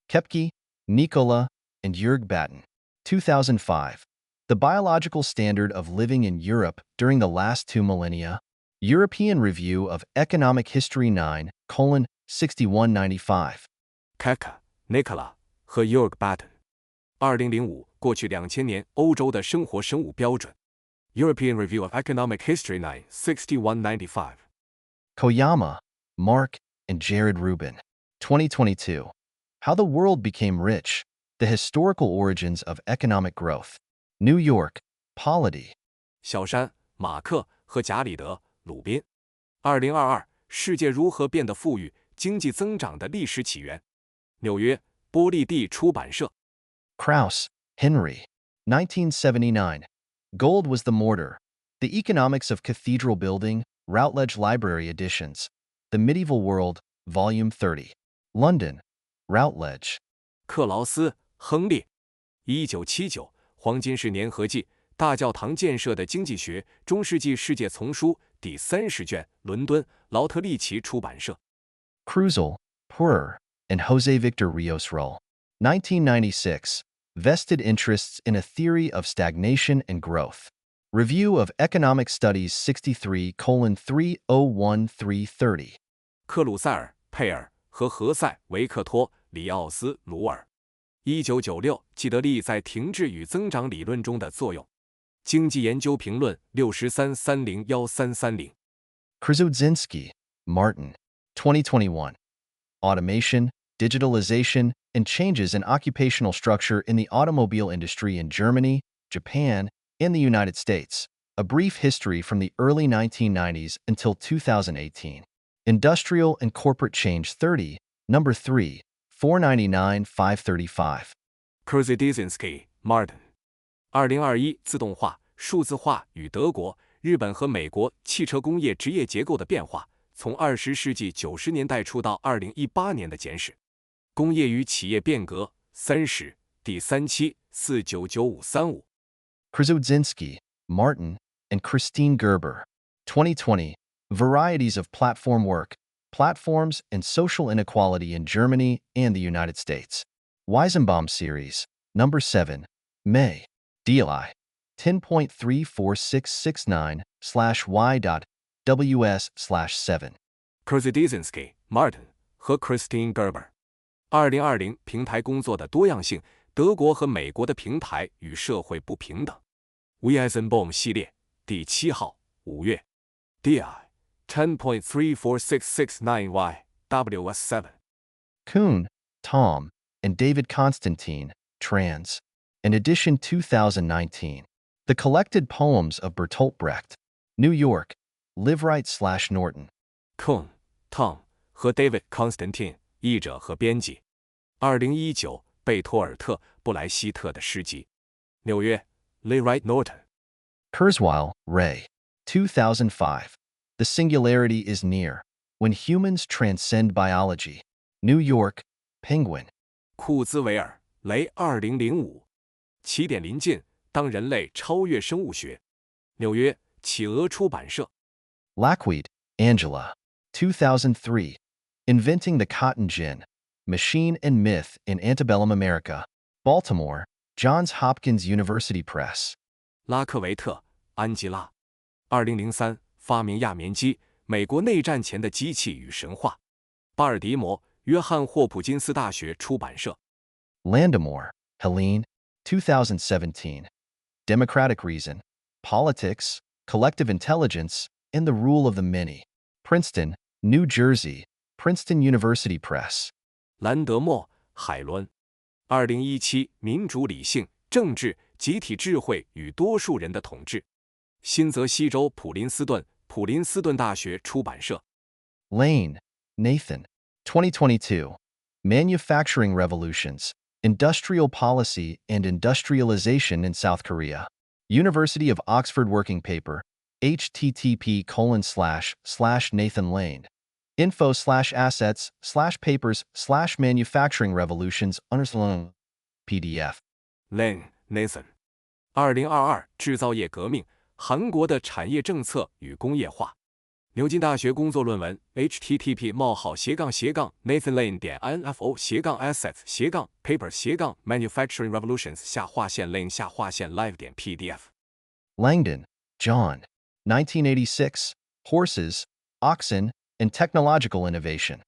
Kepke, Nicola, and Jürg Batten. 2005. The Biological Standard of Living in Europe During the Last Two Millennia. European Review of Economic History 9:6195. Kepke, Nicola 和 Jürg Batten. 2005过去2000年欧洲的生活生物标准。European Review of Economic History 9:6195. Koyama, Mark, and Jared Rubin. 2022. How the World Became Rich. The Historical Origins of Economic Growth. New York, Polity. 小山、马克和贾里德·鲁宾。2022世界如何变得富裕？经济增长的历史起源。纽约波利蒂出版社。Krauss, Henry. 1979. Gold Was the Mortar. The Economics of Cathedral Building, Routledge Library Editions. The Medieval World, Volume 30. London, Routledge. 克劳斯·亨利。1979黄金十年合计大教堂建设的经济学中世纪世界丛书第30卷，伦敦劳特利奇出版社。Cruzel, Purer, and Jose Victor Rios Roll. 1996. Vested Interests in a Theory of Stagnation and Growth. Review of Economic Studies 63:301-330. 克鲁塞尔、佩尔和何塞·维克托·里奥斯·鲁尔。1996既得利在停滞与增长理论中的作用。经济研究评论63301330。Krzyzewski, Martin. 2021. Automation, digitalization, and changes in occupational structure in the automobile industry in Germany, Japan, and the United States. A brief history from the early 1990s until 2018. Industrial and Corporate Change 30, number 3, 499-535. Krzyzewski, Martin。2021自动化、数字化与德国、日本和美国汽车工业职业结构的变化，从20世纪90年代初到2018年的简史。工业与企业变革30，第3期499535。Krzyzewski, Martin, and Christine Gerber. 2020. Varieties of Platform Work, Platforms and Social Inequality in Germany and the United States. Weizenbaum Series, number 7, May. DLI 10.34669/y.ws/7. Krzyzewski, Martin 和 Christine Gerber。2020平台工作的多样性，德国和美国的平台与社会不平等。Weizenbaum 系列第7号5月 DI 10.34669/ws7。Kuhn, Tom, and David Constantine, Trans. An edition 2019. The Collected Poems of Bertolt Brecht. New York, Liveright/Norton. Kuhn, Tom 和 David Constantine 译者和编辑。2019贝托尔特·布莱希特的诗集。纽约 Liveright Norton。Kurzweil, Ray. 2005. The Singularity is Near. When Humans Transcend Biology. New York, Penguin. 库兹韦尔雷2005。起点临近，当人类超越生物学。纽约企鹅出版社。Lackweed, Angela. 2003. Inventing the Cotton Gin. Machine and Myth in Antebellum America. Baltimore, Johns Hopkins University Press. 拉克维特安吉拉。2003发明压棉机，美国内战前的机器与神话。巴尔的摩约翰霍普金斯大学出版社。Landemore, Helene. 2017. Democratic Reason, Politics, Collective Intelligence, and the Rule of the Many. Princeton, New Jersey, Princeton University Press. 兰德默海伦。2017民主理性、政治、集体智慧与多数人的统治。新泽西州普林斯顿大学出版社。Lane, Nathan. 2022. Manufacturing Revolutions, Industrial Policy and Industrialization in South Korea. University of Oxford Working Paper, http://Nathan Lane. info/assets/papers/manufacturing revolutions PDF. Lane Nathan。2022制造业革命，韩国的产业政策与工业化。牛津大学工作论文 http://Nathan Lane.info/assets/papers/manufacturing revolutions_Lane_live.pdf。 Langdon, John. 1986. Horses, Oxen, and Technological Innovation.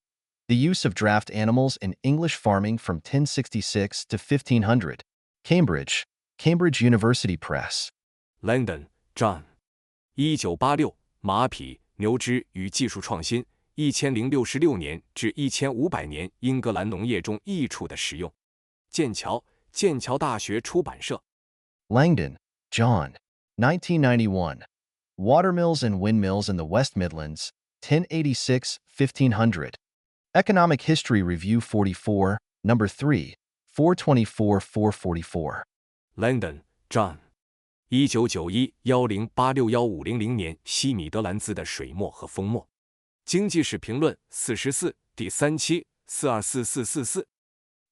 The Use of Draft Animals in English Farming from 1066 to 1500. Cambridge, Cambridge University Press. Langdon, John。1986马匹、牛只与技术创新，1066年至1500年英格兰农业中益处的使用。剑桥大学出版社。Langdon, John. 1991. Watermills and Windmills in the West Midlands, 1086-1500. Economic History Review 44, number 3, 424-444. Langdon, John。1991-1086-1500年西米德兰兹的水墨和封墨。经济史评论44，第3期424444。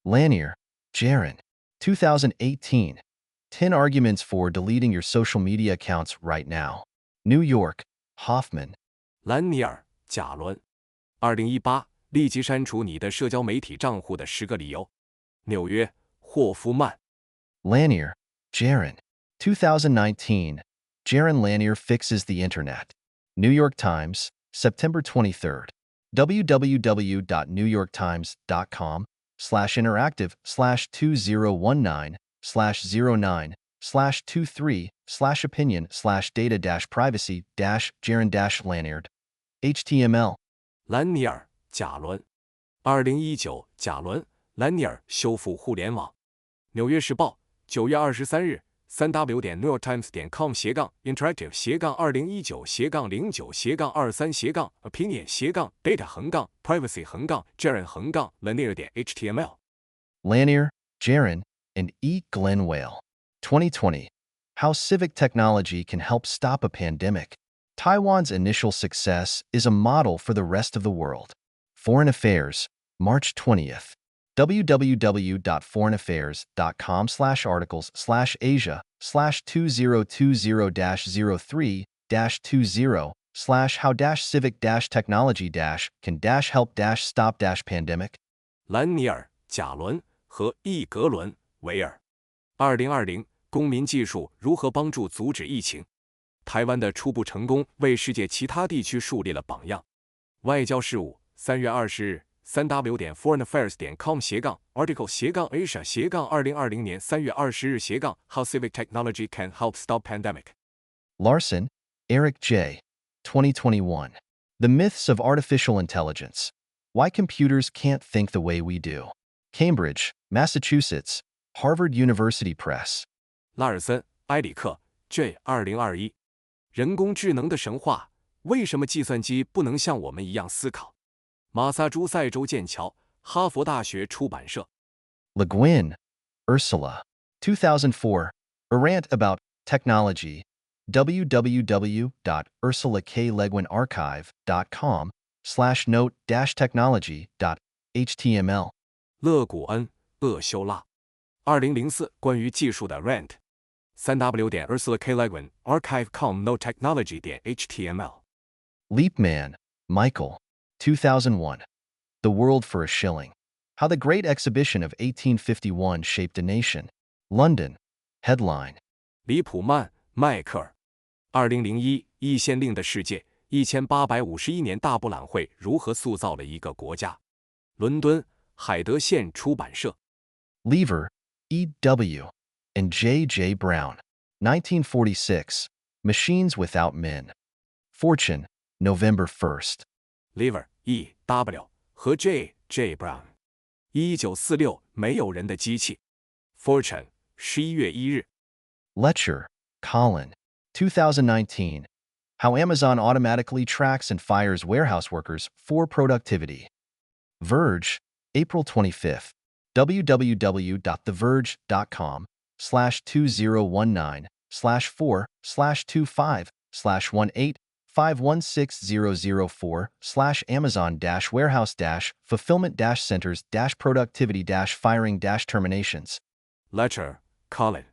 Lanier, Jaron. 2018. 10 Arguments for Deleting Your Social Media Accounts Right Now. New York, Hoffman. 兰尼尔贾伦。2018立即删除你的社交媒体账户的10个理由。纽约霍夫曼。Lanier, Jaron. 2019. Jaron Lanier Fixes the Internet. New York Times, September 23rd. www.newyorktimes.com/interactive/2019/09/23/opinion/data-privacy-Jaron-Lanier HTML. 兰尼尔·贾伦2019贾伦·兰尼尔修复互联网。纽约时报9月23日3w.newyorktimes.com/interactive-2019-09-data-privacy-jaron-lanier.html Lanier, Jaron, and E. Glenwale. 2020. How civic technology can help stop a pandemic. Taiwan's initial success is a model for the rest of the world. Foreign Affairs, March 20th. www.foreignAffairs.com/Asia/2020-03-can-help-stop-pandemic. 兰尼尔·贾伦和易格伦·维尔2020公民技术如何帮助阻止疫情？台湾的初步成功为世界其他地区树立了榜样。外交事务3月20日3w.foreignaffairs.com/article-asia-2020年3月20日-How civic technology can help stop pandemic. Larson, Eric J. 2021. The Myths of Artificial Intelligence. Why Computers Can't Think the Way We Do. Cambridge, Massachusetts, Harvard University Press. 拉尔森·埃里克 J. 2021人工智能的神话，为什么计算机不能像我们一样思考？马萨诸塞州剑桥，哈佛大学出版社。Le Guin, Ursula. 2004. A Rant About Technology. www.ursulaKleguinarchive.com/note-technology.html. 勒古恩·厄修拉2004关于技术的 rant 3w.ursulaKleguinarchive.com/note-technology.html. Leapman, Michael. 2001. The World for a Shilling. How the Great Exhibition of 1851 Shaped a Nation. London. Headline. 里普曼·迈克尔2001一县令的世界1851年大博览会如何塑造了一个国家。伦敦海德县出版社。Lever, E.W. and J.J. Brown. 1946. Machines Without Men. Fortune, November 1st. Lever, E.W. 和 J.J. Brown 1946没有人的机器。Fortune 11月1日。Letcher, Colin. 2019. How Amazon Automatically Tracks and Fires Warehouse Workers for Productivity. Verge, April 25th. www.theverge.com/2019/4/25650/Amazon-warehouse-fulfillment-centers-productivity-firing-terminations. Letcher, Colin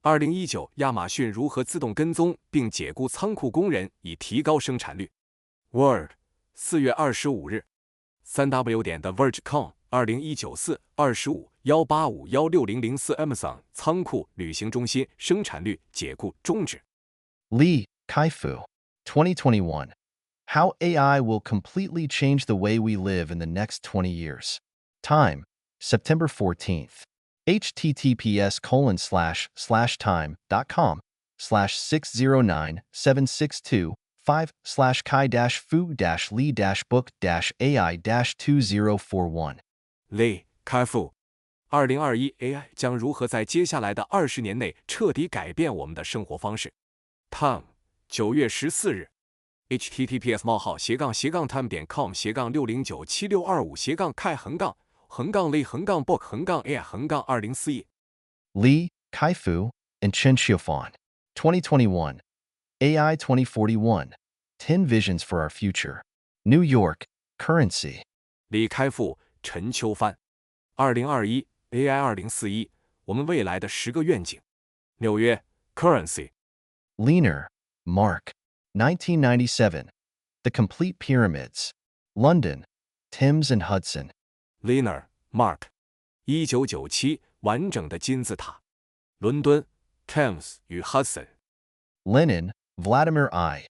2019亚马逊如何自动跟踪并解雇仓库工人以提高生产率。Word 4月25日。3w.theverge.com 2019-4-25-185-16004 Amazon 仓库旅行中心生产率解雇终止。Li, Kai-Fu. 2021. How AI Will Completely Change the Way We Live in the Next 20 Years. Time, September 14th. https://time.com/609675/kai-fu-li-book-ai-2041. Li, Kai-Fu 2021 AI 将如何在接下来的20年内彻底改变我们的生活方式。Time 9月14日。https://time.com/607625-kai-li-book-ai-2041 Li, Kai-Fu, and Chen Xiufan. 2021. AI 2041. 10 Visions for Our Future. New York, Currency. 李开复、陈秋帆2021 AI 2041我们未来的10个愿景。纽约 Currency. Leaner, Mark. 1997. The Complete Pyramids. London, Thames and Hudson. Leaner, Mark 1997完整的金字塔。伦敦 Thames 与 Hudson. Lenin, Vladimir I.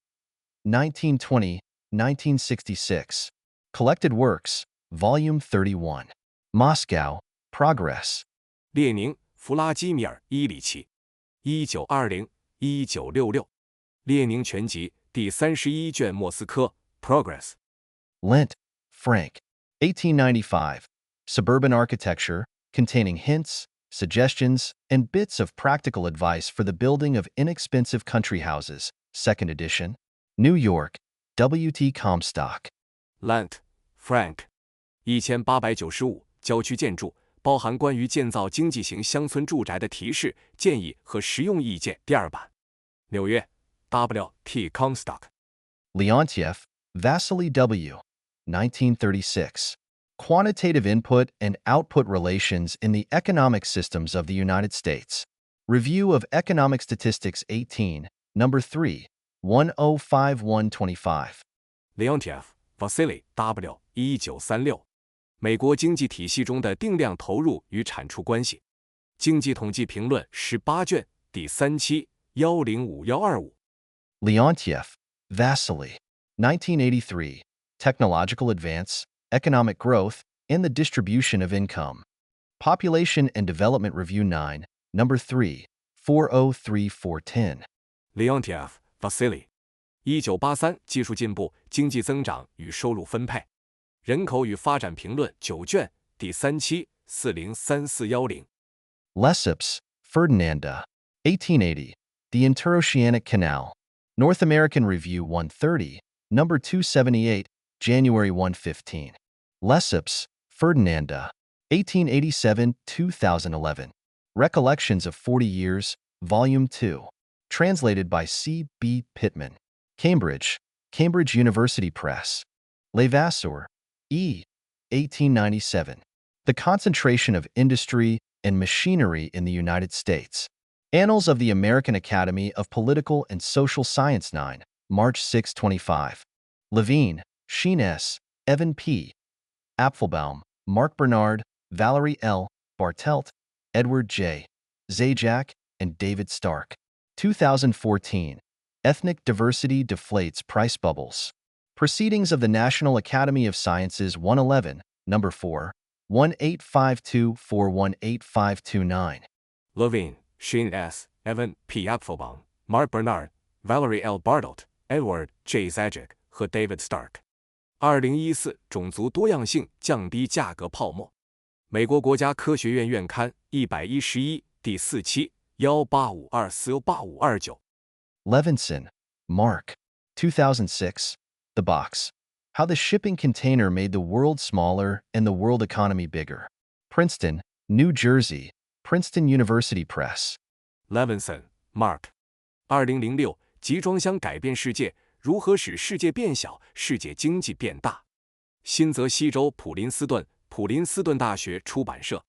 1920-1966. Collected Works, Volume 31. Moscow, Progress. 列宁弗拉基米尔·伊里奇1920-1966列宁全集第31卷莫斯科 progress. Lent, Frank. 1895. Suburban architecture, containing hints, suggestions, and bits of practical advice for the building of inexpensive country houses. Second edition. New York, W.T. Comstock. Lent, Frank. 1895郊区建筑包含关于建造经济型乡村住宅的提示、建议和实用意见第二版。纽约 W.T. Comstock. Leontiev, Vasily W. 1936. Quantitative Input and Output Relations in the Economic Systems of the United States. Review of Economic Statistics 18, Number 3, 105125. Leontiev, Vasily W. 1936. 美国经济体系中的定量投入与产出关系。经济统计评论18卷第3期105125。Leontiev, Vasily. 1983. Technological Advance, Economic Growth, and the Distribution of Income. Population and Development Review 9, Number 3, 403410. Leontiev, Vasily. 1983技术进步、经济增长与收入分配。人口与发展评论9卷第3期403410。Lesseps, Ferdinanda. 1880. The Interoceanic Canal. North American Review 130, Number 278, January 115. Lesseps, Ferdinanda. 1887-2011. Recollections of 40 Years, Volume 2. Translated by C. B. Pittman. Cambridge, Cambridge University Press. Levasseur, E. 1897. The Concentration of Industry and Machinery in the United States. Annals of the American Academy of Political and Social Science 9, March 6, 25. Levine, Sheen S., Evan P. Apfelbaum, Mark Bernard, Valerie L. Bartelt, Edward J. Zajac, and David Stark. 2014. Ethnic Diversity Deflates Price Bubbles. Proceedings of the National Academy of Sciences 111, Number 4, 1852-418529. Levine, Sheen S., Evan P. Apfelbaum, Mark Bernard, Valerie L. Bartelt, Edward J. Zajac 和 David Stark。2014种族多样性降低价格泡沫。美国国家科学院院刊111第4期1852-8529。Levinson, Mark. 2006. The Box. How the Shipping Container Made the World Smaller and the World Economy Bigger. Princeton, New Jersey, Princeton University Press. Levinson, Mark. 2006集装箱改变世界，如何使世界变小，世界经济变大。新泽西州普林斯顿大学出版社。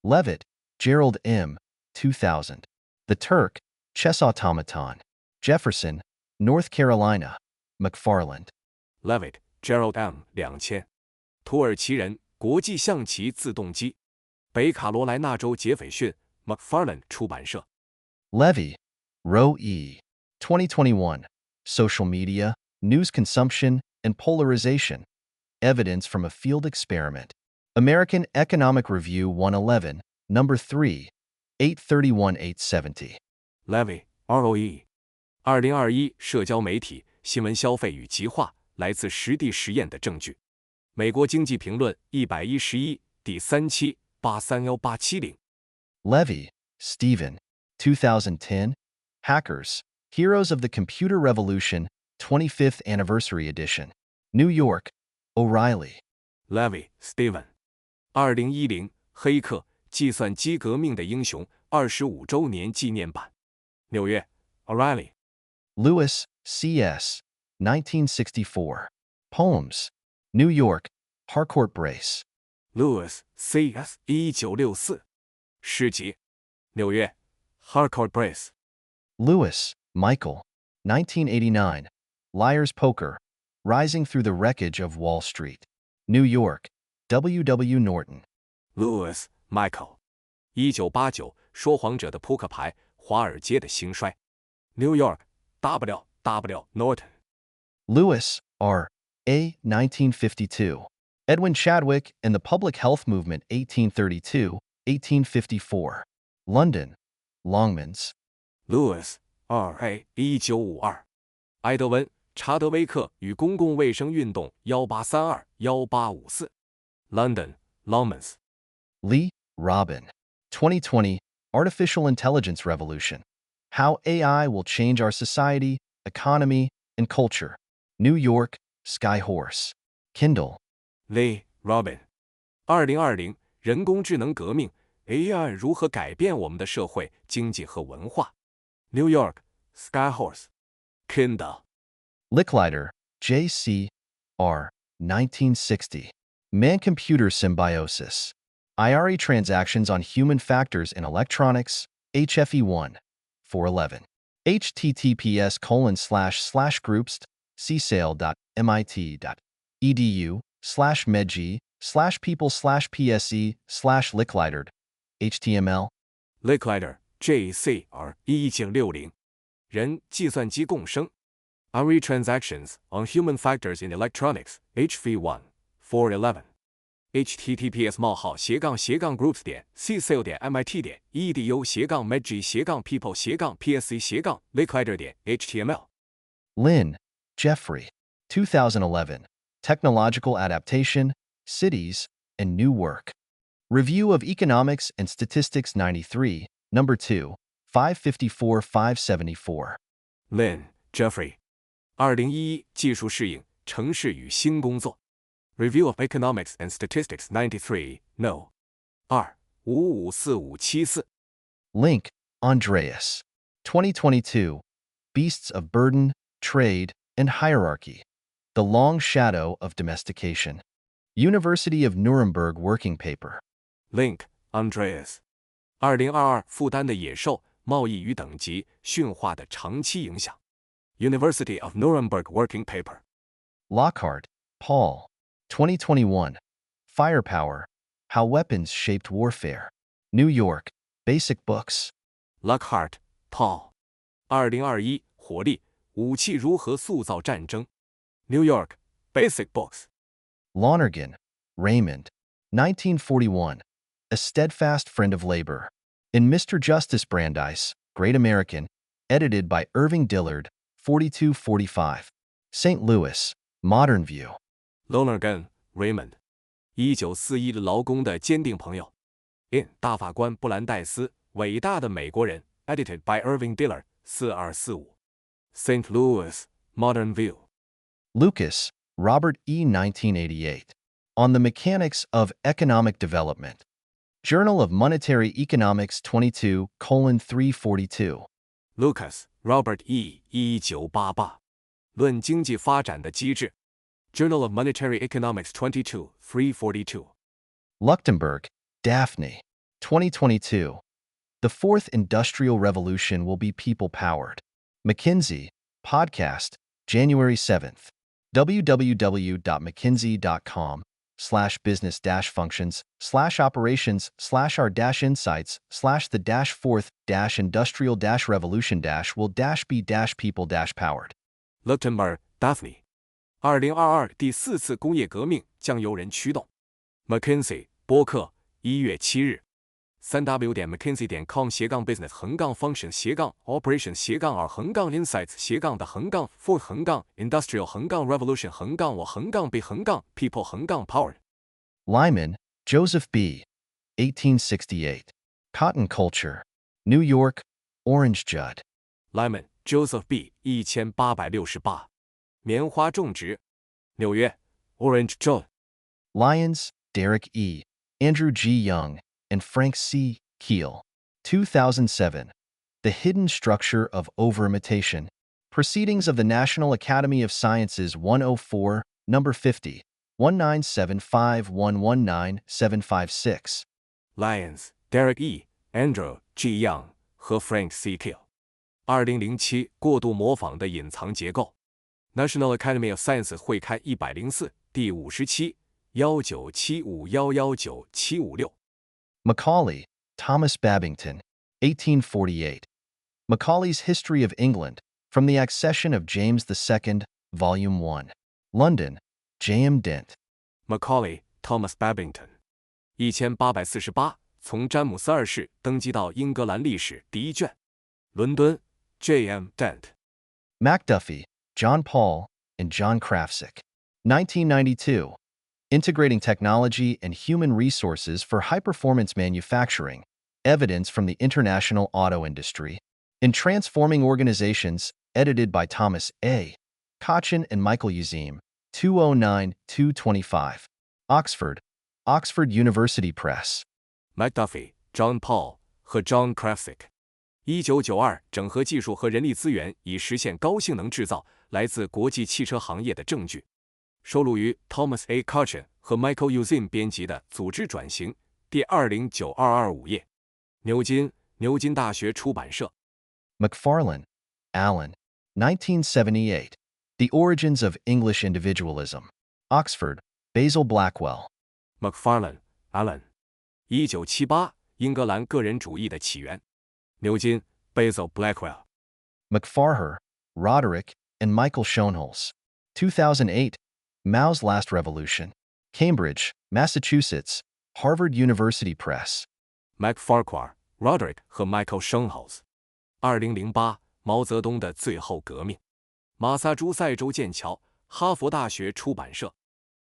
Levitt, Gerald M. 2000. The Turk, Chess Automaton. Jefferson, North Carolina, McFarland. Levitt, Gerald M. 2000. 土耳其人国际象棋自动机。北卡罗来纳州杰斐逊 McFarland 出版社。Levy, Roe E. 2021. Social Media, News Consumption, and Polarization. Evidence from a Field Experiment. American Economic Review 111, Number 3, 831-870. Levy, ROE. 2021社交媒体、新闻消费与极化来自实地实验的证据。美国经济评论111第3期831870。Levy, Stephen. 2010. Hackers, Heroes of the Computer Revolution, 25th Anniversary Edition. New York, O'Reilly. Levy, Stephen. 2010黑客计算机革命的英雄25周年纪念版。纽约 O'Reilly. Lewis, C.S. 1964. Poems. New York, Harcourt Brace. Lewis, C.S. 1964. 诗集。纽约 Harcourt Brace. Lewis, Michael. 1989. Liar's Poker. Rising Through the Wreckage of Wall Street. New York, W. W. Norton. Lewis, Michael. 1989说谎者的扑克牌，华尔街的兴衰。New York, W. W. Norton. Lewis, R. A. 1952. Edwin Chadwick and the Public Health Movement 1832-1854. London, Longmans. Lewis, R. A. 1952. 埃德温·查德威克与公共卫生运动1832-1854 London, Lomans Lee, Robin. 2020 Artificial Intelligence Revolution. How AI Will Change Our Society, Economy, and Culture. New York, Skyhorse. Kindle. Lee, Robin 2020人工智能革命 AI 如何改变我们的社会、经济和文化 New York, Skyhorse Kindle Licklider, J.C. R. 1960. Man-Computer Symbiosis. IRE Transactions on Human Factors in Electronics, HFE1, 411. https://groups.csal.mit.edu/medg/people/pse/licklidered. HTML. Licklider, JCR 1960人计算机共生 IRE Transactions on Human Factors in Electronics, HFE1, 411 https://groups.ccal.mit.edu/medg/people/pse/licklider.html Lin, Jeffrey. 2011. Technological Adaptation, Cities, and New Work. Review of Economics and Statistics 93, No. 2, 554-574. Lin, Jeffrey 2011技术适应城市与新工作 Review of Economics and Statistics 93, No. 2, 554574 Link, Andreas. 2022. Beasts of Burden, Trade, and Hierarchy. The Long Shadow of Domestication. University of Nuremberg Working Paper. Link, Andreas 2022负担的野兽贸易与等级驯化的长期影响 University of Nuremberg Working Paper Lockhart, Paul. 2021. Firepower. How Weapons Shaped Warfare. New York, Basic Books. Lockhart, Paul 2021火力武器如何塑造战争 New York, Basic Books Lonergan, Raymond. 1941. A Steadfast Friend of Labor. In Mr. Justice Brandeis, Great American, edited by Irving Dillard, 4245. St. Louis, Modern View. Lonergan, Raymond 1941劳工的坚定朋友 In 大法官布兰代斯伟大的美国人 Edited by Irving Dillard 4245 St. Louis, Modern View Lucas, Robert E. 1988. On the Mechanics of Economic Development. Journal of Monetary Economics 22:342. Lucas, Robert E. 1988论经济发展的机制 Journal of Monetary Economics 22, 342 Luchtenberg, Daphne. 2022. The Fourth Industrial Revolution Will Be People-Powered. McKinsey, Podcast, January 7th. www.mckinsey.com/business-functions/our-insights/the-fourth-industrial-revolution-will-be-people-powered. Luchtenberg, Daphne 2022第4次工业革命将由人驱动 McKinsey 播客1月7日 www.mckinsey.com/business-operations-the-fourth-industrial-revolution-我-be-people-powered Lyman, Joseph B. 1868. Cotton Culture. New York, Orange Judd. Lyman, Joseph B. 1868棉花种植纽约 Orange Judd Lyons, Derek E., Andrew G. Young, and Frank C. Keel. 2007. The Hidden Structure of Over-Imitation. Proceedings of the National Academy of Sciences 104, No. 50, 1975119-756. Lyons, Derek E., Andrew G. Young 和 Frank C. Keel 2007过度模仿的隐藏结构 National Academy of Sciences 会刊104第57 19751197556 Macaulay, Thomas Babington. 1848. Macaulay's History of England, from the Accession of James II, Volume 1. London, J.M. Dent. Macaulay, Thomas Babington 1848从詹姆斯2世登基到英格兰历史第1卷伦敦 J.M. Dent MacDuffie, John Paul, and John Krafcik. 1992. Integrating Technology and Human Resources for High-Performance Manufacturing, Evidence from the International Auto Industry. In Transforming Organizations, edited by Thomas A. Cochin and Michael Uzim, 209-225. Oxford, Oxford University Press. McDuffie, John Paul 和 John Krafcik。1992整合技术和人力资源以实现高性能制造，来自国际汽车行业的证据。收录于 Thomas A. Cochin 和 Michael Uzim 编辑的《组织转型》第209225页。牛津大学出版社。McFarlane, Alan. 1978. The Origins of English Individualism. Oxford, Basil Blackwell. McFarlane, Alan. 1978英格兰个人主义的起源。牛津 Basil Blackwell。McFarher, Roderick, and Michael Schoenholz. 2008. Mao's Last Revolution. Cambridge, Massachusetts, Harvard University Press. McFarquhar, Roderick 和 Michael Schoenholz。2008毛泽东的最后革命。马萨诸塞州剑桥，哈佛大学出版社。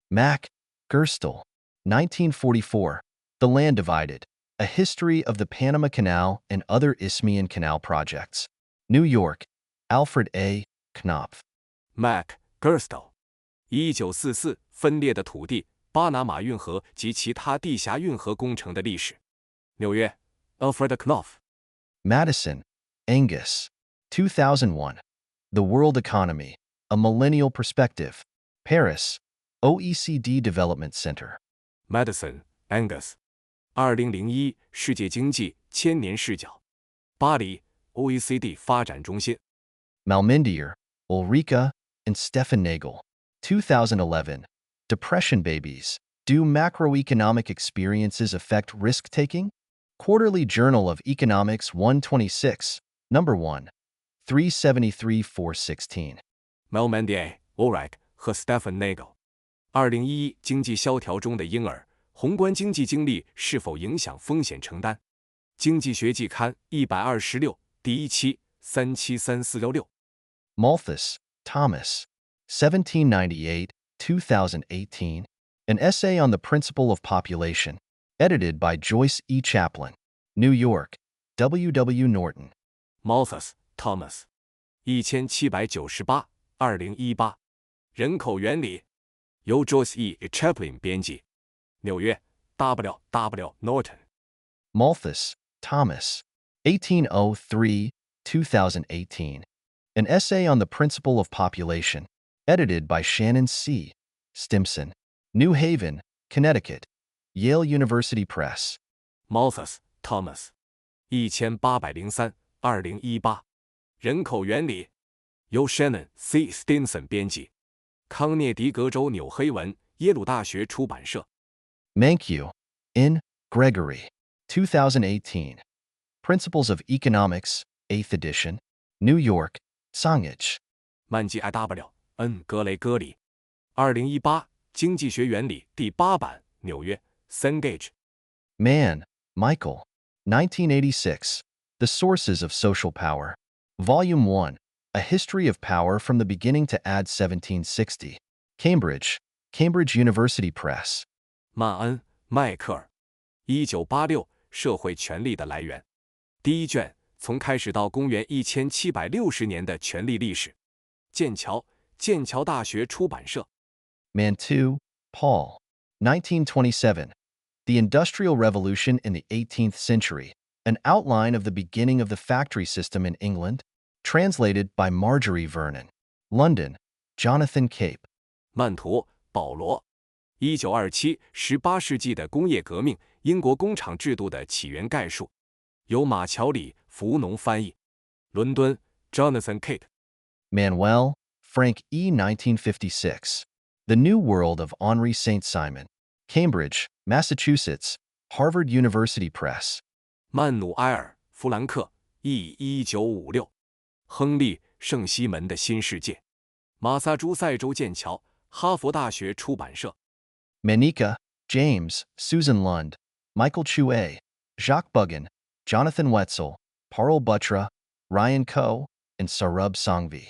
Mack, Gerstle. 1944. The Land Divided. A History of the Panama Canal and Other Isthmian Canal Projects. New York, Alfred A. Knopf. Mack, Gerstle。1944分裂的土地、巴拿马运河及其他地峡运河工程的历史。纽约 Alfred Knopf。Madison, Angus. 2001. The World Economy, A Millennial Perspective. Paris, OECD Development Center. Madison, Angus。2001世界经济千年视角。巴黎 OECD 发展中心。Malmindier, Ulrika, and Stefan Nagel. 2011. Depression Babies. Do Macroeconomic Experiences Affect Risk-Taking? Quarterly Journal of Economics 126, Number 1. 373-416. Malmindier, Ulrich 和 Stefan Nagel。2011经济萧条中的婴儿，宏观经济经历是否影响风险承担？经济学季刊126第1期373466。Malthus, Thomas. 1798-2018. An Essay on the Principle of Population. Edited by Joyce E. Chaplin. New York, W. W. Norton. Malthus, Thomas。1798 2018。人口原理，由 Joyce E. Chaplin 编辑。纽约 W. W. Norton。Malthus, Thomas. 1803-2018. An Essay on the Principle of Population. Edited by Shannon C. Stimson. New Haven, Connecticut. Yale University Press. Malthus, Thomas。1803 2018。人口原理，由 Shannon C. Stimson 编辑。康涅狄格州纽黑文，耶鲁大学出版社。Mankiw, N. Gregory. 2018. Principles of Economics, 8th edition. New York, Songage. 曼基 I.W.N. 格雷戈里。2018经济学原理第8版，纽约 Songage。Mann, Michael. 1986. The Sources of Social Power. Volume 1. A History of Power from the Beginning to Ad 1760. Cambridge, Cambridge University Press. 曼恩、迈克尔。1986社会权力的来源。第1卷，从开始到公元1760年的权力历史。剑桥大学出版社。Mantoux, Paul. 1927. The Industrial Revolution in the 18th Century. An Outline of the Beginning of the Factory System in England. Translated by Marjorie Vernon. London, Jonathan Cape. 曼图，保罗。1927 18世纪的工业革命，英国工厂制度的起源概述。由马乔里·福农翻译。伦敦 Jonathan Cape。Manuel, Frank E. 1956. The New World of Henri Saint-Simon. Cambridge, Massachusetts, Harvard University Press. 曼努埃尔·弗兰克 E1956。亨利·圣西门的新世界。马萨诸塞州剑桥，哈佛大学出版社。Manica, James, Susan Lund, Michael Chouet, Jacques Buggan, Jonathan Wetzel, Parul Buttra, Ryan Coe, and Sarub Sangvi.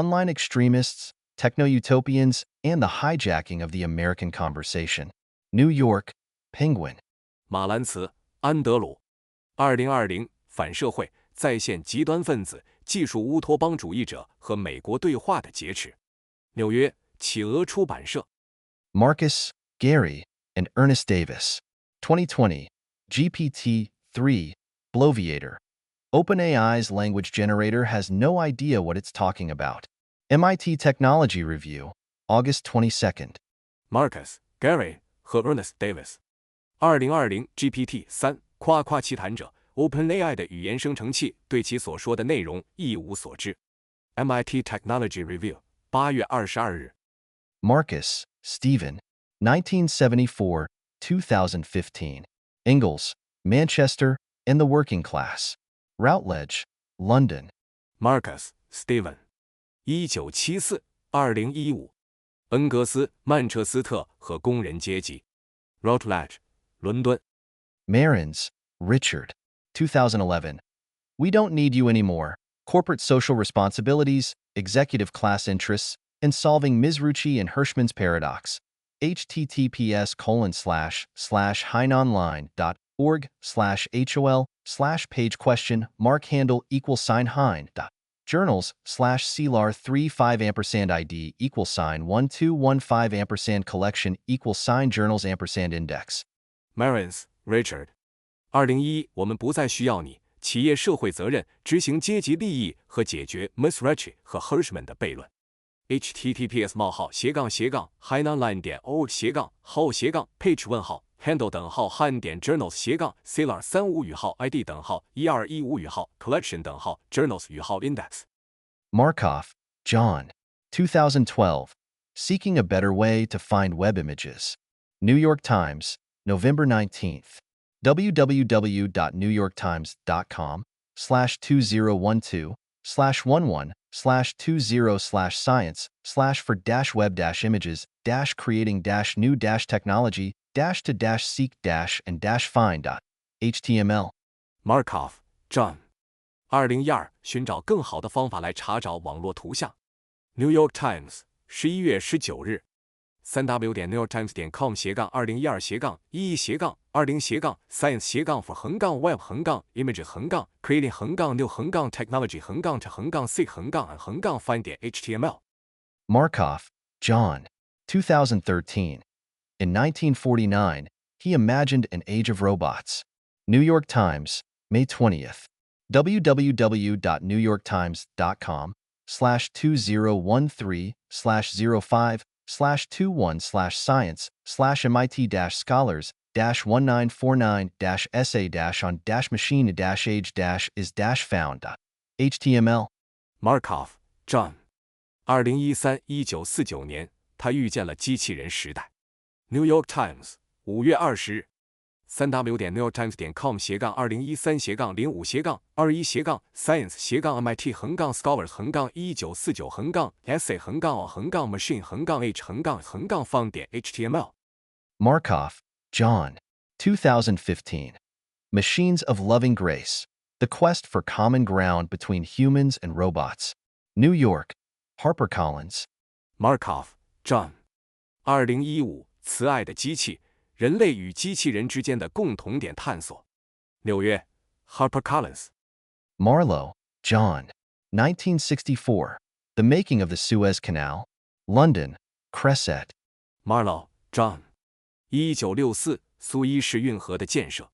online extremists, techno-utopians, and the hijacking of the American conversation. New York, Penguin. 马兰茨、安德鲁。2020反社会再现极端分子、技术乌托邦主义者和美国对话的劫持。纽约，企鹅出版社。Marcus, Gary, and Ernest Davis. 2020. GPT-3, Bloviator. OpenAI's language generator has no idea what it's talking about. MIT Technology Review, August 22nd. Marcus, Gary 和 Ernest Davis。2020 GPT-3夸夸其谈者 OpenAI 的语言生成器对其所说的内容一无所知。MIT Technology Review 8月22日。Marcus, Stephen. 1974-2015. Ingalls, Manchester, and the Working Class. Routledge, London. Marcus, Stephen。1974 2015。恩格斯、曼彻斯特和工人阶级。Routledge， 伦敦。Marins, Richard. 2011. We don't need you anymore. Corporate social responsibilities, executive class interests, and solving Mizruchi and Hirschman's paradox. https://heinonline.org/hol/page question mark handle =hein. Journals/CLAR35 &ID =1215 collection =journals index. Marins, Richard。2011我们不再需要你。企业社会责任、执行阶级利益和解决 Mizrachi 和 Hirschman 的悖论。https://heinonline.org/how/page handle -hein.journals CLAR35 #ID=1215 collection -journals index. Markov, John. 2012. Seeking a Better Way to Find Web Images. New York Times, November 19th. www.newyorktimes.com/2012/science/for-web-images-creating-new-technology-creating-new-find.html. Markov, John。2012寻找更好的方法来查找网络图像。New York Times 11月19日。3w.newyorktimes.com/11-20-20-science-for-web-image-c-find.html. Markov, John. 2013. In 1949, he imagined an age of robots. New York Times, May 20th. www.newyorktimes.com/2013/MIT-scholars-194-/MIT-age-is-found.html. Markov, John。2013-1949年，他遇见了机器人时代。New York Times 5月20日。3w.newyorktimes.com/21-20-scholars-1919/essay-machine-age-find.html. Markov, John. 2015. Machines of Loving Grace. The Quest for Common Ground Between Humans and Robots. New York, HarperCollins. Markov, John。2015慈爱的机器。人类与机器人之间的共同点探索。纽约 HarperCollins。Marlowe, John. 1964. The Making of the Suez Canal. London. Cresset. Marlowe, John. 1964苏伊士运河的建设。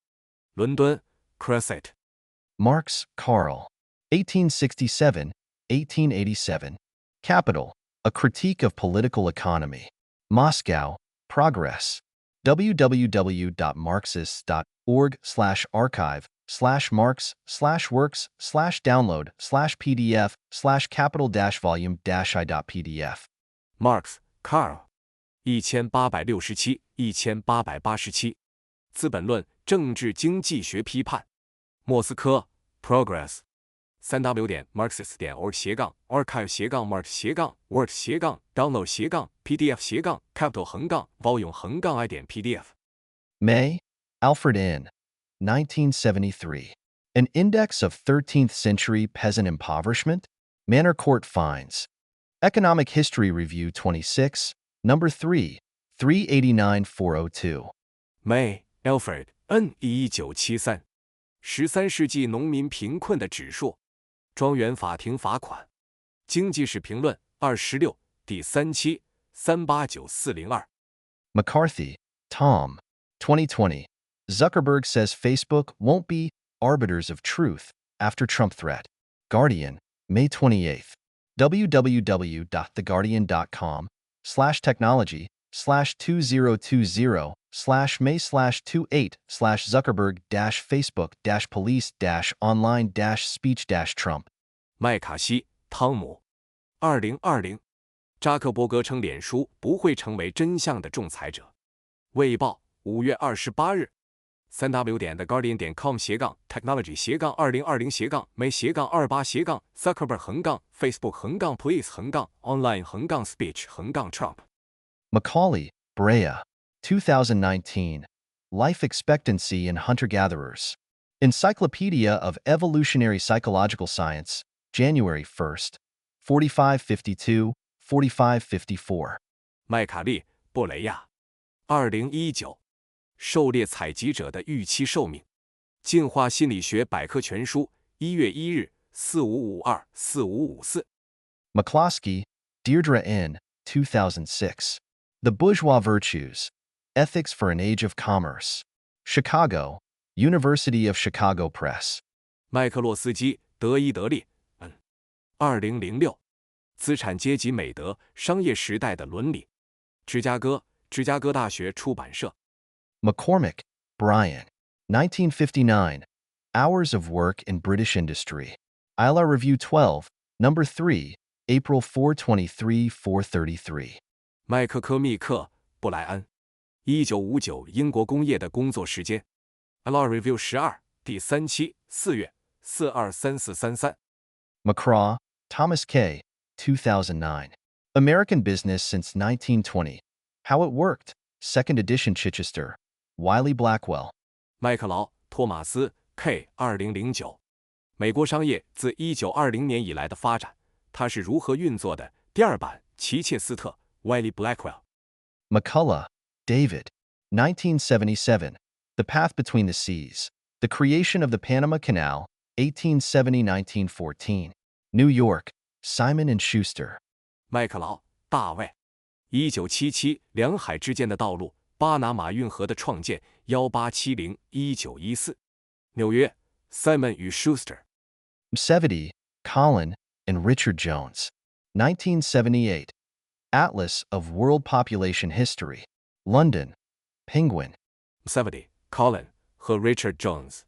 伦敦 Cresset。Marx, Karl. 1867, 1887. Capital. A Critique of Political Economy. Moscow. Progress. www.marxist.org/archive/marx/works/capital-volume-i.pdf. Marx, Karl。1867-1887。资本论政治经济学批判。莫斯科 Progress。3w.marxist.org/archive/marx/works/download-pdf-capital-volume-i.pdf。May, Alfred N. 1973. An Index of 13th Century Peasant Impoverishment? Manor Court Finds. Economic History Review 26, No. 3, 389-402. May, Alfred N. 1973。13世纪农民贫困的指数。庄园法庭罚款。经济史评论26第3期389402。McCarthy, Tom. 2020. Zuckerberg says Facebook won't be arbiters of truth after Trump threat. Guardian, May 28th. www.theguardian.com/technology/2020/may/28/Facebook-police-online-speech-Trump. 麦卡锡，汤姆。2020。扎克伯格称脸书不会成为真相的仲裁者。卫报5月28日。3w.guardian.com/2020/may/2020/Facebook-police-online-speech-Trump。 Macaulay, Brea. 2019. Life Expectancy in Hunter-Gatherers. Encyclopedia of Evolutionary Psychological Science, January 1st. 4552, 4554. 麦卡利，布雷亚。2019。狩猎采集者的预期寿命。进化心理学百科全书1月1日4552-4554。McCloskey, Deirdre N. 2006. The Bourgeois Virtues. Ethics for an Age of Commerce. Chicago, University of Chicago Press. 麦克洛斯基，德伊德利2006。资产阶级美德，商业时代的伦理。芝加哥大学出版社。McCormick, Brian. 1959. Hours of Work in British Industry. ILA Review 12, No. 3, April 423, 433. 麦克科密克，布莱恩。1959英国工业的工作时间。ILA Review 12第3期4月423433。McCraw, Thomas K. 2009. American Business Since 1920. How It Worked. Second edition Chichester. Wiley Blackwell. 麦克劳，托马斯 K. 2009。美国商业自1920年以来的发展，它是如何运作的？第二版，齐切斯特 Wiley Blackwell。McCullough, David. 1977. The Path Between the Seas. The Creation of the Panama Canal, 1870-1914. New York, Simon and Schuster. 麦克劳，大卫。1977两海之间的道路，巴拿马运河的创建1870-1914。纽约 Simon 与 Schuster。Msevedy, Colin, and Richard Jones. 1978. Atlas of World Population History. London, Penguin. Msevedy, Colin 和 Richard Jones。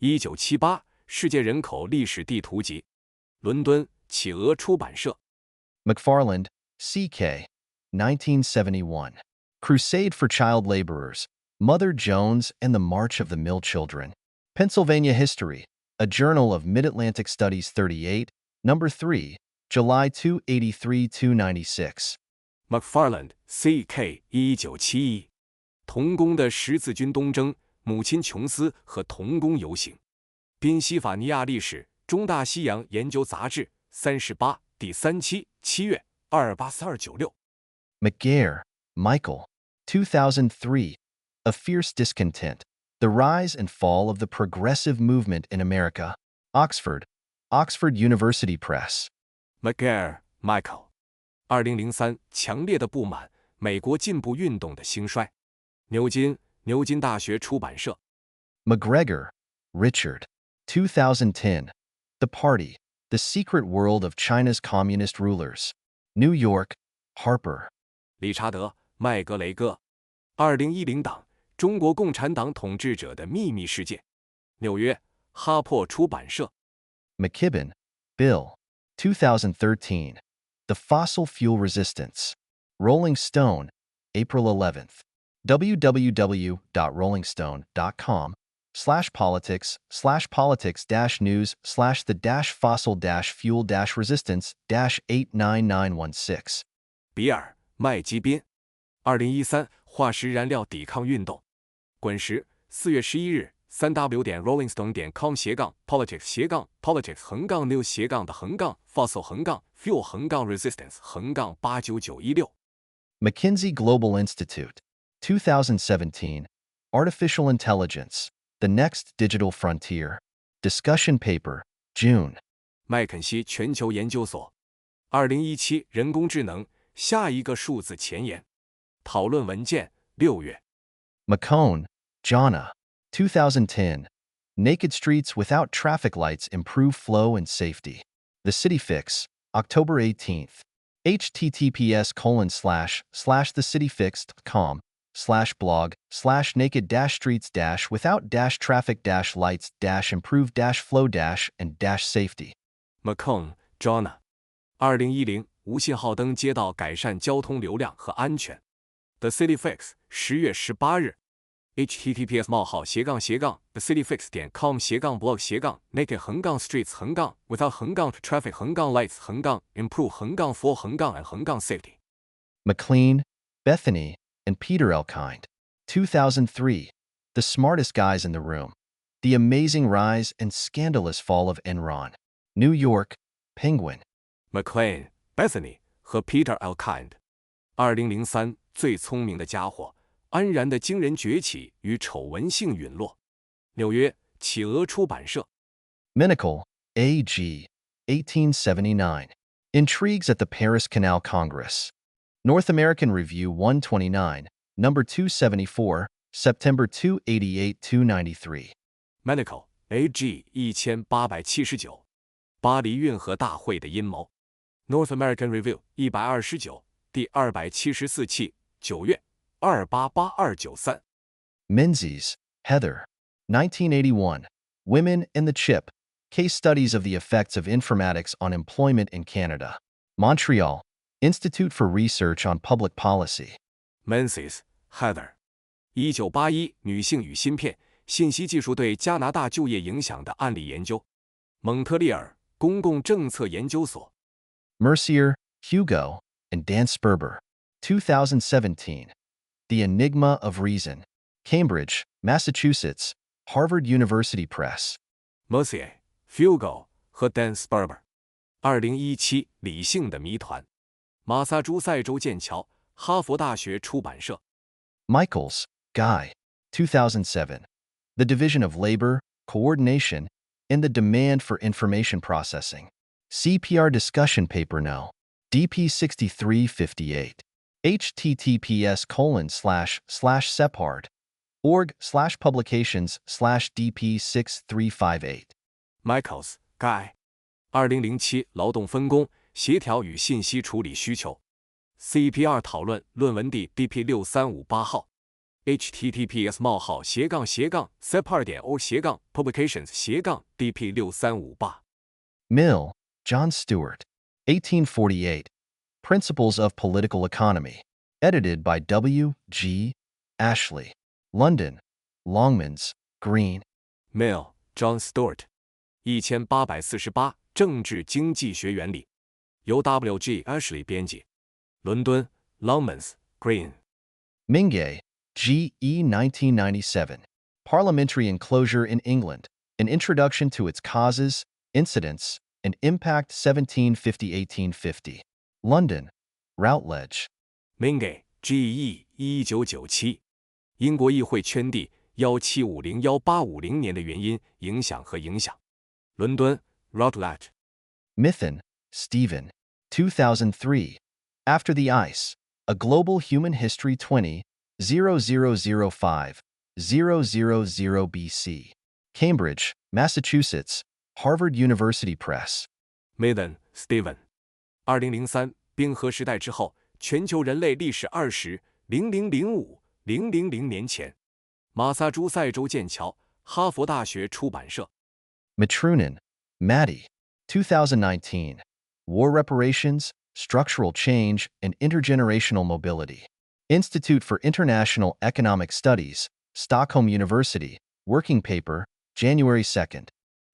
1978世界人口历史地图集。伦敦企鹅出版社。McFarland, C.K. 1971. Crusade for Child Laborers. Mother Jones and the March of the Mill Children. Pennsylvania History. A Journal of Mid-Atlantic Studies 38, No. 3, July 283-296. McFarland, C.K. 1971。童工的十字军东征，母亲琼斯和童工游行。宾夕法尼亚历史中大西洋研究杂志38第3期7月284296。McGair, Michael. 2003. A Fierce Discontent. The Rise and Fall of the Progressive Movement in America. Oxford, Oxford University Press. McGarr, Michael。2003强烈的不满美国进步运动的兴衰。牛津大学出版社。McGregor, Richard. 2010. The Party, The Secret World of China's Communist Rulers. New York, Harper. 理查德·麦格雷戈。2010党，中国共产党统治者的秘密世界。纽约，哈珀出版社。McKibben, Bill. 2013. The Fossil Fuel Resistance. Rolling Stone, April 11th. www.rollingstone.com/politics/politics-news/the-fossil-fuel-resistance-89916. 比尔·麦基宾。2013化石燃料抵抗运动。滚石，4月11日3w.rollingstone.com/politics/politics-news/fossil-fuel-resistance-89916。McKinsey Global Institute. 2017. Artificial Intelligence, The Next Digital Frontier. Discussion paper, June. 麦肯锡全球研究所。2017人工智能下一个数字前沿。讨论文件6月。McCone, Jonna. 2010. Naked Streets Without Traffic Lights Improve Flow and Safety. The City Fix, October 18th. https://thecityfix.com/blog/naked-streets-without-traffic-lights-improve-flow-and-safety. McCone, Jonna。2010无信号灯街道改善交通流量和安全。The City Fix 10月18日。https://thecityfix.com/blog/naked-streets-improve-flow-and-safety。McLean, Bethany, and Peter Elkind. 2003. The Smartest Guys in the Room. The Amazing Rise and Scandalous Fall of Enron. New York, Penguin. McLean, Bethany 和 Peter Elkind。2003最聪明的家伙，安然的惊人崛起与丑闻性陨落。纽约，企鹅出版社。Minical, A.G. 1879. Intrigues at the Paris Canal Congress. North American Review 129, number 274, September 288-293. Medical, A.G. 1879。巴黎运河大会的阴谋。North American Review 129，第274期，9月，288293。Menzies, Heather. 1981. Women in the Chip. Case Studies of the Effects of Informatics on Employment in Canada. Montreal, Institute for Research on Public Policy. Menzies, Heather。1981女性与芯片信息技术对加拿大就业影响的案例研究。蒙特利尔公共政策研究所。Mercier, Hugo, and Dan Sperber. 2017. The Enigma of Reason. Cambridge, Massachusetts, Harvard University Press. Mercier, Hugo 和 Dan Sperber。2017理性的谜团。马萨诸塞州剑桥，哈佛大学出版社。Michaels, Guy. 2007. The Division of Labor, Coordination, and the Demand for Information Processing. CPR Discussion Paper No. DP 6358. https://sephard.org/publications/DP 6358. Michaels, Guy。2007劳动分工、协调与信息处理需求。CPR 讨论论文第 DP 6358号。https://sephard.org/publications/DP 6358。Mill, John Stewart. 1848. Principles of Political Economy. Edited by W. G. Ashley. London, Longmans, Green. Mill, John Stewart。1848政治经济学原理。由 W. G. Ashley 编辑。伦敦 Longmans, Green。Mingay, G. E. 1997. Parliamentary Enclosure in England. An Introduction to Its Causes, Incidents, and Impact 1750-1850. London, Routledge. Mingay, G. E. 1997。英国议会圈地1750-1850年的原因、影响和影响。伦敦 Routledge. Mithin, Stephen. 2003. After the Ice, A Global Human History 20-0005-000 BC. Cambridge, Massachusetts, Harvard University Press. Mithin, Stephen. 2003冰河时代之后，全球人类历史20-0005-000年前。马萨诸塞州剑桥，哈佛大学出版社。Matrunin, Maddie. 2019. War Reparations, Structural Change, and Intergenerational Mobility. Institute for International Economic Studies, Stockholm University, Working Paper, January 2nd.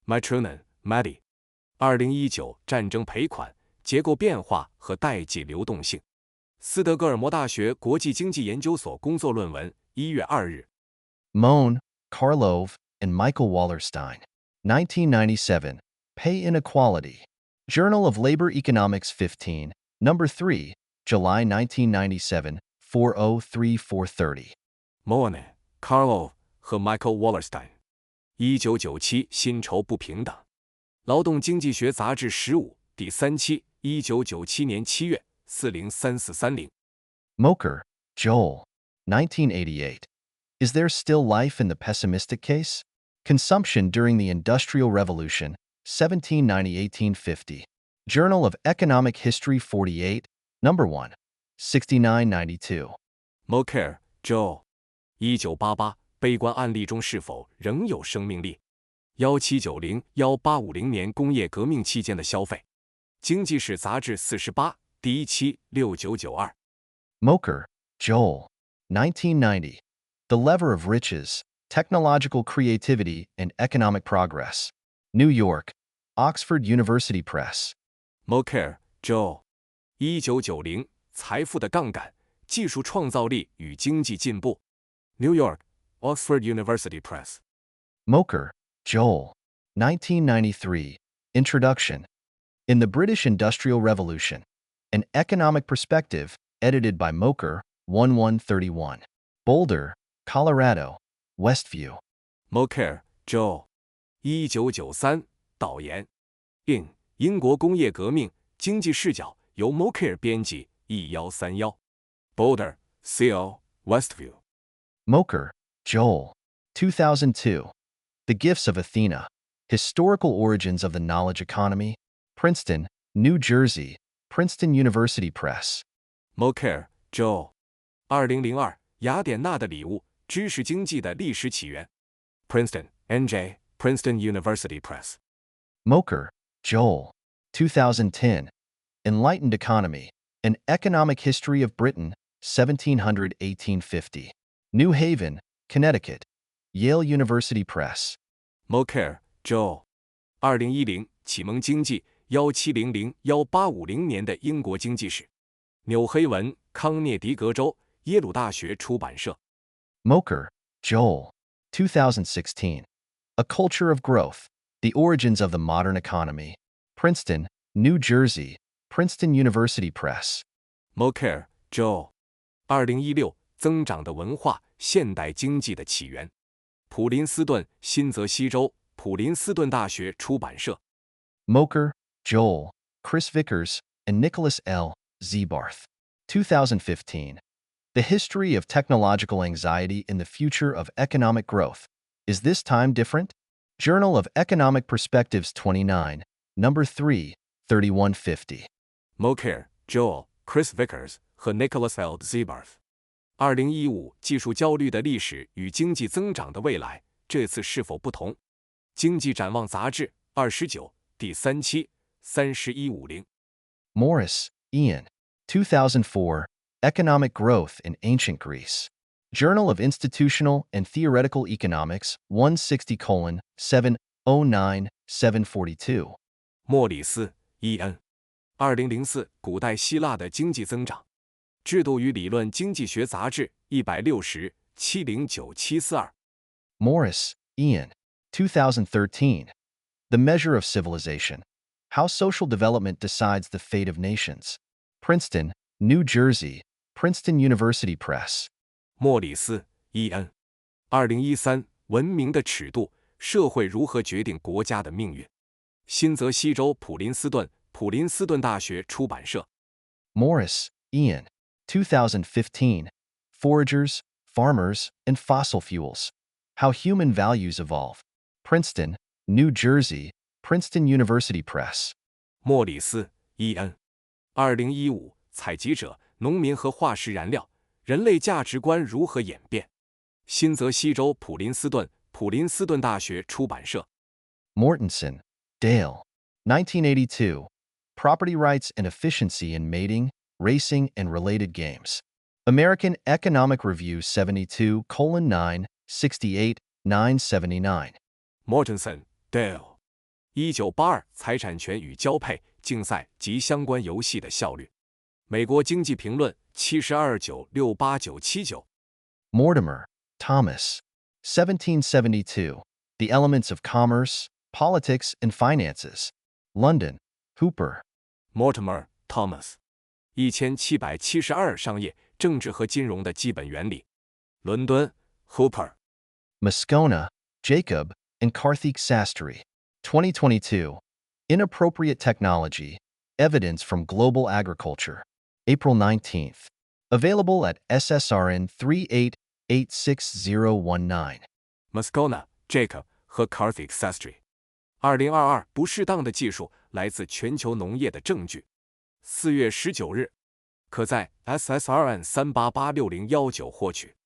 Matrunin, Maddie. 2019战争赔款、结构变化和代际流动性。斯德哥尔摩大学国际经济研究所工作论文，1月2日。Mohn, Karlov, and Michael Wallerstein. 1997. Pay Inequality. Journal of Labor Economics 15, No. 3, July 1997, 403-430. Mohn, Karlov 和 Michael Wallerstein。1997薪酬不平等。劳动经济学杂志15第3期，1997年7月403430。Mocher, Joel. 1988. Is there still life in the pessimistic case? Consumption during the Industrial Revolution, 1790-1850. Journal of Economic History 48, No. 1, 6992. Mocher, Joel。1988悲观案例中是否仍有生命力？1790-1850年工业革命期间的消费。经济史杂志48第1期6992。Mocher, Joel. 1990. The Lever of Riches, Technological Creativity and Economic Progress. New York, Oxford University Press. Mocher, Joel。1990财富的杠杆、技术创造力与经济进步。New York, Oxford University Press. Mocher, Joel. 1993. Introduction. In the British Industrial Revolution. An Economic Perspective, edited by Mocher, 1131. Boulder, Colorado, Westview. Mocher, Joel。1993导言。英国工业革命经济视角，由 Mocher 编辑1131。Boulder, CO, Westview. Mocher, Joel. 2002. The Gifts of Athena. Historical Origins of the Knowledge Economy. Princeton, New Jersey, Princeton University Press. Mocher, Joel。2002雅典娜的礼物：知识经济的历史起源。Princeton, NJ, Princeton University Press. Mocher, Joel. 2010. Enlightened Economy. An Economic History of Britain, 1700-1850. New Haven, Connecticut. Yale University Press. Mocher, Joel。2010启蒙经济1700-1850年的英国经济史。纽黑文，康涅狄格州，耶鲁大学出版社。Mocher, Joel. 2016. A Culture of Growth. The Origins of the Modern Economy. Princeton, New Jersey, Princeton University Press. Mocher, Joel。2016增长的文化，现代经济的起源。普林斯顿，新泽西州，普林斯顿大学出版社。Mocher, Joel, Chris Vickers, and Nicholas L. Zebarth. 2015. The History of Technological Anxiety in the Future of Economic Growth. Is This Time Different? Journal of Economic Perspectives 29, No. 3, 3150. Mocher, Joel, Chris Vickers 和 Nicholas L. Zebarth。2015技术焦虑的历史与经济增长的未来，这次是否不同？经济展望杂志29第3期3150。Morris, Ian. 2004. Economic Growth in Ancient Greece. Journal of Institutional and Theoretical Economics, 160:709-742. 莫里斯 E.N. 2004古代希腊的经济增长。制度与理论经济学杂志160 709-742。Morris, Ian. 2013. The Measure of Civilization. How Social Development Decides the Fate of Nations. Princeton, New Jersey, Princeton University Press. 莫里斯 E.N. 2013文明的尺度：社会如何决定国家的命运。新泽西州普林斯顿大学出版社。Morris, Ian. 2015. Foragers, Farmers, and Fossil Fuels. How Human Values Evolve. Princeton, New Jersey, Princeton University Press. 莫里斯，伊恩。2015，采集者、农民和化石燃料，人类价值观如何演变？新泽西州普林斯顿大学出版社。Mortensen, Dale. 1982. Property Rights and Efficiency in Mating, Racing, and Related Games. American Economic Review 72:9, 68, 979. Mortensen, Dale。1982财产权与交配、竞赛及相关游戏的效率。美国经济评论72968979。Mortimer, Thomas. 1772. The Elements of Commerce, Politics, and Finances. London, Hooper. Mortimer, Thomas。1772商业、政治和金融的基本原理。伦敦 Hooper。Moscona, Jacob, and Karthik Sastry. 2022. Inappropriate Technology, Evidence from Global Agriculture. April 19th. Available at SSRN 3886019. Moscona, Jacob 和 Karthik Sastry。2022不适当的技术来自全球农业的证据。4月19日，可在 SSRN 3886019获取。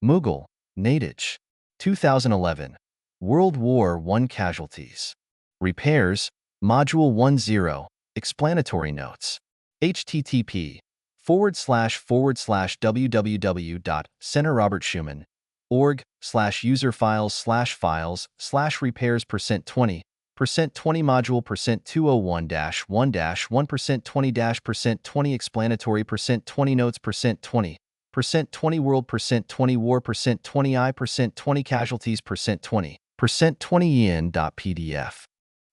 Mughal, Nadij. 2011. World War I Casualties. Repairs, Module 10, Explanatory Notes. http://www.centerrobertschumann.org/user-files/files/repairs%20 %20 module %201-1-1%20-%20 explanatory %20 notes %20 %20 world %20 war %20 I %20 casualties %20 %20 en.pdf.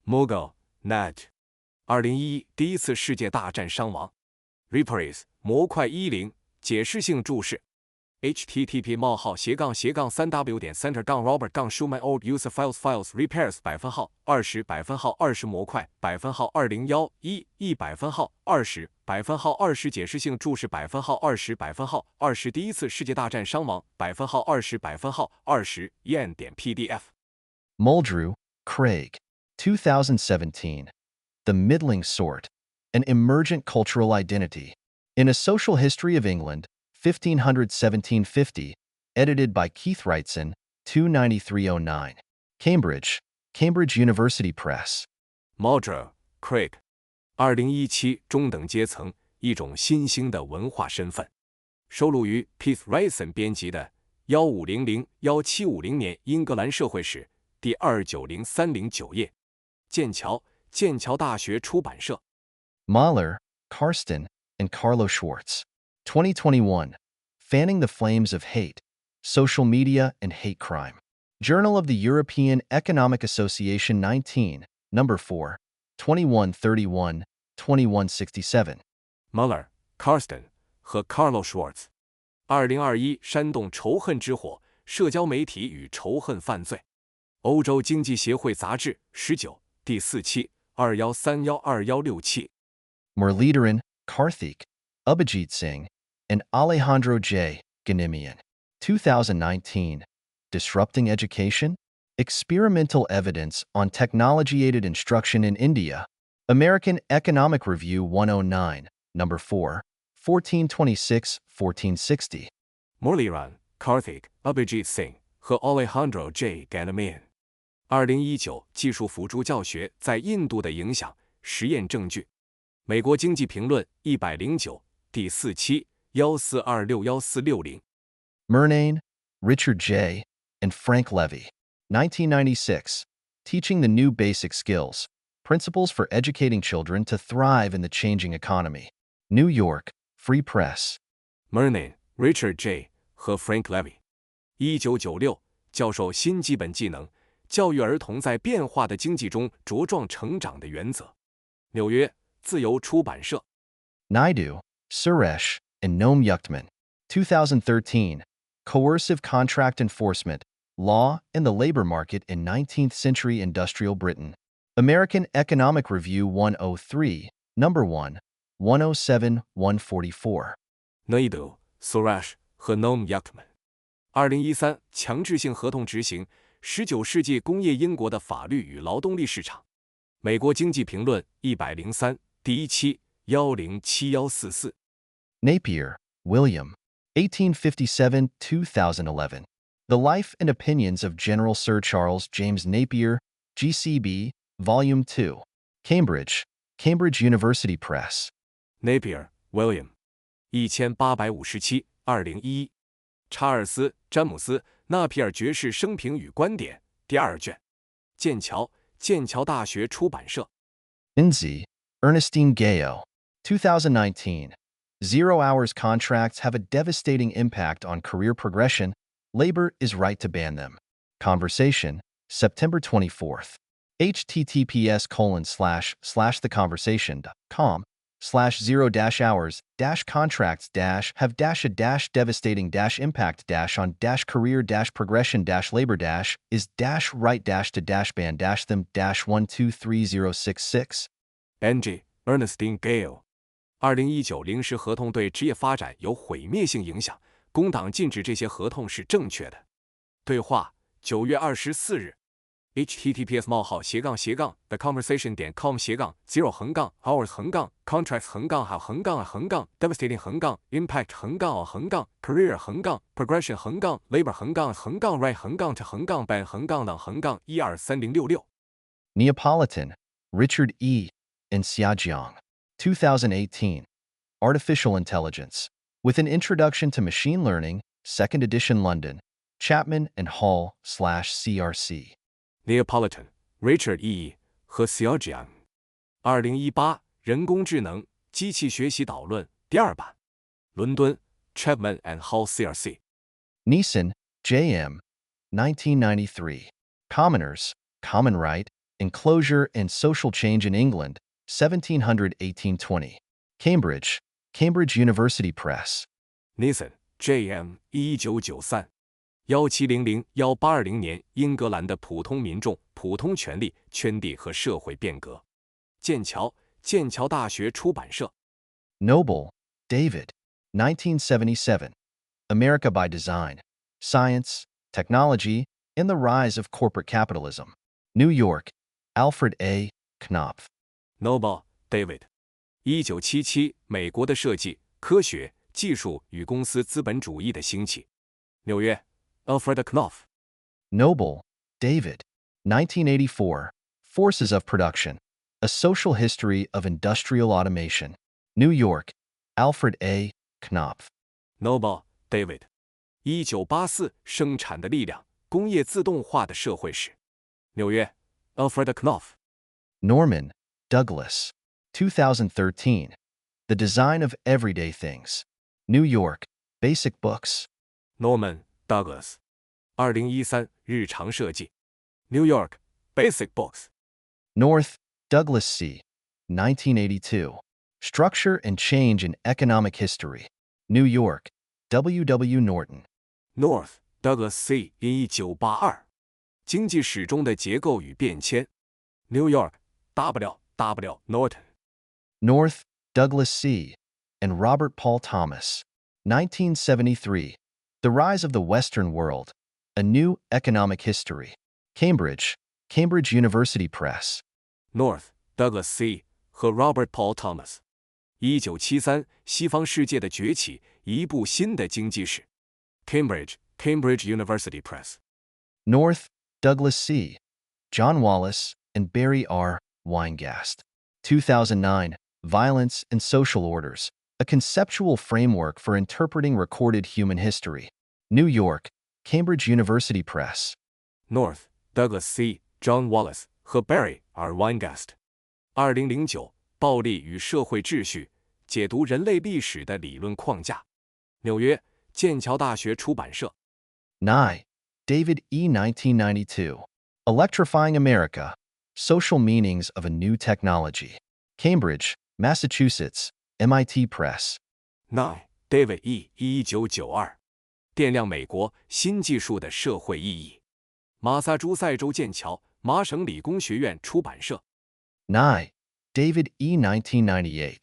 Mughal, Nat。2011第一次世界大战伤亡。Reprise 模块10解释性注释。http://3w.center.robert-schumann.org/user-files/repairs %20 模块2011 10020 解释性注释20第一次世界大战伤亡20 yen.pdf。Muldrew, Craig. 2017. The Middling Sort, An Emergent Cultural Identity. In a Social History of England, 1500-1750, edited by Keith Wrightson, 29309. Cambridge, Cambridge University Press. Muldrew, Craig。2017中等阶层一种新兴的文化身份，收录于 Keith Wrightson 编辑的1500-1750年英格兰社会史第290-309页。剑桥大学出版社。Mahler, Karsten, and Carlo Schwartz. 2021. Fanning the Flames of Hate, Social Media and Hate Crime. Journal of the European Economic Association 19, No. 4, 2131, 2167. Mahler, Karsten 和 Carlo Schwartz。2021煽动仇恨之火，社交媒体与仇恨犯罪。欧洲经济协会杂志19第4期21312167。Muralidharan, Karthik, Abhijit Singh, and Alejandro J. Ganimian. 2019. Disrupting Education? Experimental Evidence on Technology-Aided Instruction in India. American Economic Review 109, No. 4, 1426-1460. Muralidharan, Karthik, Abhijit Singh 和 Alejandro J. Ganimian。2019技术辅助教学在印度的影响，实验证据。美国经济评论109第4期14261460。Murnane, Richard J., and Frank Levy. 1996. Teaching the New Basic Skills, Principles for Educating Children to Thrive in the Changing Economy. New York, Free Press. Murnane, Richard J. 和 Frank Levy。1996教授新基本技能，教育儿童在变化的经济中茁壮成长的原则。纽约自由出版社。Naidu, Suresh, and Noam Yuktman. 2013. Coercive Contract Enforcement, Law and the Labor Market in 19th Century Industrial Britain. American Economic Review 103, Number 1, 107, 144. Naidoo, Suresh 和 Noam Yakman。2013强制性合同执行，19世纪工业英国的法律与劳动力市场。美国经济评论103，第一期107144。Napier, William, 1857-2011. The Life and Opinions of General Sir Charles James Napier, GCB, Volume 2. Cambridge, Cambridge University Press. Napier, William。1857， 2011。查尔斯·詹姆斯·纳皮尔爵士生平与观点，第2卷。剑桥大学出版社。Lindsay, Ernestine Gayo, 2019. Zero-hours contracts have a devastating impact on career progression. Labor is right to ban them. Conversation, September 24th. https://the-contracts-have-devastating-impact-on-career-progression-labor-is-right-to-ban-them-1230066. Angie, Ernestine Gayo。2019临时合同对职业发展有毁灭性影响，工党禁止这些合同是正确的。对话9月24日。https://the-conversation.com/development-career-devastating-impact-on-career-progression-labor-1230066. Neapolitan, Richard E. and Xiajiang, 2018. Artificial Intelligence. With an Introduction to Machine Learning, 2nd edition London, Chapman and Hall/CRC. Neapolitan, Richard E. 和 Xiajiang。2018人工智能机器学习导论第2版。伦敦 Chapman and Hall CRC。Neeson, J.M. 1993. Commoners, Common Right, Enclosure and Social Change in England, 1700-1820. Cambridge, Cambridge University Press. Neeson, J.M. 1993。1700-1820年英格兰的普通民众、普通权利、圈地和社会变革。剑桥大学出版社。Noble, David, 1977. America by Design, Science, Technology, and the Rise of Corporate Capitalism. New York, Alfred A. Knopf. Noble, David。1977美国的设计、科学、技术与公司资本主义的兴起。纽约 Alfred Knopf。Noble, David. 1984. Forces of Production, A Social History of Industrial Automation. New York, Alfred A. Knopf. Noble, David。1984生产的力量，工业自动化的社会史。纽约 Alfred Knopf。Norman, Douglas. 2013. The Design of Everyday Things. New York, Basic Books. Norman, Douglas。2013日常设计。New York, Basic Books。North, Douglas C. 1982. Structure and Change in Economic History. New York, W. W. Norton. North, Douglas C. 1982。经济史中的结构与变迁。New York, W. W. Norton。North, Douglas C. and Robert Paul Thomas. 1973. The Rise of the Western World, A New Economic History. Cambridge, Cambridge University Press. North, Douglas C. 和 Robert Paul Thomas。1973西方世界的崛起，一部新的经济史。Cambridge, Cambridge University Press。North, Douglas C. John Wallace and Barry R. Weingast. 2009. Violence and Social Orders, A Conceptual Framework for Interpreting Recorded Human History. New York, Cambridge University Press. North, Douglas C. John Wallace 和 Barry R. Weingast。2009暴力与社会秩序，解读人类历史的理论框架。纽约剑桥大学出版社。Nye, David E. 1992. Electrifying America, Social Meanings of a New Technology. Cambridge, Massachusetts, MIT Press. Nye, David E. 1992。电量美国新技术的社会意义。马萨诸塞州剑桥麻省理工学院出版社。Nye, David E. 1998.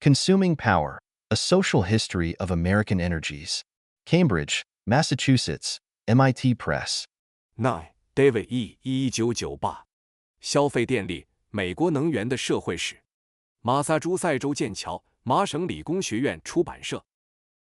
Consuming Power, A Social History of American Energies. Cambridge, Massachusetts, MIT Press. Nye, David E. 1998。消费电力，美国能源的社会史。马萨诸塞州剑桥，麻省理工学院出版社。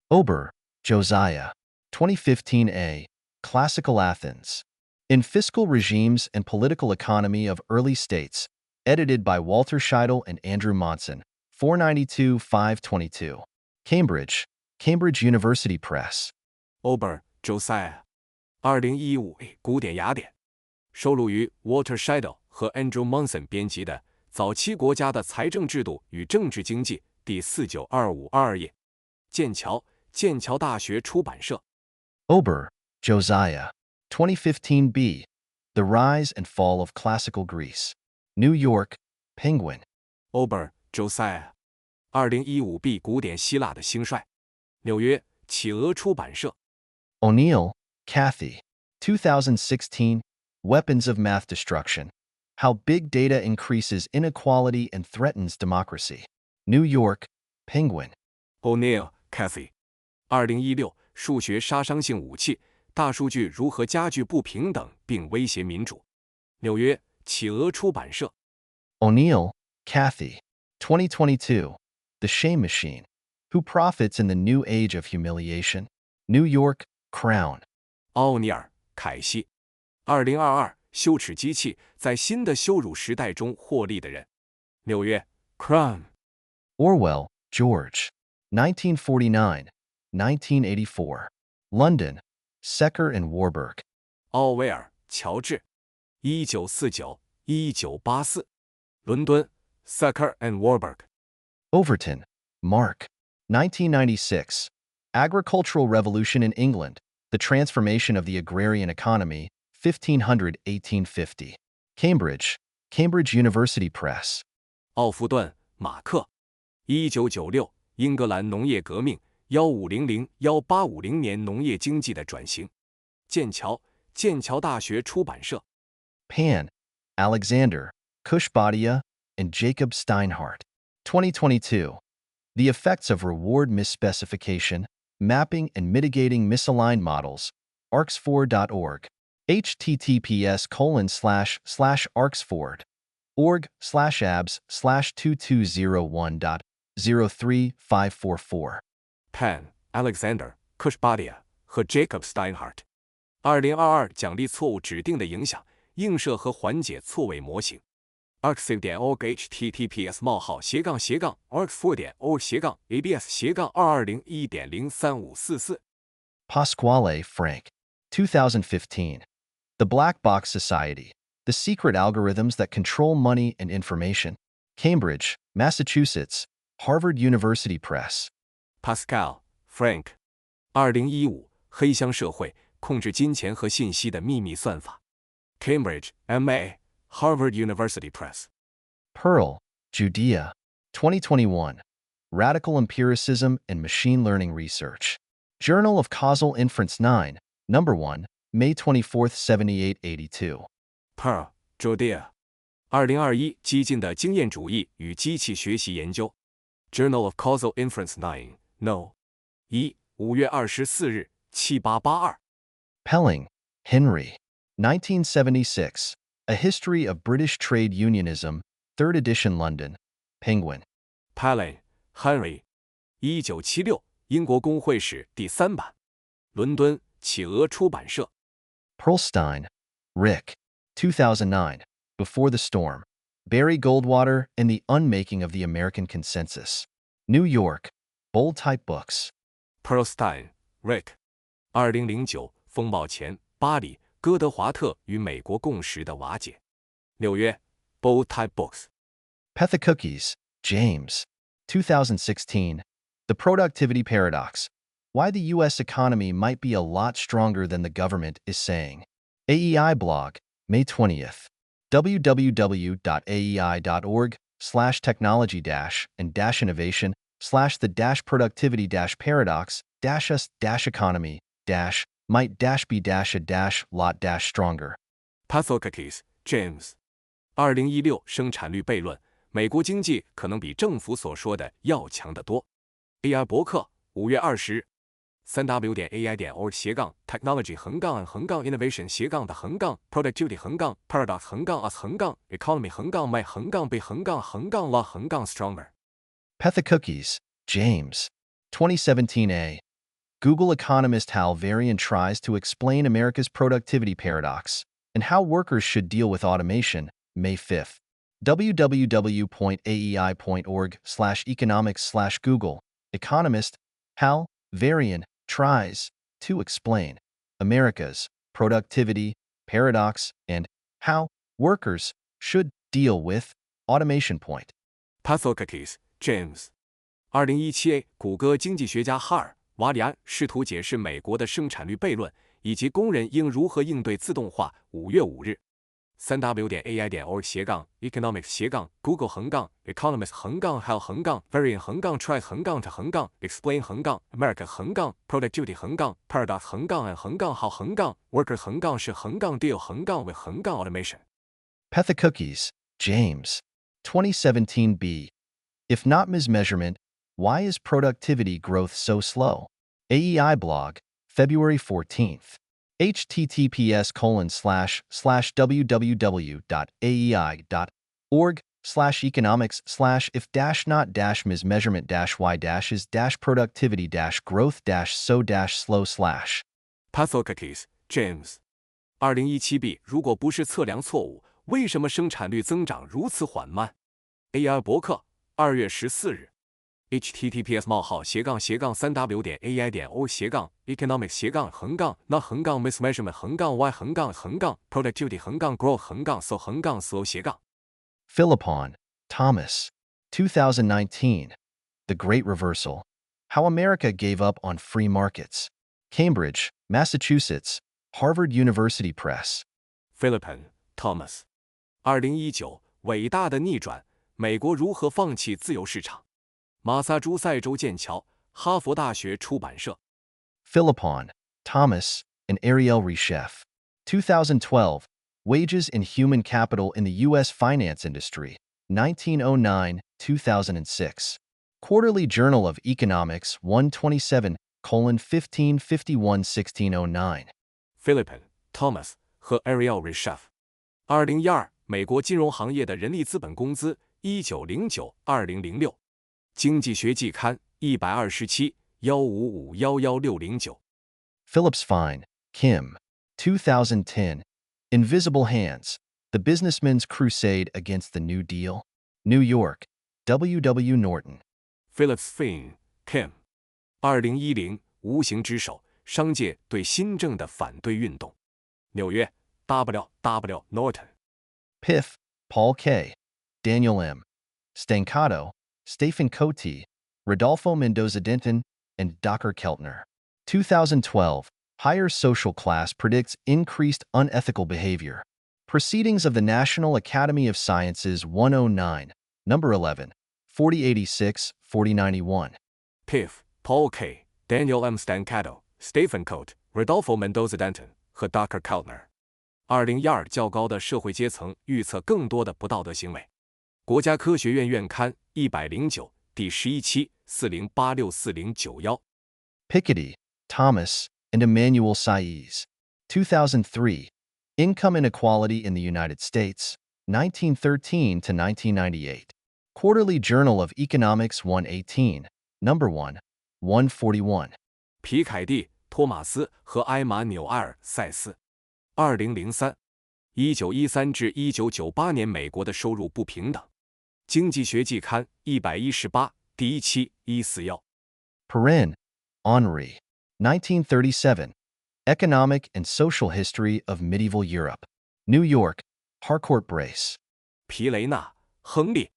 Ober, Josiah. 2015a. Classical Athens. In Fiscal Regimes and Political Economy of Early States. Edited by Walter Scheidel and Andrew Monson. 492-522. Cambridge, Cambridge University Press. Ober, Josiah。2015古典雅典，收录于 Walter Scheidel 和 Andrew Monson 编辑的《早期国家的财政制度与政治经济》第49252页。剑桥大学出版社。Ober, Josiah. 2015b. The Rise and Fall of Classical Greece. New York, Penguin. Ober, Josiah。2015b 古典希腊的兴衰。纽约，企鹅出版社。O'Neill, Kathy. 2016. Weapons of Math Destruction. How Big Data Increases Inequality and Threatens Democracy. New York, Penguin. O'Neill, Kathy。2016数学杀伤性武器，大数据如何加剧不平等并威胁民主。纽约，企鹅出版社。O'Neill, Kathy. 2022. The Shame Machine. Who Profits in the New Age of Humiliation? New York, Crown. 奥尼尔，凯西。2022羞耻机器，在新的羞辱时代中获利的人。纽约， Crown。 Orwell, George. 1949. 1984. London, Secker and Warburg. 奥威尔，乔治。1949、1984。伦敦 Secker and Warburg。 Overton, Mark. 1996. Agricultural Revolution in England, The Transformation of the Agrarian Economy, 1500-1850. Cambridge, Cambridge University Press. 奥夫顿，马克。1996英格兰农业革命1500-1850年农业经济的转型。剑桥大学出版社。Pan, Alexander, Kushbadia, and Jacob Steinhardt. 2022. The Effects of Reward Misspecification, Mapping and Mitigating Misaligned Models, arcs4.org. https://arcs4.org/abs/2201.03544. Pan, Alexander, Kushbadia 和 Jacob Steinhardt。2022奖励错误指定的影响，映射和缓解错位模型。arcs4.org https://arcs4.org/abs/2201.03544。Pasquale, Frank. 2015. The Black Box Society, The Secret Algorithms That Control Money and Information. Cambridge, Massachusetts, Harvard University Press. Pascal, Frank。2015黑箱社会，控制金钱和信息的秘密算法。Cambridge, MA, Harvard University Press。 Pearl, Judea. 2021. Radical Empiricism and Machine Learning Research. Journal of Causal Inference 9, No. 1, May 24, 7882. Pearl, Judea。2021激进的经验主义与机器学习研究。Journal of Causal Inference 9, No. 1 5月24日7882。Pelling, Henry. 1976. A History of British Trade Unionism, 3rd edition London. Penguin. Pelling, Henry。1976英国工会史第3版。伦敦，企鹅出版社。Perlstein, Rick. 2009. Before the Storm. Barry Goldwater and the Unmaking of the American Consensus. New York, Bold Type Books. Perlstein, Rick。2009风暴前，巴黎，哥德华特与美国共识的瓦解。纽约 Bold Type Books。 Pethacookies, James. 2016. The Productivity Paradox. Why the U.S. economy might be a lot stronger than the government is saying. AEI blog, May 20th. www.aei.org/technology-and-innovation/the-productivity-paradox-us-economy-might-be-a-lot-stronger. Pethacookies, James。2016生产率悖论，美国经济可能比政府所说的要强得多。AI 博客5月20日。3w.ai.org/technology-innovation-us-my-economy-by-by-stronger。 Cookies, James. 2017a. Google economist Hal Varian tries to explain America's productivity paradox and how workers should deal with automation, May 5th. www.aei.org/economics/Google. Economist Hal Varian tries to explain America's productivity paradox and how workers should deal with automation. Cookies, James。2017A 谷歌经济学家哈尔·瓦里安试图解释美国的生产率悖论以及工人应如何应对自动化。5月5日。3w.ai.org/economics-Varian-Google-Hong-Varian-Hong-Try-Deal-with-automation。 Cookies, James. 2017b. If not mismeasurement, why is productivity growth so slow? AEI blog, February 14th. https://www.aei.org/economics/if-not-mismeasurement-why-is-productivity-growth-so-slow/. Cookies, James。2017b 如果不是测量错误，为什么生产率增长如此缓慢？ AI 博客2月14日。https://3w.ai.org/economics-not-mismeasurement-why-productivity-growth-so-slow。 Philippon, Thomas. 2019. The Great Reversal. How America Gave Up on Free Markets. Cambridge, Massachusetts. Harvard University Press. Philippon, Thomas。2019伟大的逆转，美国如何放弃自由市场？马萨诸塞州剑桥，哈佛大学出版社。Philippon, Thomas, and Ariel Reshef. 2012. Wages and Human Capital in the U.S. Finance Industry. 1909-2006. Quarterly Journal of Economics 127:1551-1609. Philippon, Thomas 和 Ariel Reshef。2012美国金融行业的人力资本工资1909-2006。经济学季刊127-155-11609。Phillips Fine, Kim. 2010. Invisible Hands. The Businessman's Crusade Against the New Deal. New York. W.W. Norton. Phillips Fine, Kim。2010无形之手，商界对新政的反对运动。纽约 W.W. Norton。Piff, Paul K. Daniel M. Stancato, Stephen Cote, Rodolfo Mendoza Denton, and Dr. Keltner. 2012. Higher Social Class Predicts Increased Unethical Behavior. Proceedings of the National Academy of Sciences 109, Number 11, 4086-4091. Piff, Paul K. Daniel M. Stancato, Stephen Cote, Rodolfo Mendoza Denton 和 Dr. Keltner。2012较高的社会阶层预测更多的不道德行为。国家科学院院刊109第11期40864091。Piketty, Thomas, and Emmanuel Saez. 2003. Income Inequality in the United States, 1913-1998. Quarterly Journal of Economics 118, Number 1, 141. 皮凯蒂、托马斯和埃马纽埃尔·塞斯。2003-1913至1998年美国的收入不平等。经济学季刊118第1期141。Perrin, Henri. 1937. Economic and Social History of Medieval Europe. New York, Harcourt Brace. 皮雷纳、亨利。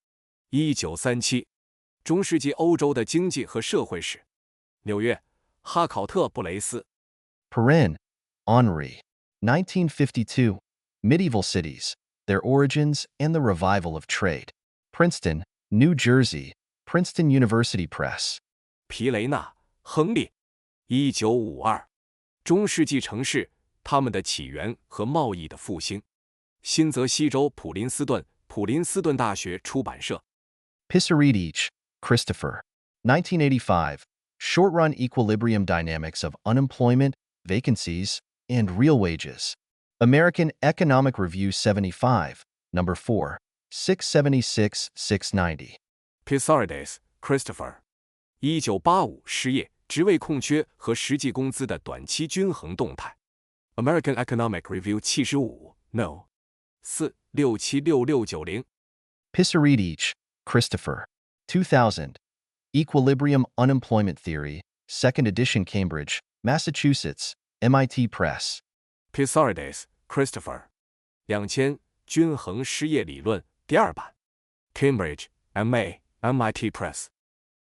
1937。中世纪欧洲的经济和社会史。纽约，哈考特布雷斯。Perrin, Henri. 1952. Medieval Cities, Their Origins and the Revival of Trade. Princeton, New Jersey, Princeton University Press. 皮雷纳、亨利。1952。中世纪城市，它们的起源和贸易的复兴。新泽西州普林斯顿大学出版社。Pisarides, Christopher. 1985. Short-run equilibrium dynamics of unemployment, vacancies, and real wages. American Economic Review 75, number 4, 676-690. Pisarides, Christopher. 1985失业、职位空缺和实际工资的短期均衡动态。American Economic Review 75, No. 4676690。Pisarides, Christopher. 2000. Equilibrium Unemployment Theory, 2nd edition, Cambridge, Massachusetts, MIT Press. Pisarides, Christopher. 2000均衡失业理论第2版。Cambridge, MA, MIT Press.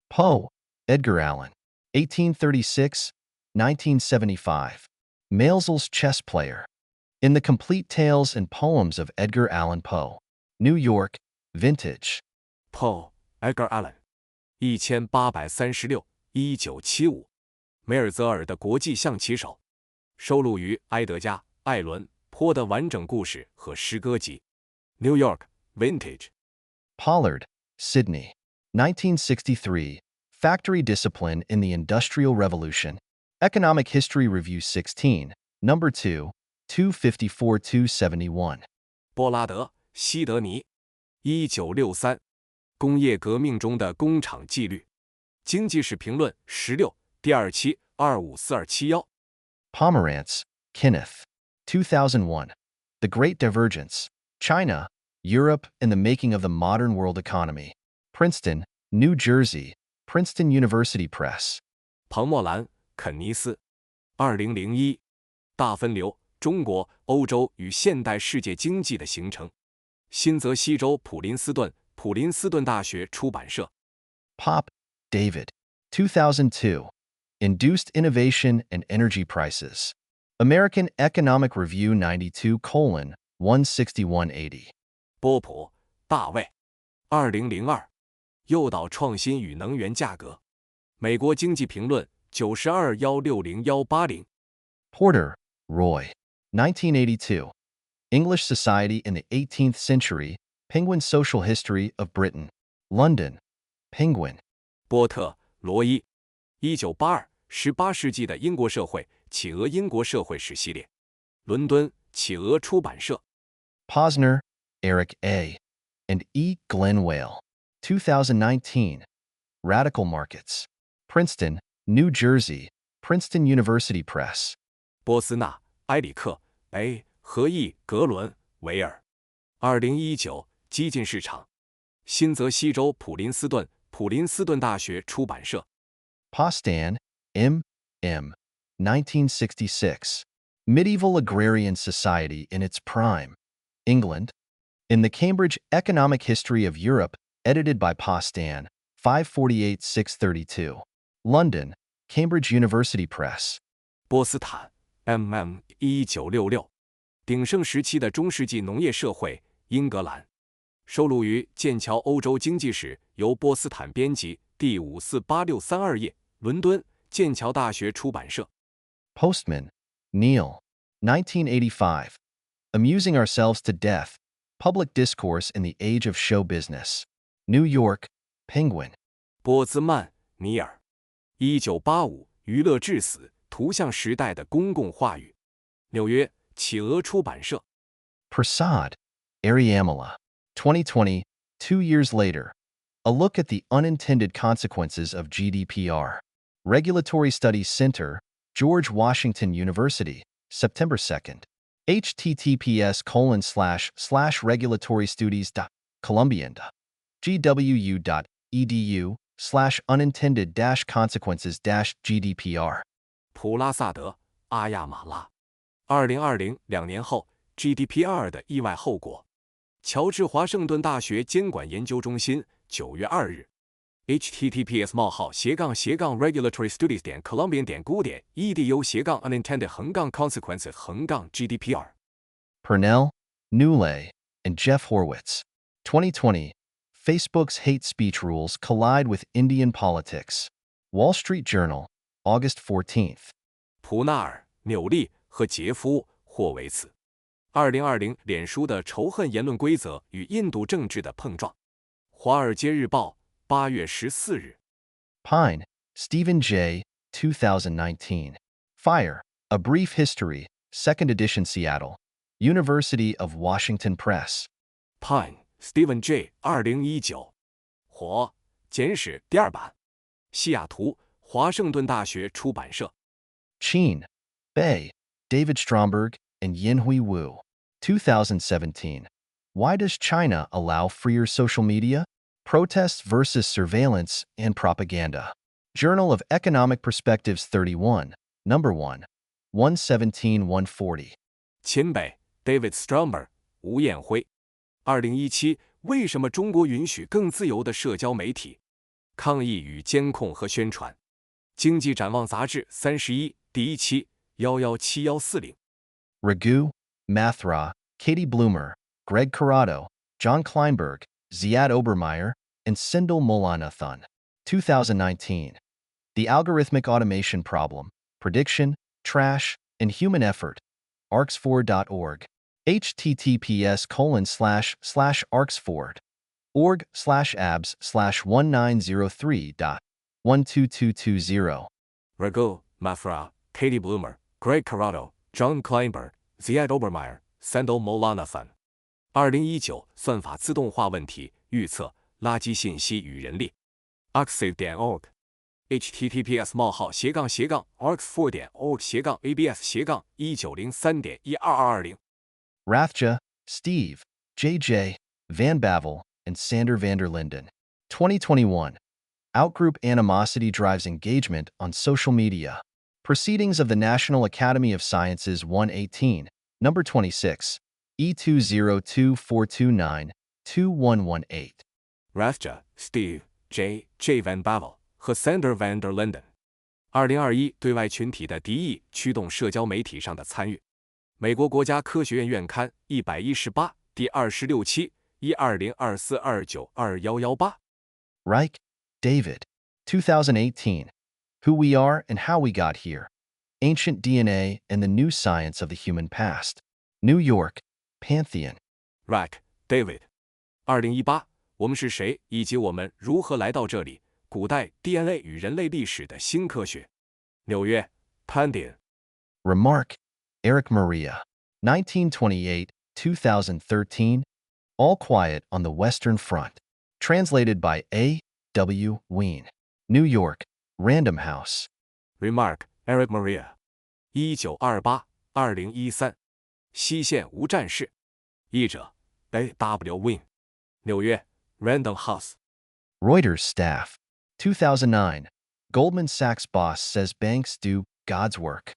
Poe, Edgar Allan. 1836, 1975. Maelzel's Chess Player. In the Complete Tales and Poems of Edgar Allan Poe. New York, Vintage. Poe, Edgar Allan. 1836 1975。梅尔泽尔的国际象棋手。收录于埃德加·艾伦·坡的完整故事和诗歌集。New York, Vintage. Pollard, Sydney. 1963. Factory Discipline in the Industrial Revolution. Economic History Review 16, number 2, 254-271. 波拉德·西德尼。1963。工业革命中的工厂纪律。经济史评论16，第2期254271。Pomerantz, Kenneth. 2001. The Great Divergence. China, Europe, and the Making of the Modern World Economy. Princeton, New Jersey, Princeton University Press. 庞默兰·肯尼斯。2001。大分流：中国、欧洲与现代世界经济的形成。新泽西州普林斯顿大学出版社。Pop, David. 2002. Induced Innovation and Energy Prices. American Economic Review 92:16180. 波普·大卫。2002。诱导创新与能源价格。美国经济评论92160180。Porter, Roy. 1982. English Society in the 18th Century, Penguin Social History of Britain. London, Penguin. 波特·罗伊。1982。18世纪的英国社会，企鹅英国社会史系列。伦敦，企鹅出版社。Posner, Eric A. and E. Glenn Whale. 2019. Radical Markets. Princeton, New Jersey, Princeton University Press. 波斯纳·埃里克 A. 和 E. 格伦维尔。2019。激进市场。新泽西州普林斯顿大学出版社。Postan, M. M. 1966. Medieval Agrarian Society in its Prime. England. In the Cambridge Economic History of Europe, edited by Postan, 548-632. London, Cambridge University Press. 波斯坦 MM 1966。鼎盛时期的中世纪农业社会，英格兰。收录于剑桥欧洲经济史，由波斯坦编辑，第548632页。伦敦，剑桥大学出版社。Postman, Neil. 1985. Amusing Ourselves to Death. Public Discourse in the Age of Show Business. New York, Penguin. 波兹曼·尼尔。1985。娱乐至死：图像时代的公共话语。纽约，企鹅出版社。Prasad, Ariamala. 2020, 2 years later. A look at the unintended consequences of GDPR. Regulatory Studies Center, George Washington University, September 2nd. https://regulatorystudies.columbia.gwu/unintended-consequences-GDPR. 普拉萨德·阿亚马拉。2020。2年后 GDPR 的意外后果。乔治华盛顿大学监管研究中心9月2日。https://regulatorystudies.columbia.edu/unintended-consequences-GDPR. Purnell, Newlay, and Jeff Horwitz. 2020. Facebook's hate speech rules collide with Indian politics. Wall Street Journal, August 14th. 普纳尔、纽利和杰夫·霍维茨。2020脸书的仇恨言论规则与印度政治的碰撞。华尔街日报8月14日。Pine, Stephen J. 2019. Fire, A Brief History, 2nd edition Seattle. University of Washington Press. Pine, Stephen J. 2019。火，简史第2版。西雅图，华盛顿大学出版社。Cheen, Bei, David Stromberg, and Yinhui Wu. 2017. Why does China allow freer social media? Protests versus Surveillance and Propaganda. Journal of Economic Perspectives 31, No. 1, 117-140. 秦北 David Stromberg 吴彦辉。2017为什么中国允许更自由的社交媒体？抗议与监控和宣传。经济展望杂志31第1期117140。Raghu, Mathra, Katie Bloomer, Greg Corrado, John Kleinberg, Ziad Obermeyer, and Sindel Molanathan. 2019. The Algorithmic Automation Problem, Prediction, Trash, and Human Effort. arcs4.org. https://arcs4.org/abs/1903.12220. Raghu, Mathra, Katie Bloomer, Greg Corrado, John Kleinberg, Ziad Obermeyer, Sindel Molanathan。2019算法自动化问题预测垃圾信息与人力。arcs4.org https://arcs4.org/abs/1903.12020。Rathja, Steve, J.J., Van Bavel, and Sander van der Linden. 2021. Outgroup animosity drives engagement on social media. Proceedings of the National Academy of Sciences 118, No. 26, E202429-2118. Rathja, Steve, J.J. Van Bavel 和 Sander van der Linden。2021对外群体的敌意驱动社交媒体上的参与。美国国家科学院院刊118第26期12024292118。Reich, David. 2018. Who We Are and How We Got Here. Ancient DNA and the New Science of the Human Past. New York, Pantheon. Reich, David。2018我们是谁以及我们如何来到这里？古代 DNA 与人类历史的新科学。纽约 Pantheon。 Remark, Eric Maria. 1928-2013. All Quiet on the Western Front. Translated by A. W. Wien. New York, Random House. Remark, Eric Maria。 1928-2013。西线无战事。译者 A. W. Wien。 纽约 Random House。 Reuters staff. 2009. Goldman Sachs boss says banks do God's work.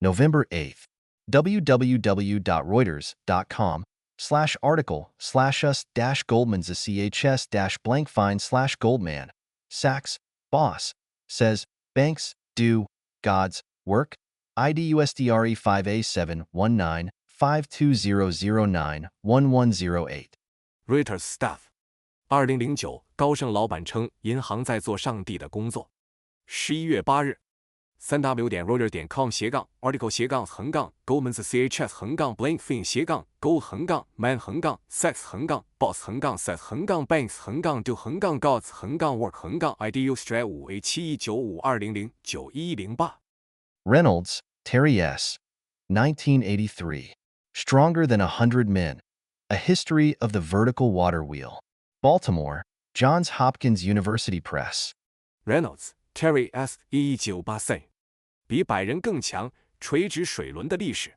November 8th. www.reuters.com/article/us-goldman's/chs-blank-fine/Goldman. Sachs, boss, says banks do God's work. IDUSDRE 5A7195200911008. Reuters staff。 2009高盛老板称银行在做上帝的工作。11月8日。3w.reuters.com/goldman-sachs-blank-fin-5A-gold-man-sachs-do-5A719520099108。 Reynolds, Terry S. 1983. Stronger Than 100 Men. A History of the Vertical Water Wheel. Baltimore, Johns Hopkins University Press. Reynolds, Terry S. 1983。比百人更强，垂直水轮的历史。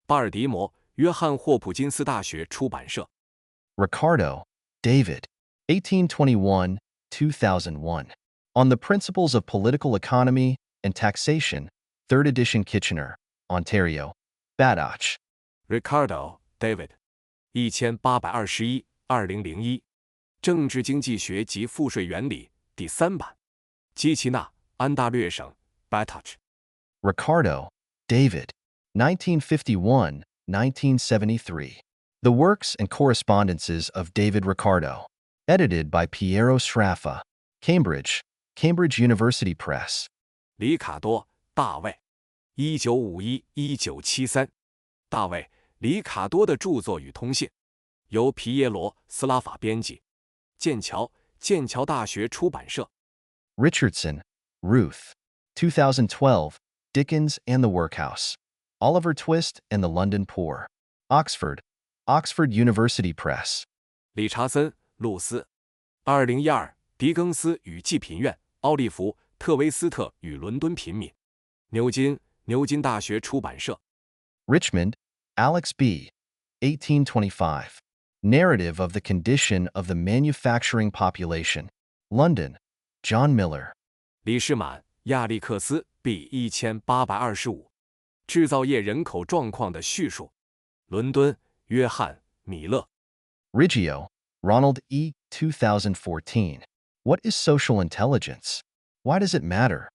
巴尔的摩约翰霍普金斯大学出版社。Ricardo, David. 1821-2001. On the Principles of Political Economy and Taxation, 3rd edition Kitchener, Ontario. Badach. Ricardo, David。 1821-2001。政治经济学及赋税原理第3版。基奇纳，安大略省 Badach。 Ricardo, David. 1951-1973. The Works and Correspondences of David Ricardo. Edited by Piero Sraffa. Cambridge, Cambridge University Press. 里卡多，大卫。1951-1973。大卫里卡多的著作与通信，由皮耶罗·斯拉法编辑，剑桥大学出版社。Richardson, Ruth. 2012, Dickens and the Workhouse. Oliver Twist and the London Poor. Oxford, Oxford University Press. 理查森·露丝。2012，狄更斯与济贫院，奥利弗·特维斯特与伦敦贫民。牛津大学出版社。Richmond, Alex B. 1825. Narrative of the Condition of the Manufacturing Population. London, John Miller. 李士满、亚历克斯 B 1825。制造业人口状况的叙述。伦敦，约翰·米勒。Riggio, Ronald E. 2014. What is social intelligence? Why does it matter?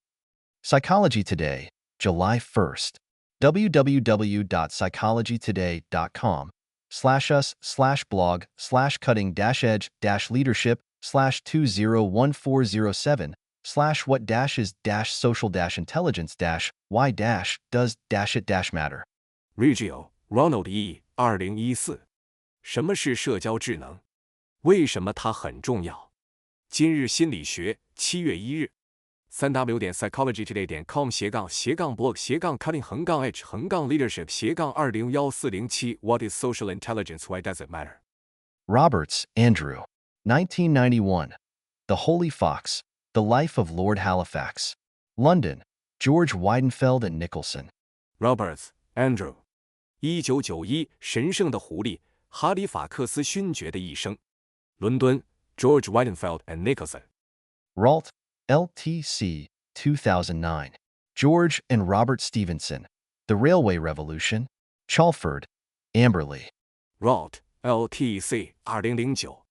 Psychology Today, July 1st. www.psychology.today.com/us/blog/cutting-edge-leadership/201407/what-does-it-matter? Riggio, Ronald E. 2014。什么是社交智能？为什么它很重要？今日心理学7月1日。www.psychologytoday.com/blog/cutting-edge-leadership/201407 What is social intelligence? Why does it matter? Roberts, Andrew. 1991. The Holy Fox, The Life of Lord Halifax. London, George Weidenfeld and Nicholson. Roberts, Andrew. 1991神圣的狐狸，哈里法克斯勋爵的一生。伦敦 George Weidenfeld and Nicholson. Ralt, LTC, 2009. George and Robert Stevenson, The Railway Revolution. Chalford, Amberley. Ralt, LTC 2009.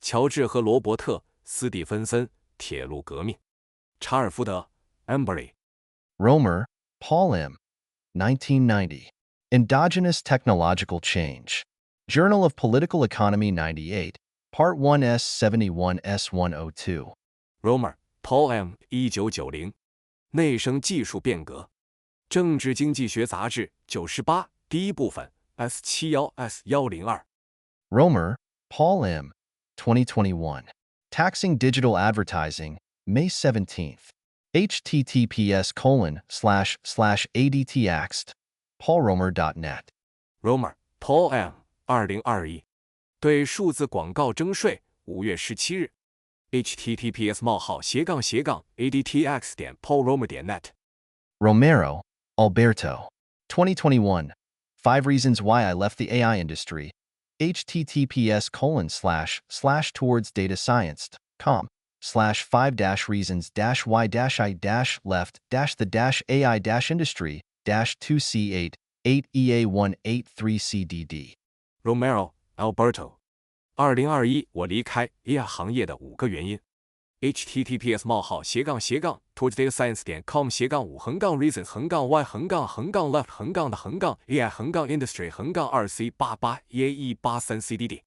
乔治和罗伯特·斯蒂芬森，铁路革命。查尔福德 Amberley. Romer, Paul M. 1990. Endogenous Technological Change. Journal of Political Economy 98, Part 1 S71 S102. Romer, Paul M. 1990. 内生技术变革。政治经济学杂志98，第一部分 S71 S102。Romer, Paul M. 2021. Taxing Digital Advertising, May 17th. https://adtaxed, paulromer.net. Romer, Paul M. 2021。对数字广告征税，5月17日。https://adtx.paulromer.net. Romero, Alberto. 2021. 5 Reasons Why I Left the AI Industry. https://towardsdatascience.com/5-reasons-why-I-left-the-AI-industry-2C8-EA183CDD. Romero, Alberto. 2021我离开 AI 行业的5个原因。https://towardsdatascience.com/5-reasons-why-2C88EA183CDD.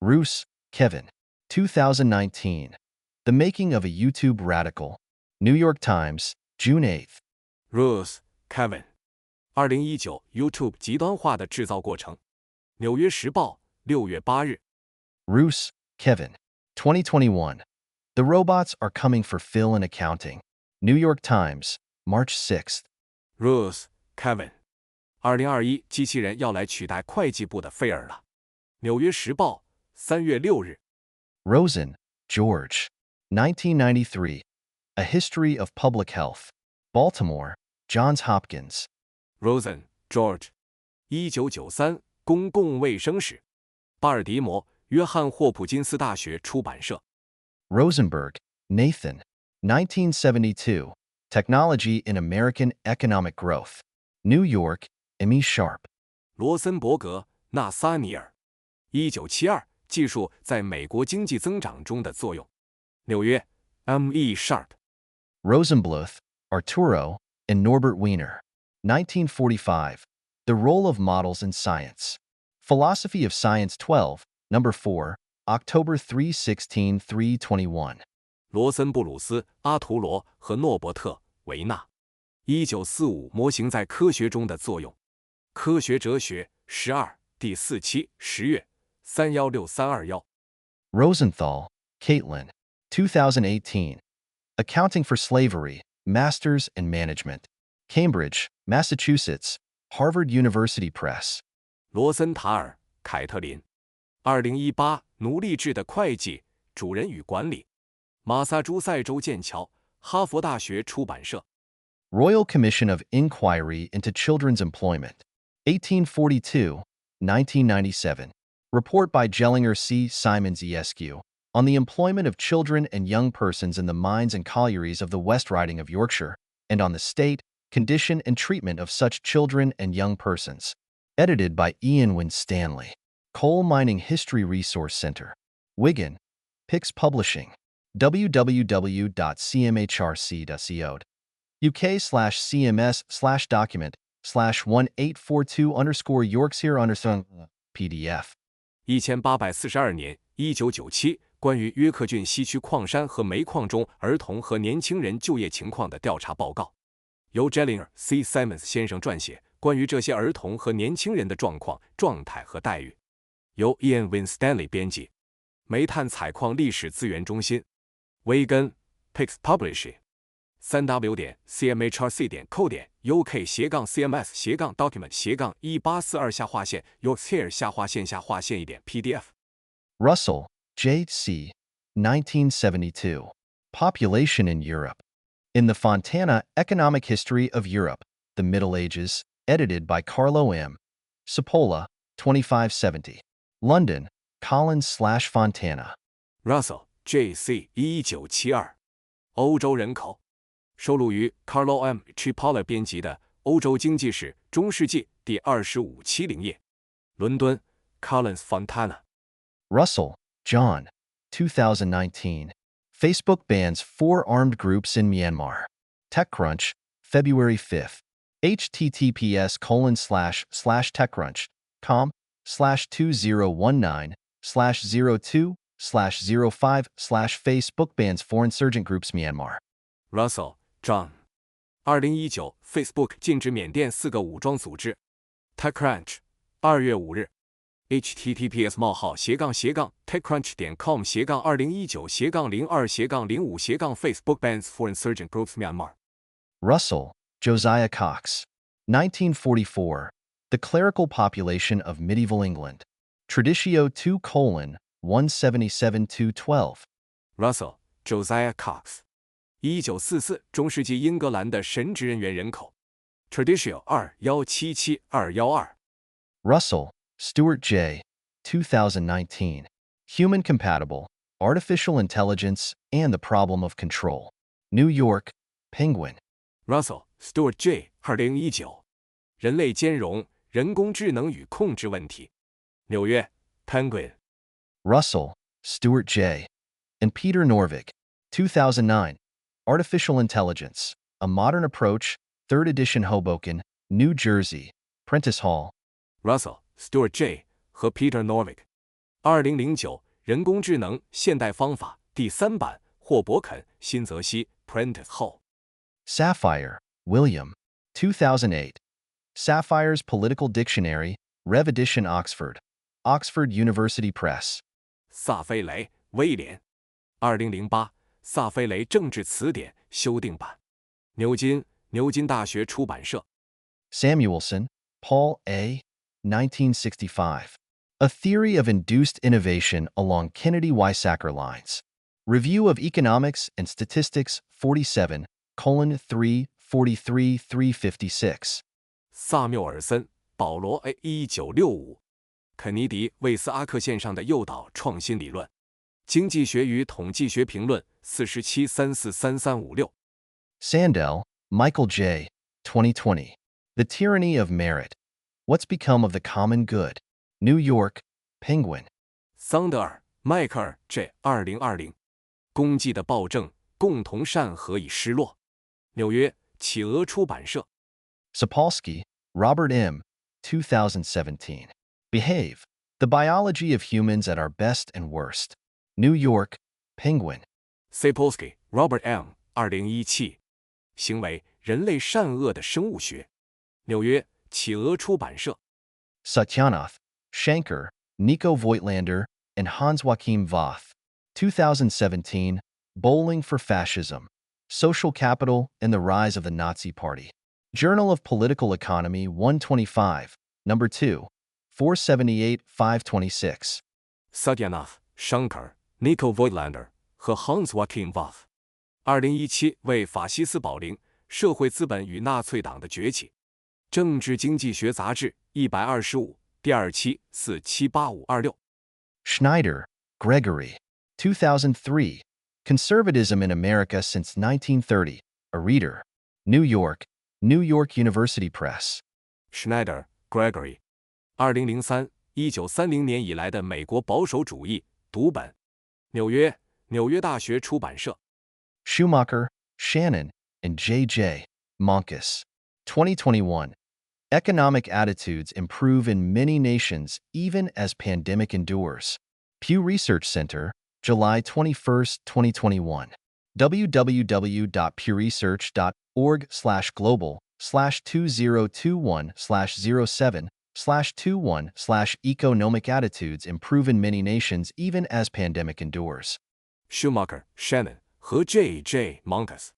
Roos, Kevin. 2019. The Making of a YouTube Radical. New York Times, June 8th. Roos, Kevin. 2019 YouTube 极端化的制造过程。纽约时报6月8日。Roos, Kevin. 2021. The Robots Are Coming for Phil in Accounting. New York Times, March 6th. Roos, Kevin. 2021机器人要来取代会计部的菲尔了。纽约时报3月6日。Rosen, George. 1993. A History of Public Health. Baltimore, Johns Hopkins. Rosen, George. 1993公共卫生史。巴尔的摩约翰霍普金斯大学出版社。Rosenberg, Nathan. 1972. Technology in American Economic Growth. New York, M.E. Sharp. 罗森伯格、纳萨尼尔。1972技术在美国经济增长中的作用。纽约 M.E. Sharp. Rosenbluth, Arturo, and Norbert Wiener. 1945. The Role of Models in Science. Philosophy of Science 12, No. 4, October 316 321. 罗森布鲁斯、阿图罗和诺伯特·维纳。1945模型在科学中的作用。科学哲学12第4期10月316321。Rosenthal, Caitlin, 2018. Accounting for Slavery, Masters in Management. Cambridge, Massachusetts, Harvard University Press. 罗森塔尔，凯特琳。2018奴隶制的会计、主人与管理。马萨诸塞州剑桥，哈佛大学出版社。Royal Commission of Inquiry into Children's Employment. 1842, 1997. Report by Gellinger C. Simons Esq. On the employment of children and young persons in the mines and collieries of the West Riding of Yorkshire, and on the state, condition and treatment of such children and young persons. Edited by Ian Winstanley. Coal Mining History Resource Center. Wigan. Pix Publishing. www.cmhrc.co. UK/CMS/document/1842_Yorkshire PDF. 1842年1997关于约克郡西区矿山和煤矿中儿童和年轻人就业情况的调查报告，由 Gellinger C. Simons 先生撰写，关于这些儿童和年轻人的状况、状态和待遇，由 Ian Winstanley 编辑。煤炭采矿历史资源中心，威根 Pix Publishing。3w.cmhrc.co.uk/document/1842-Yorkshire-1.PDF Russell, J. C. 1972. Population in Europe. In the Fontana Economic History of Europe, the Middle Ages, edited by Carlo M. Cipolla, 2570. London, Collins/Fontana. Russell, J. C. 1972。欧洲人口，收录于 Carlo M. Cipolla 编辑的《欧洲经济史中世纪》第2570页。伦敦 Collins/Fontana。Russell, John, 2019. Facebook bans 4 armed groups in Myanmar. TechCrunch, February 5th. https://techcrunch.com/2019/02/05/Facebook bans 4 insurgent groups Myanmar. Russell, John。2019 Facebook 禁止缅甸4个武装组织。TechCrunch 2月5日。https://techcrunch.com/2019/02/05/Facebook bans 4 insurgent groups Myanmar. Russell, Josiah Cox. 1944. The Clerical Population of Medieval England. Traditio 2:177-12. Russell, Josiah Cox。1944中世纪英格兰的神职人员人口。Traditio 2:177-212。Russell, Stuart J. 2019. Human Compatible, Artificial Intelligence and the Problem of Control. New York, Penguin. Russell, Stuart J. 2019。人类兼容、人工智能与控制问题。纽约 Penguin。Russell, Stuart J. and Peter Norvig. 2009. Artificial Intelligence, A Modern Approach, 3rd edition Hoboken, New Jersey, Prentice Hall. Russell, Stuart J. 和 Peter Norvig。2009人工智能现代方法第3版，霍伯肯、新泽西 Prentice Hall。Sapphire, William. 2008. Sapphire's Political Dictionary, Rev Edition Oxford. Oxford University Press. 萨菲雷，威廉。2008萨菲雷政治词典修订版。牛津大学出版社。Samuelson, Paul A. 1965. A Theory of Induced Innovation Along Kennedy-Weizsäcker Lines. Review of Economics and Statistics 47:343-356. 萨缪尔森、保罗 A. 1965。肯尼迪魏斯阿克线上的诱导创新理论。经济学与统计学评论47343356。Sandel, Michael J. 2020. The Tyranny of Merit. What's Become of the Common Good? New York, Penguin. 桑德尔、迈克尔 J. 2020。功绩的暴政，共同善何以失落？纽约企鹅出版社。Sapolsky, Robert M. 2017. Behave. The Biology of Humans at Our Best and Worst. New York, Penguin. Sapolsky, Robert M. 2017。行为，人类善恶的生物学。纽约企鹅出版社。Satyanath, Shankar, Nico Voigtlander, and Hans-Joachim Voth. 2017, Bowling for Fascism, Social Capital and the Rise of the Nazi Party. Journal of Political Economy 125, number 2, 478-526. Satyanath, Shankar, Nico Voigtlander 和 Hans-Joachim Voth。2017为法西斯保龄，社会资本与纳粹党的崛起。政治经济学杂志125，第2期478-526。Schneider, Gregory. 2003, Conservatism in America Since 1930, a Reader. New York, New York University Press. Schneider, Gregory。2003， 1930年以来的美国保守主义，读本。纽约，纽约大学出版社。Schumacher, Shannon, and J.J. Monkus. 2021, Economic Attitudes Improve in Many Nations Even as Pandemic Endures. Pew Research Center, July 21, 2021. www.pewresearch.org/global/2021/07/21/Economic Attitudes Improve in Many Nations Even as Pandemic Endures. Schumacher, Shannon 和 J.J. Monkus。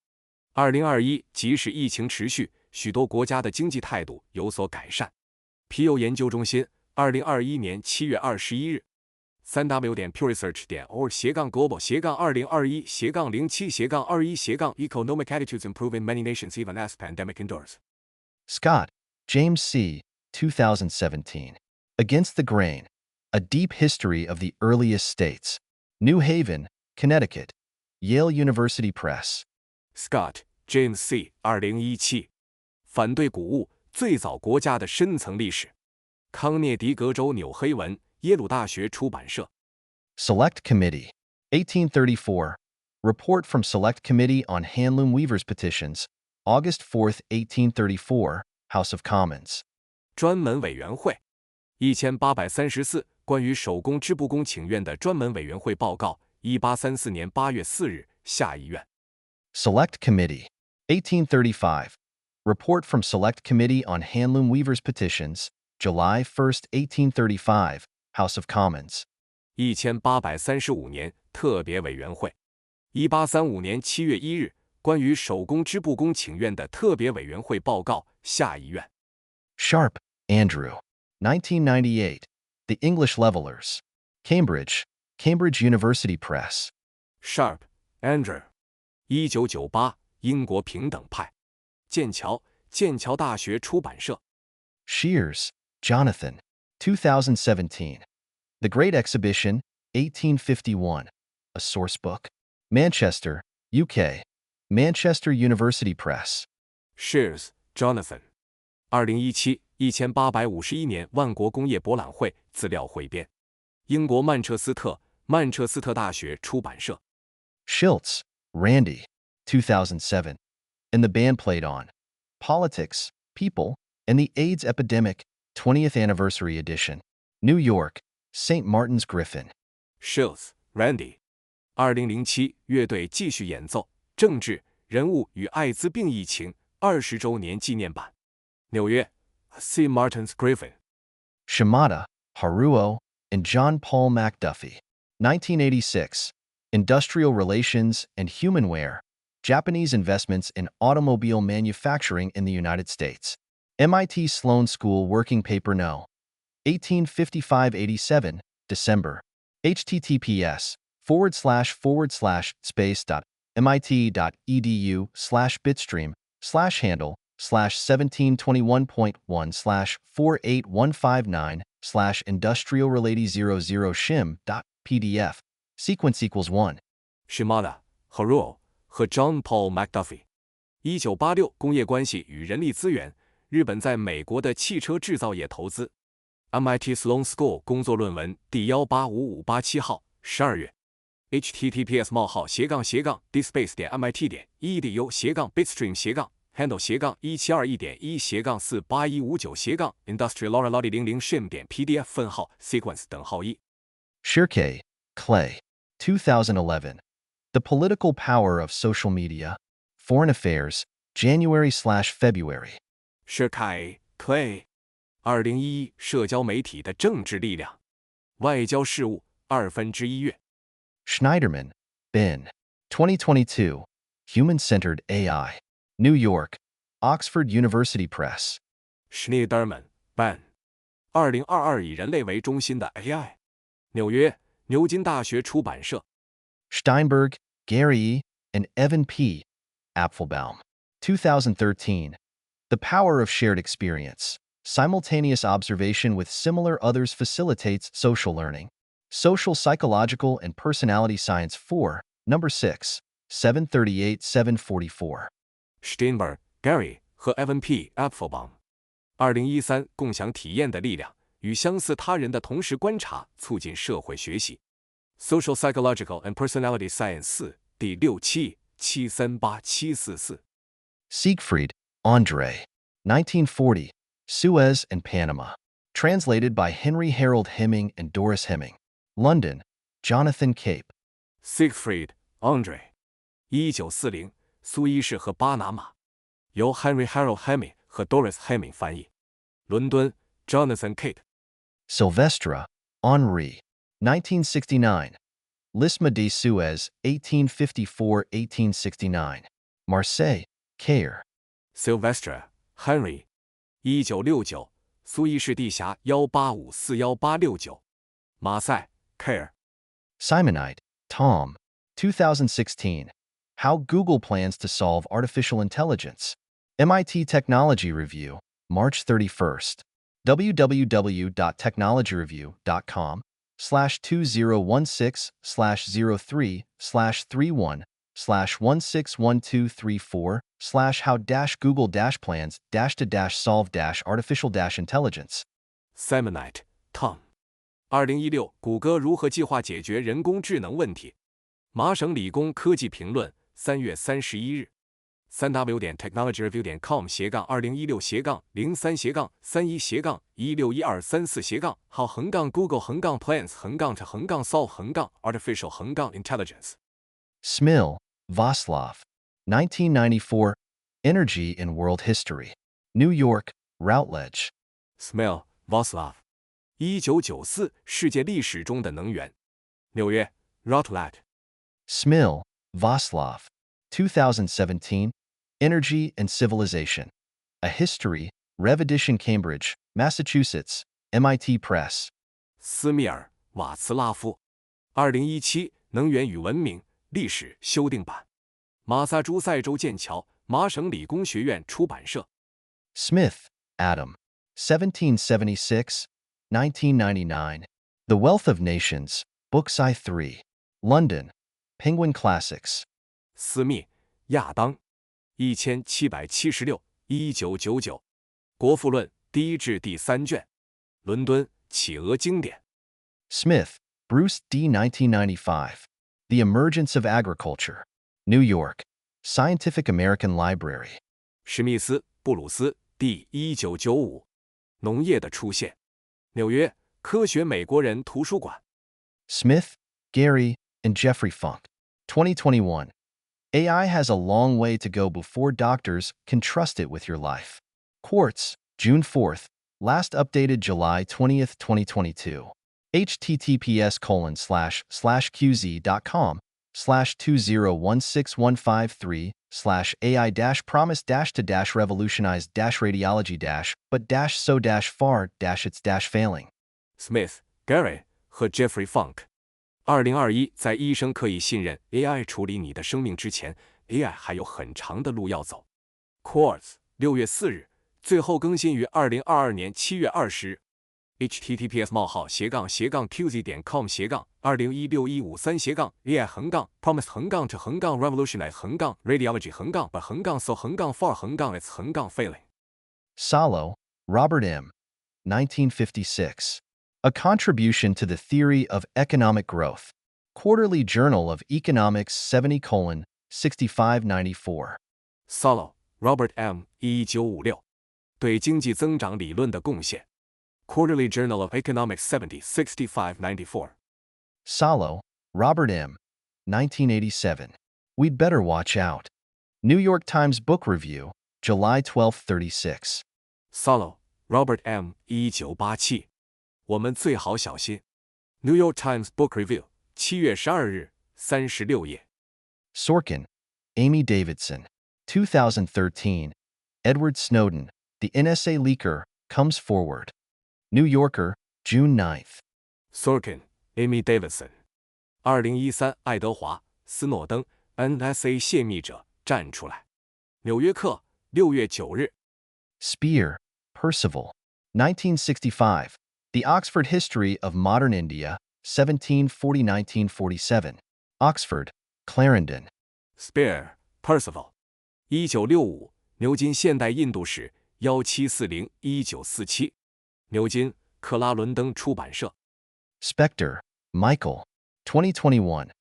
2021，即使疫情持续，许多国家的经济态度有所改善。皮尤研究中心，2021年7月21日。www.pewresearch.org/global/2021/07/21/Economic Attitudes Improve in Many Nations Even as Pandemic Endures. Scott, James C. 2017. Against the Grain, A Deep History of the Earliest States. New Haven, Connecticut. Yale University Press. Scott, James C. 2017。反对谷物，最早国家的深层历史。康涅狄格州纽黑文，耶鲁大学出版社。Select Committee, 1834. Report from Select Committee on Handloom Weavers Petitions, August 4, 1834, House of Commons. 专门委员会1834，关于手工织布工请愿的专门委员会报告，1834年8月4日，下议院。Select Committee, 1835. Report from Select Committee on Handloom Weavers Petitions, July 1, 1835, House of Commons. 1835年特别委员会，1835年7月1日，关于手工织布工请愿的特别委员会报告，下议院。Sharp, Andrew. 1998. The English Levelers. Cambridge, Cambridge University Press. Sharp, Andrew. 1998，英国平等派。剑桥，剑桥大学出版社。Shears, Jonathan. 2017. The Great Exhibition, 1851. A Source Book. Manchester, UK. Manchester University Press. Shears, Jonathan。2017 1851年万国工业博览会资料汇编。英国曼彻斯特，曼彻斯特大学出版社。Schiltz, Randy. 2007. And the Band Played On. Politics, People, and the AIDS Epidemic, 20th Anniversary Edition. New York, St. Martin's Griffin. Schiltz, Randy。2007乐队继续演奏政治人物与艾滋病疫情20周年纪念版。纽约 St. Martin's Griffin。 Shimada, Haruo, and John Paul McDuffie. 1986. Industrial Relations and Humanware. Japanese Investments in Automobile Manufacturing in the United States. MIT Sloan School Working Paper No. 1855-87, December. https://space.mit.edu/bitstream/handle/1721.1/48159/industrialrelay00shim.pdf. Sequence equals 1. Shimada, Haruo 和 John Paul McDuffie。1986工业关系与人力资源，日本在美国的汽车制造业投资。MIT Sloan School 工作论文第1855587号，12月。https://dspace.mit.edu/1721.1斜杠bitstream/handle/12159/industrialrelay00shim.pdf 分号 sequence 等号1。Shirke, Clay. 2011. The Political Power of Social Media. Foreign Affairs, January/February. Shirke, Clay。2011社交媒体的政治力量，外交事务1/2月。Schneiderman, Ben. 2022. Human-Centered AI. New York, Oxford University Press. Schneiderman, Ben. 2022以人类为中心的 AI。纽约，牛津大学出版社。Steinberg, Gary, and Evan P. Apfelbaum. 2013. The Power of Shared Experience. Simultaneous observation with similar others facilitates social learning. Social Psychological and Personality Science 4, Number 6, 738-744. Steinberg, Gary 和 Evan P. Apfelbaum。2013共享体验的力量，与相似他人的同时观察，促进社会学习。Social Psychological and Personality Science 4第6期738744。Siegfried, Andre. 1940. Suez and Panama. Translated by Henry Harold Hemming and Doris Hemming. London, Jonathan Cape. Siegfried, Andre. 1940苏伊士和巴拿马，由 Henry Harold Hemming 和 Doris Hemming 翻译。伦敦 Jonathan Cape。Silvestre, Henri. 1969. L'Isthme de Suez, 1854-1869. Marseille, Caire. Sylvestre, Henry。1969苏伊士地峡185418869。马赛 Caire。Simonite, Tom. 2016. How Google Plans to Solve Artificial Intelligence. MIT Technology Review, March 31st. www.technologyreview.com/2016-03/3/166-How-Google-Plans-to-solve-artificial-intelligence. Simonite, Tom。2016谷歌如何计划解决人工智能问题？麻省理工科技评论3月31日。www.technologyreview.com/03/How-Google-++-1/3/How-Solve-Artificial-Intelligence. Smil, Václav. 1994. Energy in World History. New York, Routledge. Smil, Václav。1994世界历史中的能源。纽约 Routledge。Smil, Václav. 2017. Energy and Civilization. A History, Rev Edition Cambridge, Massachusetts, MIT Press. 斯密尔瓦茨拉夫。2017能源与文明历史修订版。马萨诸塞州剑桥麻省理工学院出版社。Smith, Adam. 1776. 1999. The Wealth of Nations, Books I3. London, Penguin Classics. 斯密亚当。1776 1999。国富论第1至第3卷。伦敦企鹅经典。Smith, Bruce D. 1995. The Emergence of Agriculture. New York, Scientific American Library. 史密斯布鲁斯第1995。农业的出现。纽约科学美国人图书馆。Smith, Gary, and Jeffrey Funk. 2021. AI has a long way to go before doctors can trust it with your life. Quartz, June 4th. Last updated July 20th, 2022. https://qz.com/20161533/AI-promise-to-revolutionize-radiology- but-so-far-it's-failing. Smith, Gary 和 Jeffrey Funk。2021在医生可以信任 AI 处理你的生命之前 ，AI 还有很长的路要走。Quartz 6月4日，最后更新于2022年7月20日。https://AI-16153/2016-1535/AI-promise-to-revolutionize-but-so-far-it's-failing. Salo, Robert M. 1956. A Contribution to the Theory of Economic Growth. Quarterly Journal of Economics 70:6594. Salo, Robert M. 1956。对经济增长理论的贡献。Quarterly Journal of Economics 70:6594. Salo, Robert M. 1987. We'd Better Watch Out. New York Times Book Review, July 12, 36. Salo, Robert M. 1987。我们最好小心。New York Times Book Review 7月12日36页。Sorkin, Amy Davidson. 2013. Edward Snowden, the NSA leaker, comes forward. New Yorker, June 9th. Sorkin, Amy Davidson。2013，爱德华·斯诺登 ，NSA 泄密者站出来。纽约客6月9日。Spear, Percival. 1965. The Oxford History of Modern India, 1740-1947. Oxford, Clarendon. Spear, Percival。1965，牛津现代印度史1740-1947。牛津克拉伦登出版社。Spector, Michael. 2021.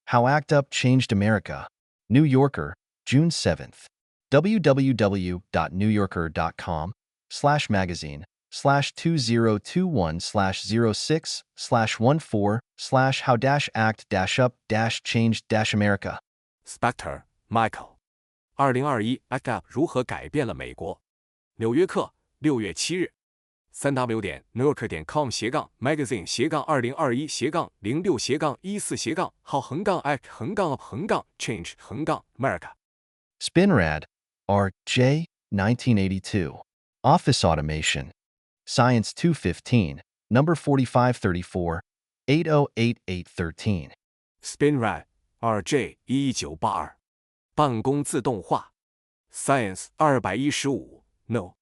How ACT UP Changed America. New Yorker, June 7th. www.newyorker.com/magazine/2021/06/how-act-up-changed-america. Spector, Michael。2021 ACT UP 如何改变了美国？纽约客6月7日。3w.newyorker.com/magazine/2021/06/how-act-up-change-america。Spinrad, R. J. 1982. Office Automation. Science 215, number 4534, 808813. Spinrad, R.J. 1982。办公自动化。Science 215 No.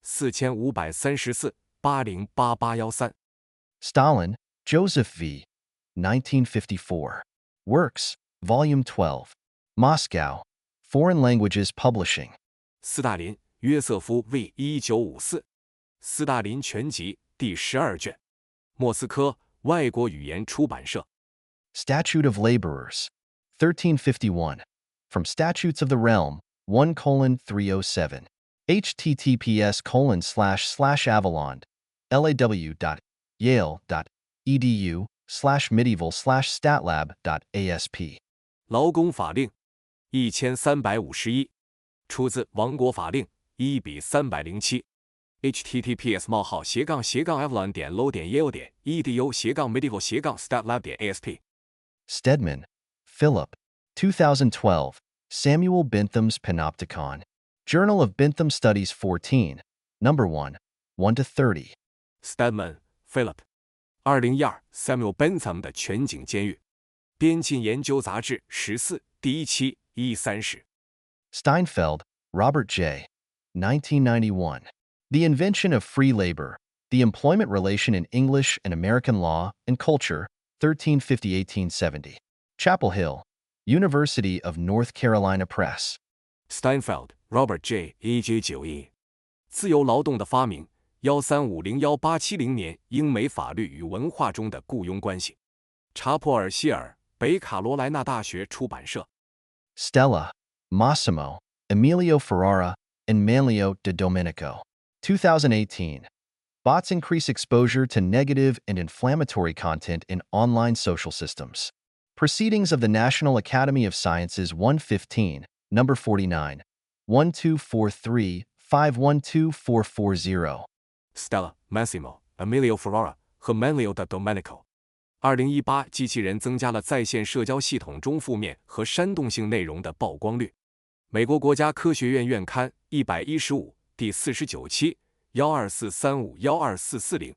4534-808813。Stalin, Joseph V. 1954. Works, Volume 12. Moscow, Foreign Languages Publishing. 斯大林，约瑟夫 V. 1954。斯大林全集第12卷。莫斯科外国语言出版社。Statute of Laborers, 1351. From Statutes of the Realm, 1:307. https://avalon, law.yale.edu/medieval/statlab.asp。 劳工法令1351，出自王国法令1:307。https://avalon.lo.yale.edu/medieval/statlab.asp。 Stedman, Philip. 2012. Samuel Bentham's Panopticon. Journal of Bentham Studies 14. Number 1. 1-30. Stedman, Philip。2012 Samuel Bentham 的全景监狱。边境研究杂志14第1期130。Steinfeld, Robert J. 1991. The Invention of Free Labor, The Employment Relation in English and American Law and Culture, 1350-1870. Chapel Hill, University of North Carolina Press. Steinfeld, Robert J. 1991。自由劳动的发明1350-1870年英美法律与文化中的雇佣关系。查普尔希尔，北卡罗来纳大学出版社。Stella, Massimo, Emilio Ferrara, and Manlio de Domenico. 2018. Bots increase exposure to negative and inflammatory content in online social systems. Proceedings of the National Academy of Sciences 115, number 49, 1243-512440. Stella, Massimo, Emilio Ferrara 和 Manlio de Domenico。2018机器人增加了在线社交系统中负面和煽动性内容的曝光率。美国国家科学院院刊115第49期12435-12440。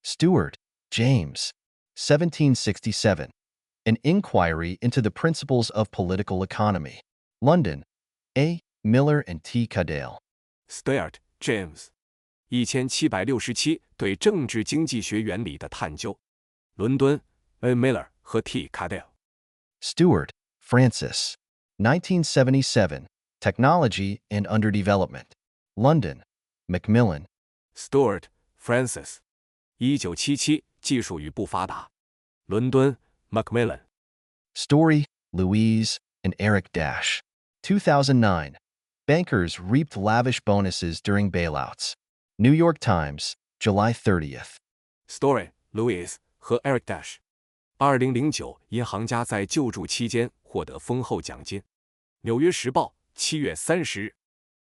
Stewart, James. 1767. An Inquiry into the Principles of Political Economy. London, A. Miller and T. Cadell. Stewart, James。1767对政治经济学原理的探究。伦敦 A. Miller 和 T. Cadell。Stewart, Francis. 1977. Technology and Underdevelopment. London, Macmillan. Stewart, Francis。1977技术与不发达。伦敦 Macmillan。Story, Louise, and Eric Dash. 2009. Bankers reaped lavish bonuses during bailouts. New York Times, July 30th. Story, Louise 和 Eric Dash。2009银行家在救助期间获得丰厚奖金。纽约时报7月30日。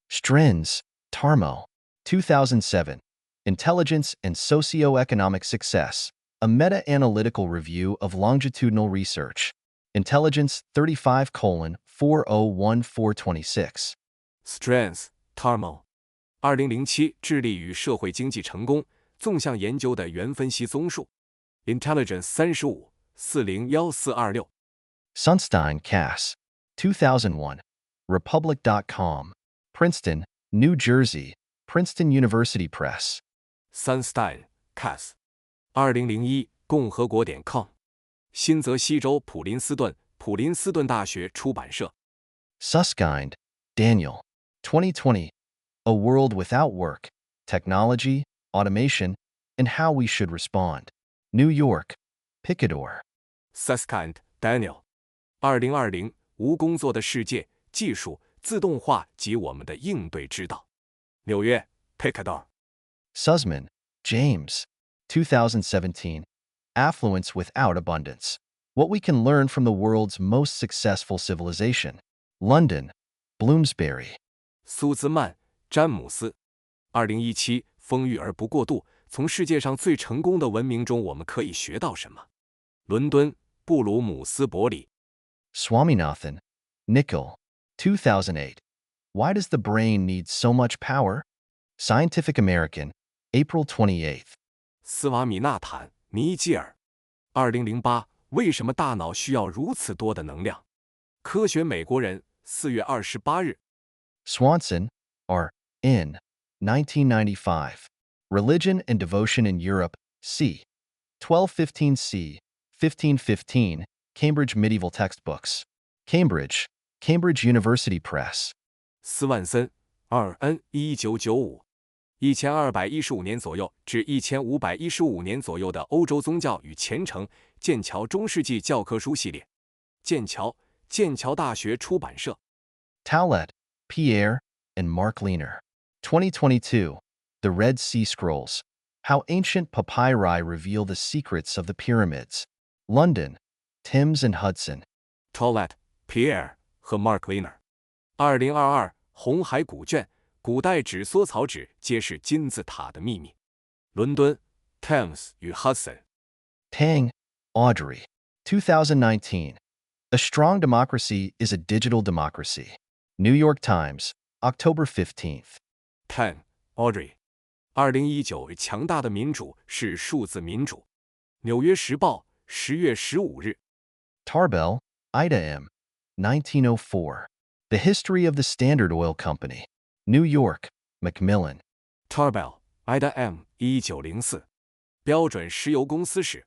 Strins, Tarmo. 2007. Intelligence and Socioeconomic Success, a meta-analytical review of longitudinal research. Intelligence 35:401-426. Strength, Tarmo。2007智力与社会经济成功纵向研究的原分析综述。Intelligence 35:401-426。Sunstein, Cass. 2001. Republic.com. Princeton, New Jersey, Princeton University Press. Sunstein, Cass。2001共和国.com。新泽西州普林斯顿大学出版社。Susskind, Daniel. 2020. A World Without Work, Technology, Automation, and How We Should Respond. New York, Picador. Susskind, Daniel。2020无工作的世界，技术、自动化及我们的应对之道。纽约 Picador。Sussman, James. 2017. Affluence Without Abundance. What We Can Learn from the World's Most Successful Civilization. London, Bloomsbury. 苏兹曼、詹姆斯。2017丰裕而不过度，从世界上最成功的文明中我们可以学到什么？伦敦布鲁姆斯伯里。Swaminathan, Nikhil. 2008. Why Does the Brain Need So Much Power? Scientific American, April 28th. 斯瓦米纳坦、尼基尔。2008为什么大脑需要如此多的能量？科学美国人4月28日。Swanson, R. N. 1995. Religion and Devotion in Europe, C. 1215c, 1515, Cambridge Medieval Textbooks. Cambridge, Cambridge University Press. 斯万森2N 1995。1215年左右至1515年左右的欧洲宗教与虔诚，剑桥中世纪教科书系列。剑桥大学出版社。Towlett, Pierre, and Mark Lehner. 2022. The Red Sea Scrolls. How Ancient Papyri Reveal the Secrets of the Pyramids. London, Timms and Hudson. Towlett, Pierre 和 Mark Lehner。2022红海古卷，古代纸缩草纸揭示金字塔的秘密。伦敦 Thames 与 Hudson。 Tang, Audrey. 2019. A Strong Democracy is a Digital Democracy. New York Times, October 15th. Tang, Audrey。2019强大的民主是数字民主。纽约时报10月15日。Tarbell, Ida M. 1904. The History of the Standard Oil Company. New York, Macmillan. Tarbell, Ida M. 1904。标准石油公司史。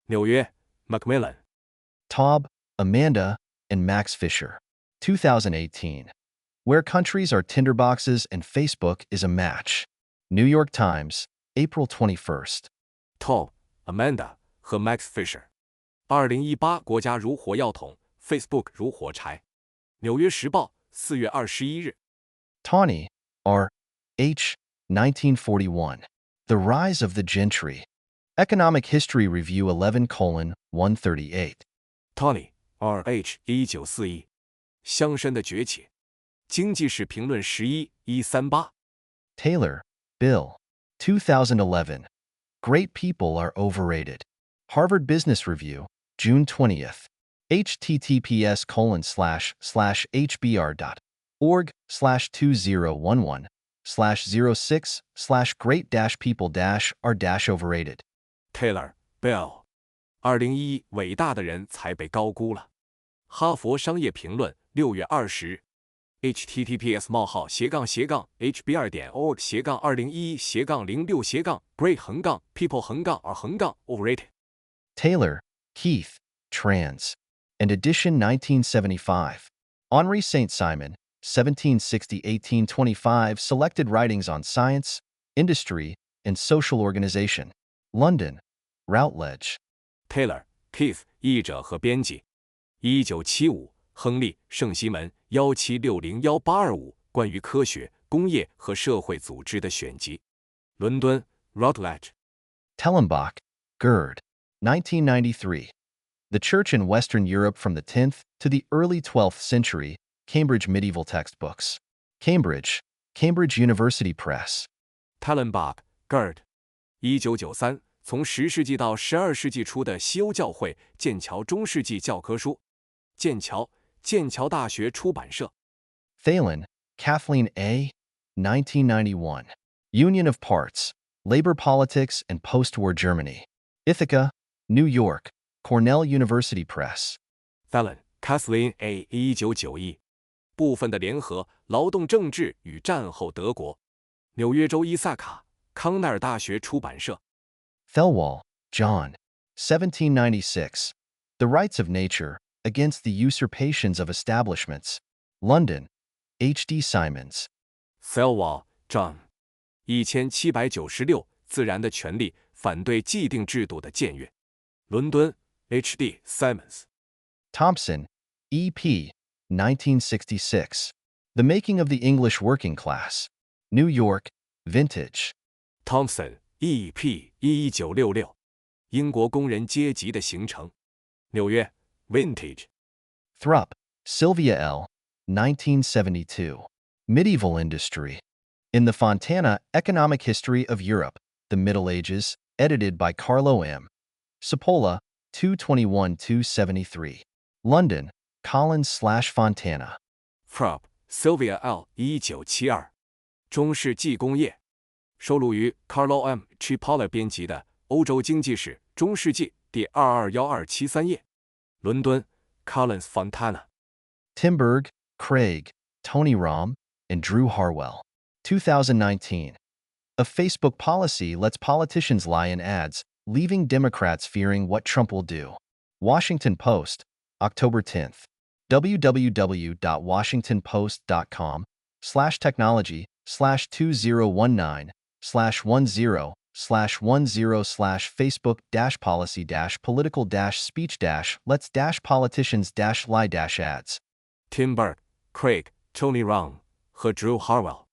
纽约 Macmillan。Taub, Amanda, and Max Fisher. 2018. Where Countries Are Tinderboxes and Facebook is a Match. New York Times, April 21st. Taub, Amanda 和 Max Fisher。2018国家如火药桶 ，Facebook 如火柴。纽约时报4月21日。Tawney, R. H. 1941. The Rise of the Gentry. Economic History Review 11:138. Tony, R.H. 1941。乡绅的崛起。经济史评论11-138。Taylor, Bill. 2011. Great People Are Overrated. Harvard Business Review, June 20th. https://hbr.org/2011/06/great-people-are-overrated. Taylor, Bill。2011伟大的人才被高估了。哈佛商业评论6月20日。https://hbr.org/hbr-10/06/great-people-are-overrated。Taylor, Keith, Trans. And edition 1975. Henri Saint-Simon, 1760-1825 Selected Writings on Science, Industry, and Social Organization. London, Routledge. Taylor, Keith 译者和编辑。1975亨利·圣西门1760-1825关于科学、工业和社会组织的选集。伦敦 Routledge。Tellenbach, Gerd. 1993. The Church in Western Europe from the 10th to the early 12th century, Cambridge Medieval Textbooks. Cambridge, Cambridge University Press. Tellenbach, Gerd。1993，从10世纪到12世纪初的西欧教会剑桥中世纪教科书。剑桥大学出版社。Thalen, Kathleen A. 1991. Union of Parts, Labor Politics and Post-War Germany. Ithaca, New York, Cornell University Press. Thalen, Kathleen A. 1991。部分的联合劳动政治与战后德国。纽约州伊萨卡，康奈尔大学出版社。Thelwall, John. 1796. The Rights of Nature Against the Usurpations of Establishments. London, H.D. Simons. Thelwall, John。1796，自然的权利反对既定制度的僭越。伦敦 H.D. Simons。Thompson, E.P. 1966. The Making of the English Working Class. New York, Vintage. Thompson, E.P. 1966。英国工人阶级的形成。纽约 Vintage。Thrupp, Sylvia L. 1972. Medieval Industry. In the Fontana Economic History of Europe, the Middle Ages, edited by Carlo M. Cipolla, 221-273. London, Collins/Fontana. Thrupp, Sylvia L. 1972。中世纪工业。收录于 Carlo M. Cipolla 编辑的《欧洲经济史：中世纪》第221273页。伦敦 Collins/Fontana。Timberg, Craig, Tony Rom, and Drew Harwell. 2019. A Facebook policy lets politicians lie in ads, leaving Democrats fearing what Trump will do. Washington Post, October 10th. www.washingtonpost.com/2019/10/Facebook-policy-political-speech-lets-politicians-lie-ads. Timberg, Craig, Tony Rom 和 Drew Harwell。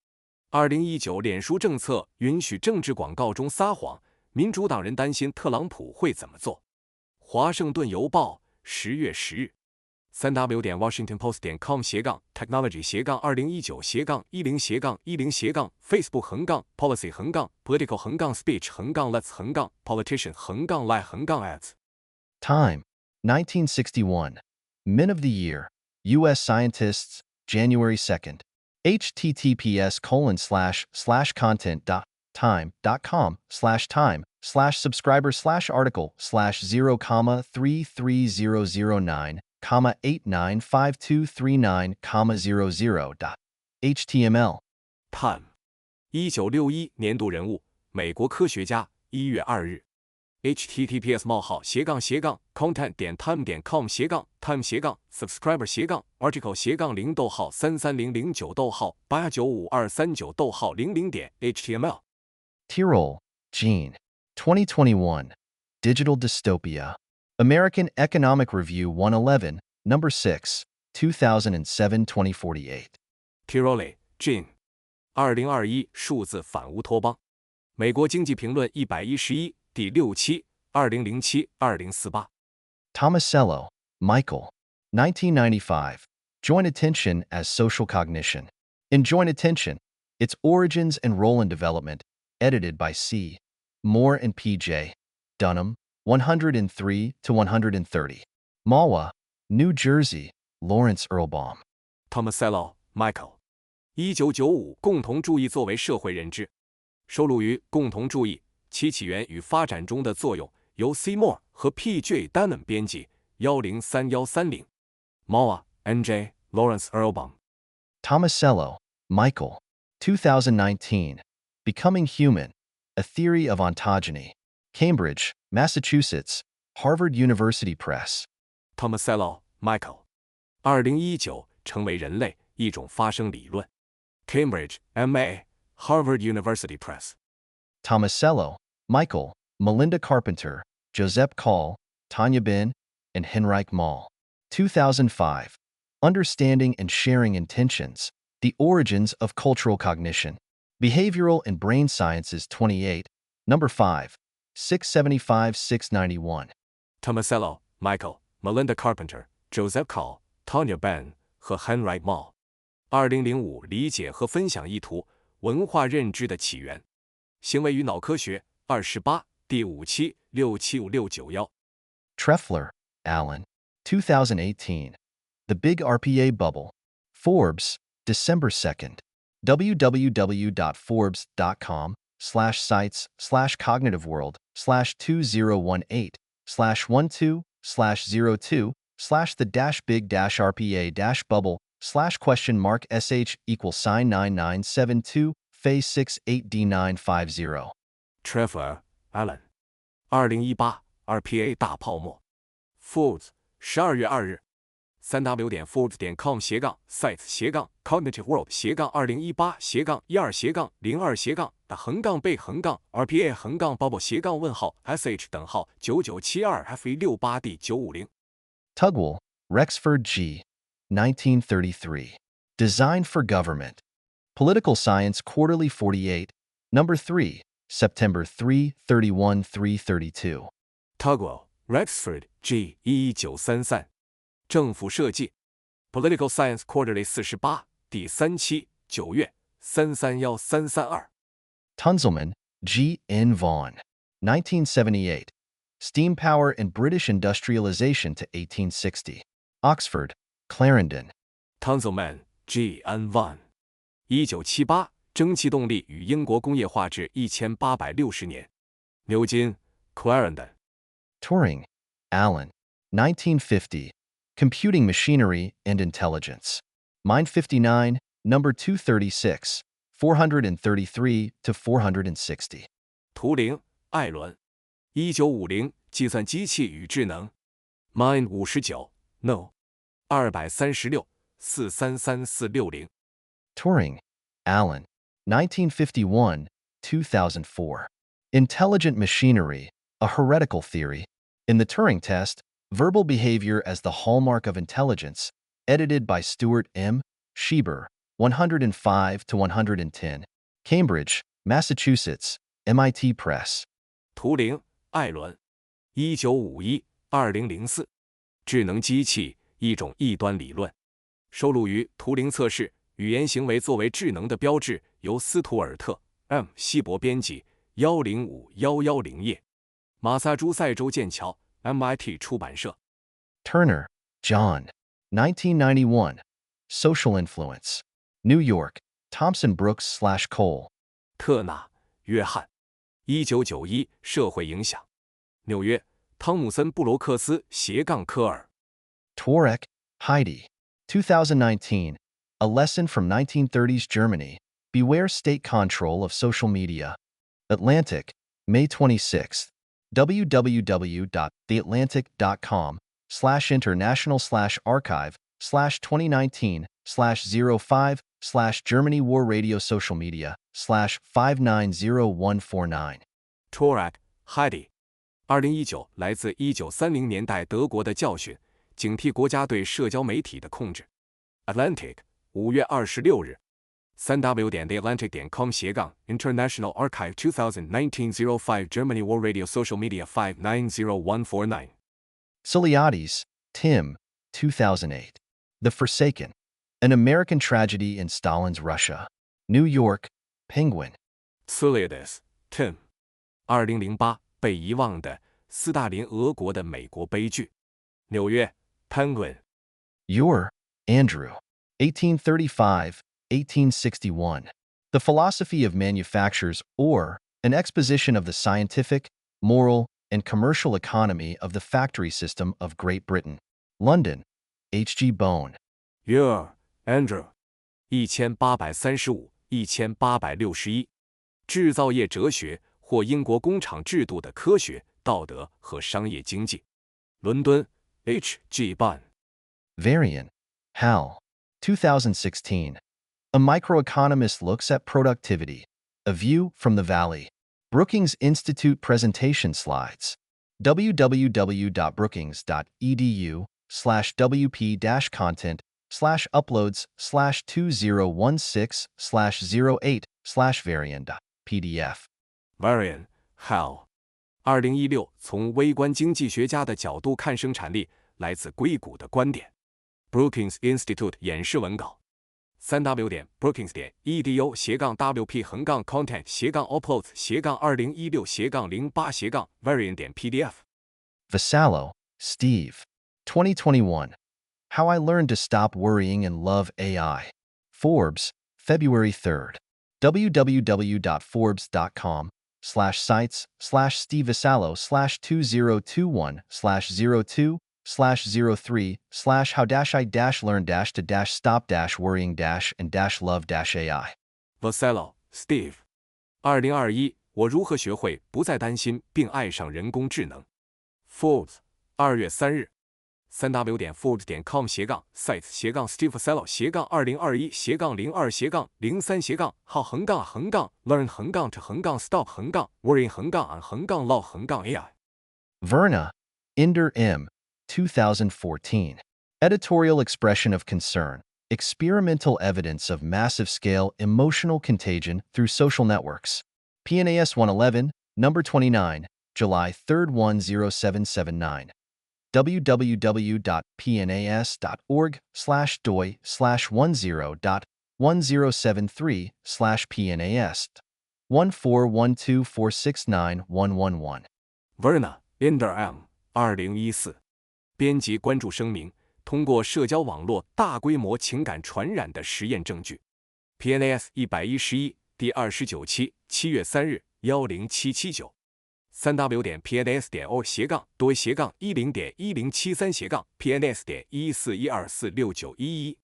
2019脸书政策允许政治广告中撒谎，民主党人担心特朗普会怎么做。华盛顿邮报10月10日。3w.washingtonpost.com/2019/10/Facebook-2018/Facebook-speech-lets-politician-lie-ads。Time, 1961. Men of the Year, U.S. Scientists, January 2nd. https://time.com/time/subscriber/article/0,33009,898939.html. Time 1961年度人物，美国科学家1月2日。https://content.time.com/subscriber/article/0.subscriber/0.895239.00.html。Tirole, Jean. 2021. Digital Dystopia. American Economic Review 111, No. 6, 2007-2048. Tirole, Jean。2021数字反乌托邦。美国经济评论111第6期2007-2048。Tomasello, Michael. 1995. Joint Attention as Social Cognition. In Joint Attention, Its Origins and Role in Development, edited by C. Moore and P.J. Dunham, 103-130. Mahwah, New Jersey, Lawrence Erlbaum. Tomasello, Michael。1995共同主义作为社会认知。收录于《共同主义：其起源与发展中的作用》，由 C. Moore 和 P.J. Dunham 编辑，103130。Mahwah, N.J. Lawrence Erlbaum。Tomasello, Michael. 2019. Becoming Human, A Theory of Ontogeny. Cambridge, Massachusetts, Harvard University Press. Tomasello, Michael。2019成为人类一种发生理论。Cambridge, M.A. Harvard University Press。Tomasello, Michael, Melinda Carpenter, Josep Call, Tanya Ben, and Henrike Mall. 2005. Understanding and Sharing Intentions, The Origins of Cultural Cognition. Behavioral and Brain Sciences 28, No. 5, 675-691. Tomasello, Michael, Melinda Carpenter, Joseph Call, Tanya Ben 和 Henrike Mall。2005理解和分享意图：文化认知的起源。行为与脑科学28第5期675691。Treffler, Alan. 2018. The Big RPA Bubble. Forbes, December 2nd. www.forbes.com/sites/cognitive world/2012/the-big-rpa-bubble/question mark sh=9972 phase 68D950. Treffler, Alan. 2018 RPA 大泡沫。Forbes 12月2日。www.forbes.com/斜杠sites/12/02/bubble/sh-202-sh-2-bubble/9972-f168D950。Tugwell, Rexford G. 1933. Design for Government. Political Science Quarterly 48, Number 3, September 3, 31, 332. Tugwell, Rexford G. 1933。政府设计 Political Science Quarterly 48第3期9月331332。Tunzelman, G. N. Vaughan. 1978. Steam Power and British Industrialization to 1860. Oxford, Clarendon. Tunzelman, G. N. Vaughan. 1978蒸汽动力与英国工业化至1860年。牛津 Clarendon。 Turing, Alan. 1950. Computing Machinery and Intelligence. Mind 59, number 236, 433 to 460. 图灵艾伦。1950计算机器与智能。Mind 59 No 236 433460。Turing, Alan. 1951, 2004. Intelligent Machinery, a Heretical Theory. In the Turing Test, Verbal Behavior as the Hallmark of Intelligence, edited by Stuart M. Schieber, 105 to 110. Cambridge, Massachusetts, MIT Press. 图灵艾伦。1951 2004。智能机器一种异端理论。收录于图灵测试语言行为作为智能的标志，由斯图尔特 M. 希伯编辑105110页。马萨诸塞州剑桥 MIT 出版社。Turner, John. 1991. Social Influence. New York, Thomson Brooks/Cole. 特纳约翰。1991社会影响。纽约汤姆森布罗克斯科尔。Tworek, Heidi. 2019. A Lesson from 1930s Germany. Beware State Control of Social Media. Atlantic, May 26th. www.theatlantic.com/international/archive/2019/05/Germany War Radio Social Media/590149. Tworek, Heidi。2019来自1930年代德国的教训，警惕国家对社交媒体的控制。Atlantic 5月26日。3w.theatlantic.com/international archive 2019/05 Germany War Radio Social Media 590149. Siliades, Tim. 2008. The Forsaken. An American Tragedy in Stalin's Russia. New York, Penguin. Siliades, Tim. 2008被遗忘的斯大林俄国的美国悲剧。纽约 Penguin。 Ure, Andrew. 1835-1861. The Philosophy of Manufactures, or An Exposition of the Scientific, Moral, and Commercial Economy of the Factory System of Great Britain. London, H.G. Bone. Ure, Andrew. 1835-1861。制造业哲学或英国工厂制度的科学、道德和商业经济。伦敦 H.G. Bone。 Varian, Hal. 2016. A Microeconomist Looks at Productivity. A View from the Valley. Brookings Institute Presentation Slides. www.brookings.edu/wp-content/uploads/2016/08/varian.pdf. Varian, Hal。 2016从微观经济学家的角度看生产力，来自硅谷的观点。Brookings Institute 演示文稿。3w 点 brookings 点 edu 斜杠 wp 横杠 content 斜杠 uploads 斜杠2016斜杠08斜杠 variant 点 pdf。 Vassallo, Steve. 2021. How I Learned to Stop Worrying and Love AI. Forbes, February 3rd. www.forbes.com/sites/Steve Vassallo/2021/02/how-I-learn-to-stop-worrying-and-love-AI. Vassallo, Steve。 2021我如何学会不再担心并爱上人工智能。 Forbes 2月3日。3w 点 forbes 点 com 斜杠 sites 斜杠 Steve Vassallo 斜杠2021斜杠02斜杠03斜杠 how 横杠 learn 横杠 to 横杠 stop 横杠 worrying 横杠 and 横杠 love 横杠 AI。 Verna, Inder M. 2014. Editorial Expression of Concern. Experimental Evidence of Massive-Scale Emotional Contagion Through Social Networks. PNAS 111, number 29, July 3, 10779. www.pnas.org/doi/10.1073/PNAS 14124691111. Verna, Inder M. 2014。 编辑关注声明：通过社交网络大规模情感传染的实验证据。 PNAS 111第29期7月3日10779。 3w 点 pnas 点 org 斜杠 doi 斜杠 10.1073 斜杠 pnas 点1412469111。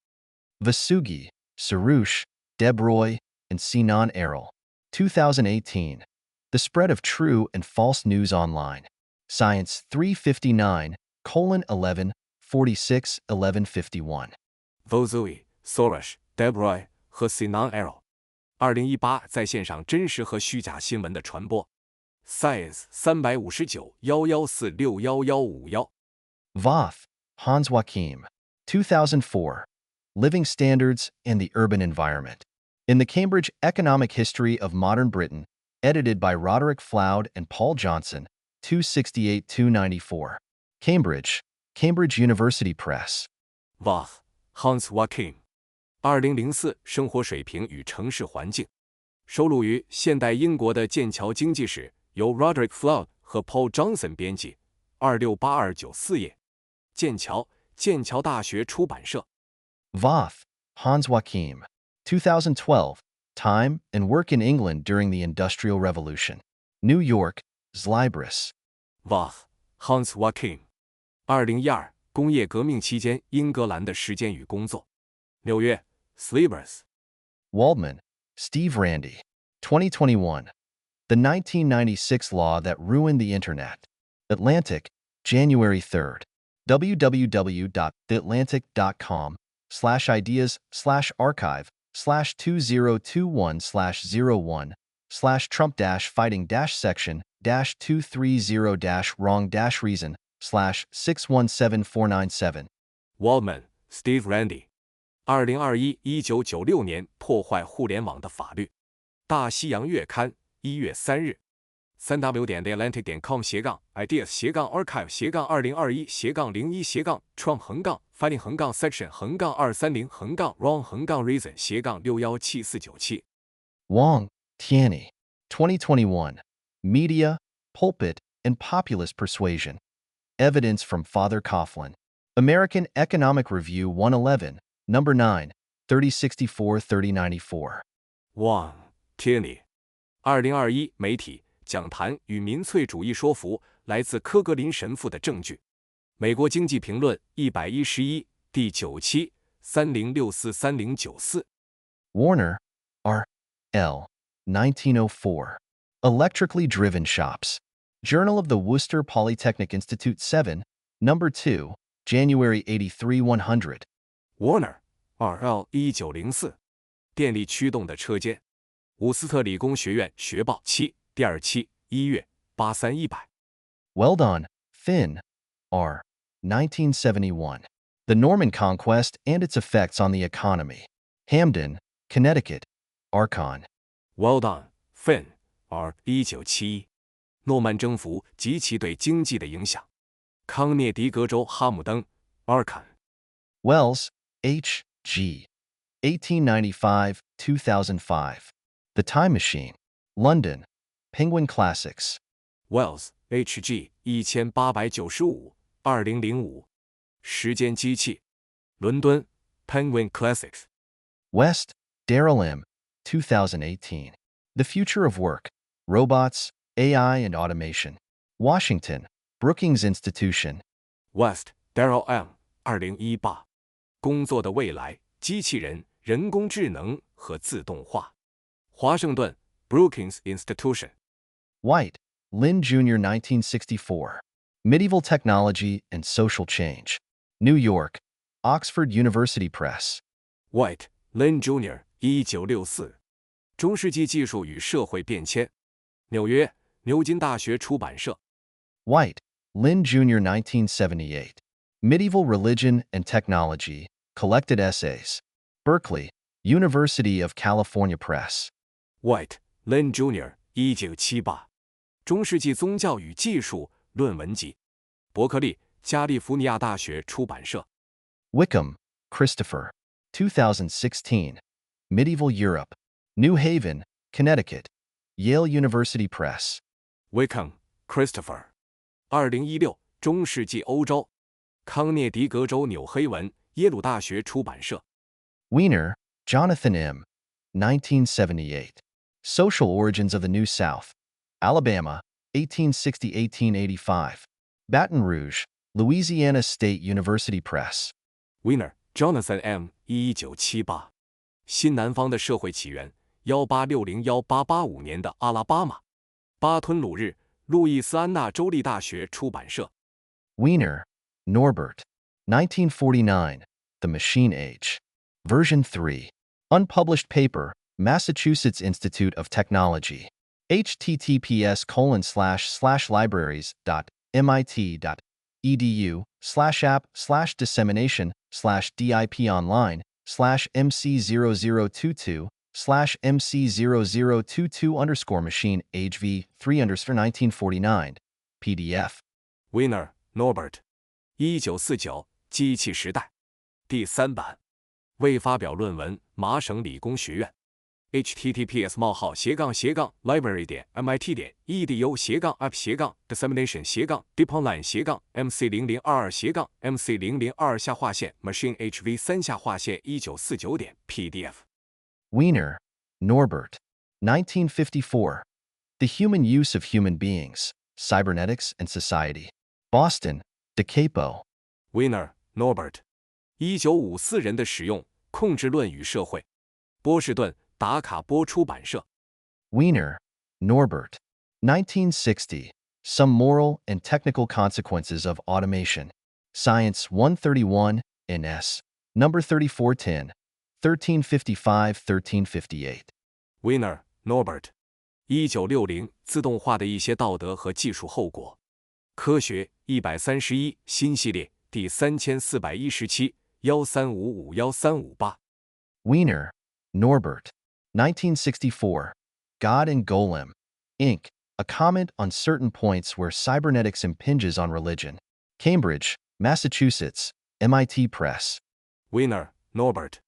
Vasugi, Sarush, Debroy, and Sinan Errol. 2018. The Spread of True and False News Online. Science 359:11 46 1151. Vasugi, Sarush, Debroy 和 Sinan Errol。 2018在线上真实和虚假新闻的传播。 Science 35911461151。 Voth, Hans Joachim. 2004. Living Standards and the Urban Environment. In the Cambridge Economic History of Modern Britain, edited by Roderick Floud and Paul Johnson, 268-294. Cambridge, Cambridge University Press. Voth, Hans Joachim。 2004生活水平与城市环境。收录于现代英国的剑桥经济史，由 Roderick Floud 和 Paul Johnson 编辑，268-294页。剑桥大学出版社。 Voth, Hans Joachim. 2012. Time and Work in England During the Industrial Revolution. New York, Zlibris. Voth, Hans Joachim。 2012工业革命期间英格兰的时间与工作。纽约 Zlibris。 Waldman, Steve Randy. 2021. The 1996 Law That Ruined the Internet. Atlantic, January 3rd. www.theatlantic.com/ideas/archive/202-1/Trump-fighting-section-217497/6174997. Waldman, Steve Randy。 2021-1996年破坏互联网的法律。大西洋月刊1月3日。 3w 点 theatlantic.com 斜杠 ideas 斜杠 archive 斜杠2021斜杠01斜杠 Trump 横杠 fighting 横杠 section 横杠230横杠 wrong 横杠 reason 斜杠617497。 Wong, Tianyi. 2021. Media, Pulpit, and Populist Persuasion. Evidence from Father Coughlin. American Economic Review 111, number 9, 3064-3094. Wang, Tianyi。 2021媒体讲坛与民粹主义说服来自科格林神父的证据。美国经济评论111第9期30643094。 Warner, R. L. 1904. Electrically Driven Shops. Journal of the Worcester Polytechnic Institute 7, number 2, January 83 100. Warner, R.L. 1904。 电力驱动的车间。伍斯特理工学院学报7第2期1月83100。 Weldon, Finn, R. 1971. The Norman Conquest and Its Effects on the Economy. Hamden, Connecticut, Archon. Weldon, Finn, R. 1971。 诺曼征服及其对经济的影响。康涅狄格州哈姆登 Archon。 Wells, H. G. 1895-2005. The Time Machine. London. Penguin Classics. Wells H.G. 1895 2005。时间机器。伦敦 Penguin Classics。West. Daryl M. 2018. The Future of Work. Robots, AI and Automation. Washington. Brookings Institution. West Daryl M. 2018。工作的未来，机器人、人工智能和自动化。华盛顿 Brookings Institution。White. Lynn Jr. 1964. Medieval Technology and Social Change. New York. Oxford University Press. White Lynn Jr. 1964。中世纪技术与社会变迁。纽约牛津大学出版社。White. Lynn Jr. 1978. Medieval Religion and Technology. Collected Essays. Berkeley. University of California Press. White Lynn Jr. 1978。中世纪宗教与技术论文集。伯克利加利福尼亚大学出版社。Wickham. Christopher. 2016. Medieval Europe. New Haven, Connecticut. Yale University Press. Wickham Christopher。2016中世纪欧洲。康涅狄格州纽黑文耶鲁大学出版社。Wiener, Jonathan M. 1978. Social Origins of the New South. Alabama, 1860-1885. Baton Rouge, Louisiana State University Press. Wiener Jonathan M. 1978。新南方的社会起源1860-1885年的阿拉巴马。巴吞鲁日路易斯安那州立大学出版社。Wiener, Norbert. 1949. The Machine Age. Version 3. Unpublished paper, Massachusetts Institute of Technology. https://libraries.mit.edu/app/dissemination/dip online/mc0022/mc0022_machine hv 3_1949 PDF. Wiener Norbert 1949机器时代第3版。未发表论文麻省理工学院。https://library.mit.edu/app/dissemination/dip_machine/mc002/mc002/mc/mc Wiener, Norbert. 1954. The Human Use of Human Beings, Cybernetics and Society. Boston, DeCapo. Wiener Norbert 1954人的使用控制论与社会。波士顿达卡波出版社。Wiener, Norbert. 1960. Some Moral and Technical Consequences of Automation. Science 131, NS. Number 3410. 1355-1358. Wiener Norbert 1960自动化的一些道德和技术后果。科学131新系列第3417 1355-1358。Wiener, Norbert. 1964. God and Golem, Inc. A comment on certain points where cybernetics impinges on religion. Cambridge, Massachusetts, MIT Press. Wiener Norbert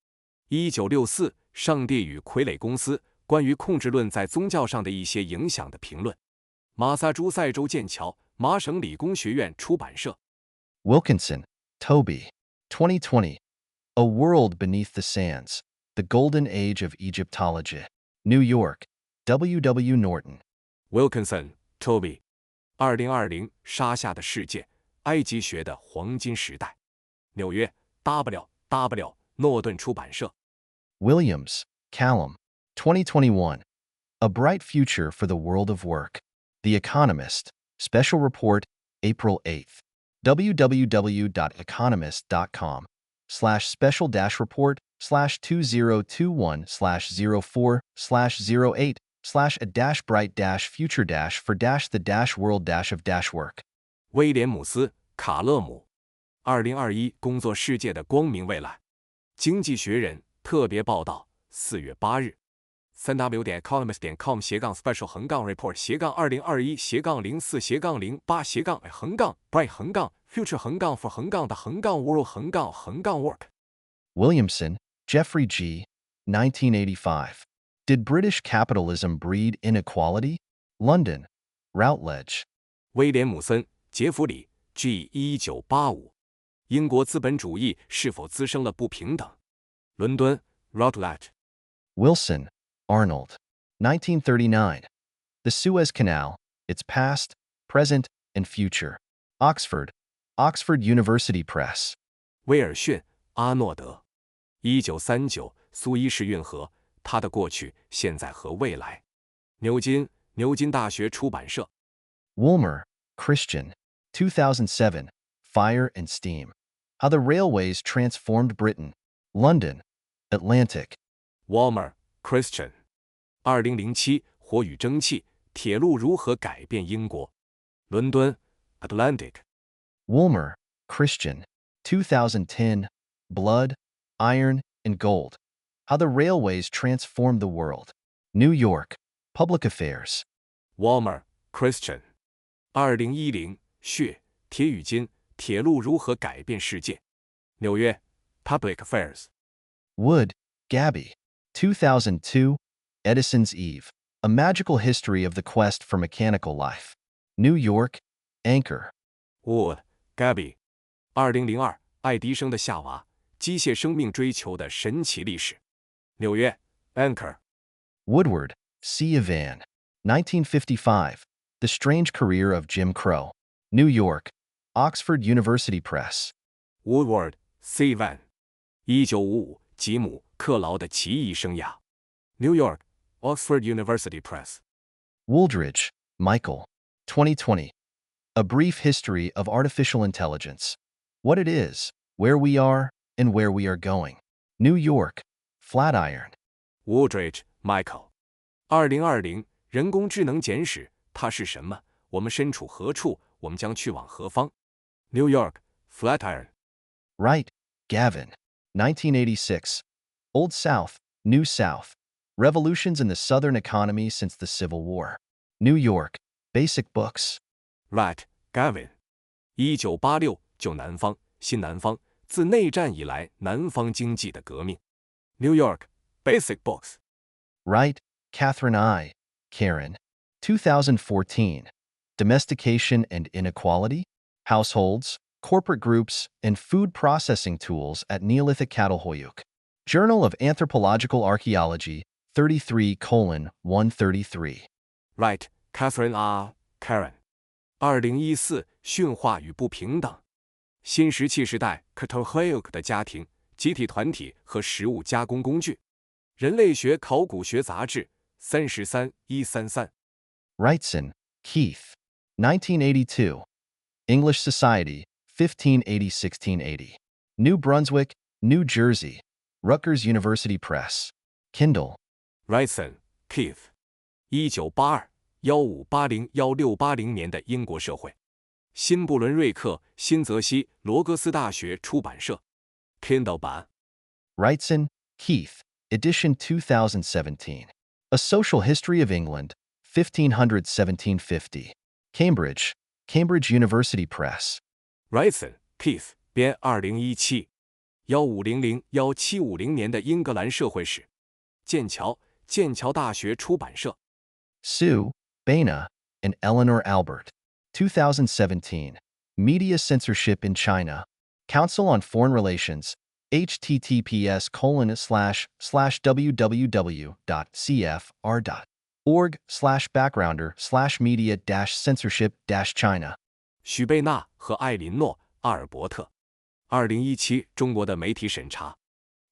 1964上帝与傀儡公司关于控制论在宗教上的一些影响的评论。马萨诸塞州剑桥麻省理工学院出版社。Wilkinson, Toby. 2020. A World Beneath the Sands. The Golden Age of Egyptology. New York. W.W. Norton. Wilkinson, Toby. 2020沙下的世界，埃及学的黄金时代。纽约 W.W. 诺顿出版社。Williams, Callum. 2021. A Bright Future for the World of Work. The Economist. Special Report, April 8th. www.economist.com/special-report/2021/04/a-bright-future-for-the-world-of-work. 威廉姆斯·卡勒姆。2021工作世界的光明未来。经济学人特别报道4月8日。3w.economist.com/special-2021/04/04/08/bright-future-for-work. Williamson, Jeffrey G., 1985. Did British capitalism breed inequality? London, Routledge. 威廉姆森、杰弗里 G. 1985。英国资本主义是否滋生了不平等？伦敦 Routledge。 Wilson, Arnold. 1939. The Suez Canal, its past, present, and future. Oxford, Oxford University Press. 威尔逊、阿诺德。1939苏伊士运河，它的过去、现在和未来。牛津大学出版社。Woolmer, Christian. 2007. Fire and Steam. How the Railways Transformed Britain. London, Atlantic. Woolmer, Christian。2007火与蒸汽，铁路如何改变英国。伦敦 Atlantic。 Woolmer, Christian. 2010. Blood, Iron, and Gold. How the Railways Transformed the World. New York, Public Affairs. Woolmer, Christian。 2010血、铁与金，铁路如何改变世界。纽约 Public Affairs。 Wood, Gabby. 2002. Edison's Eve. A Magical History of the Quest for Mechanical Life. New York, Anchor. Wood, Gabby。 2002爱迪生的夏娃，机械生命追求的神奇历史。纽约 Anchor。 Woodward, C. Evan. 1955. The Strange Career of Jim Crow. New York, Oxford University Press. Woodward, C. Van。 1955吉姆·克劳的奇异生涯。New York, Oxford University Press。 Wooldridge, Michael. 2020. A Brief History of Artificial Intelligence. What it is, where we are, and where we are going. New York, Flatiron. Wooldridge, Michael。 2020人工智能简史，它是什么？我们身处何处？我们将去往何方？ New York, Flatiron。 Wright, Gavin. 1986. Old South, New South. Revolutions in the Southern Economy Since the Civil War. New York, Basic Books. Wright, Gavin。 1986旧南方、新南方，自内战以来南方经济的革命。New York, Basic Books。 Wright, Catherine I. Karen. 2014. Domestication and Inequality? Households, Corporate Groups, and Food Processing Tools at Neolithic Catalhoyuk. Journal of Anthropological Archaeology, 33:133. Wright, Catherine R. Karen。 2014驯化与不平等。新石器时代 Catalhoyuk 的家庭、集体团体和食物加工工具。人类学考古学杂志33:133。 Wrightson, Keith. 1982. English Society, 1580-1680. New Brunswick, New Jersey. Rutgers University Press. Kindle. Wrightson, Keith。 1982 1580-1680年的英国社会。新布伦瑞克新泽西罗格斯大学出版社。Kindle 版。 Wrightson, Keith. Edition 2017. A Social History of England, 1500-1750. Cambridge, Cambridge University Press. Wrightson, Keith。 编2017 1500-1750年的英格兰社会史。剑桥大学出版社。Sue, Baina, and Eleanor Albert. 2017. Media Censorship in China. Council on Foreign Relations. https://www.cfr.org/backgrounder/media-censorship-China. 许贝纳和艾琳诺·阿尔伯特。2017中国的媒体审查。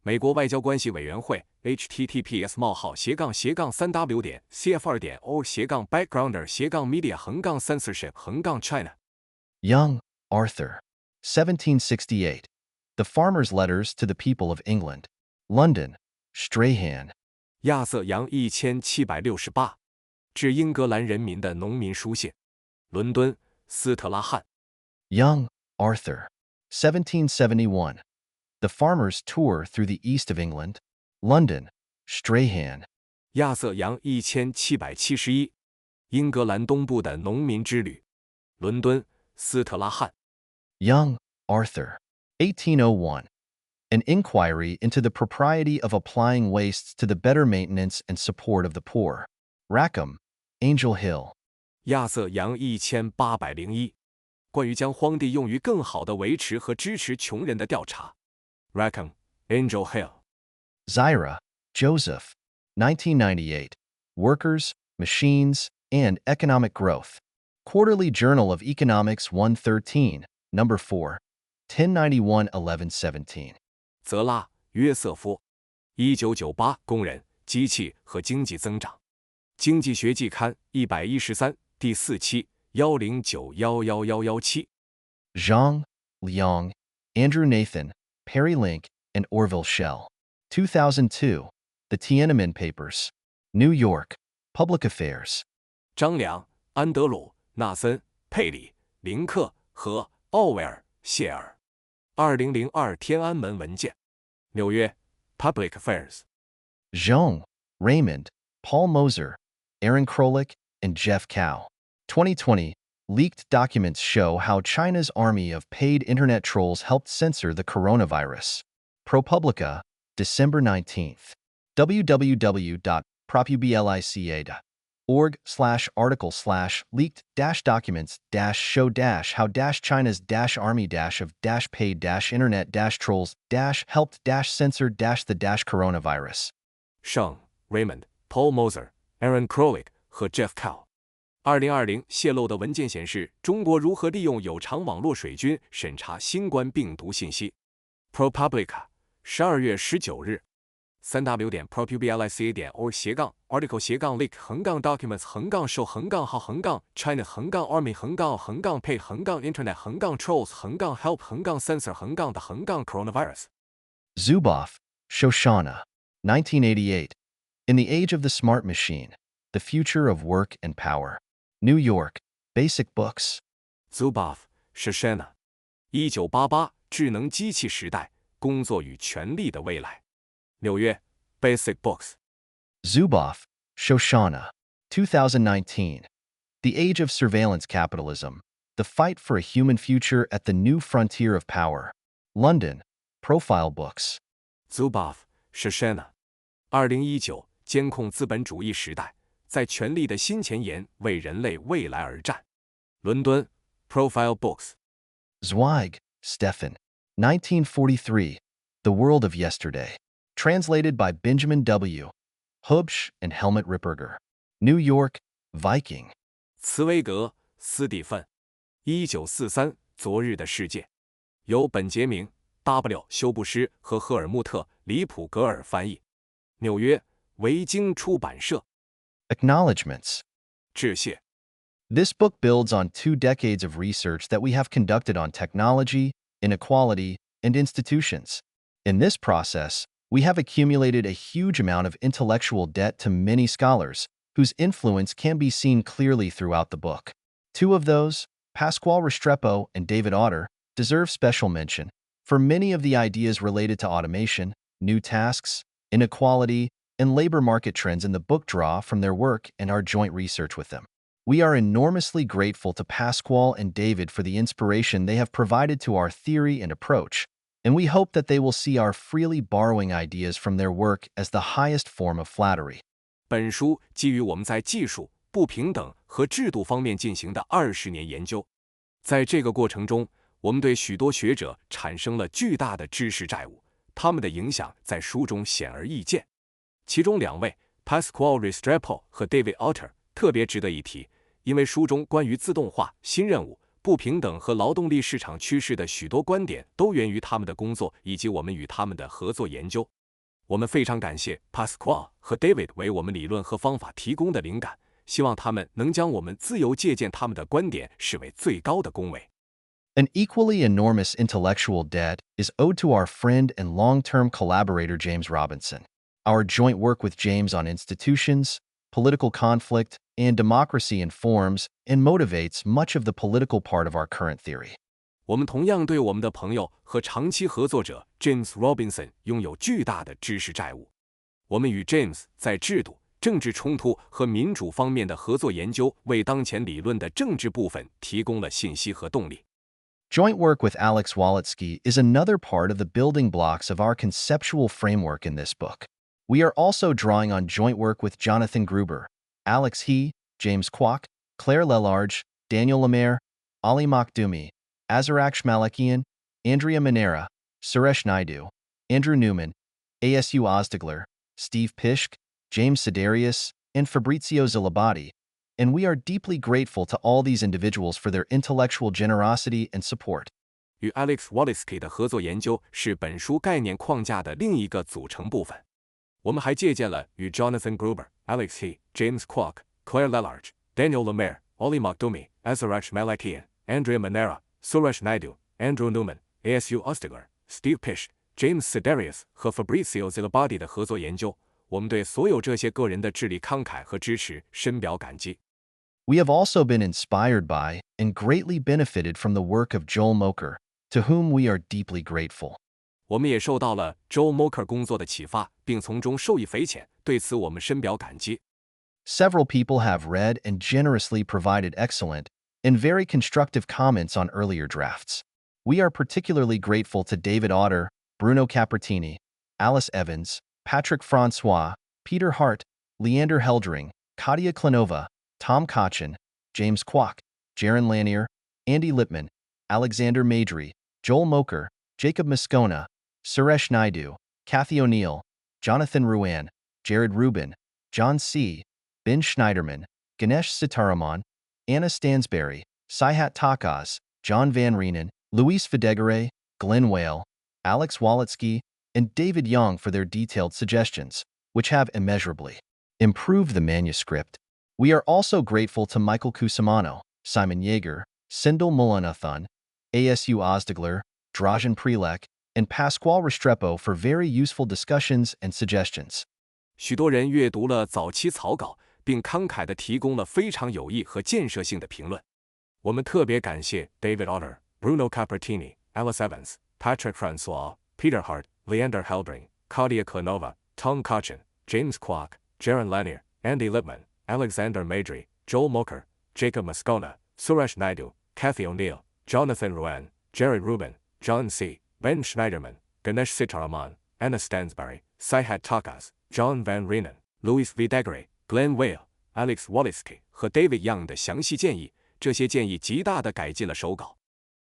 美国外交关系委员会 https://3w.cfr.org/backgrounder/media-censorship-China。 Young, Arthur. 1768. The Farmer's Letters to the People of England. London, Strahan. 亚瑟杨1768。致英格兰人民的农民书信。伦敦，斯特拉汉。Young, Arthur. 1771. The Farmer's Tour Through the East of England. London, Strahan. 亚瑟杨1771。英格兰东部的农民之旅。伦敦，斯特拉汉。Young, Arthur. 1801. an inquiry into the propriety of applying wastes to the better maintenance and support of the poor. Rackham, Angel Hill. 亚瑟杨1801，关于将荒地用于更好的维持和支持穷人的调查。Rackham, Angel Hill. Zyra, Joseph. 1998. Workers, Machines, and Economic Growth. Quarterly Journal of Economics 113, Number 4. 1091-1117. 泽拉·约瑟夫，1998工人、机器和经济增长，经济学季刊113第4期10911117。Zhang, Liang, Andrew Nathan, Perry Link, and Orville Schell. 2002. The Tiananmen Papers. New York, Public Affairs. 张良、安德鲁、纳森、佩里、林克和奥威尔·谢尔。2002天安门文件。纽约 Public Affairs。 Zhong, Raymond, Paul Moser, Aaron Krolik, and Jeff Cow. 2020. Leaked documents show how China's army of paid internet trolls helped censor the coronavirus. ProPublica, December 19th. www.propubli.org/article/leaked-documents-show-how-China's-army-of-paid-internet-trolls-helped-censor-the coronavirus. 圣 Raymond, Paul Moser, Aaron Krolik 和 Jeff Cow。2020泄露的文件显示，中国如何利用有偿网络水军审查新冠病毒信息。ProPublica 12月19日。www.propubli.org/leak-document-show-how-paid-internet-trolls-help-censor-the-coronavirus. Zuboff, Shoshana. 1988. In the Age of the Smart Machine, The Future of Work and Power. New York, Basic Books. Zuboff, Shoshana. 1988智能机器时代，工作与权力的未来。纽约 Basic Books. Zuboff, Shoshana. 2019. The Age of Surveillance Capitalism, The Fight for a Human Future at the New Frontier of Power. London, Profile Books. Zuboff, Shoshana. 2019监控资本主义时代，在权力的新前沿为人类未来而战。伦敦 Profile Books. Zweig, Stefan. 1943. The World of Yesterday. Translated by Benjamin W. Hubsch and Helmut Ripperger. New York, Viking. 茨威格斯蒂芬。1943昨日的世界。由本杰明 W. 休布施和赫尔穆特·里普格尔翻译。纽约维京出版社。Acknowledgements. 致谢。This book builds on 2 decades of research that we have conducted on technology, inequality, and institutions. In this process, we have accumulated a huge amount of intellectual debt to many scholars, whose influence can be seen clearly throughout the book. 2 of those, Pasquale Restrepo and David Otter, deserve special mention, for many of the ideas related to automation, new tasks, inequality, and labor market trends in the book draw from their work and our joint research with them. We are enormously grateful to Pasquale and David for the inspiration they have provided to our theory and approach, and we hope that they will see our freely borrowing ideas from their work as the highest form of flattery. 本书基于我们在技术、不平等和制度方面进行的20年研究。在这个过程中，我们对许多学者产生了巨大的知识债务，他们的影响在书中显而易见。其中2位 Pasquale Restrepo 和 David Otter 特别值得一提，因为书中关于自动化、新任务、不平等和劳动力市场趋势的许多观点都源于他们的工作以及我们与他们的合作研究。我们非常感谢 Pasquale 和 David 为我们理论和方法提供的灵感，希望他们能将我们自由借鉴他们的观点视为最高的恭维。An equally enormous intellectual debt is owed to our friend and long-term collaborator James Robinson. Our joint work with James on institutions, political conflict, and democracy informs and motivates much of the political part of our current theory. 我们同样对我们的朋友和长期合作者 James Robinson 拥有巨大的知识债务。我们与 James 在制度、政治冲突和民主方面的合作研究，为当前理论的政治部分提供了信息和动力。Joint work with Alex Waletzky is another part of the building blocks of our conceptual framework in this book. We are also drawing on joint work with Jonathan Gruber, Alex He, James Kwok, Claire Lelarge, Daniel Lemaire, Ali Makhdoumi, Azaraksh Malikian, Andrea Manera, Suresh Naidu, Andrew Newman, ASU Ozdegler, Steve Pishk, James Sidarius, and Fabrizio Zilabati, and we are deeply grateful to all these individuals for their intellectual generosity and support. 与 Alex Waletzky 的合作研究是本书概念框架的另一个组成部分。我们还借鉴了与 Jonathan Gruber、Alex He、James Kwok、Claire Lelarge、Daniel Lemaire、Oli Makhdoumi、Azaraksh Malikian、Andrea Manera、Suresh Naidu、Andrew Newman、ASU Ozdegler、Steve Pishk、James Sidarius 和 Fabrizio Zilabati 的合作研究。我们对所有这些个人的智力慷慨和支持深表感激。We have also been inspired by and greatly benefited from the work of Joel Moker, to whom we are deeply grateful. 我们也受到了 Joel Moker 工作的启发，并从中受益匪浅，对此我们深表感激。Several people have read and generously provided excellent and very constructive comments on earlier drafts. We are particularly grateful to David Otter, Bruno Capertini, Alice Evans, Patrick Francois, Peter Hart, Leander Heldring, Katia Klenova, Tom Kochin, James Kwok, Jaron Lanier, Andy Lippman, Alexander Madry, Joel Moker, Jacob Moscona, Suresh Naidu, Kathy O'Neill, Jonathan Ruan, Jared Rubin, John C., Ben Schneiderman, Ganesh Sitaraman, Anna Stansberry, Saihat Takaz, John Van Reenen, Luis Videgaray, Glenn Whale, Alex Waletzky, and David Young for their detailed suggestions, which have immeasurably improved the manuscript. We are also grateful to Michael Cusimano, Simon Yeager, Sindel Mulanathan, ASU Ozdegler, Dražen Prelek, and Pasquale Restrepo for very useful discussions and suggestions. 许多人阅读了早期草稿，并慷慨地提供了非常有益和建设性的评论。我们特别感谢 David Otter、Bruno Capertini、Alice Evans、Patrick Francois、Peter Hart、Leander Heldring、Katia Klenova、Tom Kochin、James Kwok、Jaron Lanier、Andy Lippman、Alexander Madry、Joel Moker、Jacob Moscona、Suresh Naidu、Kathy O'Neill、Jonathan Ruan、Jared Rubin、John C., Ben Schneiderman、Ganesh Sitaraman、Anna Stansberry、Saihat Takaz、John Van Reenen、Luis Videgaray、Glenn Whale、Alex Waletzky 和 David Young 的详细建议，这些建议极大地改进了手稿。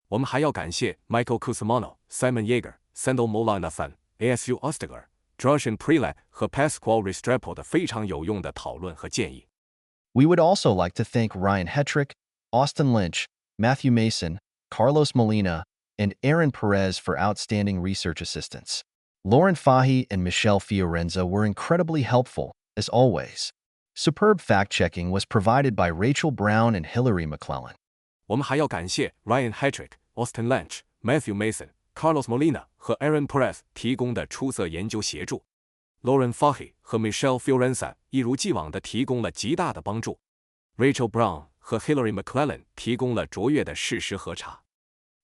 我们还要感谢 Michael Cusimano、Simon Yeager、Sandal Mulanathan、ASU Ozdegler、Dražen Prelek 和 Pasquale Restrepo 的非常有用的讨论和建议。We would also like to thank Ryan Hetrick, Austin Lynch, Matthew Mason, Carlos Molina, and Aaron Perez for outstanding research assistance. Lauren Fahy and Michelle Fiorenza were incredibly helpful, as always. Superb fact-checking was provided by Rachel Brown and Hillary McClellan. 我们还要感谢 Ryan Hetrick、Austin Lynch、Matthew Mason、Carlos Molina 和 Aaron Perez 提供的出色研究协助。Lauren Fahy 和 Michelle Fiorenza 一如既往地提供了极大的帮助。Rachel Brown 和 Hillary McClellan 提供了卓越的事实核查。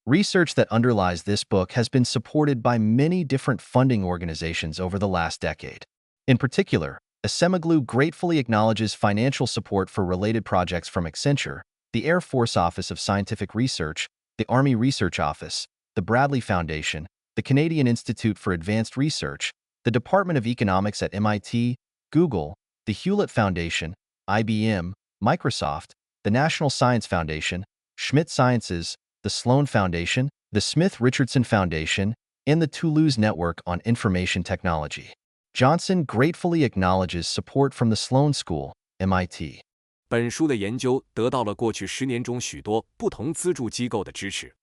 Research that underlies this book has been supported by many different funding organizations over the last decade. In particular, Asemaglu gratefully acknowledges financial support for related projects from Accenture, the Air Force Office of Scientific Research, the Army Research Office, the Bradley Foundation, the Canadian Institute for Advanced Research, the Department of Economics at MIT, Google, the Hewlett Foundation, IBM, Microsoft, the National Science Foundation, Schmidt Sciences, the Sloan Foundation, the Smith-Richardson Foundation, and the Toulouse Network on Information Technology. Johnson gratefully acknowledges support from the Sloan School, MIT. 本书的研究得到了过去10年中许多不同资助机构的支持，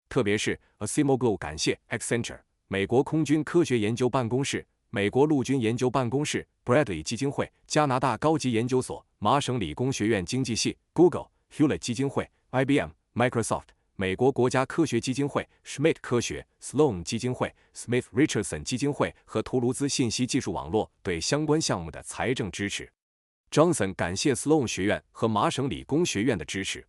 特别是 Asemaglu 感谢 Accenture、美国空军科学研究办公室、美国陆军研究办公室、Bradley 基金会、加拿大高级研究所、麻省理工学院经济系、Google、Hewlett 基金会、IBM、Microsoft、美国国家科学基金会、Schmidt 科学、Sloan 基金会、Smith-Richardson 基金会和图卢兹信息技术网络对相关项目的财政支持。Johnson 感谢 Sloan 学院和麻省理工学院的支持。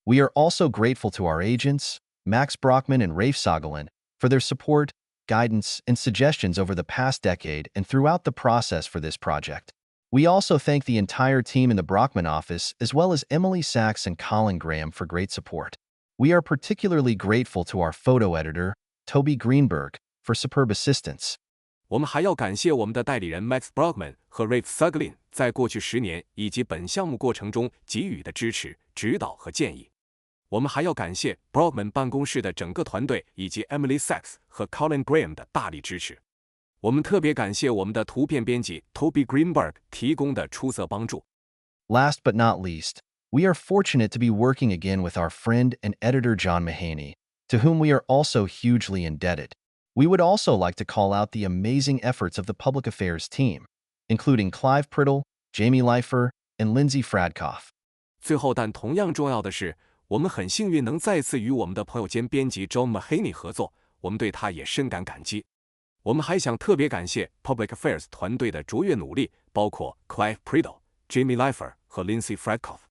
We are also grateful to our agents, Max Brockman and Rafe Sogalin, for their support, guidance, and suggestions over the past decade and throughout the process for this project. We also thank the entire team in the Brockman office, as well as Emily Sachs and Colin Graham for great support. We are particularly grateful to our photo editor, Toby Greenberg, for superb assistance. 我们还要感谢我们的代理人 Max Brockman 和 Rafe Suglin 在过去10年以及本项目过程中给予的支持、指导和建议。我们还要感谢 Brockman 办公室的整个团队以及 Emily Sachs 和 Colin Graham 的大力支持。我们特别感谢我们的图片编辑 Toby Greenberg 提供的出色帮助。Last but not least, we are fortunate to be working again with our friend and editor John Mahaney, to whom we are also hugely indebted. We would also like to call out the amazing efforts of the public affairs team, including Clive Priddle, Jamie Leifer, and Lindsay Fradkoff. 最后，但同样重要的是，我们很幸运能再次与我们的朋友兼编辑 John Mahaney 合作，我们对他也深感感激。我们还想特别感谢 Public Affairs 团队的卓越努力，包括 Clive Priddle、Jamie Leifer 和 Lindsay Fradkoff。